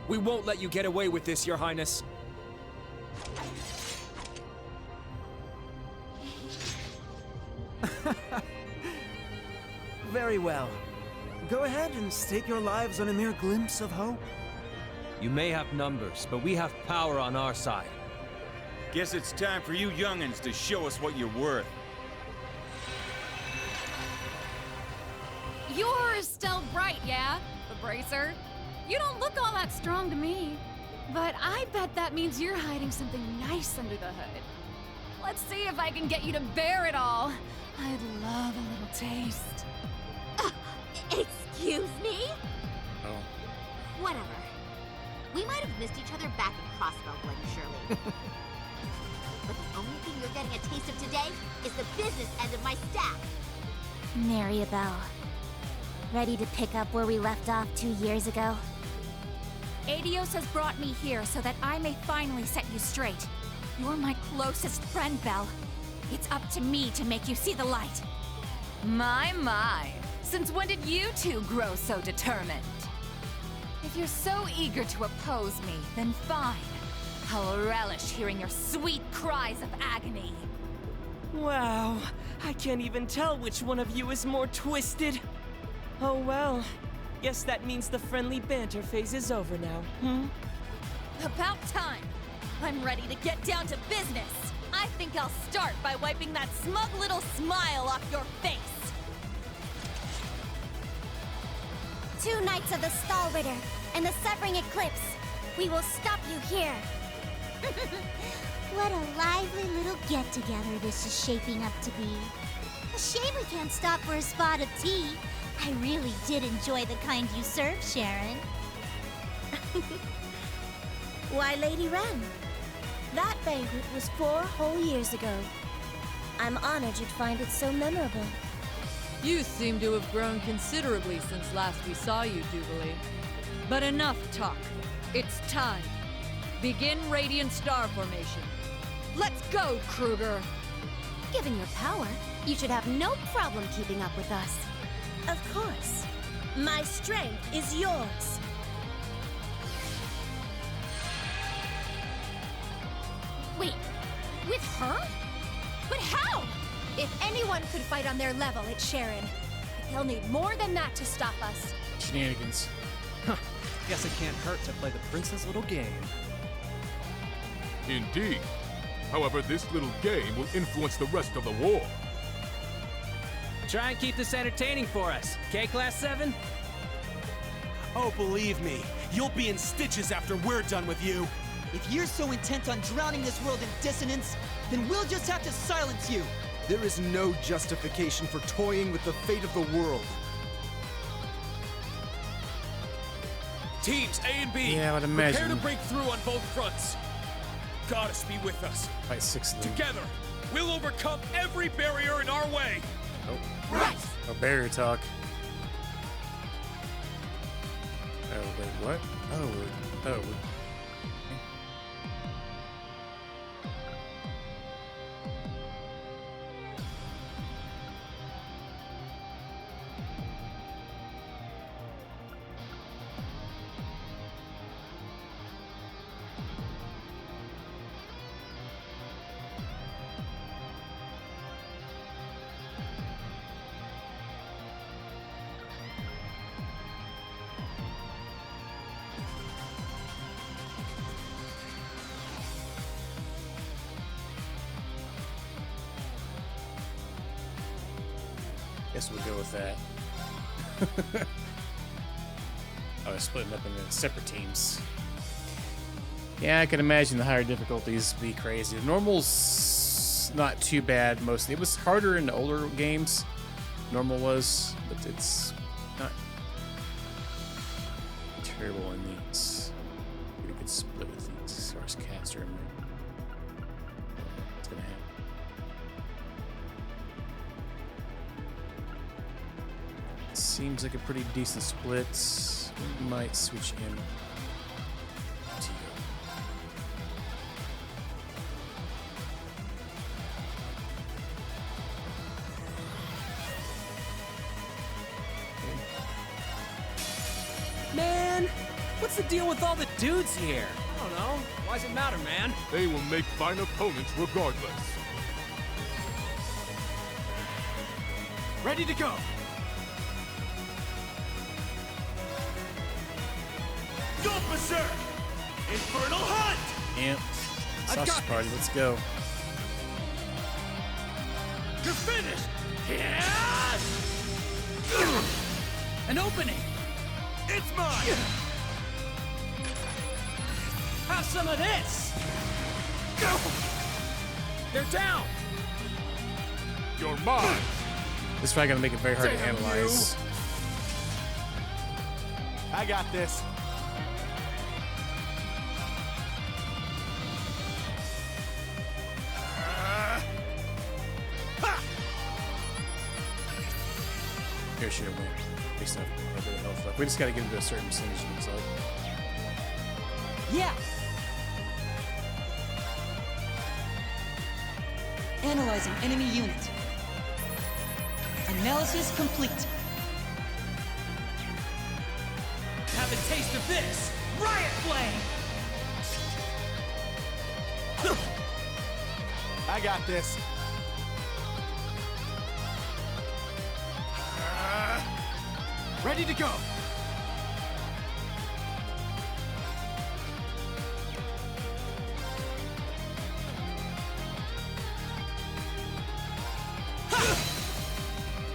We won't let you get away with this, Your Highness. Very well. Go ahead and stake your lives on a mere glimpse of hope. You may have numbers, but we have power on our side. Guess it's time for you young'uns to show us what you're worth. You're still bright, yeah? The bracer? You don't look all that strong to me. But I bet that means you're hiding something nice under the hood. Let's see if I can get you to bear it all. I'd love a little taste. Excuse me? Oh. Whatever. We might have missed each other back in Crossbow, Bloody Shirley. But the only thing you're getting a taste of today is the business end of my staff. Maribel. Ready to pick up where we left off 2 years ago? Adios has brought me here so that I may finally set you straight. You're my closest friend, Belle. It's up to me to make you see the light. My. Since when did you two grow so determined? If you're so eager to oppose me, then fine. I'll relish hearing your sweet cries of agony. Wow, I can't even tell which one of you is more twisted. Oh well, guess that means the friendly banter phase is over now, About time. I'm ready to get down to business. I think I'll start by wiping that smug little smile off your face. 2 Knights of the Stalritter and the Severing Eclipse. We will stop you here. What a lively little get-together this is shaping up to be. A shame we can't stop for a spot of tea. I really did enjoy the kind you served, Sharon. Why, Lady Wren, that banquet was 4 whole years ago. I'm honored you'd find it so memorable. You seem to have grown considerably since last we saw you, Jubilee. But enough talk. It's time. Begin Radiant Star Formation. Let's go, Kruger! Given your power, you should have no problem keeping up with us. Of course. My strength is yours. Wait, with her? But how? If anyone could fight on their level, it's Sharon. But they'll need more than that to stop us. Shenanigans. Guess it can't hurt to play the prince's little game. Indeed. However, this little game will influence the rest of the war. Try and keep this entertaining for us, okay, Class 7? Oh, believe me, you'll be in stitches after we're done with you. If you're so intent on drowning this world in dissonance, then we'll just have to silence you. There is no justification for toying with the fate of the world. Teams A and B, Yeah, I would prepare imagine. to break through on both fronts. Goddess be with us. Fight 6 of them. Together, we'll overcome every barrier in our way. Oh. Right. Oh, barrier talk. Oh, wait, what? Oh. Guess we'll go with that. Oh, splitting up into separate teams. Yeah, I can imagine the higher difficulties be crazy. The normal's not too bad mostly. It was harder in the older games. Normal was, but it's not variable in these. We could split with these as far as caster. What's gonna happen? Seems like a pretty decent split. We might switch him to you. Man, what's the deal with all the dudes here? I don't know. Why does it matter, man? They will make fine opponents regardless. Ready to go. Go berserk! Infernal hunt! Yep. Sausage party, let's go. You're finished! An opening! It's mine! Have some of this! They're down! You're mine! This is probably gonna make it very hard to analyze. I got this. Here should have went based off a bit of health up. We just gotta get into a certain percentage, it looks like. Yeah! Analyzing enemy unit. Analysis complete. Have a taste of this! Riot Flame! I got this. Ready to go.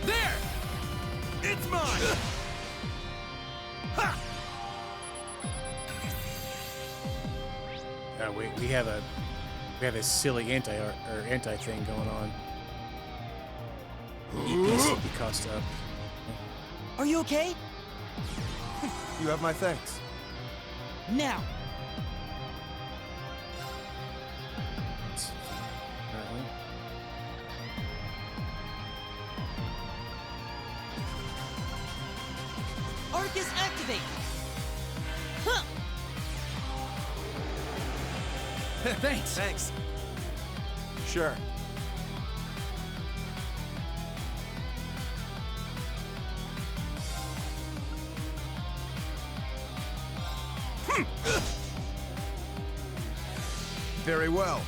There! It's mine! Ha! We have a silly anti thing going on. Be cost up. Are you okay? You have my thanks. Now! Apparently. Arcus activate! Huh! Thanks. Thanks. Sure. Very well.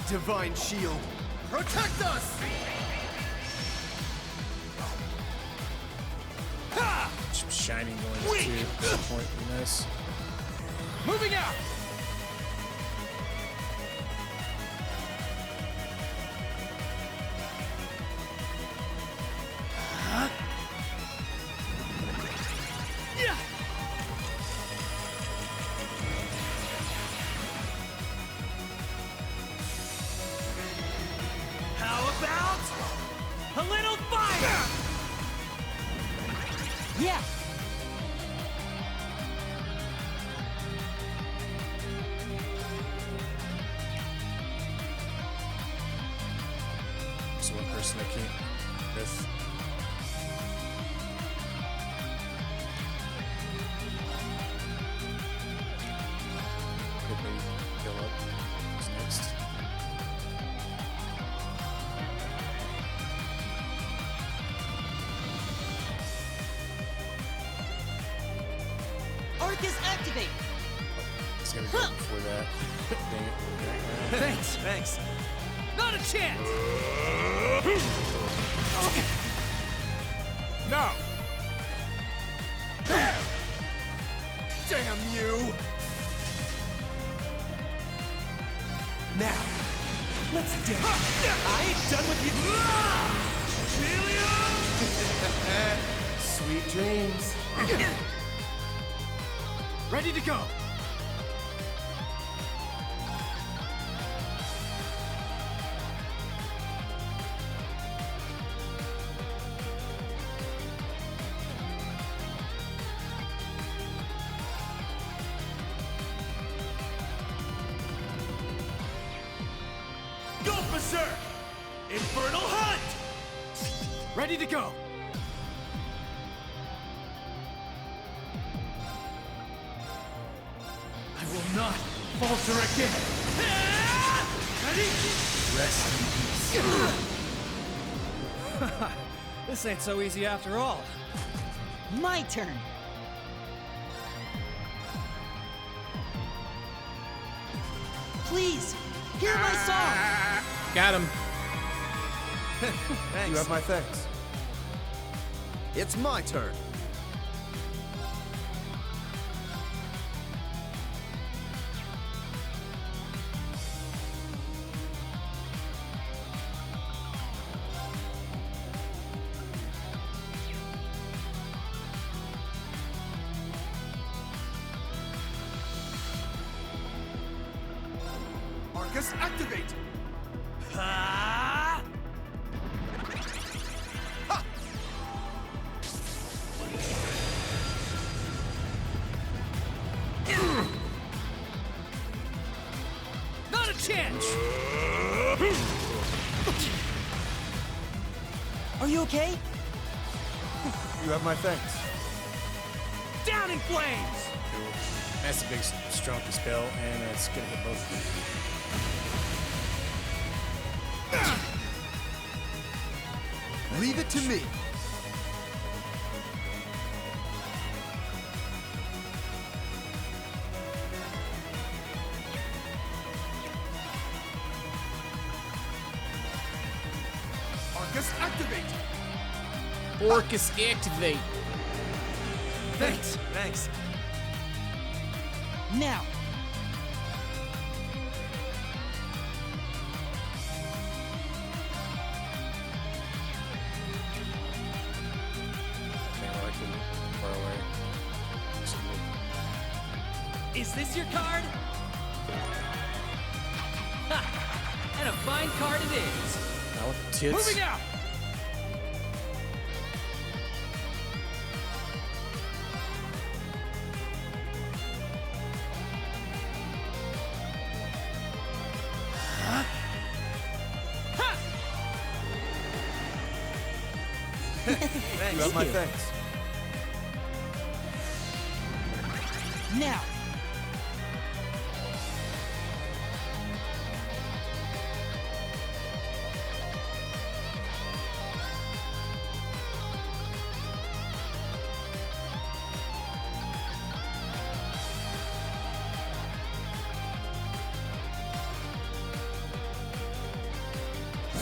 Divine shield. Protect us! Some shining going up too. At some point, be nice. Moving out! Yeah! How about a little fire? Yeah! Just one person I can't with. Could maybe go up. Who's next? Arcus activate! It's gonna go before that. Dang it. Thanks. Thanks. Not a chance! Now! Damn you! Now, let's dance. I ain't done with you! Sweet dreams. Ready to go! Go berserk! Infernal Hunt! Ready to go! I will not falter again! Ready? Rest in peace. This ain't so easy after all. My turn. Please, hear my song! Got him. You have my thanks. It's my turn. Arcus, activate! Not a chance! Are you okay? You have my thanks. Down in flames! That's a big, strong spell, and it's gonna hit both of you. Leave it to me. Arcus, activate! Orcus, activate. Thanks. Thanks. Now. Far away. Is this your card? Ha! And a fine card it is. Now with the tits. Moving out! You have my thanks. Now.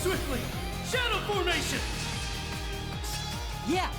Swiftly! Shadow formation! Yeah.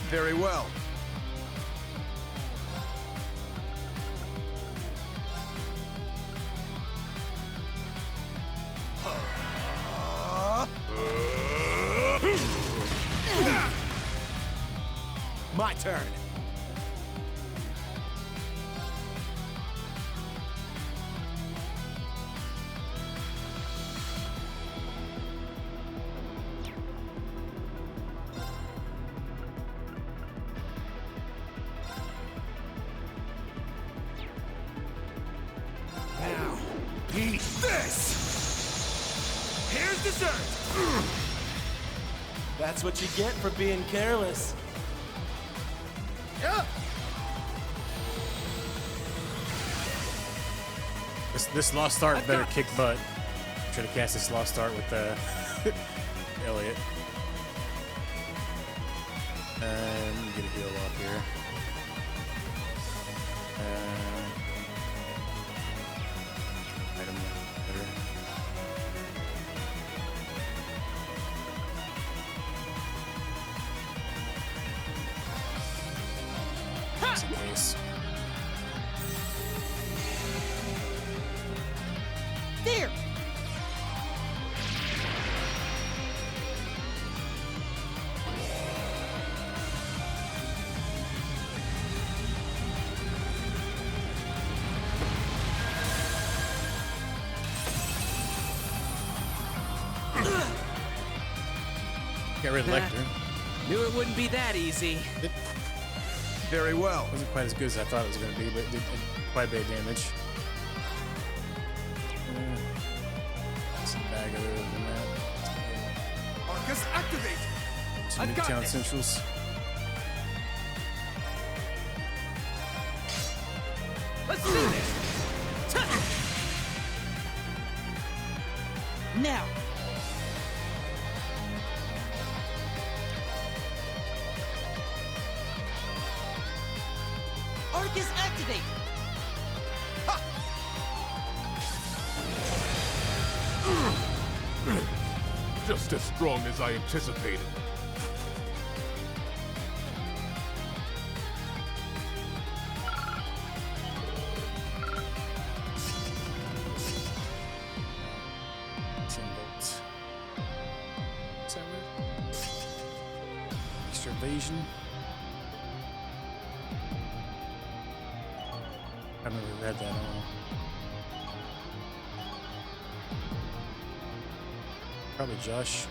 Very well. My turn. Now, eat this! Here's dessert! That's what you get for being careless. This lost art better kick butt. Should have cast this lost art with Elliot. Let me get a heal off here. Item better. Just in case. There! Get rid of Lecter. Knew it wouldn't be that easy. Very well. Wasn't quite as good as I thought it was going to be, but it did quite a bit of damage. Some bag other than that. Arcus, activate! Some I've got Midtown this. Centrals. Let's do this! Now! Arcus, activate! Just as strong as I anticipated. Is that right? Extra evasion. I've never read that on. Probably Josh.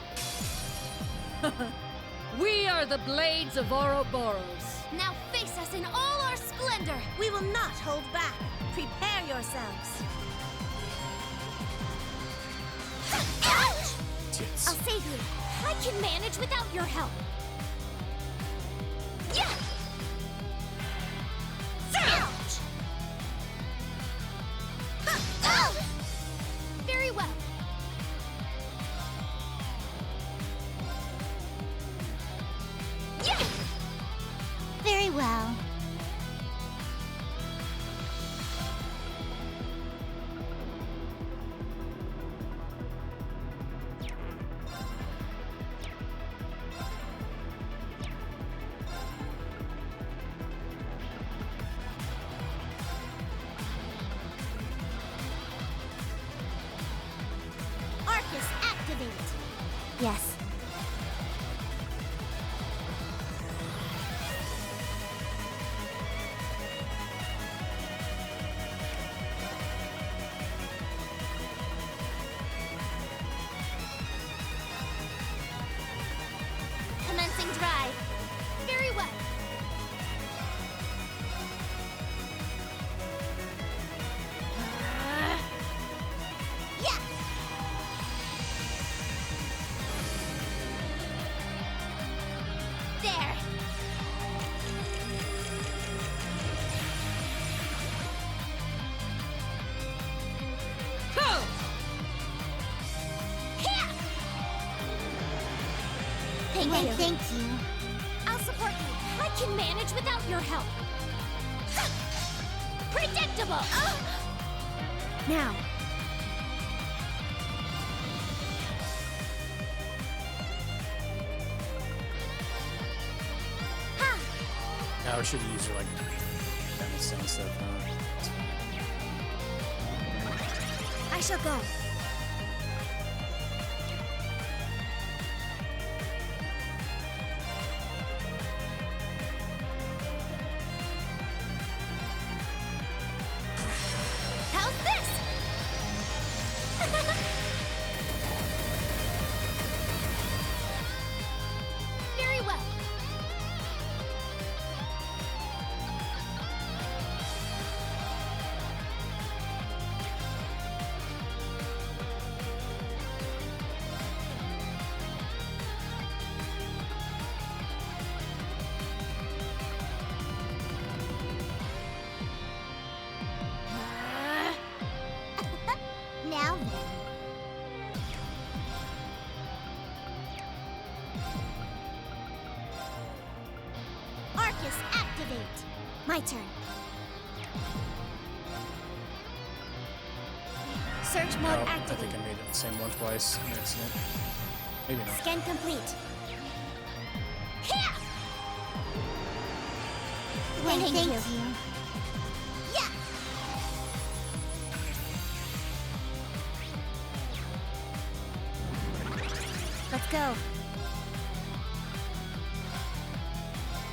We are the Blades of Ouroboros. Now face us in all our splendor. We will not hold back. Prepare yourselves. Ouch! Tits. I'll save you. I can manage without your help. Yeah! Ouch! Ouch! Very well. Yeah! Very well. Arcus, activate! Yes. Commencing drive. Very well. Yeah! There. Here! Thank you. I'll support you. I can manage without your help. Predictable! Now. Now I should have used her like damage sound stuff, huh? I shall go. How's this? Very well. Arcus, activate. My turn. Search mode Oh, I activate. think I made it the same one twice. An accident. Maybe not. Scan complete. Here! Thank you. Yeah! Let's go.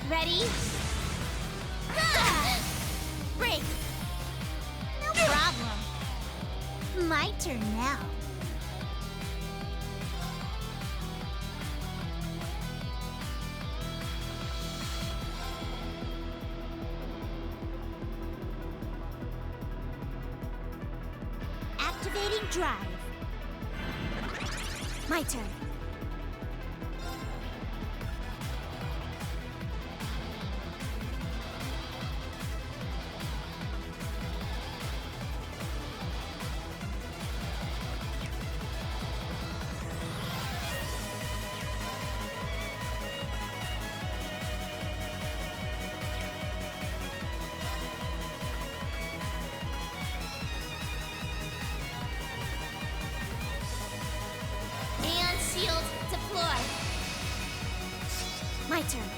Ready? Break! No problem. My turn now. Activating drive. My turn. And shield deploy. My turn.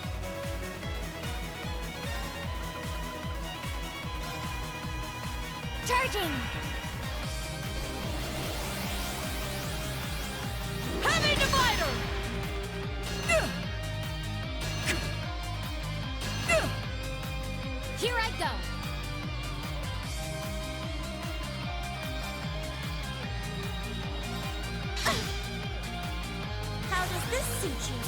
Charging. Heavy divider! Here I go. How does this suit you?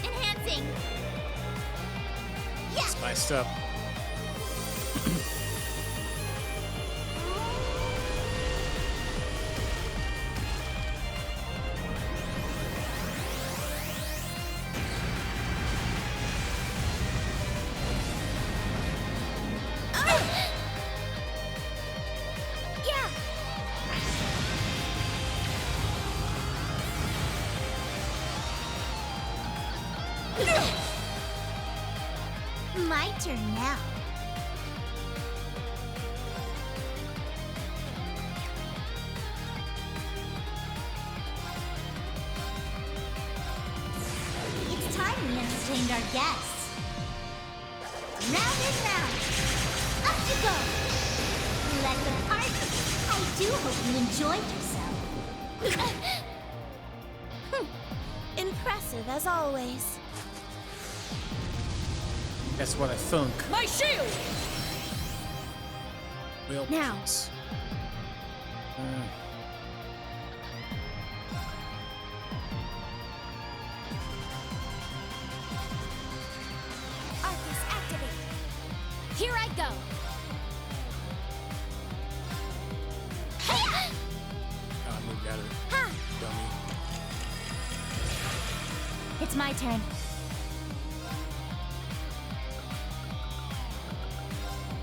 Enhancing. Yeah. Spiced up. Yeah. My turn now. It's time we entertained our guests. Round and round. Up you go. Let the party. I do hope you enjoyed yourself. Impressive as always. That's what I thunk. My shield! Well, Now. please. Arcus activate. Here I go. Oh, I moved out of it. Ha! Dummy. It's my turn.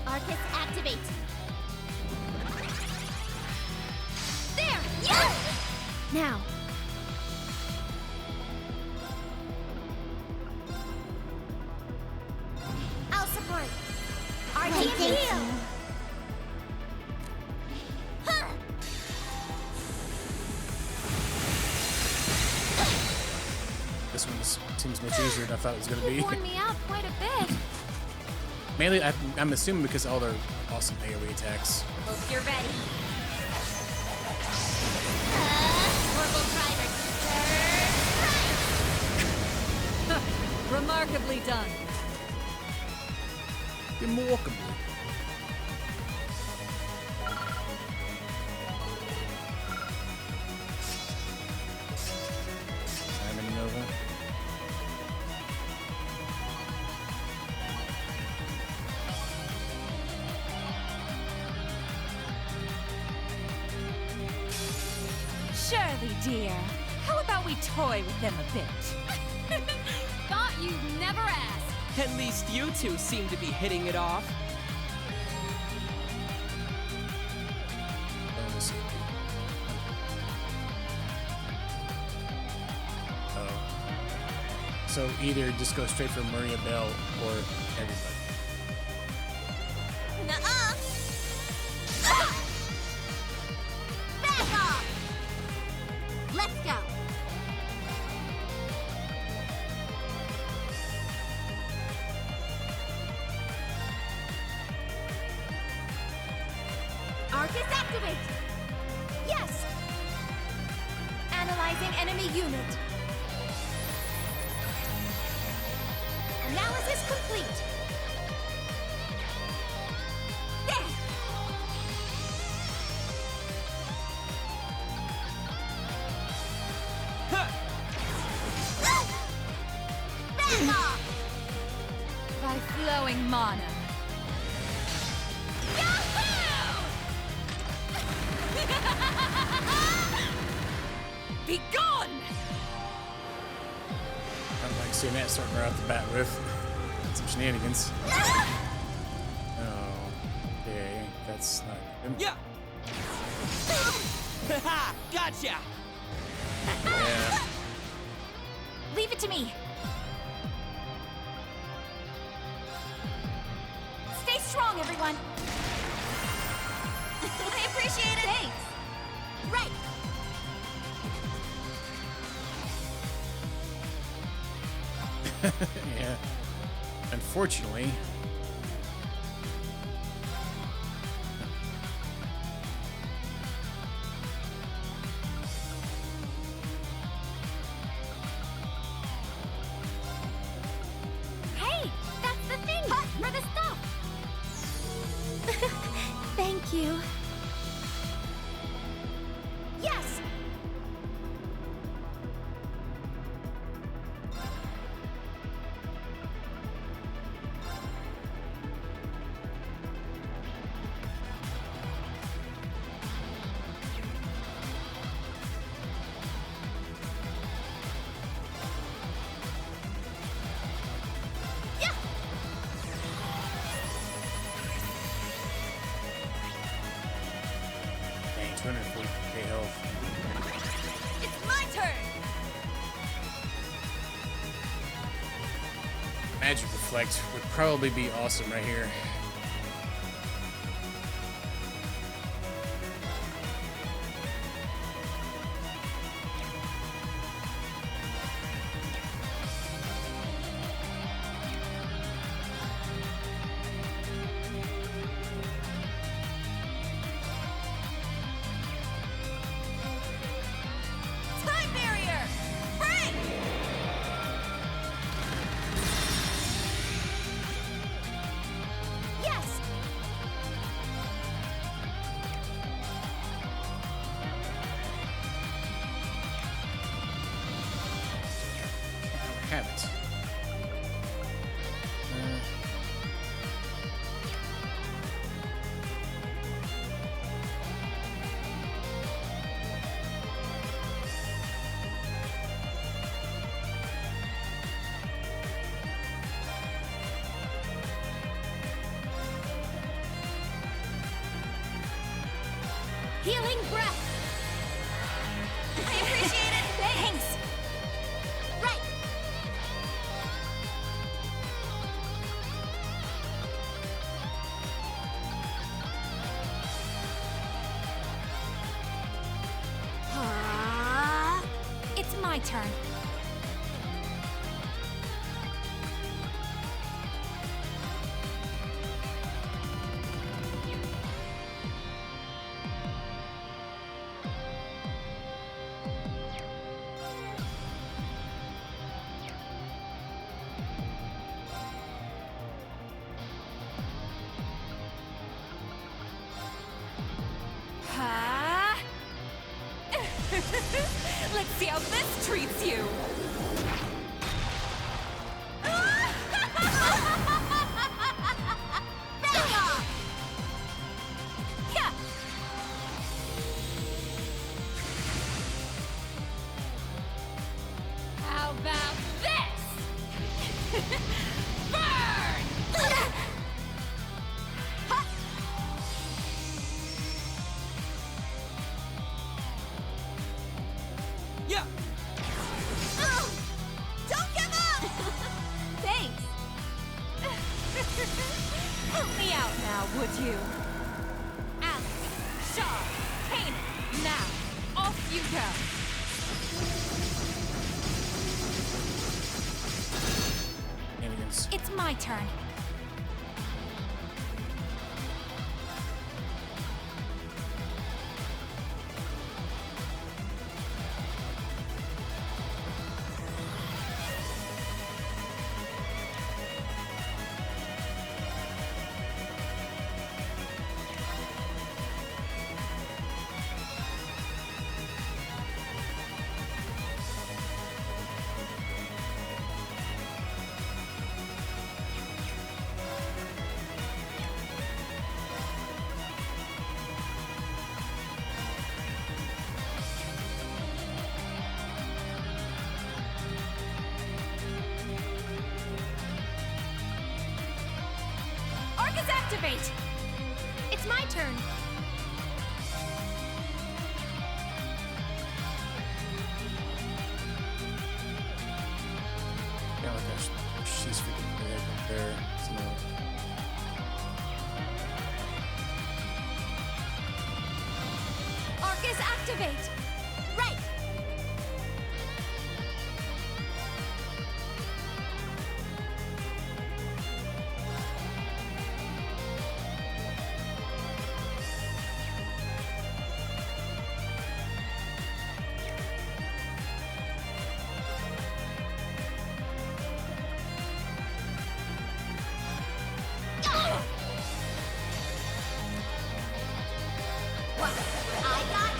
Arcus activate. There! Yeah! Now. I'll support. Arcane heal! Huh! This one seems much easier than I thought it was going to be. Worn me out quite a bit. Mainly, I'm assuming because of all their awesome AoE attacks. Hope you're ready. Orbital driver. Remarkably done. Remarkably. Simon Nova. Shirley, dear. How about we toy with them a bit? Thought you'd never ask. At least you two seem to be hitting it off. So either just go straight for Maria Bell or everybody. Nuh-uh. Back off. Let's go. Arcus activate. Yes! Analyzing enemy unit. Analysis complete. There. Back off. By flowing mana. Be gone! I don't like seeing that starting right off the bat with some shenanigans. Oh, okay, that's not good. Yeah. Haha, gotcha. Yeah. Leave it to me. Stay strong, everyone. I appreciate it. Thanks. Right. Yeah. Unfortunately. Hey, that's the thing. Cut for the stuff. Thank you. Yes! Dang, 240k health. It's my turn. Magic Reflect would probably be awesome right here. Time barrier. Break. Yes! Have it. Healing breath. I appreciate it. Thanks. Right. It's my turn. Ha! Let's see how this treats you. Back off. Yeah. How about this? Yeah. Oh, don't give up! Thanks. Help me out now, would you? Alex, Shaw, Kanan, now, off you go. Aliens. It's my turn. Arcus activate! It's my turn. Yeah, like she's freaking big up there. It's not- Arcus activate! Right! What? I got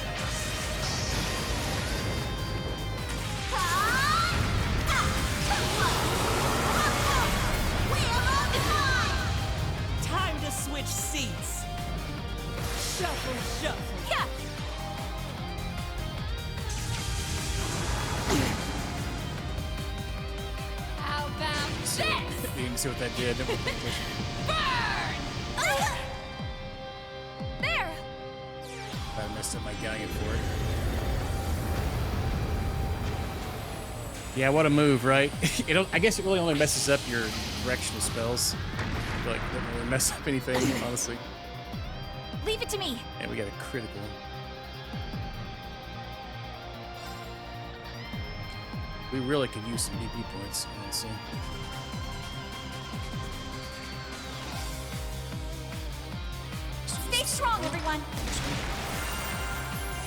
Time to switch seats. Shuffle, shuffle. Yeah. How about this? You can see what that did. There! I messed up my galleon for it. Yeah, what a move, right? I guess it really only messes up your directional spells. Like, it doesn't really mess up anything, honestly. Leave it to me. And we got a critical. We really could use some DP points, honestly. Stay strong, everyone.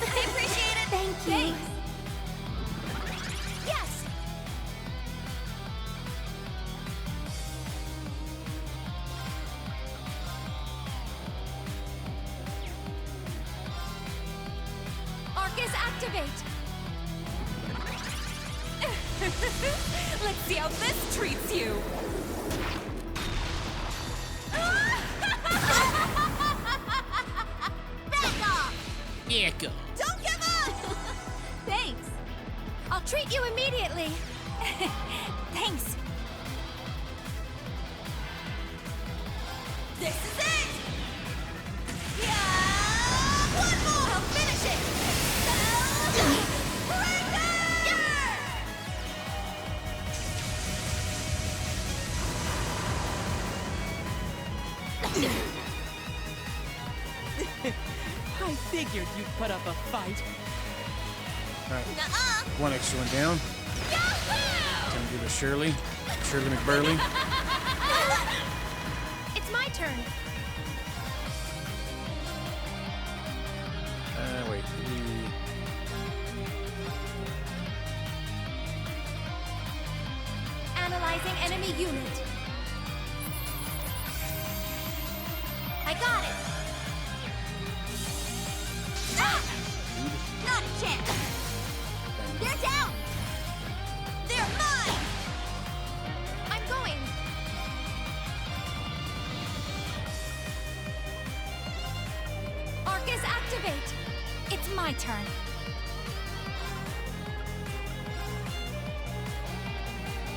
I appreciate it. Thank you. Thanks. Yes. Arcus activate! Let's see how this treats you. back off! Yeah, go. Don't give up! Thanks. I'll treat you immediately! Thanks. This is it! Yeah! One more! I'll finish it! I figured you'd put up a fight. Alright. One extra one down. Time to give it Shirley. Shirley McBurley. It's my turn. Wait. Analyzing enemy unit. I got it! Ah! Not a chance! They're down! They're mine! I'm going! Arcus activate! It's my turn.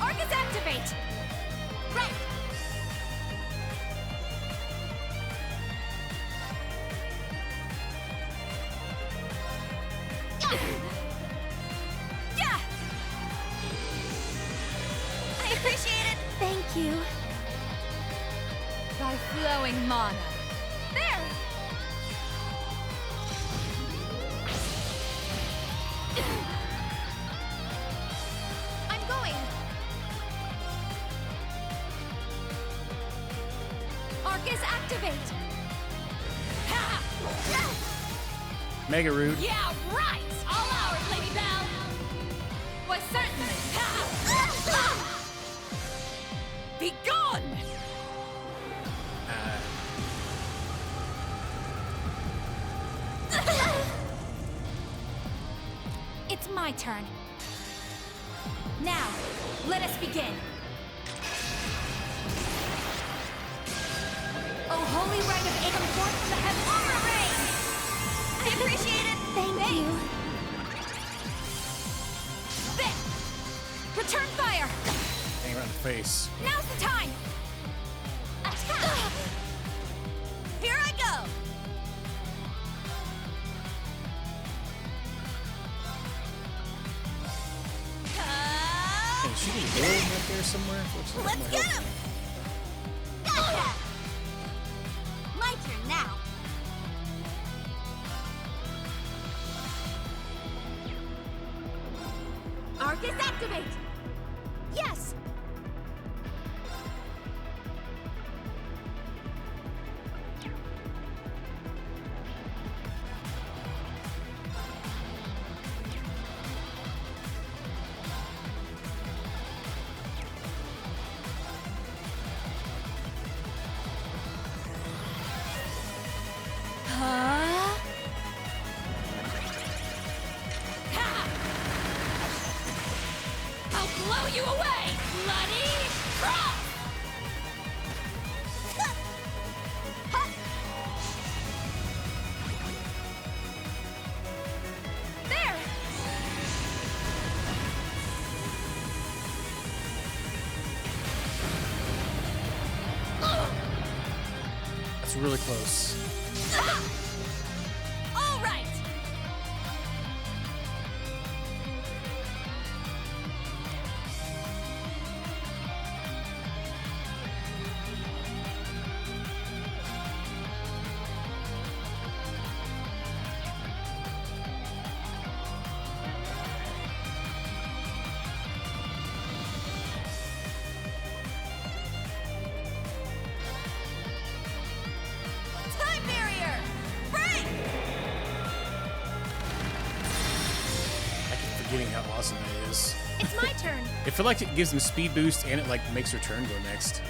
Arcus activate! Right! flowing mana. There! I'm going! Arcus activate! Ha! Mega rude. Yeah, right! All ours, Lady Belle! Why, certainly! Be gone! It's my turn. Now, let us begin. Oh, holy rite of Aegon forth from the heavens! Armor rain! I appreciate it! Thank you. There! Return fire! Hang around the face. Now's the time! Attack! Here I go! Hey, is she just building up there somewhere? Let's get him! Gotcha! My turn now. Arcus activate! Yes! Huh? Ha! I'll blow you away, bloody cross! There! That's really close. All right! Time barrier! Break! I keep forgetting how awesome that is. It's my turn. I feel like it gives them speed boost and it like makes her turn go next.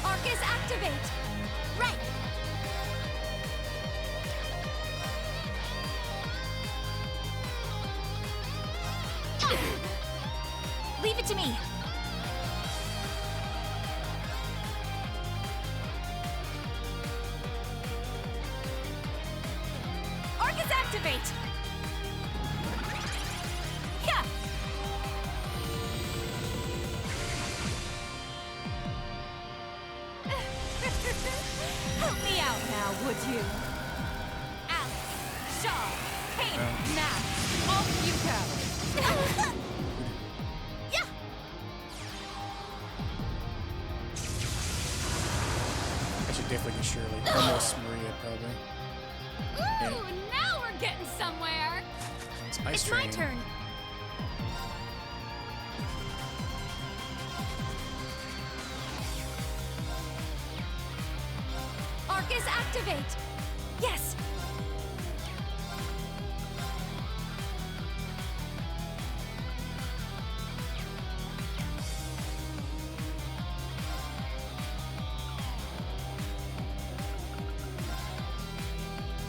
Arcus activate! Right! Leave it to me! Arcus activate! Yeah! Help me out now, would you? Alex, Shaw, Kane, Matt, off you go! Yeah! I should definitely get Shirley. Almost Maria, probably. Ooh, now we're getting somewhere! It's Ice It's Train. my turn. Arcus activate! Yes!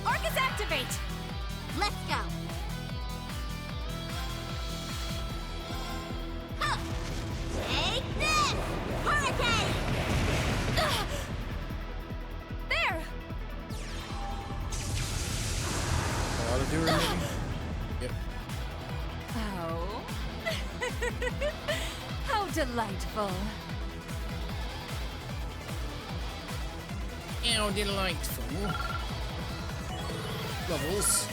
Arcus activate! Let's go. Huh. Take this! Hurricane! There! Auto doer, maybe? Yep. Oh. How delightful. How delightful. Levels.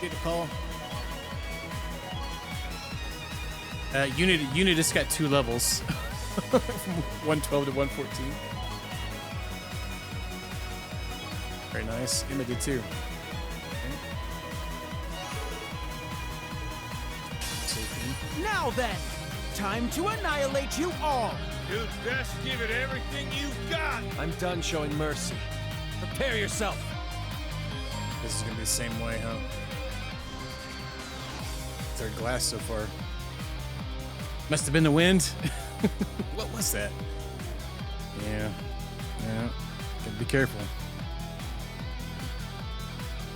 Get a call. Unit just got 2 levels. From 112 to 114. Very nice. Emma did too. Now then, time to annihilate you all. You'd best give it everything you've got. I'm done showing mercy. Prepare yourself. This is gonna be the same way, huh? 3rd glass so far. Must have been the wind. What was that? Yeah. Gotta be careful.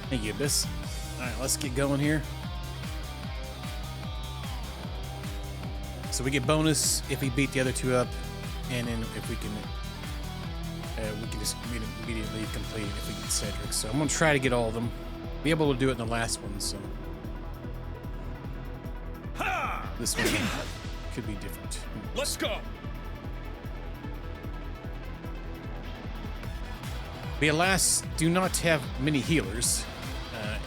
Thank you, Abyss. Alright, let's get going here. So we get bonus if we beat the other 2 up, and then if we can just immediately complete if we get Cedric. So I'm gonna try to get all of them. Be able to do it in the last one, so this one could be different. Let's go. We alas do not have many healers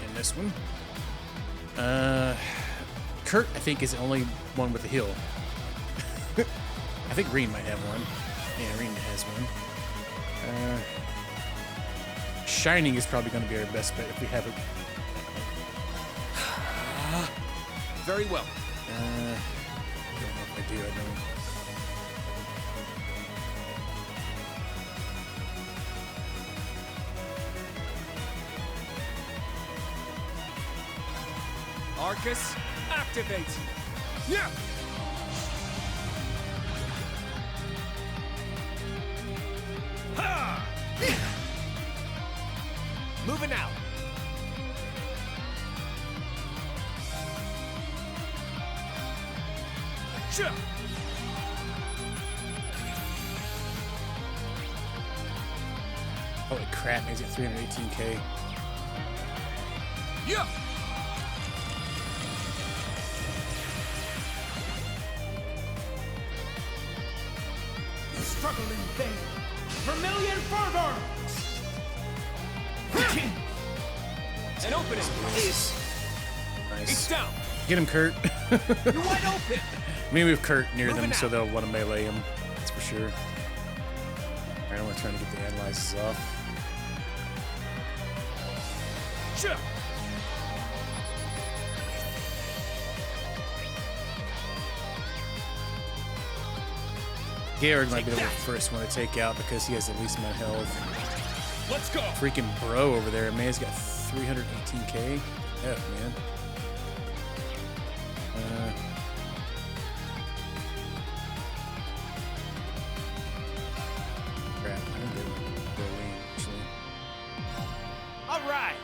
in this one. Kurt, I think, is the only one with a heal. I think Reen might have one. Yeah, Reen has one. Shining is probably going to be our best bet if we have it. Very well. I don't know if I do. I don't. Arcus, activate! Yeah! Ha! Moving out. Sure. Holy crap, he's at 318k. Yeah! Struggle in vain. Vermilion fervor! An opening. Nice. It's down. Get him, Kurt. You're wide open. Maybe move Kurt near them Moving so out. they'll want to melee him. That's for sure. Alright, I'm trying to get the analyzers off. Sure. Garrett might be the first one to take out because he has the least amount of health. Let's go. Freaking bro over there, man. He's got 318k. Yeah, man. Crap, I didn't get go away, actually. All right.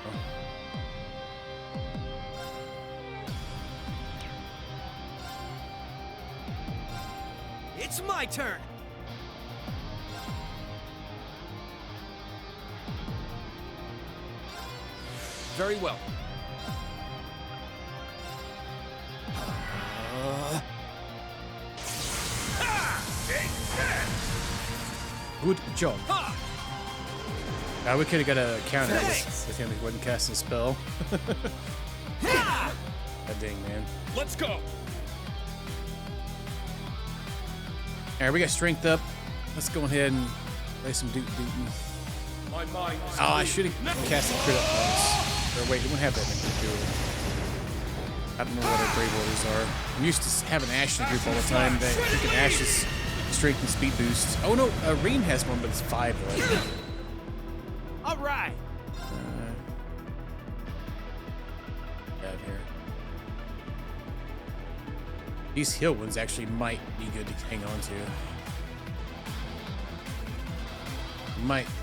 It's my turn. Very well. Good job. We could have got a counter with him if he wasn't casting a spell. God dang, man. Let's go. Alright, we got strength up. Let's go ahead and play some Duke Dootin'. My mind. Oh, I should have cast a crit up bonus. Or wait, we won't have that in the group. I don't know what our Brave Orders are. I'm used to having Ash in the group all the time. That freaking Ash's strength and speed boost. Oh no, Reem has one, but it's 5 though, I think. All right. Out here. These hill ones actually might be good to hang on to.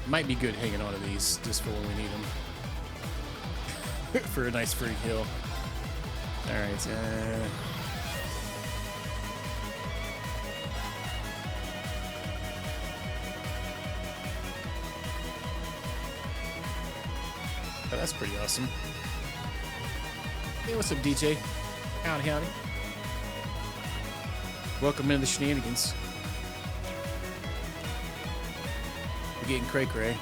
Might be good hanging on to these just for when we need them. For a nice free heal. Alright, oh, that's pretty awesome. Hey, what's up, DJ? Howdy, howdy. Welcome into the shenanigans. We're getting cray-cray.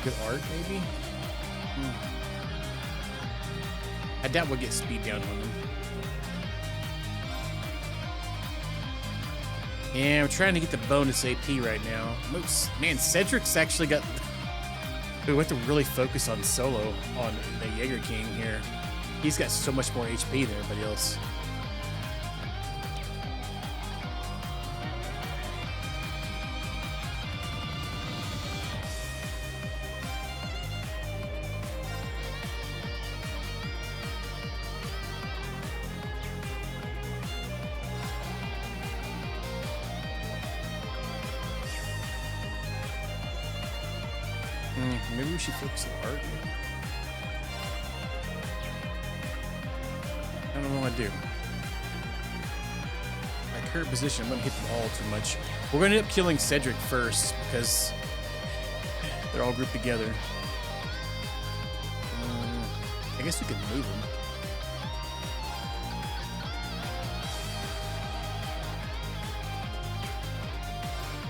Good art, maybe? I doubt we'll get speed down on them. Yeah, I'm trying to get the bonus AP right now. Man, Cedric's actually got... We have to really focus on solo on the Jaeger King here. He's got so much more HP than everybody else. Maybe we should focus on art. I don't know what to do. My current position, I'm gonna hit them all too much. We're gonna end up killing Cedric first because they're all grouped together. I guess we could move them.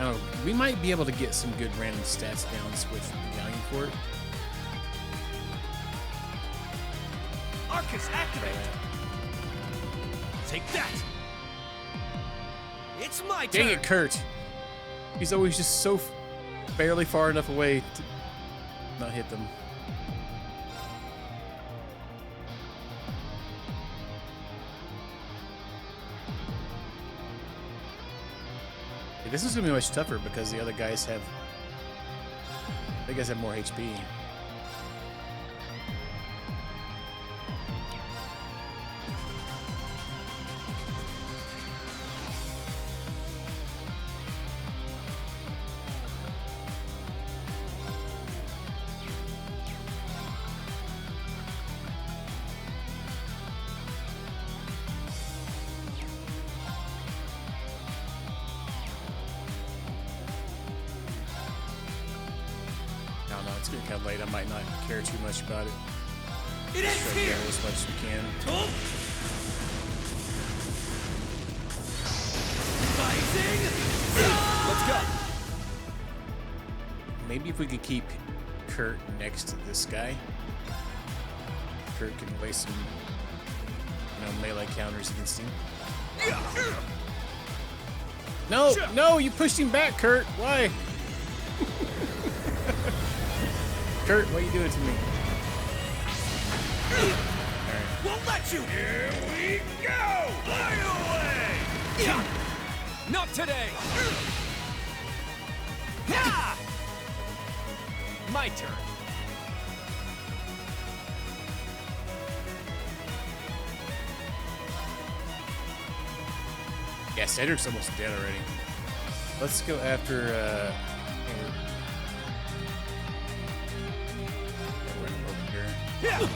Oh, we might be able to get some good random stats downs with Galleon Fort. Arcus, activate! Take that! It's my turn! Dang it, Kurt! He's always just so barely far enough away to not hit them. This is gonna be much tougher because the other guys have more HP. It's getting kind of late. I might not care too much about it. It is here as much as we can. Let's go. Maybe if we could keep Kurt next to this guy, Kurt can lay some, melee counters against him. No, no, you pushed him back, Kurt. Why? Kurt, what are you doing to me? Right. Won't let you! Here we go! Fly away! Yeah. Not today! Yeah. My turn. Yeah, Cedric's almost dead already. Let's go after,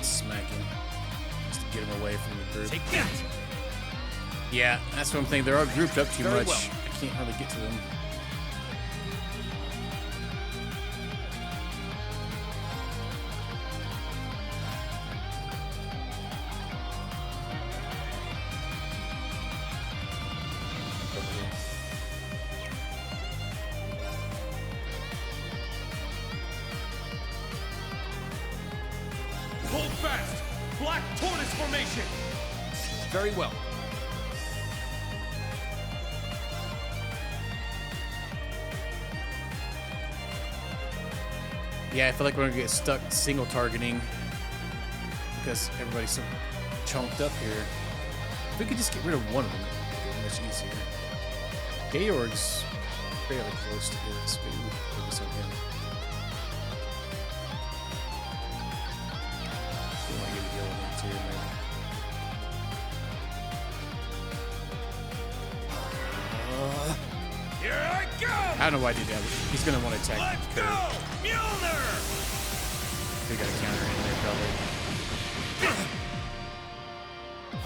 smack him just to get him away from the group. Take that. Yeah, that's what I'm thinking. They're all grouped up too much. Well. I can't hardly get to them. Hold fast! Black Tortoise formation! Very well. Yeah, I feel like we're gonna get stuck single targeting because everybody's so chunked up here. If we could just get rid of one of them, it would be much easier. Georg's fairly close to his, but we would focus on him. We want to get a heal in there too, maybe. Here I go! I don't know why I did that. He's gonna want to attack. Let's Kurt. go! Mjolnir! We got a counter in there, probably.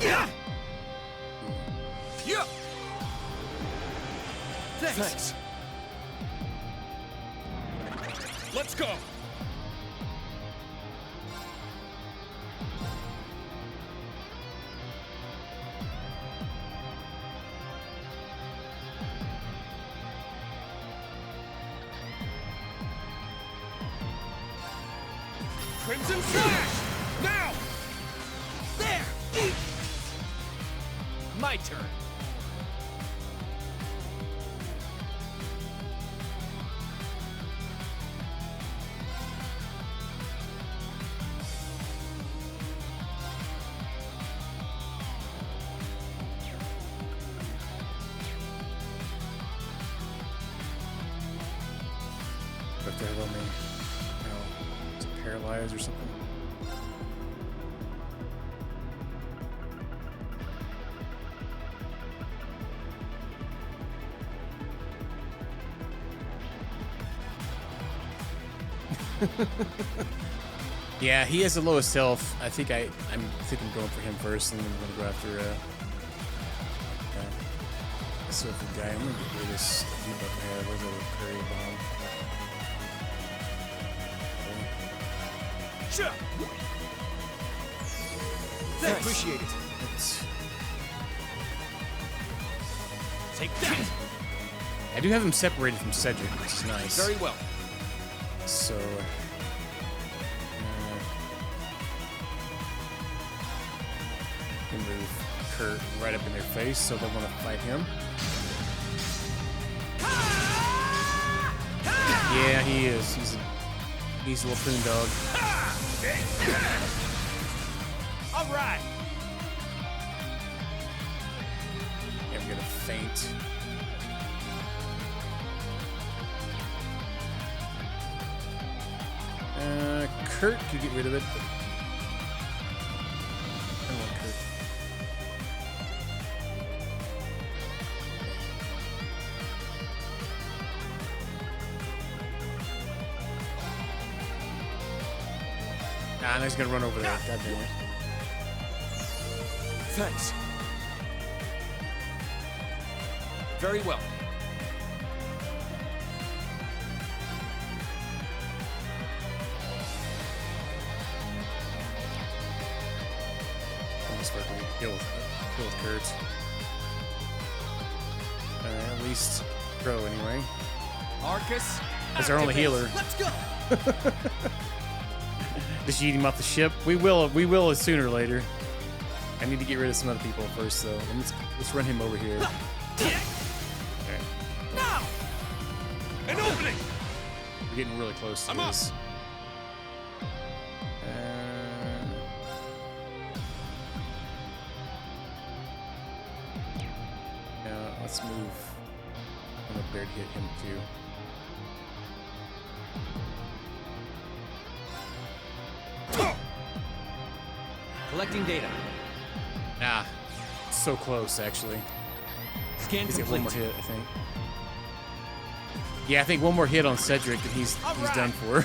Yeah! Yeah! Thanks. Let's go! Crimson Slash! Now! There! My turn. What the hell on me? Oh, is it paralyzed or something? Yeah, he has the lowest health. I think I'm thinking going for him first, and then I'm gonna go after Sophie guy. I'm gonna get rid of this debuff I have. Where's the curry bomb? Sure. Thanks. Appreciate it. Take that. I do have him separated from Cedric, which is nice. Very well. So, can move Kurt right up in their face, so they want to fight him. Yeah, he is. He's a little poon dog. All right. Yeah, I'm gonna faint. Kurt could get rid of it. But I don't want Kurt. Nah, he's gonna run over there. God damn it. Thanks. Very well. Almost like we kill with Kurt. At least Crow anyway. Arcus. As our only healer. Let's go. Just eat him off the ship. We will sooner or later. I need to get rid of some other people first, though. Let's run him over here. Okay. Now! An opening! We're getting really close to I'm this. Now, let's move. I'm up there to hit him, too. Collecting data. Ah, so close, actually. Scan Is it complete. one more hit, I think. Yeah, I think one more hit on Cedric and he's done for.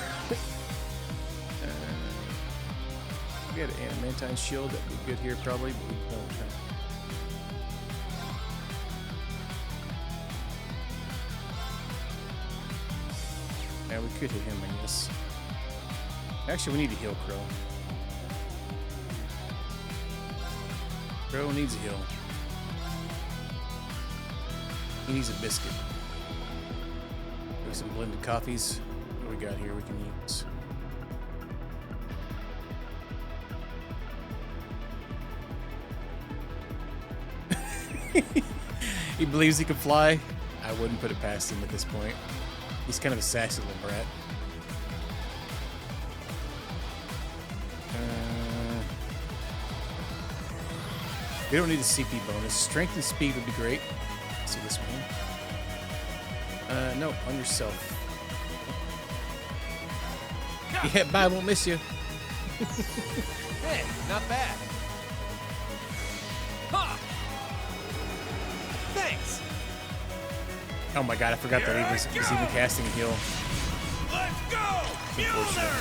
We had an adamantine shield that would be good here, probably, but we don't. Yeah, we could hit him, I guess. Actually, we need to heal Crow. Crow needs a heal. He needs a biscuit. Maybe some blended coffees. What do we got here we can use? He believes he can fly. I wouldn't put it past him at this point. He's kind of a sassy little brat. We don't need a CP bonus. Strength and speed would be great. Let's see this one. No, on yourself. Yeah, bye, won't miss you. Hey, not bad. Ha! Thanks. Oh my god, I forgot that he was even casting a heal. Let's go! Mjolnir!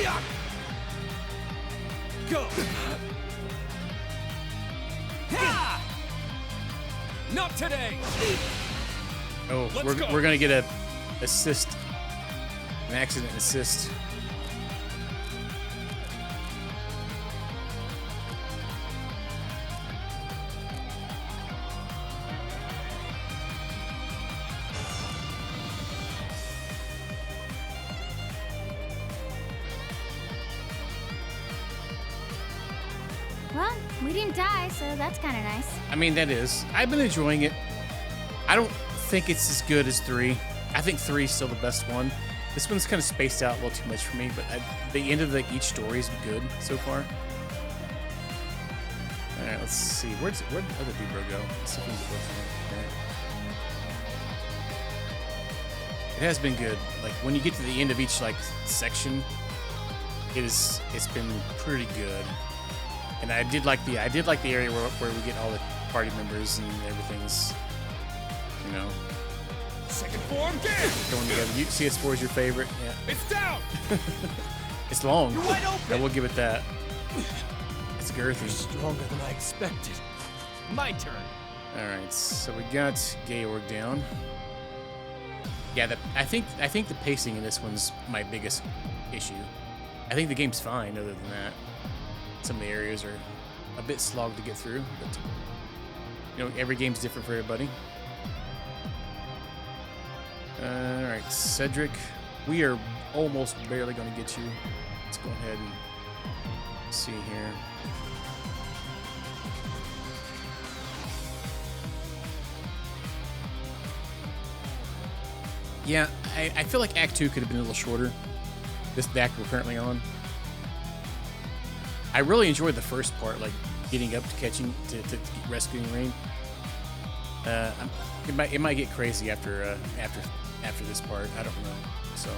Yeah. Go! Ha! Not today! Oh, Let's go. we're gonna get a assist, an accident assist. We didn't die, so that's kind of nice. I mean, that is. I've been enjoying it. I don't think it's as good as 3. I think 3 is still the best one. This one's kind of spaced out a little too much for me, but the end of each story is good so far. All right, let's see. Where'd the other Vibro go? Let's see if we can get both of them. It has been good. Like when you get to the end of each like section, it's been pretty good. And I did like the area where we get all the party members and everything's, you know, second form down. Going together. You CS4 is your favorite? Yeah. It's down. It's long. You're wide open. I will give it that. It's girthy. You're stronger than I expected. My turn. All right, so we got Georg down. Yeah, I think the pacing in this one's my biggest issue. I think the game's fine other than that. Some of the areas are a bit slogged to get through, but you know, every game's different for everybody. All right, Cedric, we are almost barely going to get you. Let's go ahead and see here. Yeah, I feel like Act 2 could have been a little shorter. The act we're currently on. I really enjoyed the first part, like getting up to rescuing Rain. It might get crazy after this part. I don't know. So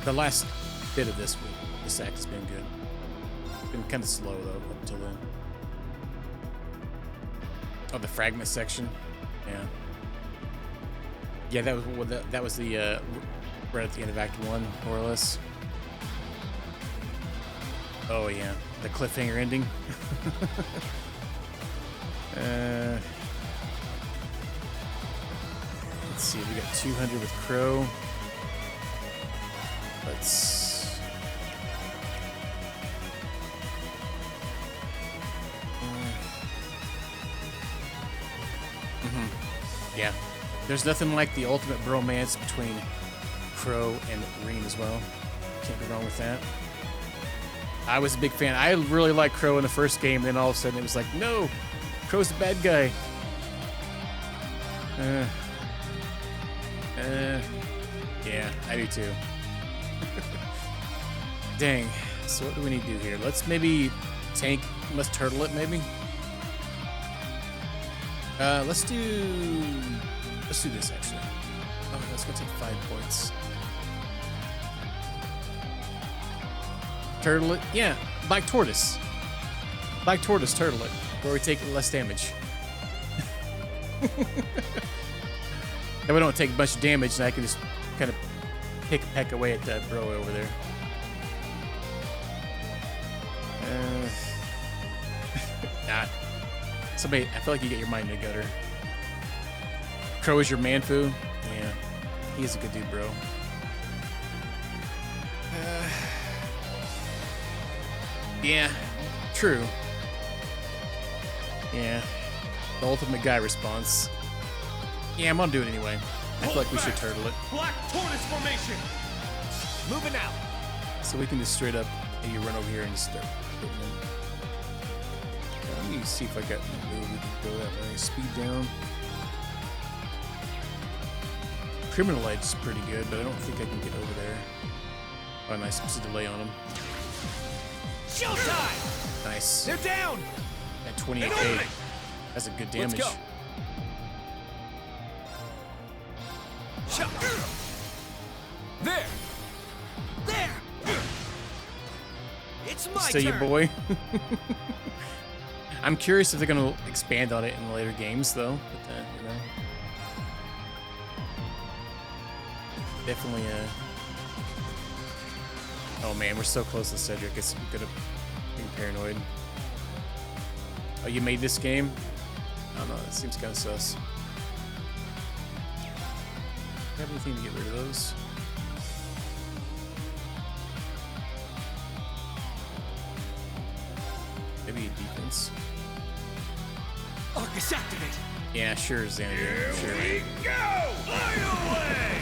the last bit of this act has been good. Been kind of slow though up until then. Oh, the fragment section. Yeah, that was the right at the end of Act 1, more or less. Oh yeah, the cliffhanger ending. Let's see, we got 200 with Crow. Let's. Yeah. There's nothing like the ultimate bromance between Crow and Reen as well. Can't be wrong with that. I was a big fan. I really liked Crow in the first game, then all of a sudden it was like, no, Crow's the bad guy. Yeah, I do too. Dang. So what do we need to do here? Let's maybe let's turtle it maybe. Let's do this actually. Oh, that's gonna take 5 points. Turtle it, yeah. Black Tortoise, turtle it, where we take less damage. And we don't take a bunch of damage, and I can just kind of peck away at that bro over there. Somebody, I feel like you get your mind in the gutter. Crow is your manfu. Yeah, he's a good dude, bro. Yeah, true. Yeah, the ultimate guy response. Yeah, I'm gonna do it anyway. I feel like we should turtle it. Black Tortoise formation. Moving out. So we can just straight up maybe run over here and just start hitting them. Let me see if I got any move we can go that way. Speed down. Criminal Edge is pretty good, but I don't think I can get over there. Oh, nice. There's a delay on him. Showtime! Nice. They're down! At 28k. That's a good damage. Let's go. There! There! It's my Still turn! your boy. I'm curious if they're going to expand on it in later games, though. But, you know. Definitely, Oh man, we're so close to Cedric. It's gonna be paranoid. Oh, you made this game? I don't know. That seems kind of sus. Do you have anything to get rid of those? Maybe a defense. Arcus activate. Yeah, sure, Xanadu. Here Sure. we go! Fly away!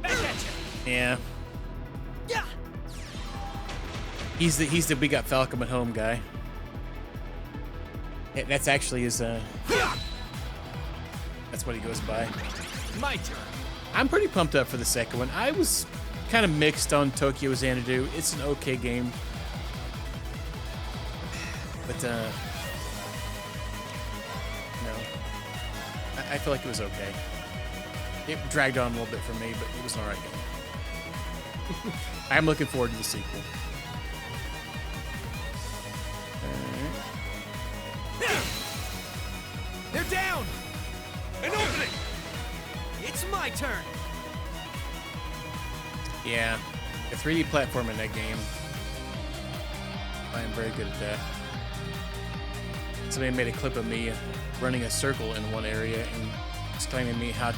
Back at you. Yeah. Yeah. He's the we got Falcom at home guy. Yeah, that's actually his. That's what he goes by. My turn. I'm pretty pumped up for the second one. I was kind of mixed on Tokyo Xanadu. It's an okay game, but no, I feel like it was okay. It dragged on a little bit for me, but it was an alright game. I'm looking forward to the sequel. They're down. An opening. It's my turn. Yeah, the 3D platform in that game. I am very good at that. Somebody made a clip of me running a circle in one area and explaining to me how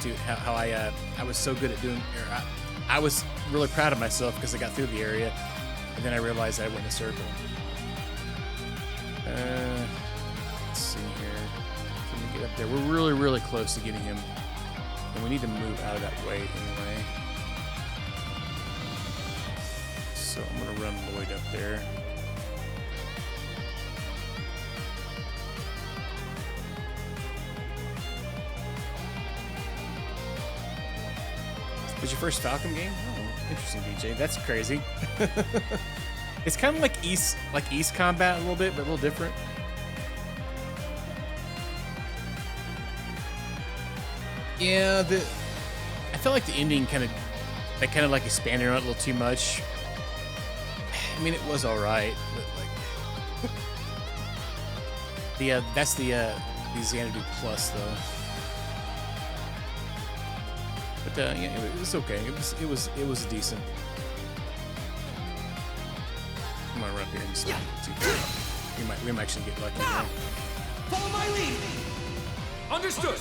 I was so good at doing. I was really proud of myself because I got through the area, and then I realized I went in a circle. Let's see here. Can we get up there? We're really, really close to getting him, and we need to move out of that way anyway. So I'm gonna run Lloyd up there. Was your first Falcom game? Oh, interesting, DJ. That's crazy. It's kind of like East Combat a little bit, but a little different. Yeah, I felt like the ending kind of like expanded on it a little too much. I mean, it was all right, but like that's the Xanadu Plus though. But yeah, it was okay. It was decent. I'm gonna run up here and just we might actually get lucky. Follow my lead. Understood.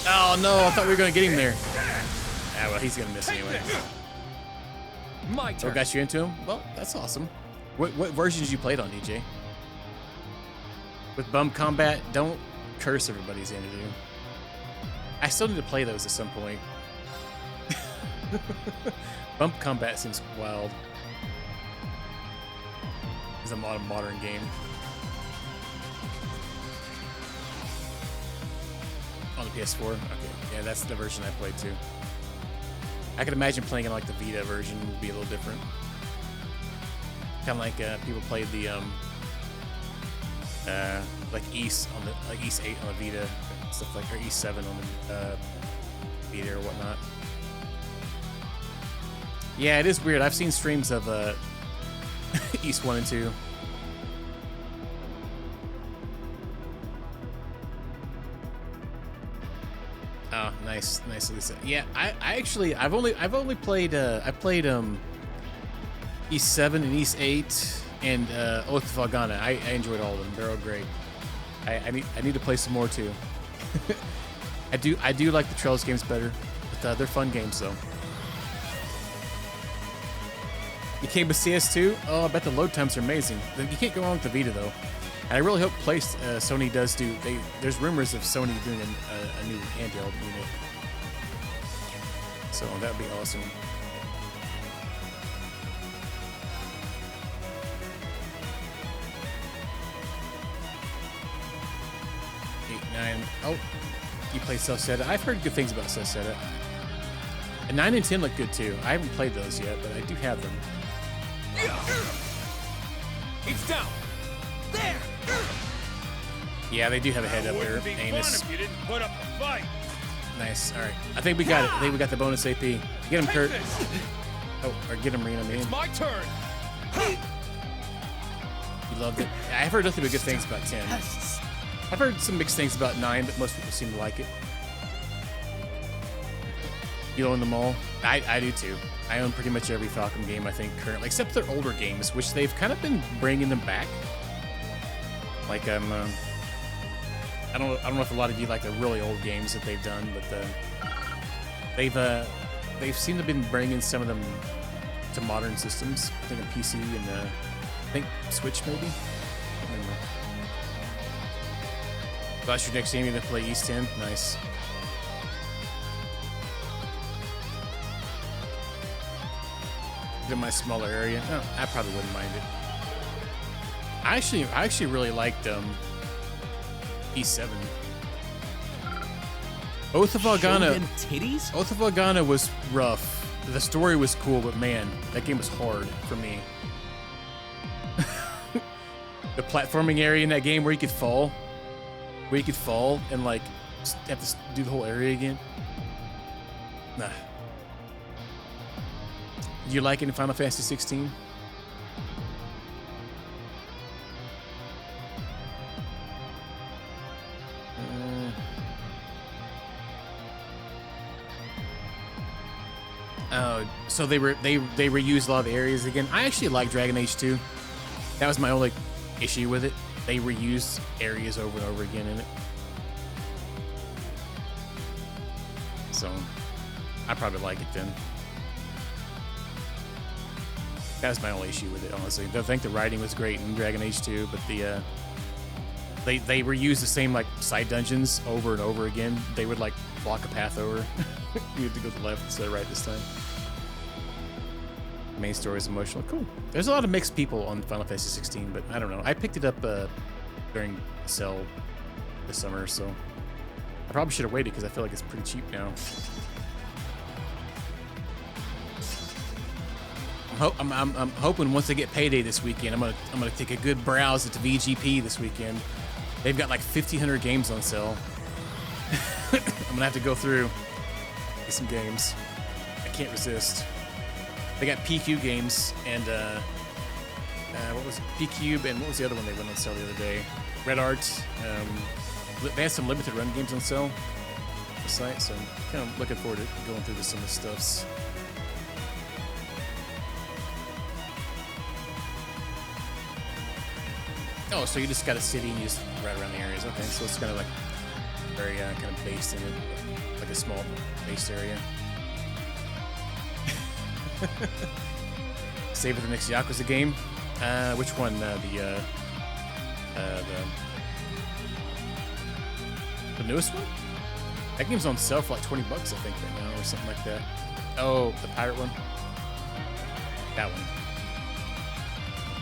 Oh no! I thought we were gonna get him there. Ah, well, he's gonna miss anyway. My turn. Oh, got you into him? Well, that's awesome. What version did you play it on, DJ? With bump combat, don't curse everybody's Xanadu. I still need to play those at some point. Bump combat seems wild. It's a modern game. On the PS4? Okay. Yeah, that's the version I played too. I could imagine playing it like the Vita version would be a little different. Kind of like people played the like East 8 on the Vita, stuff like, or East 7 on the Vita or whatnot. Yeah, it is weird. I've seen streams of East 1 and 2. Oh, nice, Lisa. Yeah, I've only played I played East 7 and East 8 and Oath of Valgana. I enjoyed all of them. They're all great. I need to play some more too. I do like the Trails games better, but they're fun games though. You came with CS2? Oh, I bet the load times are amazing. You can't go wrong with the Vita though. And I really hope Sony does do. There's rumors of Sony doing a new handheld unit, so that would be awesome. Oh, you play Celceta. I've heard good things about Celceta. And 9 and 10 look good too. I haven't played those yet, but I do have them. He's down. There. Yeah, they do have a head up there. Anus. If you didn't put up a fight. Nice. All right. I think we got it. I think we got the bonus AP. Get him, Kurt. Oh, or get him, Rena. It's my turn. You loved it. I've heard nothing but good things about 10. I've heard some mixed things about 9, but most people seem to like it. You own them all? I do too. I own pretty much every Falcom game, I think, currently, except their older games, which they've kind of been bringing them back. Like, I don't know if a lot of you like the really old games that they've done, but they've seemed to have been bringing some of them to modern systems. I think on PC and I think Switch maybe. I don't remember. That's your next game. You're gonna play East 10. Nice. in my smaller area. No, I probably wouldn't mind it. I actually really liked E7. Oath of Organa. Titties? Oath of Organa was rough. The story was cool, but man, that game was hard for me. The platforming area in that game where you could fall, and like have to do the whole area again. Nah. You like it in Final Fantasy 16? So they reused a lot of the areas again. I actually like Dragon Age 2. That was my only issue with it. They reused areas over and over again in it. So I probably like it then. That was my only issue with it, honestly. I think the writing was great in Dragon Age 2, but the they reused the same like side dungeons over and over again. They would like block a path over. You had to go to the left instead of right this time. Main story is emotional. Cool. There's a lot of mixed people on Final Fantasy 16, but I don't know. I picked it up during the sale this summer, so I probably should have waited because I feel like it's pretty cheap now. I'm hoping once I get payday this weekend, I'm gonna take a good browse at the VGP this weekend. They've got like 1,500 games on sale. I'm gonna have to go through get some games. I can't resist. They got PQ games and what was it? PQ and what was the other one they went on sale the other day? Red Art. They had some limited run games on sale on the site, so I'm kind of looking forward to going through some of the stuffs. Oh, so you just got a city and you just ride around the areas. Okay, so it's kind of like very kind of based in it, like a small base area. Save for the next Yakuza game. Which one? The newest one? That game's on sale for like $20, I think, right now, or something like that. Oh, the pirate one. That one.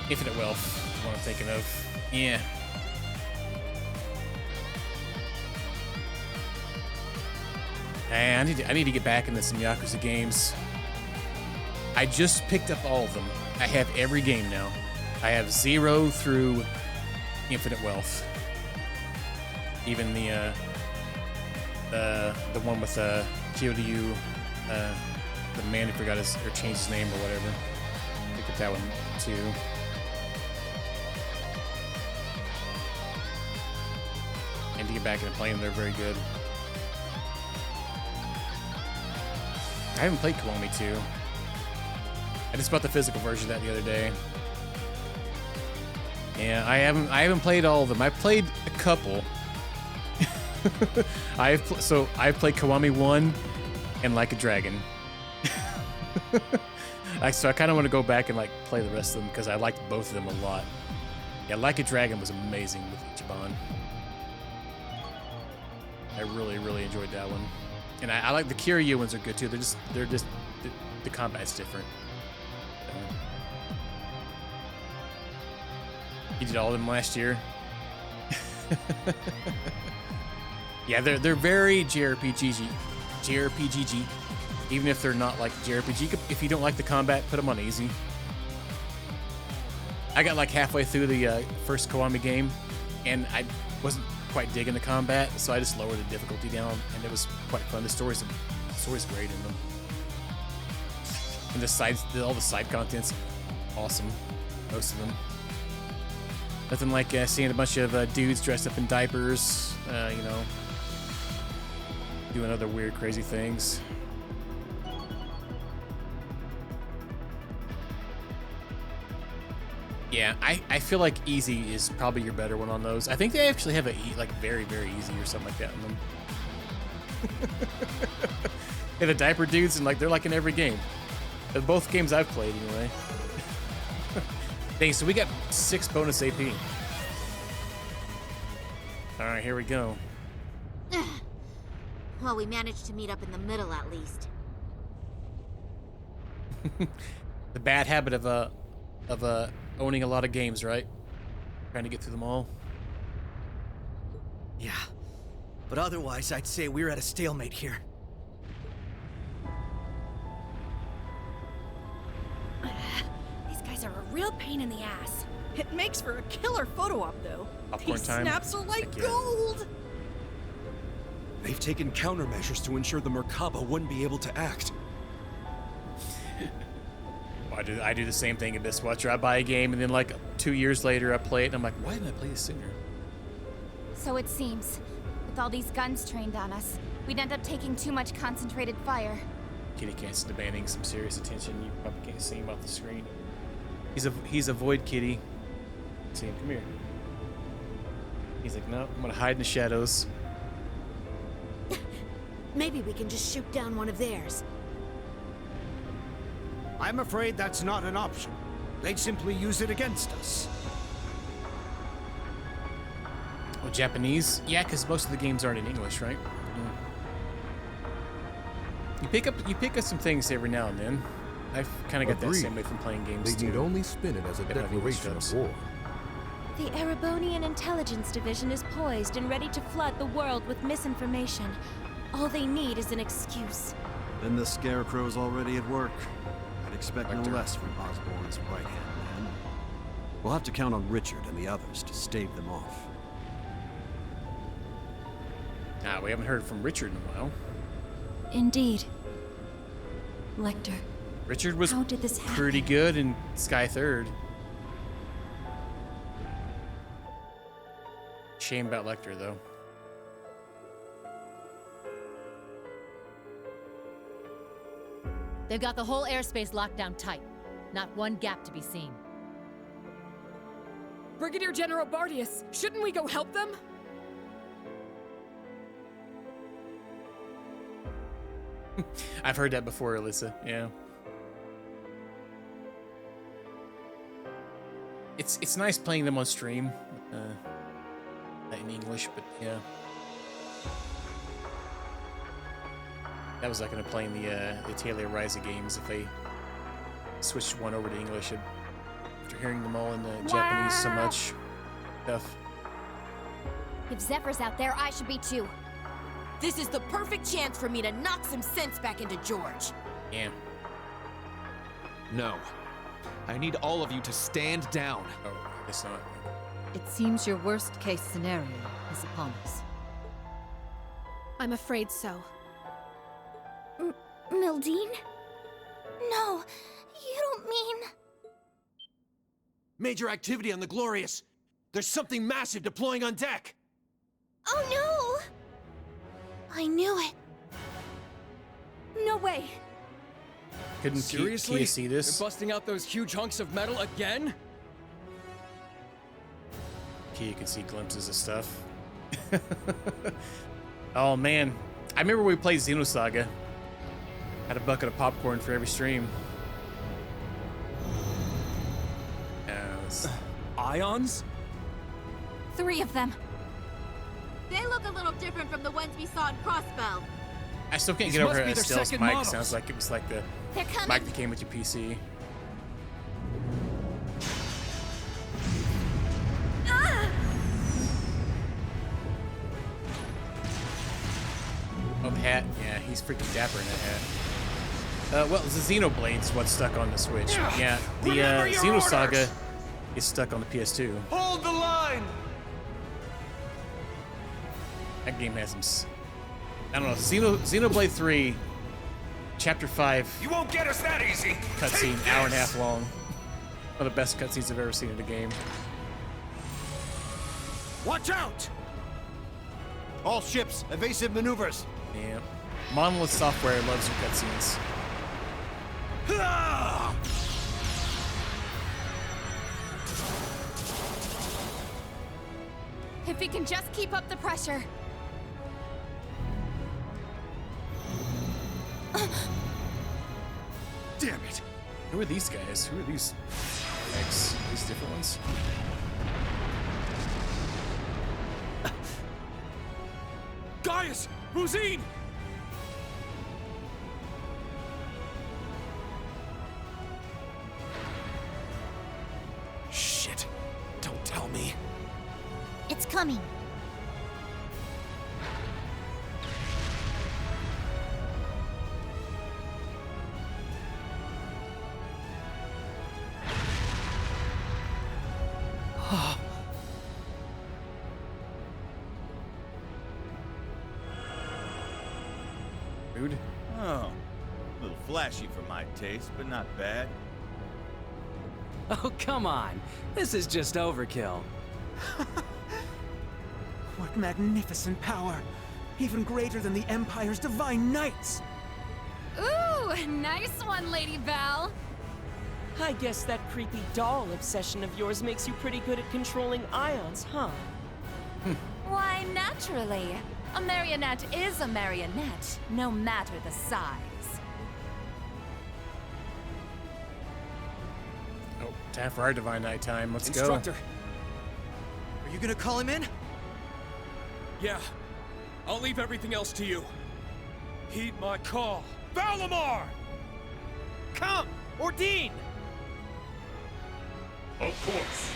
Infinite Wealth. What I'm thinking of. Yeah. I need to get back into some Yakuza games. I just picked up all of them. I have every game now. I have 0 through Infinite Wealth. Even the one with Kyoryu, the man who forgot his or changed his name or whatever. I picked up that one too. And to get back into playing, they're very good. I haven't played Kiwami 2. I just bought the physical version of that the other day. Yeah, I haven't played all of them. I've played a couple. I've played Kiwami 1 and Like a Dragon. So I kind of want to go back and like play the rest of them because I liked both of them a lot. Yeah, Like a Dragon was amazing with Ichiban. I really, really enjoyed that one. And I like the Kyoryu ones are good too. They're just the combat's different. You did all of them last year. Yeah, they're very JRPG. Even if they're not like JRPG, if you don't like the combat, put them on easy. I got like halfway through the first Kiwami game, and I wasn't quite digging the combat, so I just lowered the difficulty down, and it was quite fun. The story's great in them, and all the side content's awesome. Most of them. Nothing like seeing a bunch of dudes dressed up in diapers, you know, doing other weird, crazy things. Yeah, I feel like easy is probably your better one on those. I think they actually have like very, very easy or something like that in them. Yeah, the diaper dudes, and like they're like in every game. Both games I've played anyway. Dang, so we got 6 bonus AP. All right, here we go. Well, we managed to meet up in the middle at least. The bad habit of owning a lot of games, right? Trying to get through them all. Yeah. But otherwise, I'd say we're at a stalemate here. These guys are a real pain in the ass. It makes for a killer photo op, though. Popcorn These time. snaps are like Heck yeah. gold. They've taken countermeasures to ensure the Merkaba wouldn't be able to act. I do the same thing in this Watcher. I buy a game and then like 2 years later I play it and I'm like, why didn't I play this sooner? So it seems, with all these guns trained on us, we'd end up taking too much concentrated fire. Kitty Cat's demanding some serious attention. You probably can't see him off the screen. He's a void kitty. See him, come here. He's like, no, I'm gonna hide in the shadows. Maybe we can just shoot down one of theirs. I'm afraid that's not an option. They'd simply use it against us. Oh, Japanese? Yeah, because most of the games aren't in English, right? Yeah. You pick up some things every now and then. I've kind of got that same way from playing games They too. need only spin it as a declaration of war. The Erebonian Intelligence Division is poised and ready to flood the world with misinformation. All they need is an excuse. Then the Scarecrow's already at work. I'd expect no less from Osborn's right-hand man. We'll have to count on Richard and the others to stave them off. We haven't heard from Richard in a while. Indeed. Lecter. Richard was How did this happen? pretty good in Sky Third. Shame about Lecter, though. They've got the whole airspace locked down tight. Not one gap to be seen. Brigadier General Bardius, shouldn't we go help them? I've heard that before, Alyssa. Yeah. It's nice playing them on stream, in English, but yeah. That was like gonna play in the Talia Ryza games if they switched one over to English. After hearing them all in the Japanese so much, tough. If Zephyr's out there, I should be too. This is the perfect chance for me to knock some sense back into George. Yeah. No. I need all of you to stand down. Oh, I guess not. It seems your worst-case scenario is upon us. I'm afraid so. Mildine? No, you don't mean... Major activity on the Glorious. There's something massive deploying on deck. Oh no! I knew it. No way. Couldn't Seriously? Kia see this? They're busting out those huge hunks of metal again? Kia can see glimpses of stuff. Oh man, I remember we played Xenosaga. Had a bucket of popcorn for every stream. Ions? 3 of them. They look a little different from the ones we saw in Crossbell. I still can't These get over must how be their Estelle's second mic models. sounds like it was like the They're coming. mic that came with your PC. Oh, the hat. Yeah, he's freaking dapper in that hat. Well, the Xenoblade's what's stuck on the Switch. Yeah, the Remember your Xenosaga orders! is stuck on the PS2. Hold the line! That game has some... I don't know. Xenoblade 3, Chapter 5. You won't get us that easy! Cutscene, Take hour and a this! half long. One of the best cutscenes I've ever seen in a game. Watch out! All ships, evasive maneuvers. Yeah. Monolith Software loves your cutscenes. Ah! If we can just keep up the pressure. Damn it! Who are these guys? Who are these these different ones? Gaius! Rosine! It's coming. Rude. Oh, a little flashy for my taste, but not bad. Oh, come on. This is just overkill. What magnificent power! Even greater than the Empire's divine knights! Ooh, nice one, Lady Val. I guess that creepy doll obsession of yours makes you pretty good at controlling ions, huh? Why, naturally. A marionette is a marionette, no matter the size. Oh, time for our divine night time. Let's Instructor. Are you gonna call him in? Yeah. I'll leave everything else to you. Heed my call. Valimar! Come! Ordine! Of course.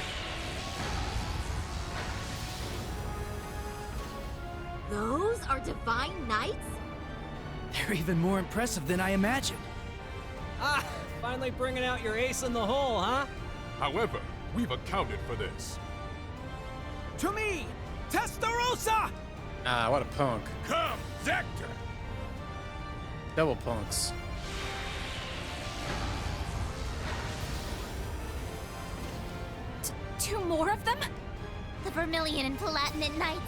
Those are divine knights? They're even more impressive than I imagined. Ah, finally bringing out your ace in the hole, huh? However, we've accounted for this. To me, Testarossa! Ah, what a punk. Come, Zector! Double punks. Two more of them? The Vermilion and Palatinate Knights.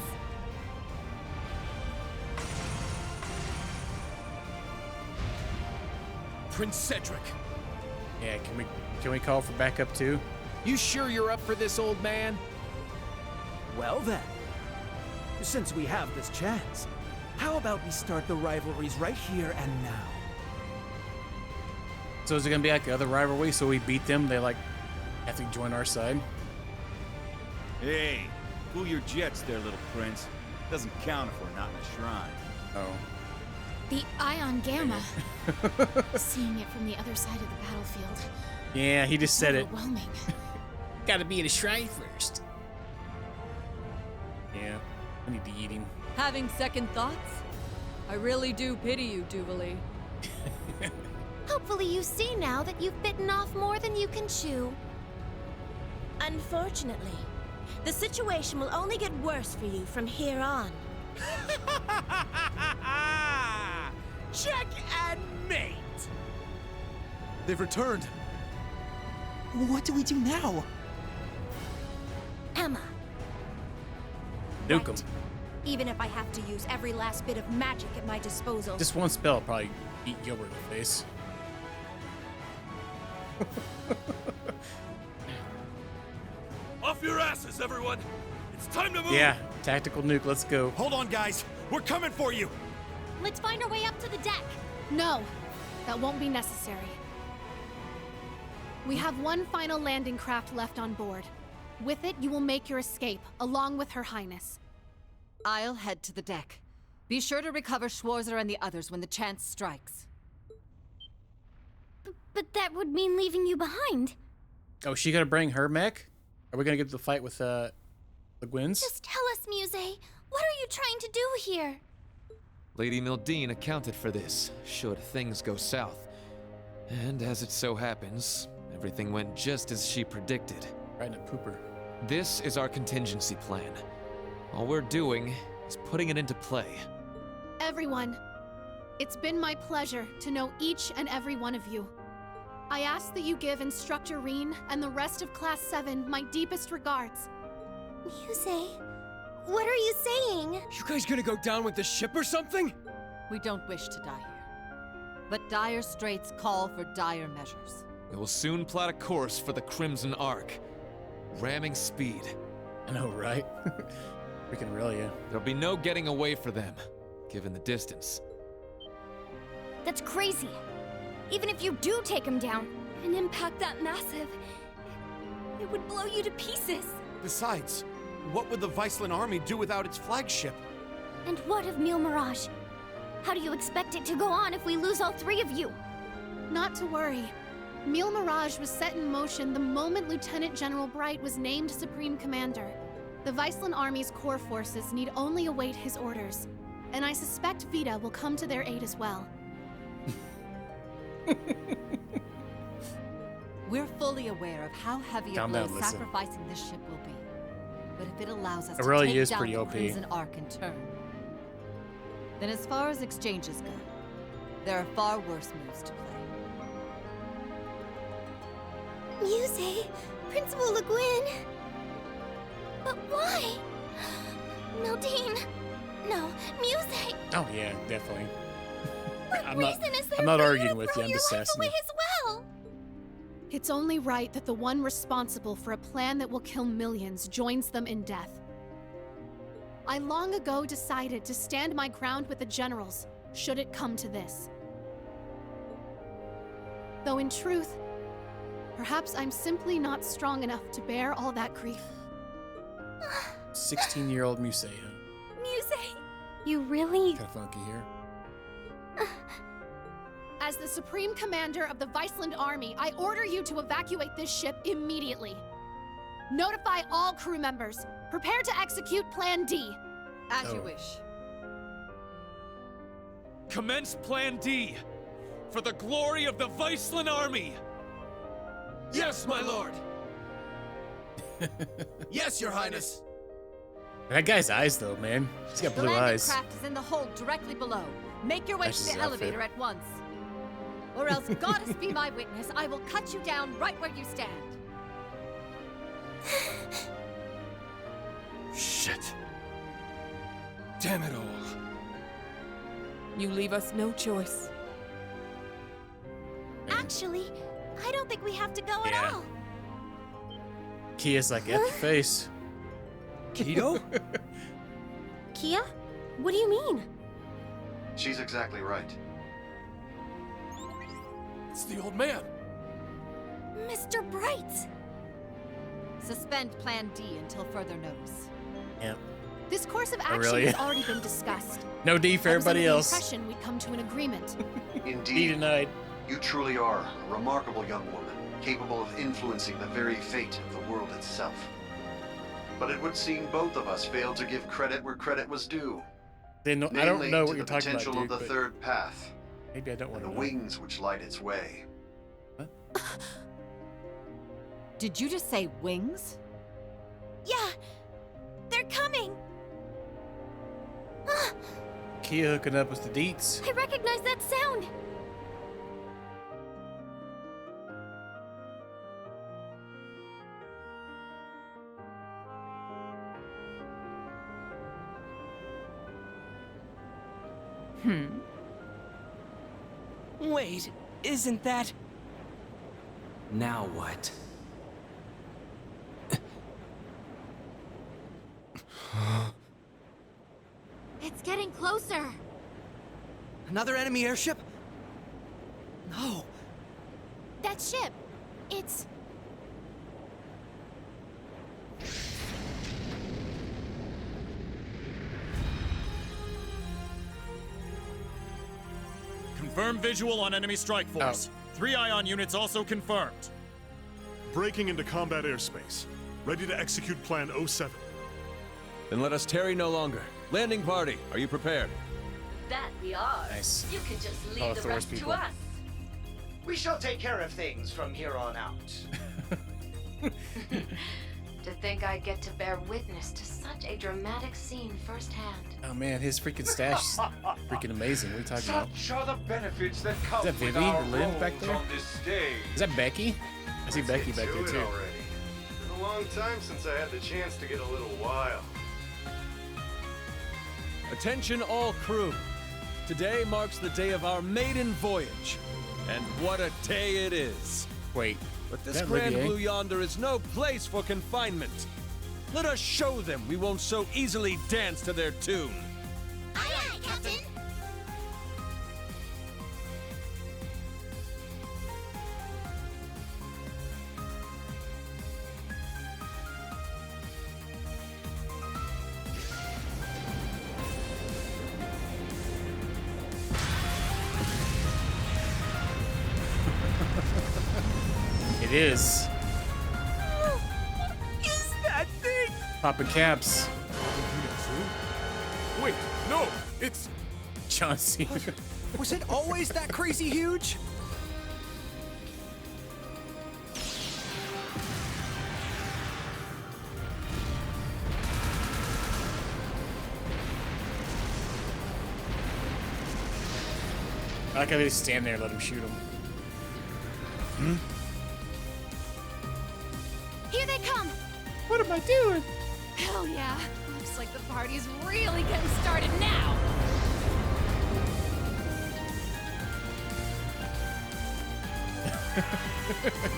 Prince Cedric. Yeah, can we call for backup too? You sure you're up for this, old man? Well then, since we have this chance, how about we start the rivalries right here and now? So is it gonna be like the other rivalry? So we beat them, they like have to join our side? Hey, cool your jets there, little prince. Doesn't count if we're not in a shrine. Oh. The Ion Gamma. Seeing it from the other side of the battlefield. Yeah, he just said it. Overwhelming. Gotta be in a shrine first. Yeah, I need to eat him. Having second thoughts? I really do pity you, Duvalie. Hopefully you see now that you've bitten off more than you can chew. Unfortunately, the situation will only get worse for you from here on. Check and mate! They've returned. What do we do now? Emma. Nuke him. Even if I have to use every last bit of magic at my disposal. Just one spell will probably eat Gilbert in the face. Off your asses, everyone! It's time to move! Yeah, tactical nuke, let's go. Hold on, guys! We're coming for you! Let's find our way up to the deck. No, that won't be necessary. We have one final landing craft left on board. With it, you will make your escape, along with Her Highness. I'll head to the deck. Be sure to recover Schwarzer and the others when the chance strikes. But that would mean leaving you behind. Oh, she gonna bring her mech? Are we gonna get to the fight with the Gwyn's? Just tell us, Muse. What are you trying to do here? Lady Mildine accounted for this, should things go south. And as it so happens, everything went just as she predicted. Right in a pooper. This is our contingency plan. All we're doing is putting it into play. Everyone, it's been my pleasure to know each and every one of you. I ask that you give Instructor Reen and the rest of Class 7 my deepest regards. Muse, what are you saying? You guys gonna go down with the ship or something? We don't wish to die here. But dire straits call for dire measures. We will soon plot a course for the Crimson Arc. Ramming speed. I know, right? Freaking really, yeah. There'll be no getting away for them, given the distance. That's crazy. Even if you do take him down, an impact that massive, it would blow you to pieces. Besides, what would the Viceland army do without its flagship? And what of Mille Mirage? How do you expect it to go on if we lose all three of you? Not to worry. Mille Mirage was set in motion the moment Lieutenant General Bright was named Supreme Commander. The Viceland Army's core forces need only await his orders, and I suspect Vita will come to their aid as well. We're fully aware of how heavy a Calm blow down, listen. sacrificing this ship will be. But if it allows us It to really take is down pretty the OP. Crimson Ark in turn, then as far as exchanges go, there are far worse moves to play. Muse, Principal Le Guin. But why? Mildine. No, Muse. Oh yeah, definitely. What I'm reason is there I'm not for you arguing to with throw you. I'm your just life asking away you. as well? It's only right that the one responsible for a plan that will kill millions joins them in death. I long ago decided to stand my ground with the generals, should it come to this. Though in truth, perhaps I'm simply not strong enough to bear all that grief. 16-year-old Musea. Muse, you really... Kind of funky here. As the Supreme Commander of the Viceland Army, I order you to evacuate this ship immediately. Notify all crew members. Prepare to execute Plan D. As you wish. Commence Plan D! For the glory of the Viceland Army! Yes, my lord! Yes, your highness! That guy's eyes, though, man. He's got The blue landing eyes. craft is in the hold directly below. Make your way That's to his the elevator outfit. at once. Or else, goddess be my witness, I will cut you down right where you stand. Shit. Damn it all. You leave us no choice. Actually, I don't think we have to go Yeah. at all. Kia's like, at your face. Keto? Kia? What do you mean? She's exactly right. It's the old man. Mr. Bright! Suspend Plan D until further notice. Yeah. This course of Oh, action really? has already been discussed. No D for I was under everybody the else. impression we'd come to an agreement. D Indeed, denied. you truly are a remarkable young woman, capable of influencing the very fate of the world itself. But it would seem both of us failed to give credit where credit was due. I don't Namely, know to what you're the talking about, potential dude, of the but third path, maybe I don't want and to the know. wings which light its way. Did you just say wings? Yeah, they're coming. Kia hooking up with the deets. I recognize that sound. Wait, isn't that... Now what? It's getting closer. another enemy airship? No. That ship, it's... Confirm visual on enemy strike force. 3 ion units also confirmed. Breaking into combat airspace. Ready to execute Plan 07. Then let us tarry no longer. Landing party, are you prepared? That we are. Nice. You can just Oh, leave the Thor's rest to people. us. We shall take care of things from here on out. To think I get to bear witness to such a dramatic scene firsthand. Oh man, his freaking stash is freaking amazing. What are you talking about? Such are the benefits that come Is that with Vivi our or Lynn back roles there? on this stage. Is that Becky? I see Becky back Get there to it too. already. It's been a long time since I had the chance to get a little wild. Attention all crew. Today marks the day of our maiden voyage. And what a day it is. Wait, but this that Grand Olivier? Blue yonder is no place for confinement. Let us show them we won't so easily dance to their tune. Aye, aye, Captain. It is. Is that thing? Popping caps. Wait, no! It's... John Cena. Was it always that crazy huge? I like how they just stand there and let him shoot him. Here they come! What am I doing? Hell yeah. Looks like the party's really getting started now.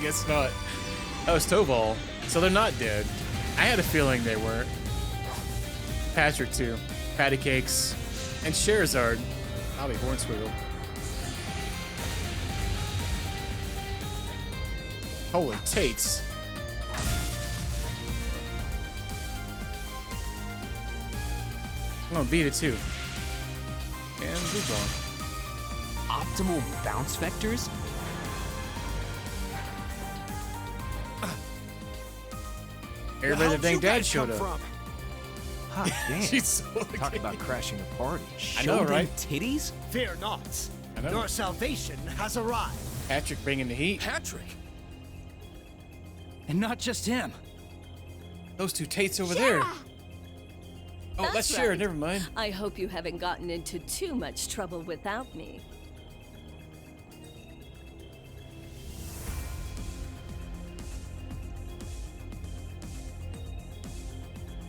Guess not. Oh, it's Toval. So they're not dead. I had a feeling they weren't. Patrick too. Patty Cakes. And Sherazard. Bobby Hornswoggle. Holy Tates. Oh, beat it too. And move on. Optimal bounce vectors? Everybody that dang dad showed up. Hot damn. She's so Talk about crashing a party. I know, Show them right? Titties? Fear not. I know. Your salvation has arrived. Patrick bringing the heat. Patrick? And not just him. Those two Tates over there. Oh, that's Shara. right. Never mind. I hope you haven't gotten into too much trouble without me.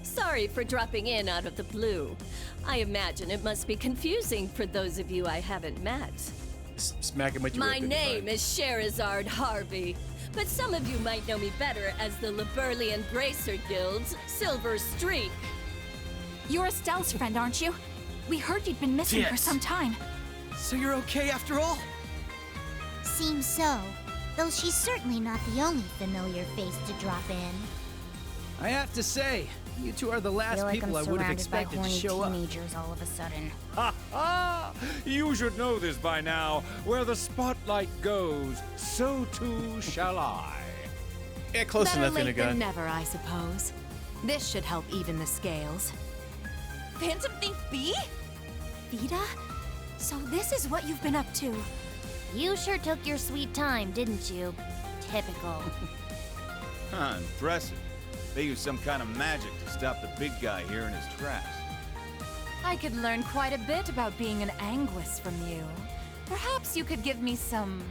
Sorry for dropping in out of the blue. I imagine it must be confusing for those of you I haven't met. Smack him with your My whip, name is Sherazard Harvey, but some of you might know me better as the Liberlian Bracer Guild's Silver Streak. You're Estelle's friend, aren't you? We heard you'd been missing for Yes. some time. So you're okay after all? Seems so. Though she's certainly not the only familiar face to drop in. I have to say, you two are the last Feel like people I'm I would have surrounded by expected to horny show up. teenagers all of a sudden. Ha ha! You should know this by now. Where the spotlight goes, so too shall I. Yeah, close Better enough, late Inigo. than never, I suppose. This should help even the scales. Phantom Thief B? Vita? So this is what you've been up to. You sure took your sweet time, didn't you? Typical. Huh, impressive. They use some kind of magic to stop the big guy here in his tracks. I could learn quite a bit about being an Anguis from you. Perhaps you could give me some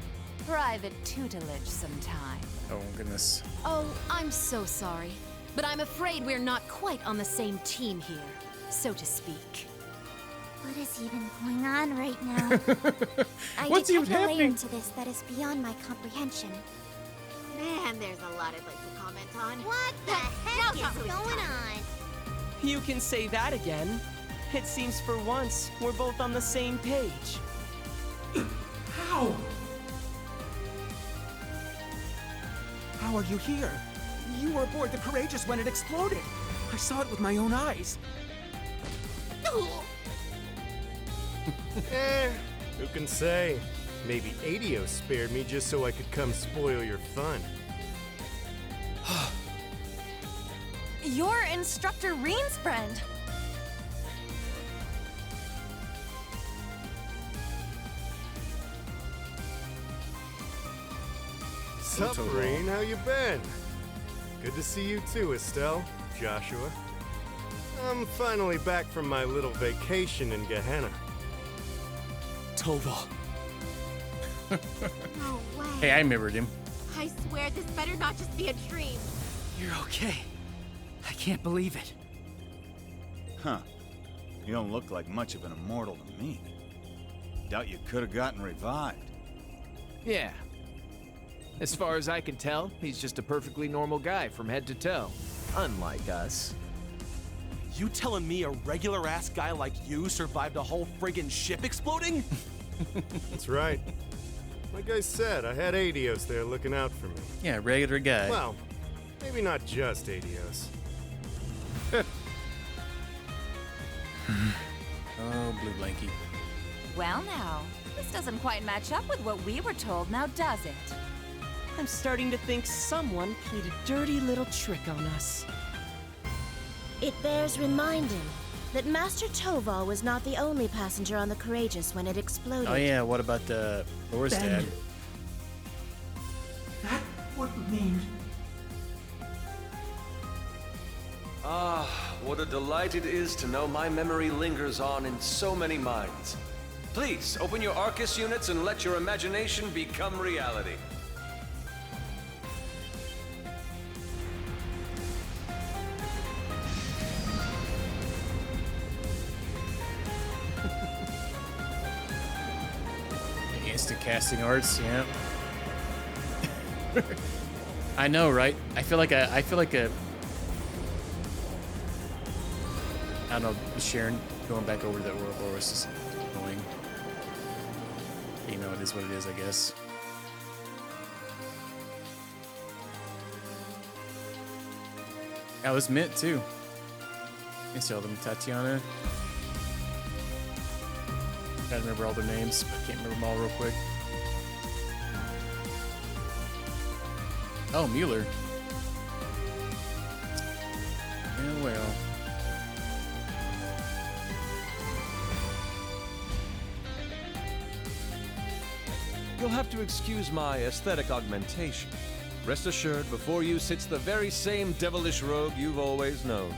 private tutelage sometime. Oh, goodness. Oh, I'm so sorry. But I'm afraid we're not quite on the same team here, so to speak. What is even going on right now? I What's even detect a layer happening? to this that is beyond my comprehension. Man, there's a lot I'd like to comment on. What the heck is going on? You can say that again. It seems for once we're both on the same page. How? How are you here? You were aboard the Courageous when it exploded. I saw it with my own eyes. Who can say? Maybe Adios spared me just so I could come spoil your fun. You're Instructor Reen's friend. Sup, Reen? How you been? Good to see you too, Estelle, Joshua. I'm finally back from my little vacation in Gehenna. Toval. No way. Hey, I remembered him. I swear this better not just be a dream. You're okay. I can't believe it. Huh. You don't look like much of an immortal to me. Doubt you could have gotten revived. Yeah. As far as I can tell, he's just a perfectly normal guy from head to toe. Unlike us. You telling me a regular-ass guy like you survived a whole friggin' ship exploding? That's right. Like I said, I had Adios there looking out for me. Yeah, regular guy. Well, maybe not just Adios. Oh, Blue Blankie. Well now, this doesn't quite match up with what we were told, now does it? I'm starting to think someone played a dirty little trick on us. It bears reminding that Master Toval was not the only passenger on the Courageous when it exploded. Oh yeah, what about Laura's dad? That would mean... Ah, what a delight it is to know my memory lingers on in so many minds. Please, open your Arcus units and let your imagination become reality. Instant casting arts, yeah. I know, right? I feel like a I don't know, Sharon going back over to that Ouroboros is annoying. You know, it is what it is, I guess. That was Mint too. I see all them. Tatiana. Gotta remember all their names, but I can't remember them all real quick. Oh, Mueller. Yeah, well. You'll have to excuse my aesthetic augmentation. Rest assured, before you sits the very same devilish rogue you've always known.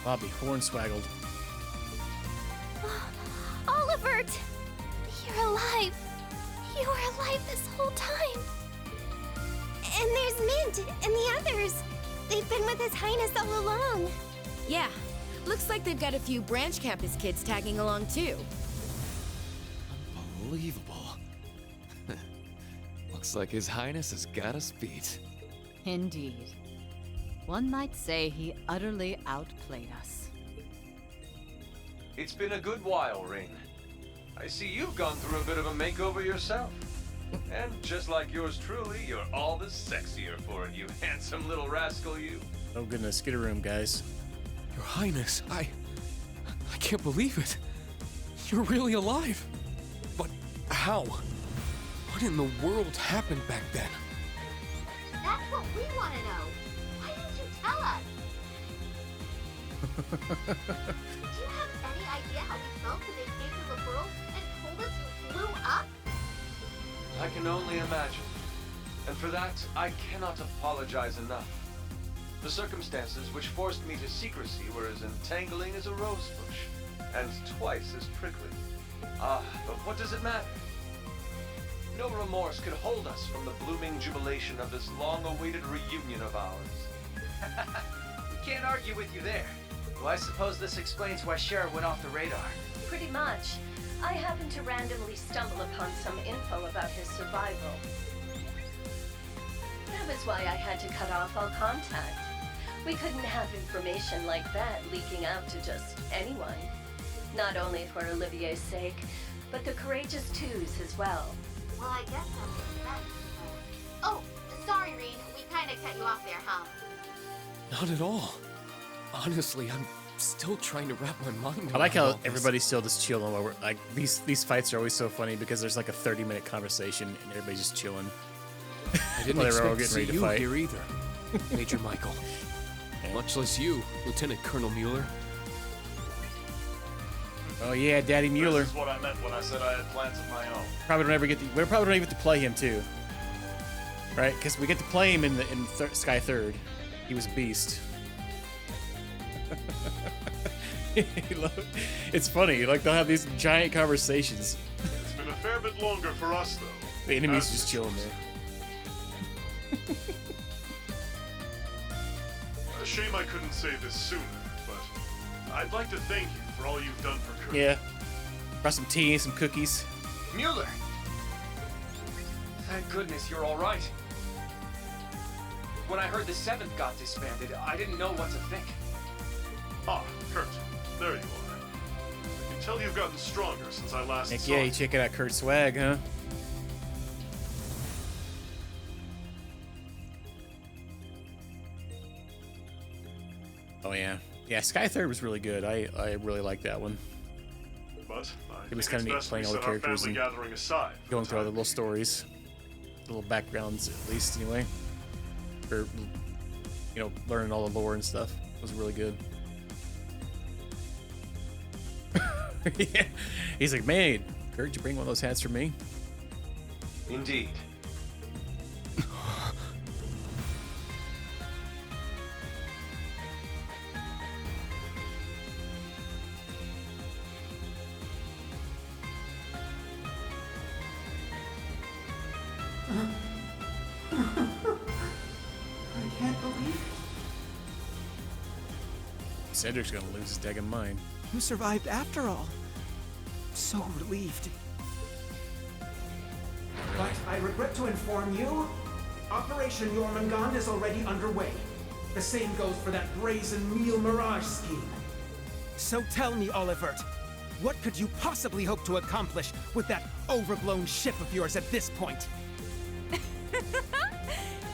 Bobby Hornswaggled. Olivert! You're alive! You were alive this whole time! And there's Mint and the others. They've been with His Highness all along. Yeah, looks like they've got a few branch campus kids tagging along too. Unbelievable. Looks like His Highness has got us beat. Indeed. One might say he utterly outplayed us. It's been a good while, Rain. I see you've gone through a bit of a makeover yourself. And just like yours truly, you're all the sexier for it, you handsome little rascal, you. Oh goodness, get a room, guys. Your Highness, I can't believe it. You're really alive. But how? What in the world happened back then? That's what we want to know. Why didn't you tell us? Do you have any idea how we felt when they came to the world and told us you blew up? I can only imagine. And for that, I cannot apologize enough. The circumstances which forced me to secrecy were as entangling as a rose bush, and twice as prickly. Ah, but what does it matter? No remorse could hold us from the blooming jubilation of this long-awaited reunion of ours. We can't argue with you there. Well, I suppose this explains why Shara went off the radar. Pretty much. I happened to randomly stumble upon some info about his survival. That was why I had to cut off all contact. We couldn't have information like that leaking out to just anyone. Not only for Olivier's sake, but the Courageous Twos as well. Well, I guess that makes sense. Oh, sorry, Reen. We kind of cut you off there, huh? Not at all. Honestly, I'm still trying to wrap my mind around I like how all this. everybody's still just chilling while we're like these fights are always so funny because there's like a 30-minute conversation and everybody's just chilling. I didn't While they were all expect to getting see ready to you fight. here either, Major Michael. Much less you, Lieutenant Colonel Mueller. Oh yeah, Daddy Mueller. This is what I meant when I said I had plans of my own. Probably don't ever get we probably don't even get to play him too, right? Because we get to play him in Sky Third. He was a beast. It's funny, like they'll have these giant conversations. It's been a fair bit longer for us, though. The enemy's just chilling there. A shame I couldn't say this sooner, but I'd like to thank you for all you've done for Kurt. Yeah. Brought some tea and some cookies. Mueller! Thank goodness you're all right. When I heard the 7th got disbanded, I didn't know what to think. Ah, Kurt. There you are. I can tell you've gotten stronger since I last Heck saw yeah, you. you checking out Kurt's swag, huh? Oh yeah. Yeah, Sky Third was really good. I really like that one. but I It was think kind of it's neat best playing we all the set our characters family and gathering aside. going through all the little stories, little backgrounds at least anyway, or learning all the lore and stuff. It was really good. Yeah. He's like, man, Kurt, did you bring one of those hats for me? Indeed. I can't believe it. Cedric's gonna lose his daggone mind. You survived after all. So relieved. But I regret to inform you, Operation Jormungand is already underway. The same goes for that brazen meal mirage scheme. So tell me, Olivert, what could you possibly hope to accomplish with that overblown ship of yours at this point?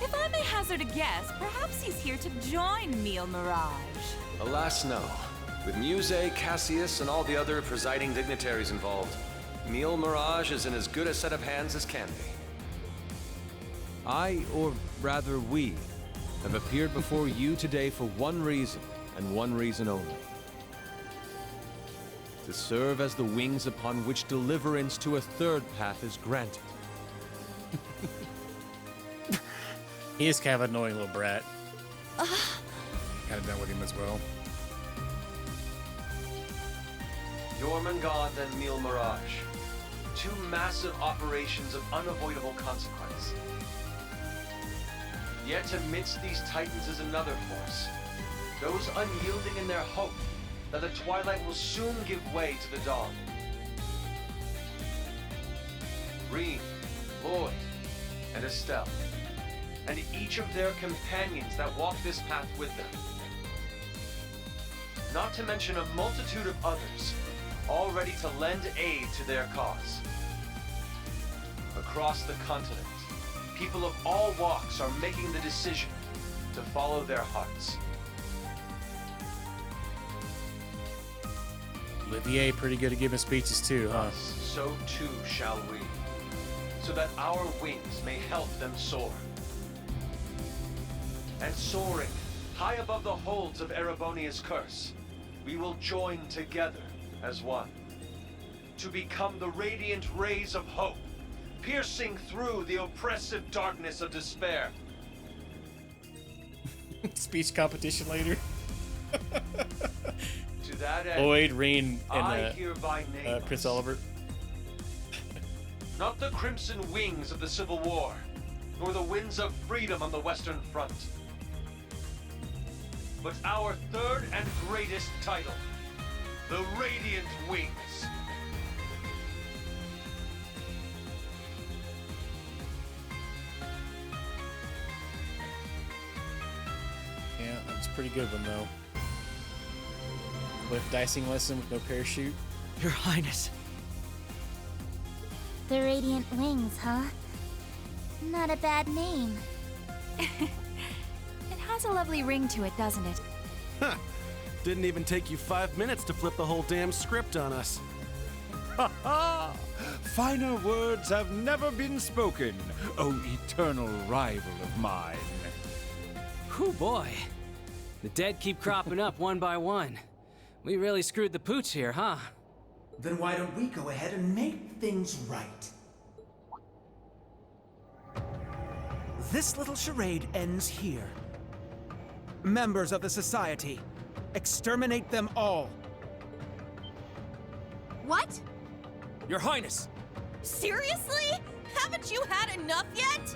If I may hazard a guess, perhaps he's here to join Meal Mirage. Alas, no. With Muse, Cassius, and all the other presiding dignitaries involved, Meal Mirage is in as good a set of hands as can be. I, or rather we, have appeared before you today for one reason, and one reason only. To serve as the wings upon which deliverance to a third path is granted. He is kind of an annoying little brat. Kind of done with him as well. Jormungand and Meal Mirage. Two massive operations of unavoidable consequence. Yet amidst these titans is another force. Those unyielding in their hope that the twilight will soon give way to the dawn. Reem, Lloyd, and Estelle. And each of their companions that walk this path with them. Not to mention a multitude of others, all ready to lend aid to their cause. Across the continent, people of all walks are making the decision to follow their hearts. Olivier pretty good at giving speeches too, huh? So too shall we, so that our wings may help them soar. And soaring high above the holds of Erebonia's curse, we will join together as one, to become the radiant rays of hope, piercing through the oppressive darkness of despair. Speech competition later. To that end, Lloyd, Reem, I and hereby name Prince us. Oliver. Not the crimson wings of the Civil War, nor the winds of freedom on the Western Front, but our third and greatest title, the Radiant Wings. Yeah, that's a pretty good one though. Cliff dicing lesson with no parachute. Your Highness. The Radiant Wings, huh? Not a bad name. It has a lovely ring to it, doesn't it? Huh. Didn't even take you 5 minutes to flip the whole damn script on us. Ha ha! Finer words have never been spoken, O eternal rival of mine. Whew, boy. The dead keep cropping up one by one. We really screwed the pooch here, huh? Then why don't we go ahead and make things right? This little charade ends here. Members of the Society, exterminate them all. What? Your Highness! Seriously? Haven't you had enough yet?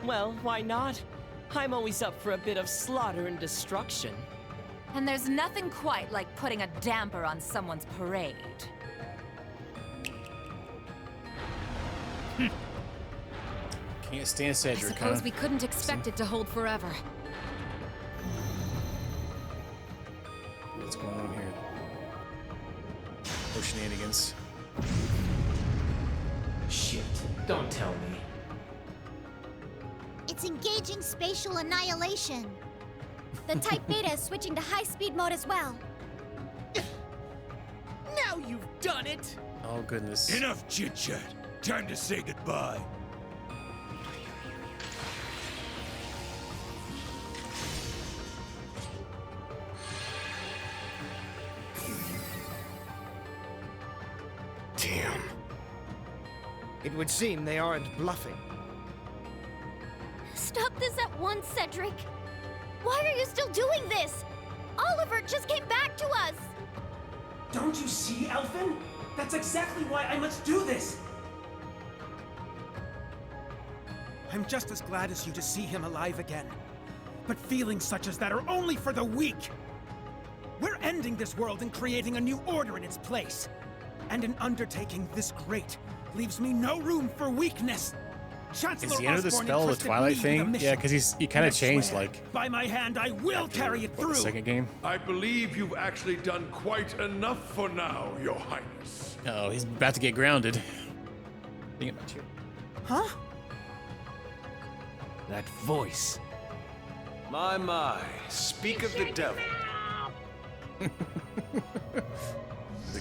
Well, why not? I'm always up for a bit of slaughter and destruction. And there's nothing quite like putting a damper on someone's parade. Can't stand I Cedric, suppose huh? we couldn't expect it to hold forever. What's going on here? No shenanigans. Shit, don't tell me. It's engaging spatial annihilation. The Type Beta is switching to high-speed mode as well. you've done it! Oh, goodness. Enough chit-chat. Time to say goodbye. Damn. It would seem they aren't bluffing. Stop this at once, Cedric! Why are you still doing this? Oliver just came back to us! Don't you see, Elfin? That's exactly why I must do this! I'm just as glad as you to see him alive again. But feelings such as that are only for the weak! We're ending this world and creating a new order in its place. And an undertaking this great leaves me no room for weakness. Chancellor Is the end of the Osborne spell the entrusted Twilight me the thing? mission. Yeah, because he kind And of I changed, swear, like, by my hand, I will carry it what, through. the second game. I believe you've actually done quite enough for now, Your Highness. Oh, he's about to get grounded. Think about you. Huh? That voice. My, speak of the devil. The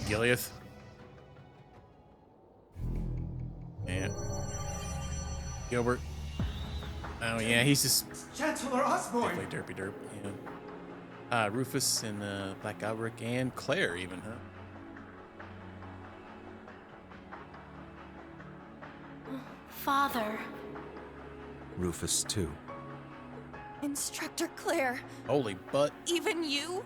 Gileath. Yeah. Gilbert. Oh yeah, he's just Chancellor Osborne. definitely derpy derp. Yeah. Rufus and Black Albrecht and Claire even, huh? Father. Rufus, too. Instructor Claire. Holy butt. Even you?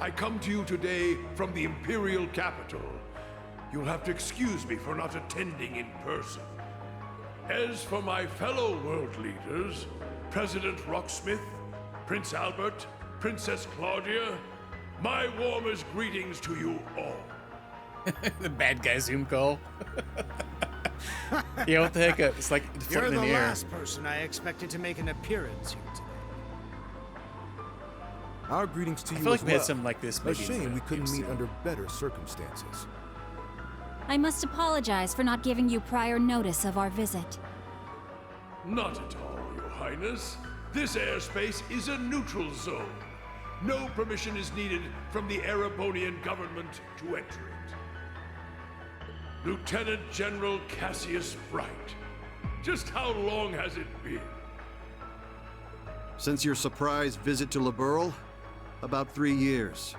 I come to you today from the Imperial capital. You'll have to excuse me for not attending in person. As for my fellow world leaders, President Rocksmith, Prince Albert, Princess Claudia, my warmest greetings to you all. The bad guy Zoom call. Yeah, what the heck? It's like it's You're floating the in the air. last person I expected to make an appearance here today. Our greetings to I you feel like as we had well. something like this A maybe in shame the we couldn't PFC. meet under better circumstances. I must apologize for not giving you prior notice of our visit. Not at all, Your Highness. This airspace is a neutral zone. No permission is needed from the Erebonian government to enter it. Lieutenant General Cassius Bright. Just how long has it been? Since your surprise visit to Liberl? About 3 years.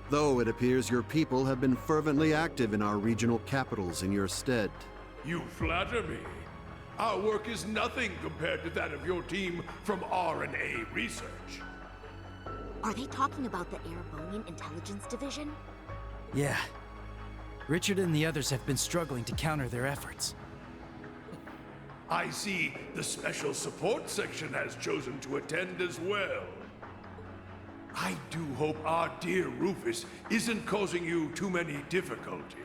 Though it appears your people have been fervently active in our regional capitals in your stead. You flatter me. Our work is nothing compared to that of your team from R&A Research. Are they talking about the Erebonian Intelligence Division? Yeah. Richard and the others have been struggling to counter their efforts. I see the Special Support Section has chosen to attend as well. I do hope our dear Rufus isn't causing you too many difficulties.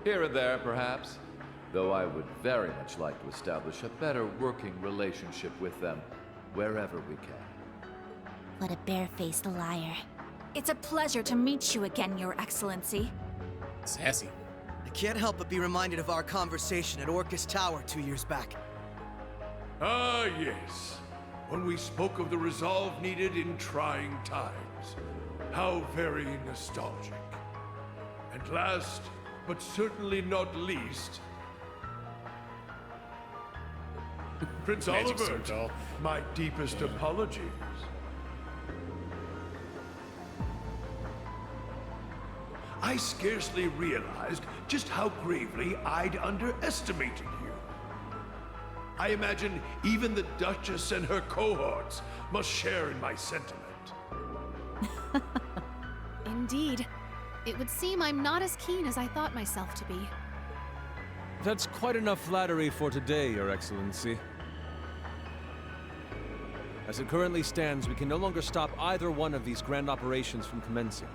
Here and there, perhaps. Though I would very much like to establish a better working relationship with them wherever we can. What a barefaced liar. It's a pleasure to meet you again, Your Excellency. Sassy. I can't help but be reminded of our conversation at Orcus Tower 2 years back. Ah, yes. When we spoke of the resolve needed in trying times. How very nostalgic. And last, but certainly not least, Prince Magic Oliver, circle. my deepest apologies. I scarcely realized just how gravely I'd underestimated you. I imagine even the Duchess and her cohorts must share in my sentiment. Indeed. It would seem I'm not as keen as I thought myself to be. That's quite enough flattery for today, Your Excellency. As it currently stands, we can no longer stop either one of these grand operations from commencing.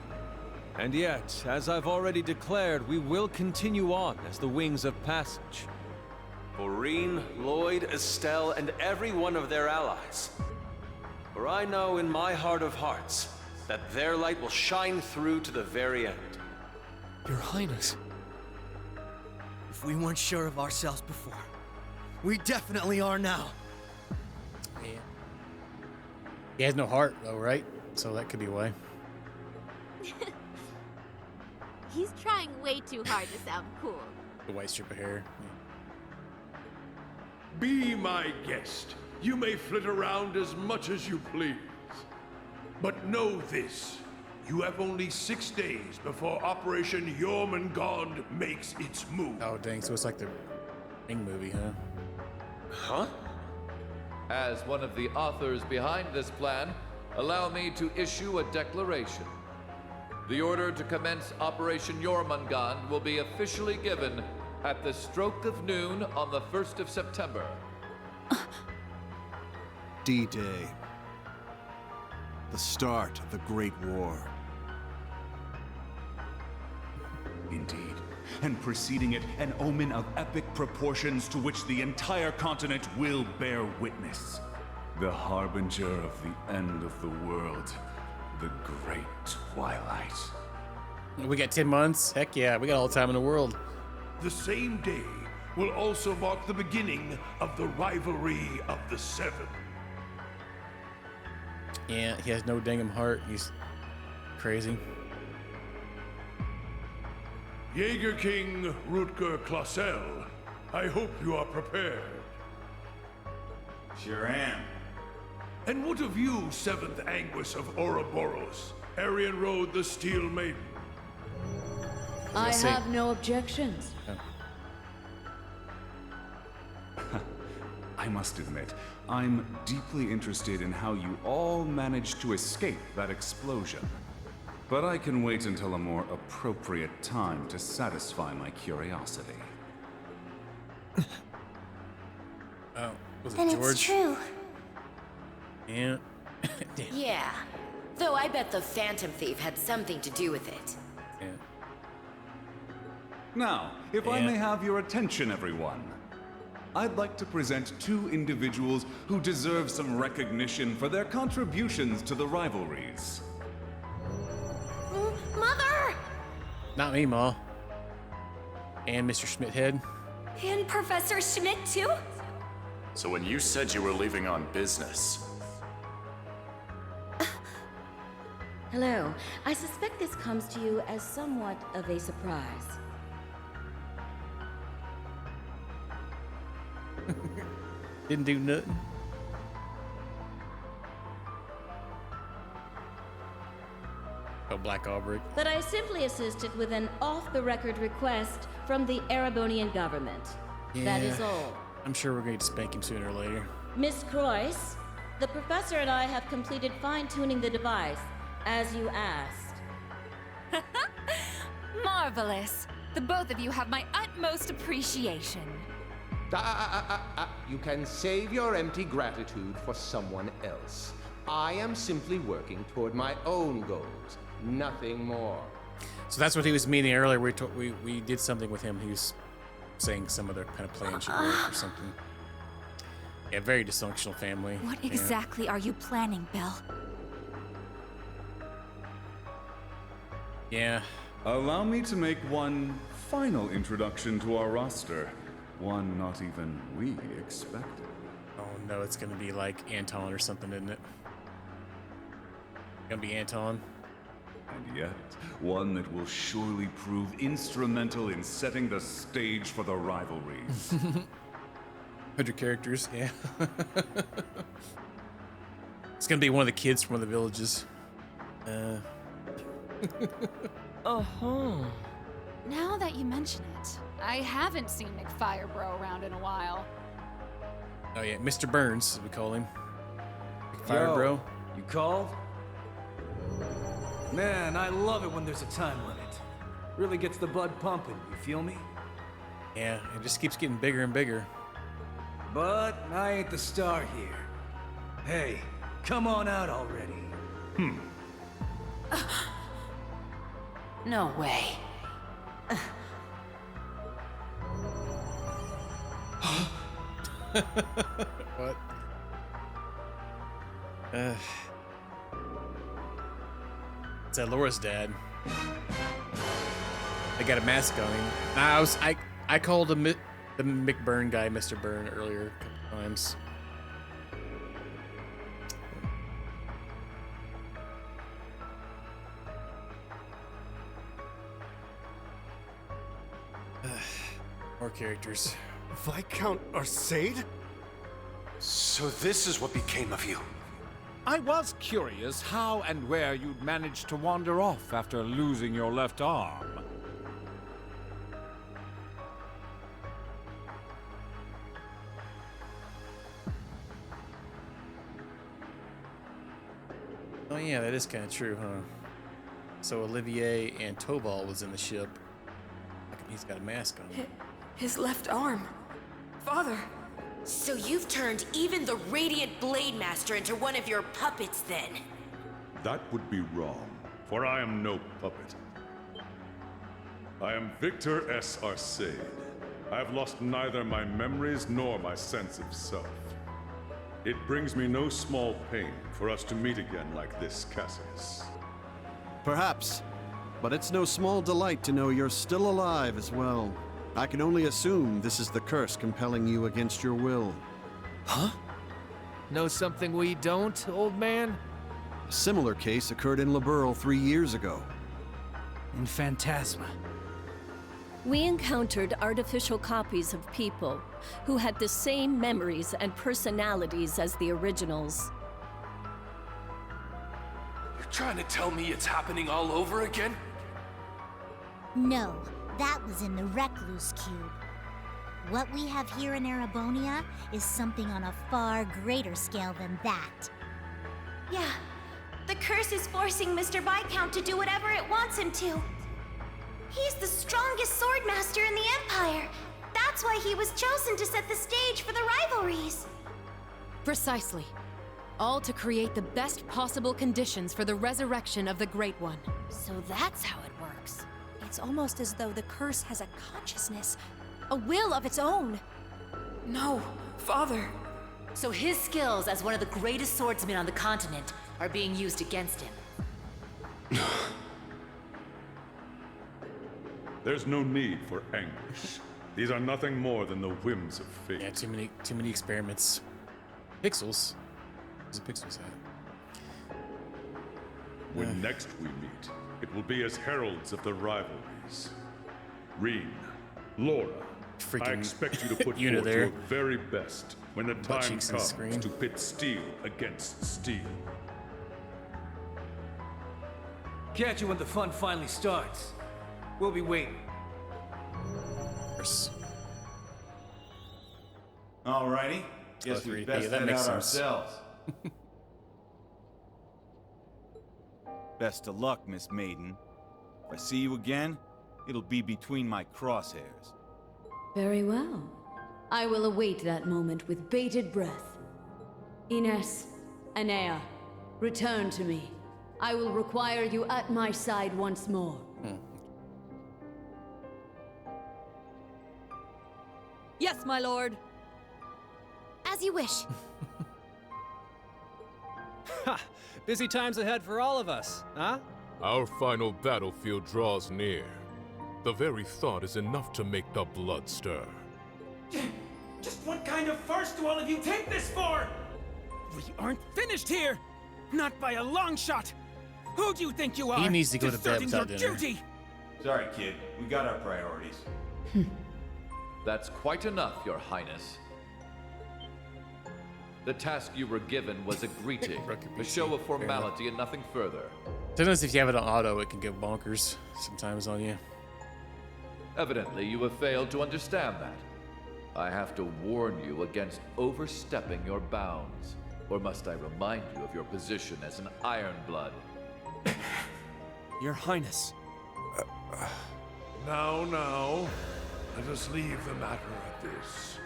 And yet, as I've already declared, we will continue on as the Wings of Passage. Maureen, Lloyd, Estelle, and every one of their allies. For I know in my heart of hearts that their light will shine through to the very end. Your Highness. If we weren't sure of ourselves before, We definitely are now. Yeah. He has no heart, though, right? So that could be why. He's trying way too hard to sound cool. The white strip of hair. Be my guest. You may flit around as much as you please. But know this. You have only 6 days before Operation Jormungand makes its move. Oh, dang. So it's like the Ring movie, huh? Huh? As one of the authors behind this plan, allow me to issue a declaration. The order to commence Operation Jormungand will be officially given at the stroke of noon on the 1st of September. D-Day. The start of the Great War. Indeed. And preceding it, an omen of epic proportions to which the entire continent will bear witness. The harbinger of the end of the world. The Great Twilight. We got 10 months? Heck yeah, we got all the time in the world. The same day will also mark the beginning of the rivalry of the Seven. Yeah, he has no dang heart. He's crazy. Jaeger King Rutger Clausel, I hope you are prepared. Sure am. And what of you, 7th Anguis of Ouroboros, Arian Road the Steel Maiden? I have no objections. I must admit, I'm deeply interested in how you all managed to escape that explosion. But I can wait until a more appropriate time to satisfy my curiosity. Oh, was it Then George? it's true. Yeah. Yeah. Though I bet the Phantom Thief had something to do with it. Yeah. Now, if I may have your attention, everyone. I'd like to present 2 individuals who deserve some recognition for their contributions to the rivalries. Mother! Not me, Ma. And Mr. Schmidthead. And Professor Schmidt, too? So when you said you were leaving on business... Hello. I suspect this comes to you as somewhat of a surprise. Didn't do nothing. Oh, Black Aubrey. That I simply assisted with an off-the-record request from the Erebonian government. That is all. I'm sure we're going to spank him sooner or later. Miss Croyce, the professor and I have completed fine-tuning the device, as you asked. Marvelous. The both of you have my utmost appreciation. You can save your empty gratitude for someone else. I am simply working toward my own goals, nothing more. So that's what he was meaning earlier. We did something with him. He was saying some other kind of plan should work or something. Yeah, very dysfunctional family. What exactly are you planning, Bill? Yeah. Allow me to make one final introduction to our roster. One not even we expected. Oh no, it's gonna be like Anton or something, isn't it? Gonna be Anton. And yet, one that will surely prove instrumental in setting the stage for the rivalries. 100 characters, yeah. It's gonna be one of the kids from one of the villages. Now that you mention it, I haven't seen McFirebro around in a while. Oh yeah, Mr. Burns, as we call him. Fire Yo, bro. You called? Man, I love it when there's a time limit. Really gets the blood pumping, you feel me? Yeah, it just keeps getting bigger and bigger. But I ain't the star here. Hey, come on out already. No way. What? It's Laura's dad. They got a mask on him. Nah, I called him The McBurn guy, Mr. Burn, earlier a couple times. More characters. Viscount Arcade? So this is what became of you. I was curious how and where you'd managed to wander off after losing your left arm. Oh yeah, that is kind of true, huh? So Olivier and Tobal was in the ship. How come he's got a mask on? His left arm. Father! So you've turned even the Radiant Blade Master into one of your puppets, then? That would be wrong, for I am no puppet. I am Victor S. Arcade. I have lost neither my memories nor my sense of self. It brings me no small pain for us to meet again like this, Cassius. Perhaps, but it's no small delight to know you're still alive as well. I can only assume this is the curse compelling you against your will. Huh? Know something we don't, old man? A similar case occurred in Liberl 3 years ago. In Phantasma. We encountered artificial copies of people who had the same memories and personalities as the originals. You're trying to tell me it's happening all over again? No, that was in the Recluse Cube. What we have here in Erebonia is something on a far greater scale than that. Yeah, the curse is forcing Mr. Viscount to do whatever it wants him to. He's the strongest swordmaster in the Empire. That's why he was chosen to set the stage for the rivalries. Precisely. All to create the best possible conditions for the resurrection of the Great One. So that's how it works. It's almost as though the curse has a consciousness, a will of its own. No, Father. So his skills as one of the greatest swordsmen on the continent are being used against him. There's no need for anguish. These are nothing more than the whims of fate. Yeah, too many experiments. Pixels. Where's the Pixels at? When next we meet, it will be as heralds of the rivalries. Reen, Laura, I expect you to put forth your very best when the time comes to pit steel against steel. Catch you when the fun finally starts. We'll be waiting. Alrighty. Guess we best head out ourselves. Best of luck, Miss Maiden. If I see you again, it'll be between my crosshairs. Very well. I will await that moment with bated breath. Ines, Anea, return to me. I will require you at my side once more. Yes, my lord. As you wish. Ha! Busy times ahead for all of us, huh? Our final battlefield draws near. The very thought is enough to make the blood stir. Just what kind of farce do all of you take this for? We aren't finished here! Not by a long shot! Who do you think you are? He needs to go to bed without dinner. Duty. Sorry, kid. We got our priorities. That's quite enough, Your Highness. The task you were given was a greeting, a show of formality and nothing further. Sometimes if you have it on auto, it can get bonkers sometimes on you. Evidently, you have failed to understand that. I have to warn you against overstepping your bounds. Or must I remind you of your position as an Ironblood? Your Highness. Now, let us leave the matter at this.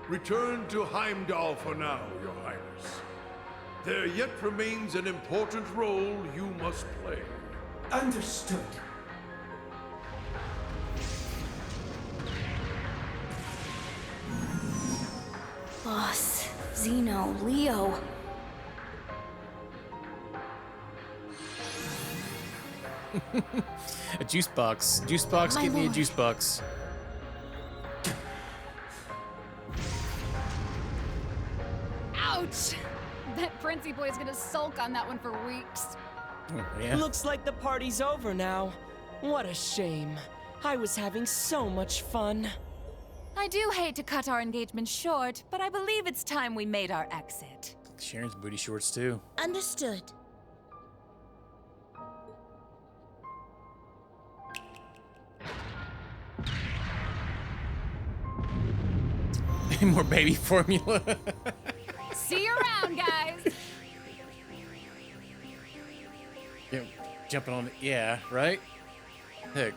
Return to Heimdall for now, Your Highness. There yet remains an important role you must play. Understood. Boss, Zeno, Leo. A juice box. Juice box, My give me a lord. juice box. Ouch! Bet Princey Boy's gonna sulk on that one for weeks. Yeah. Looks like the party's over now. What a shame. I was having so much fun. I do hate to cut our engagement short, but I believe it's time we made our exit. Sharon's booty shorts too. Understood. More baby formula. See you around, guys. Yeah, jumping on it. Yeah, right? Heck.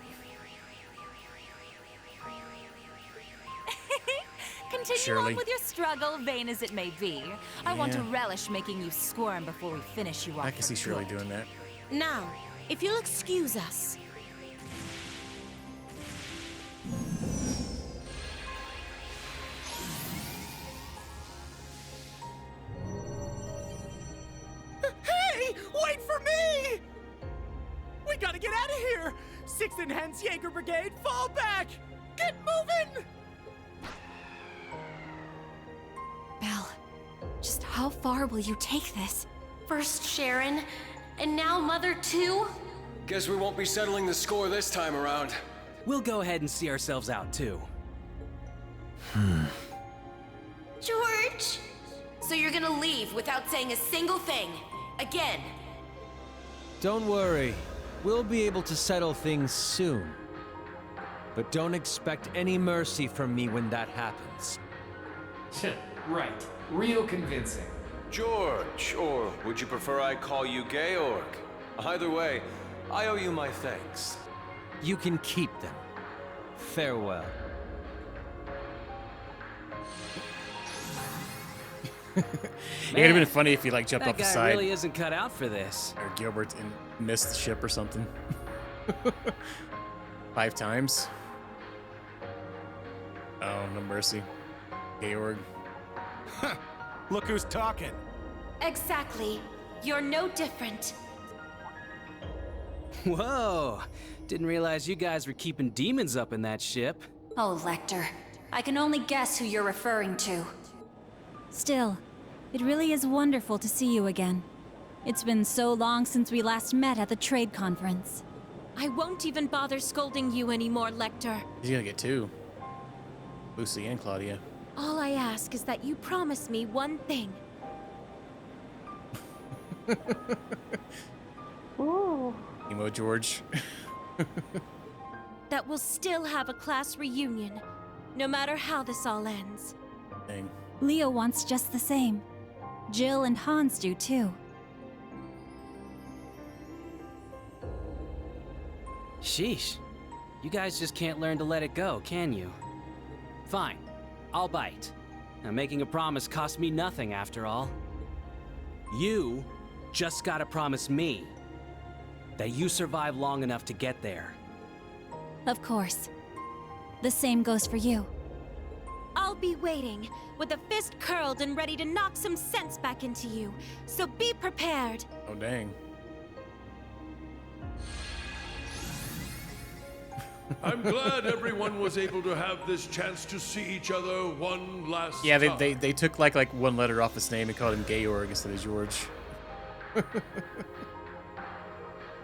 Continue Shirley. on with your struggle, vain as it may be. I want to relish making you squirm before we finish you off. I can see Shirley doing that. Now, if you'll excuse us. Hey! Wait for me! We gotta get out of here! 6th Enhanced Jaeger Brigade, fall back! Get moving! Belle, just how far will you take this? First Sharon, and now Mother too? Guess we won't be settling the score this time around. We'll go ahead and see ourselves out, too. George! So you're gonna leave without saying a single thing? Again? Don't worry. We'll be able to settle things soon. But don't expect any mercy from me when that happens. Right. Real convincing. George, or would you prefer I call you Georg? Either way, I owe you my thanks. You can keep them. Farewell. It would have been funny if he like jumped off the That side. guy really isn't cut out for this. Or Gilbert and missed the ship or something. 5 times. Oh, no mercy. Georg. Look who's talking. Exactly. You're no different. Whoa! Didn't realize you guys were keeping demons up in that ship. Oh, Lecter. I can only guess who you're referring to. Still, it really is wonderful to see you again. It's been so long since we last met at the trade conference. I won't even bother scolding you anymore, Lecter. He's gonna get 2. Lucy and Claudia. All I ask is that you promise me one thing. Ooh. Emo George. That we'll still have a class reunion, no matter how this all ends. Dang. Leo wants just the same. Jill and Hans do too. Sheesh. You guys just can't learn to let it go, can you? Fine. I'll bite. Now, making a promise cost me nothing, after all. You just gotta promise me that you survive long enough to get there. Of course. The same goes for you. I'll be waiting, with a fist curled and ready to knock some sense back into you. So be prepared. Oh, dang. I'm glad everyone was able to have this chance to see each other one last Yeah, time. they took like 1 letter off his name and called him Georg instead of George.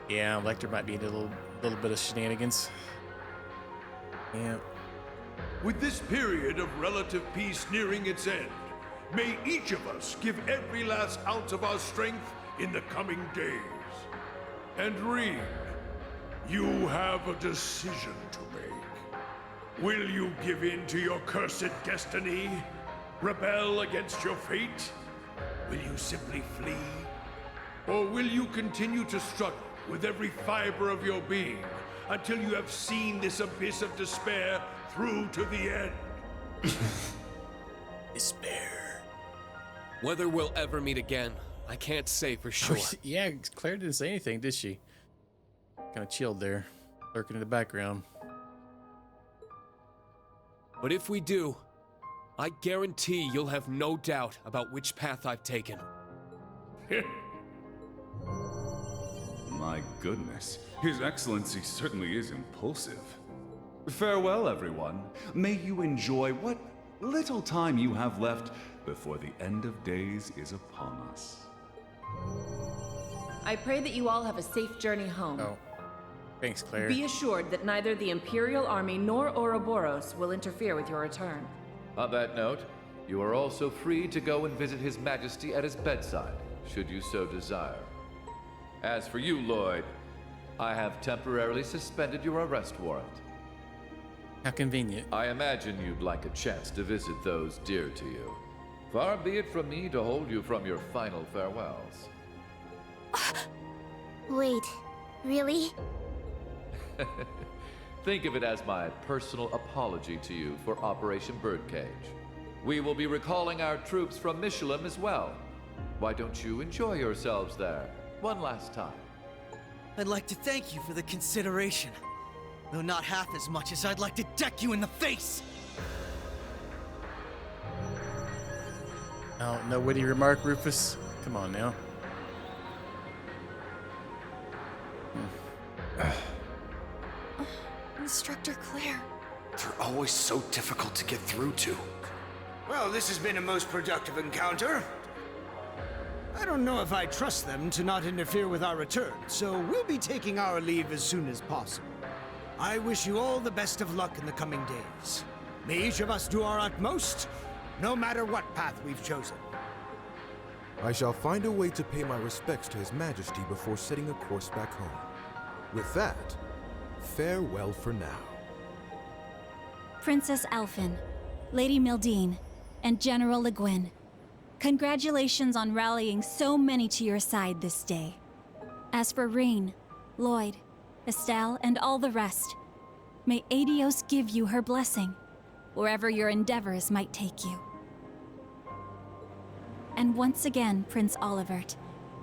Yeah, Lecter might be a little bit of shenanigans. Yeah. With this period of relative peace nearing its end, may each of us give every last ounce of our strength in the coming days. And Reed, you have a decision to make. Will you give in to your cursed destiny? Rebel against your fate? Will you simply flee? Or will you continue to struggle with every fiber of your being until you have seen this abyss of despair through to the end? Despair. Whether we'll ever meet again, I can't say for sure. Yeah, Claire didn't say anything, did she? Kind of chilled there, lurking in the background. But if we do, I guarantee you'll have no doubt about which path I've taken. My goodness, His Excellency certainly is impulsive. Farewell, everyone. May you enjoy what Little time you have left before the end of days is upon us. I pray that you all have a safe journey home. Oh. Thanks, Claire. Be assured that neither the Imperial Army nor Ouroboros will interfere with your return. On that note, you are also free to go and visit His Majesty at his bedside, should you so desire. As for you, Lloyd, I have temporarily suspended your arrest warrant. How convenient. I imagine you'd like a chance to visit those dear to you. Far be it from me to hold you from your final farewells. Wait, really? Think of it as my personal apology to you for Operation Birdcage. We will be recalling our troops from Michelin as well. Why don't you enjoy yourselves there one last time? I'd like to thank you for the consideration, though not half as much as I'd like to deck you in the face! Oh, no witty remark, Rufus? Come on now. Instructor Claire. They're always so difficult to get through to. Well, this has been a most productive encounter. I don't know if I trust them to not interfere with our return, so we'll be taking our leave as soon as possible. I wish you all the best of luck in the coming days. May each of us do our utmost, no matter what path we've chosen. I shall find a way to pay my respects to His Majesty before setting a course back home. With that, farewell for now. Princess Alphen, Lady Mildine, and General Le Guin, congratulations on rallying so many to your side this day. As for Rean, Lloyd, Estelle, and all the rest, may Adios give you her blessing, wherever your endeavors might take you. And once again, Prince Olivert,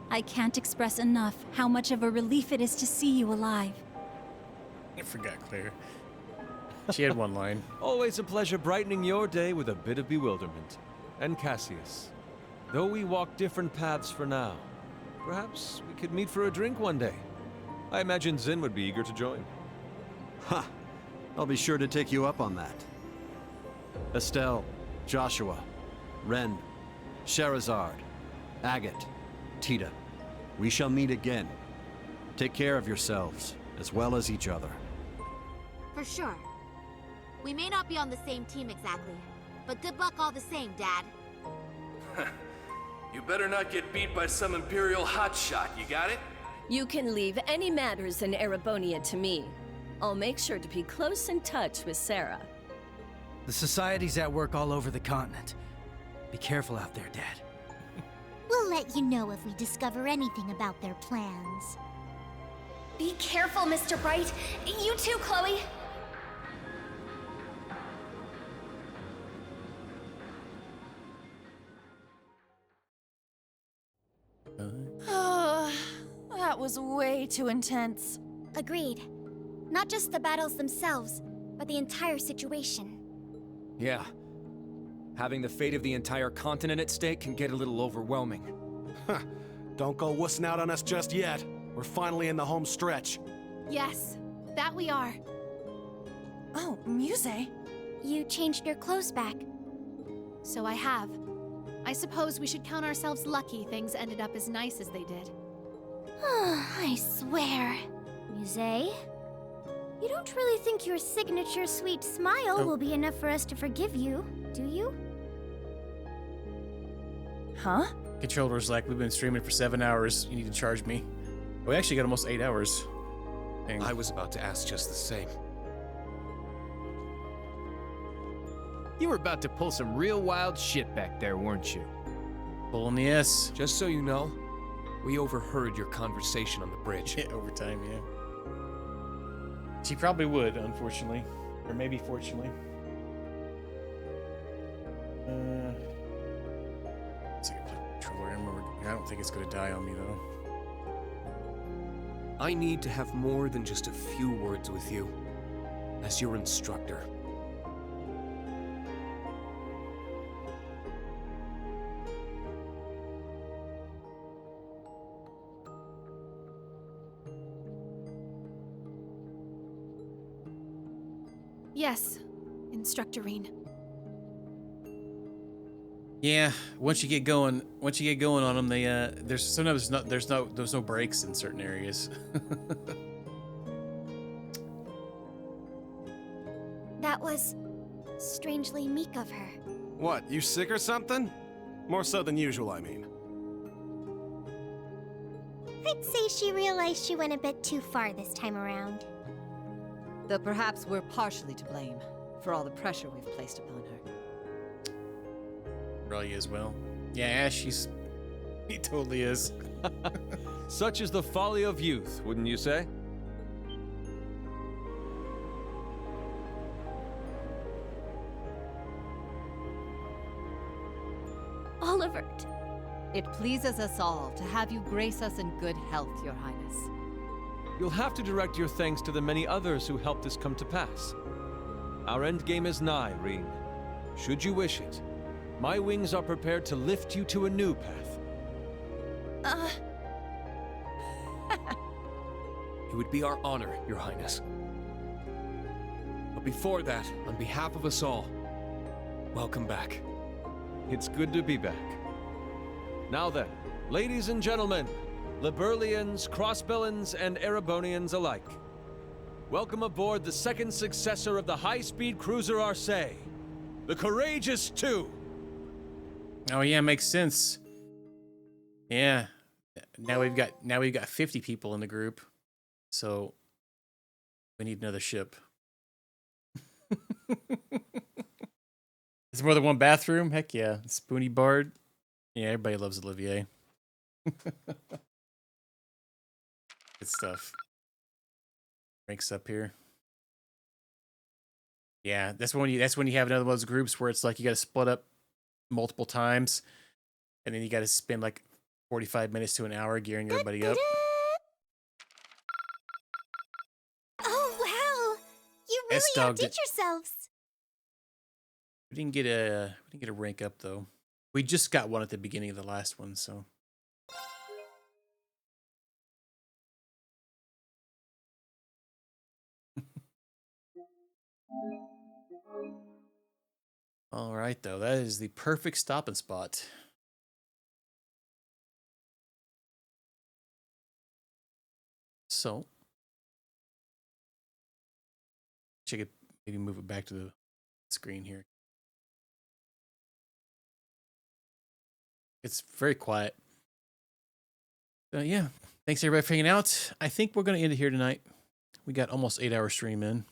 I can't express enough how much of a relief it is to see you alive. I forgot Claire. She had one line. Always a pleasure brightening your day with a bit of bewilderment. And Cassius, though we walk different paths for now, perhaps we could meet for a drink one day. I imagine Zin would be eager to join. Ha! I'll be sure to take you up on that. Estelle, Joshua, Ren, Sherazard, Agate, Tita, we shall meet again. Take care of yourselves, as well as each other. For sure. We may not be on the same team exactly, but good luck all the same, Dad. You better not get beat by some Imperial hotshot, you got it? You can leave any matters in Erebonia to me. I'll make sure to be close in touch with Sarah. The Society's at work all over the continent. Be careful out there, Dad. We'll let you know if we discover anything about their plans. Be careful, Mr. Bright. You too, Chloe. That was way too intense. Agreed. Not just the battles themselves, but the entire situation. Yeah. Having the fate of the entire continent at stake can get a little overwhelming. Huh. Don't go wussing out on us just yet. We're finally in the home stretch. Yes, that we are. Oh, Muse. You changed your clothes back. So I have. I suppose we should count ourselves lucky things ended up as nice as they did. I swear. Muse? You don't really think your signature sweet smile will be enough for us to forgive you, do you? Huh? Controller's like, we've been streaming for 7 hours. You need to charge me. We actually got almost 8 hours. Dang. I was about to ask just the same. You were about to pull some real wild shit back there, weren't you? Pulling the S. Just so you know, we overheard your conversation on the bridge. Yeah, overtime, yeah. She probably would, unfortunately. Or maybe fortunately. Let's see if I play controller. I don't think it's gonna die on me, though. I need to have more than just a few words with you, as your instructor. Yes, Instructor Rean. Yeah, once you get going on them, they there's sometimes not there's no breaks in certain areas. That was strangely meek of her. What, you sick or something? More so than usual, I mean. I'd say she realized she went a bit too far this time around. Though perhaps we're partially to blame for all the pressure we've placed upon her. Probably as well. Yeah, Ash, he totally is. Such is the folly of youth, wouldn't you say? Oliver. It pleases us all to have you grace us in good health, Your Highness. You'll have to direct your thanks to the many others who helped this come to pass. Our endgame is nigh, Reen. Should you wish it, my wings are prepared to lift you to a new path. It would be our honor, Your Highness. But before that, on behalf of us all, welcome back. It's good to be back. Now then, ladies and gentlemen, Liberlians, Crossbellans, and Erebonians alike, welcome aboard the second successor of the high-speed cruiser Arcee, the Courageous 2. Oh yeah, makes sense. Yeah. Now we've got 50 people in the group. So we need another ship. Is there more than one bathroom? Heck yeah. Spoony Bard. Yeah, everybody loves Olivier. Good stuff. Ranks up here. Yeah, that's when you have another one of those groups where it's like you got to split up multiple times, and then you got to spend like 45 minutes to an hour gearing everybody up. Oh wow! You really outdid yourselves. We didn't get a rank up though. We just got one at the beginning of the last one, so. All right, though, that is the perfect stopping spot. So, I could maybe move it back to the screen here. It's very quiet. Yeah, thanks everybody for hanging out. I think we're going to end it here tonight. We got almost 8 hour stream in.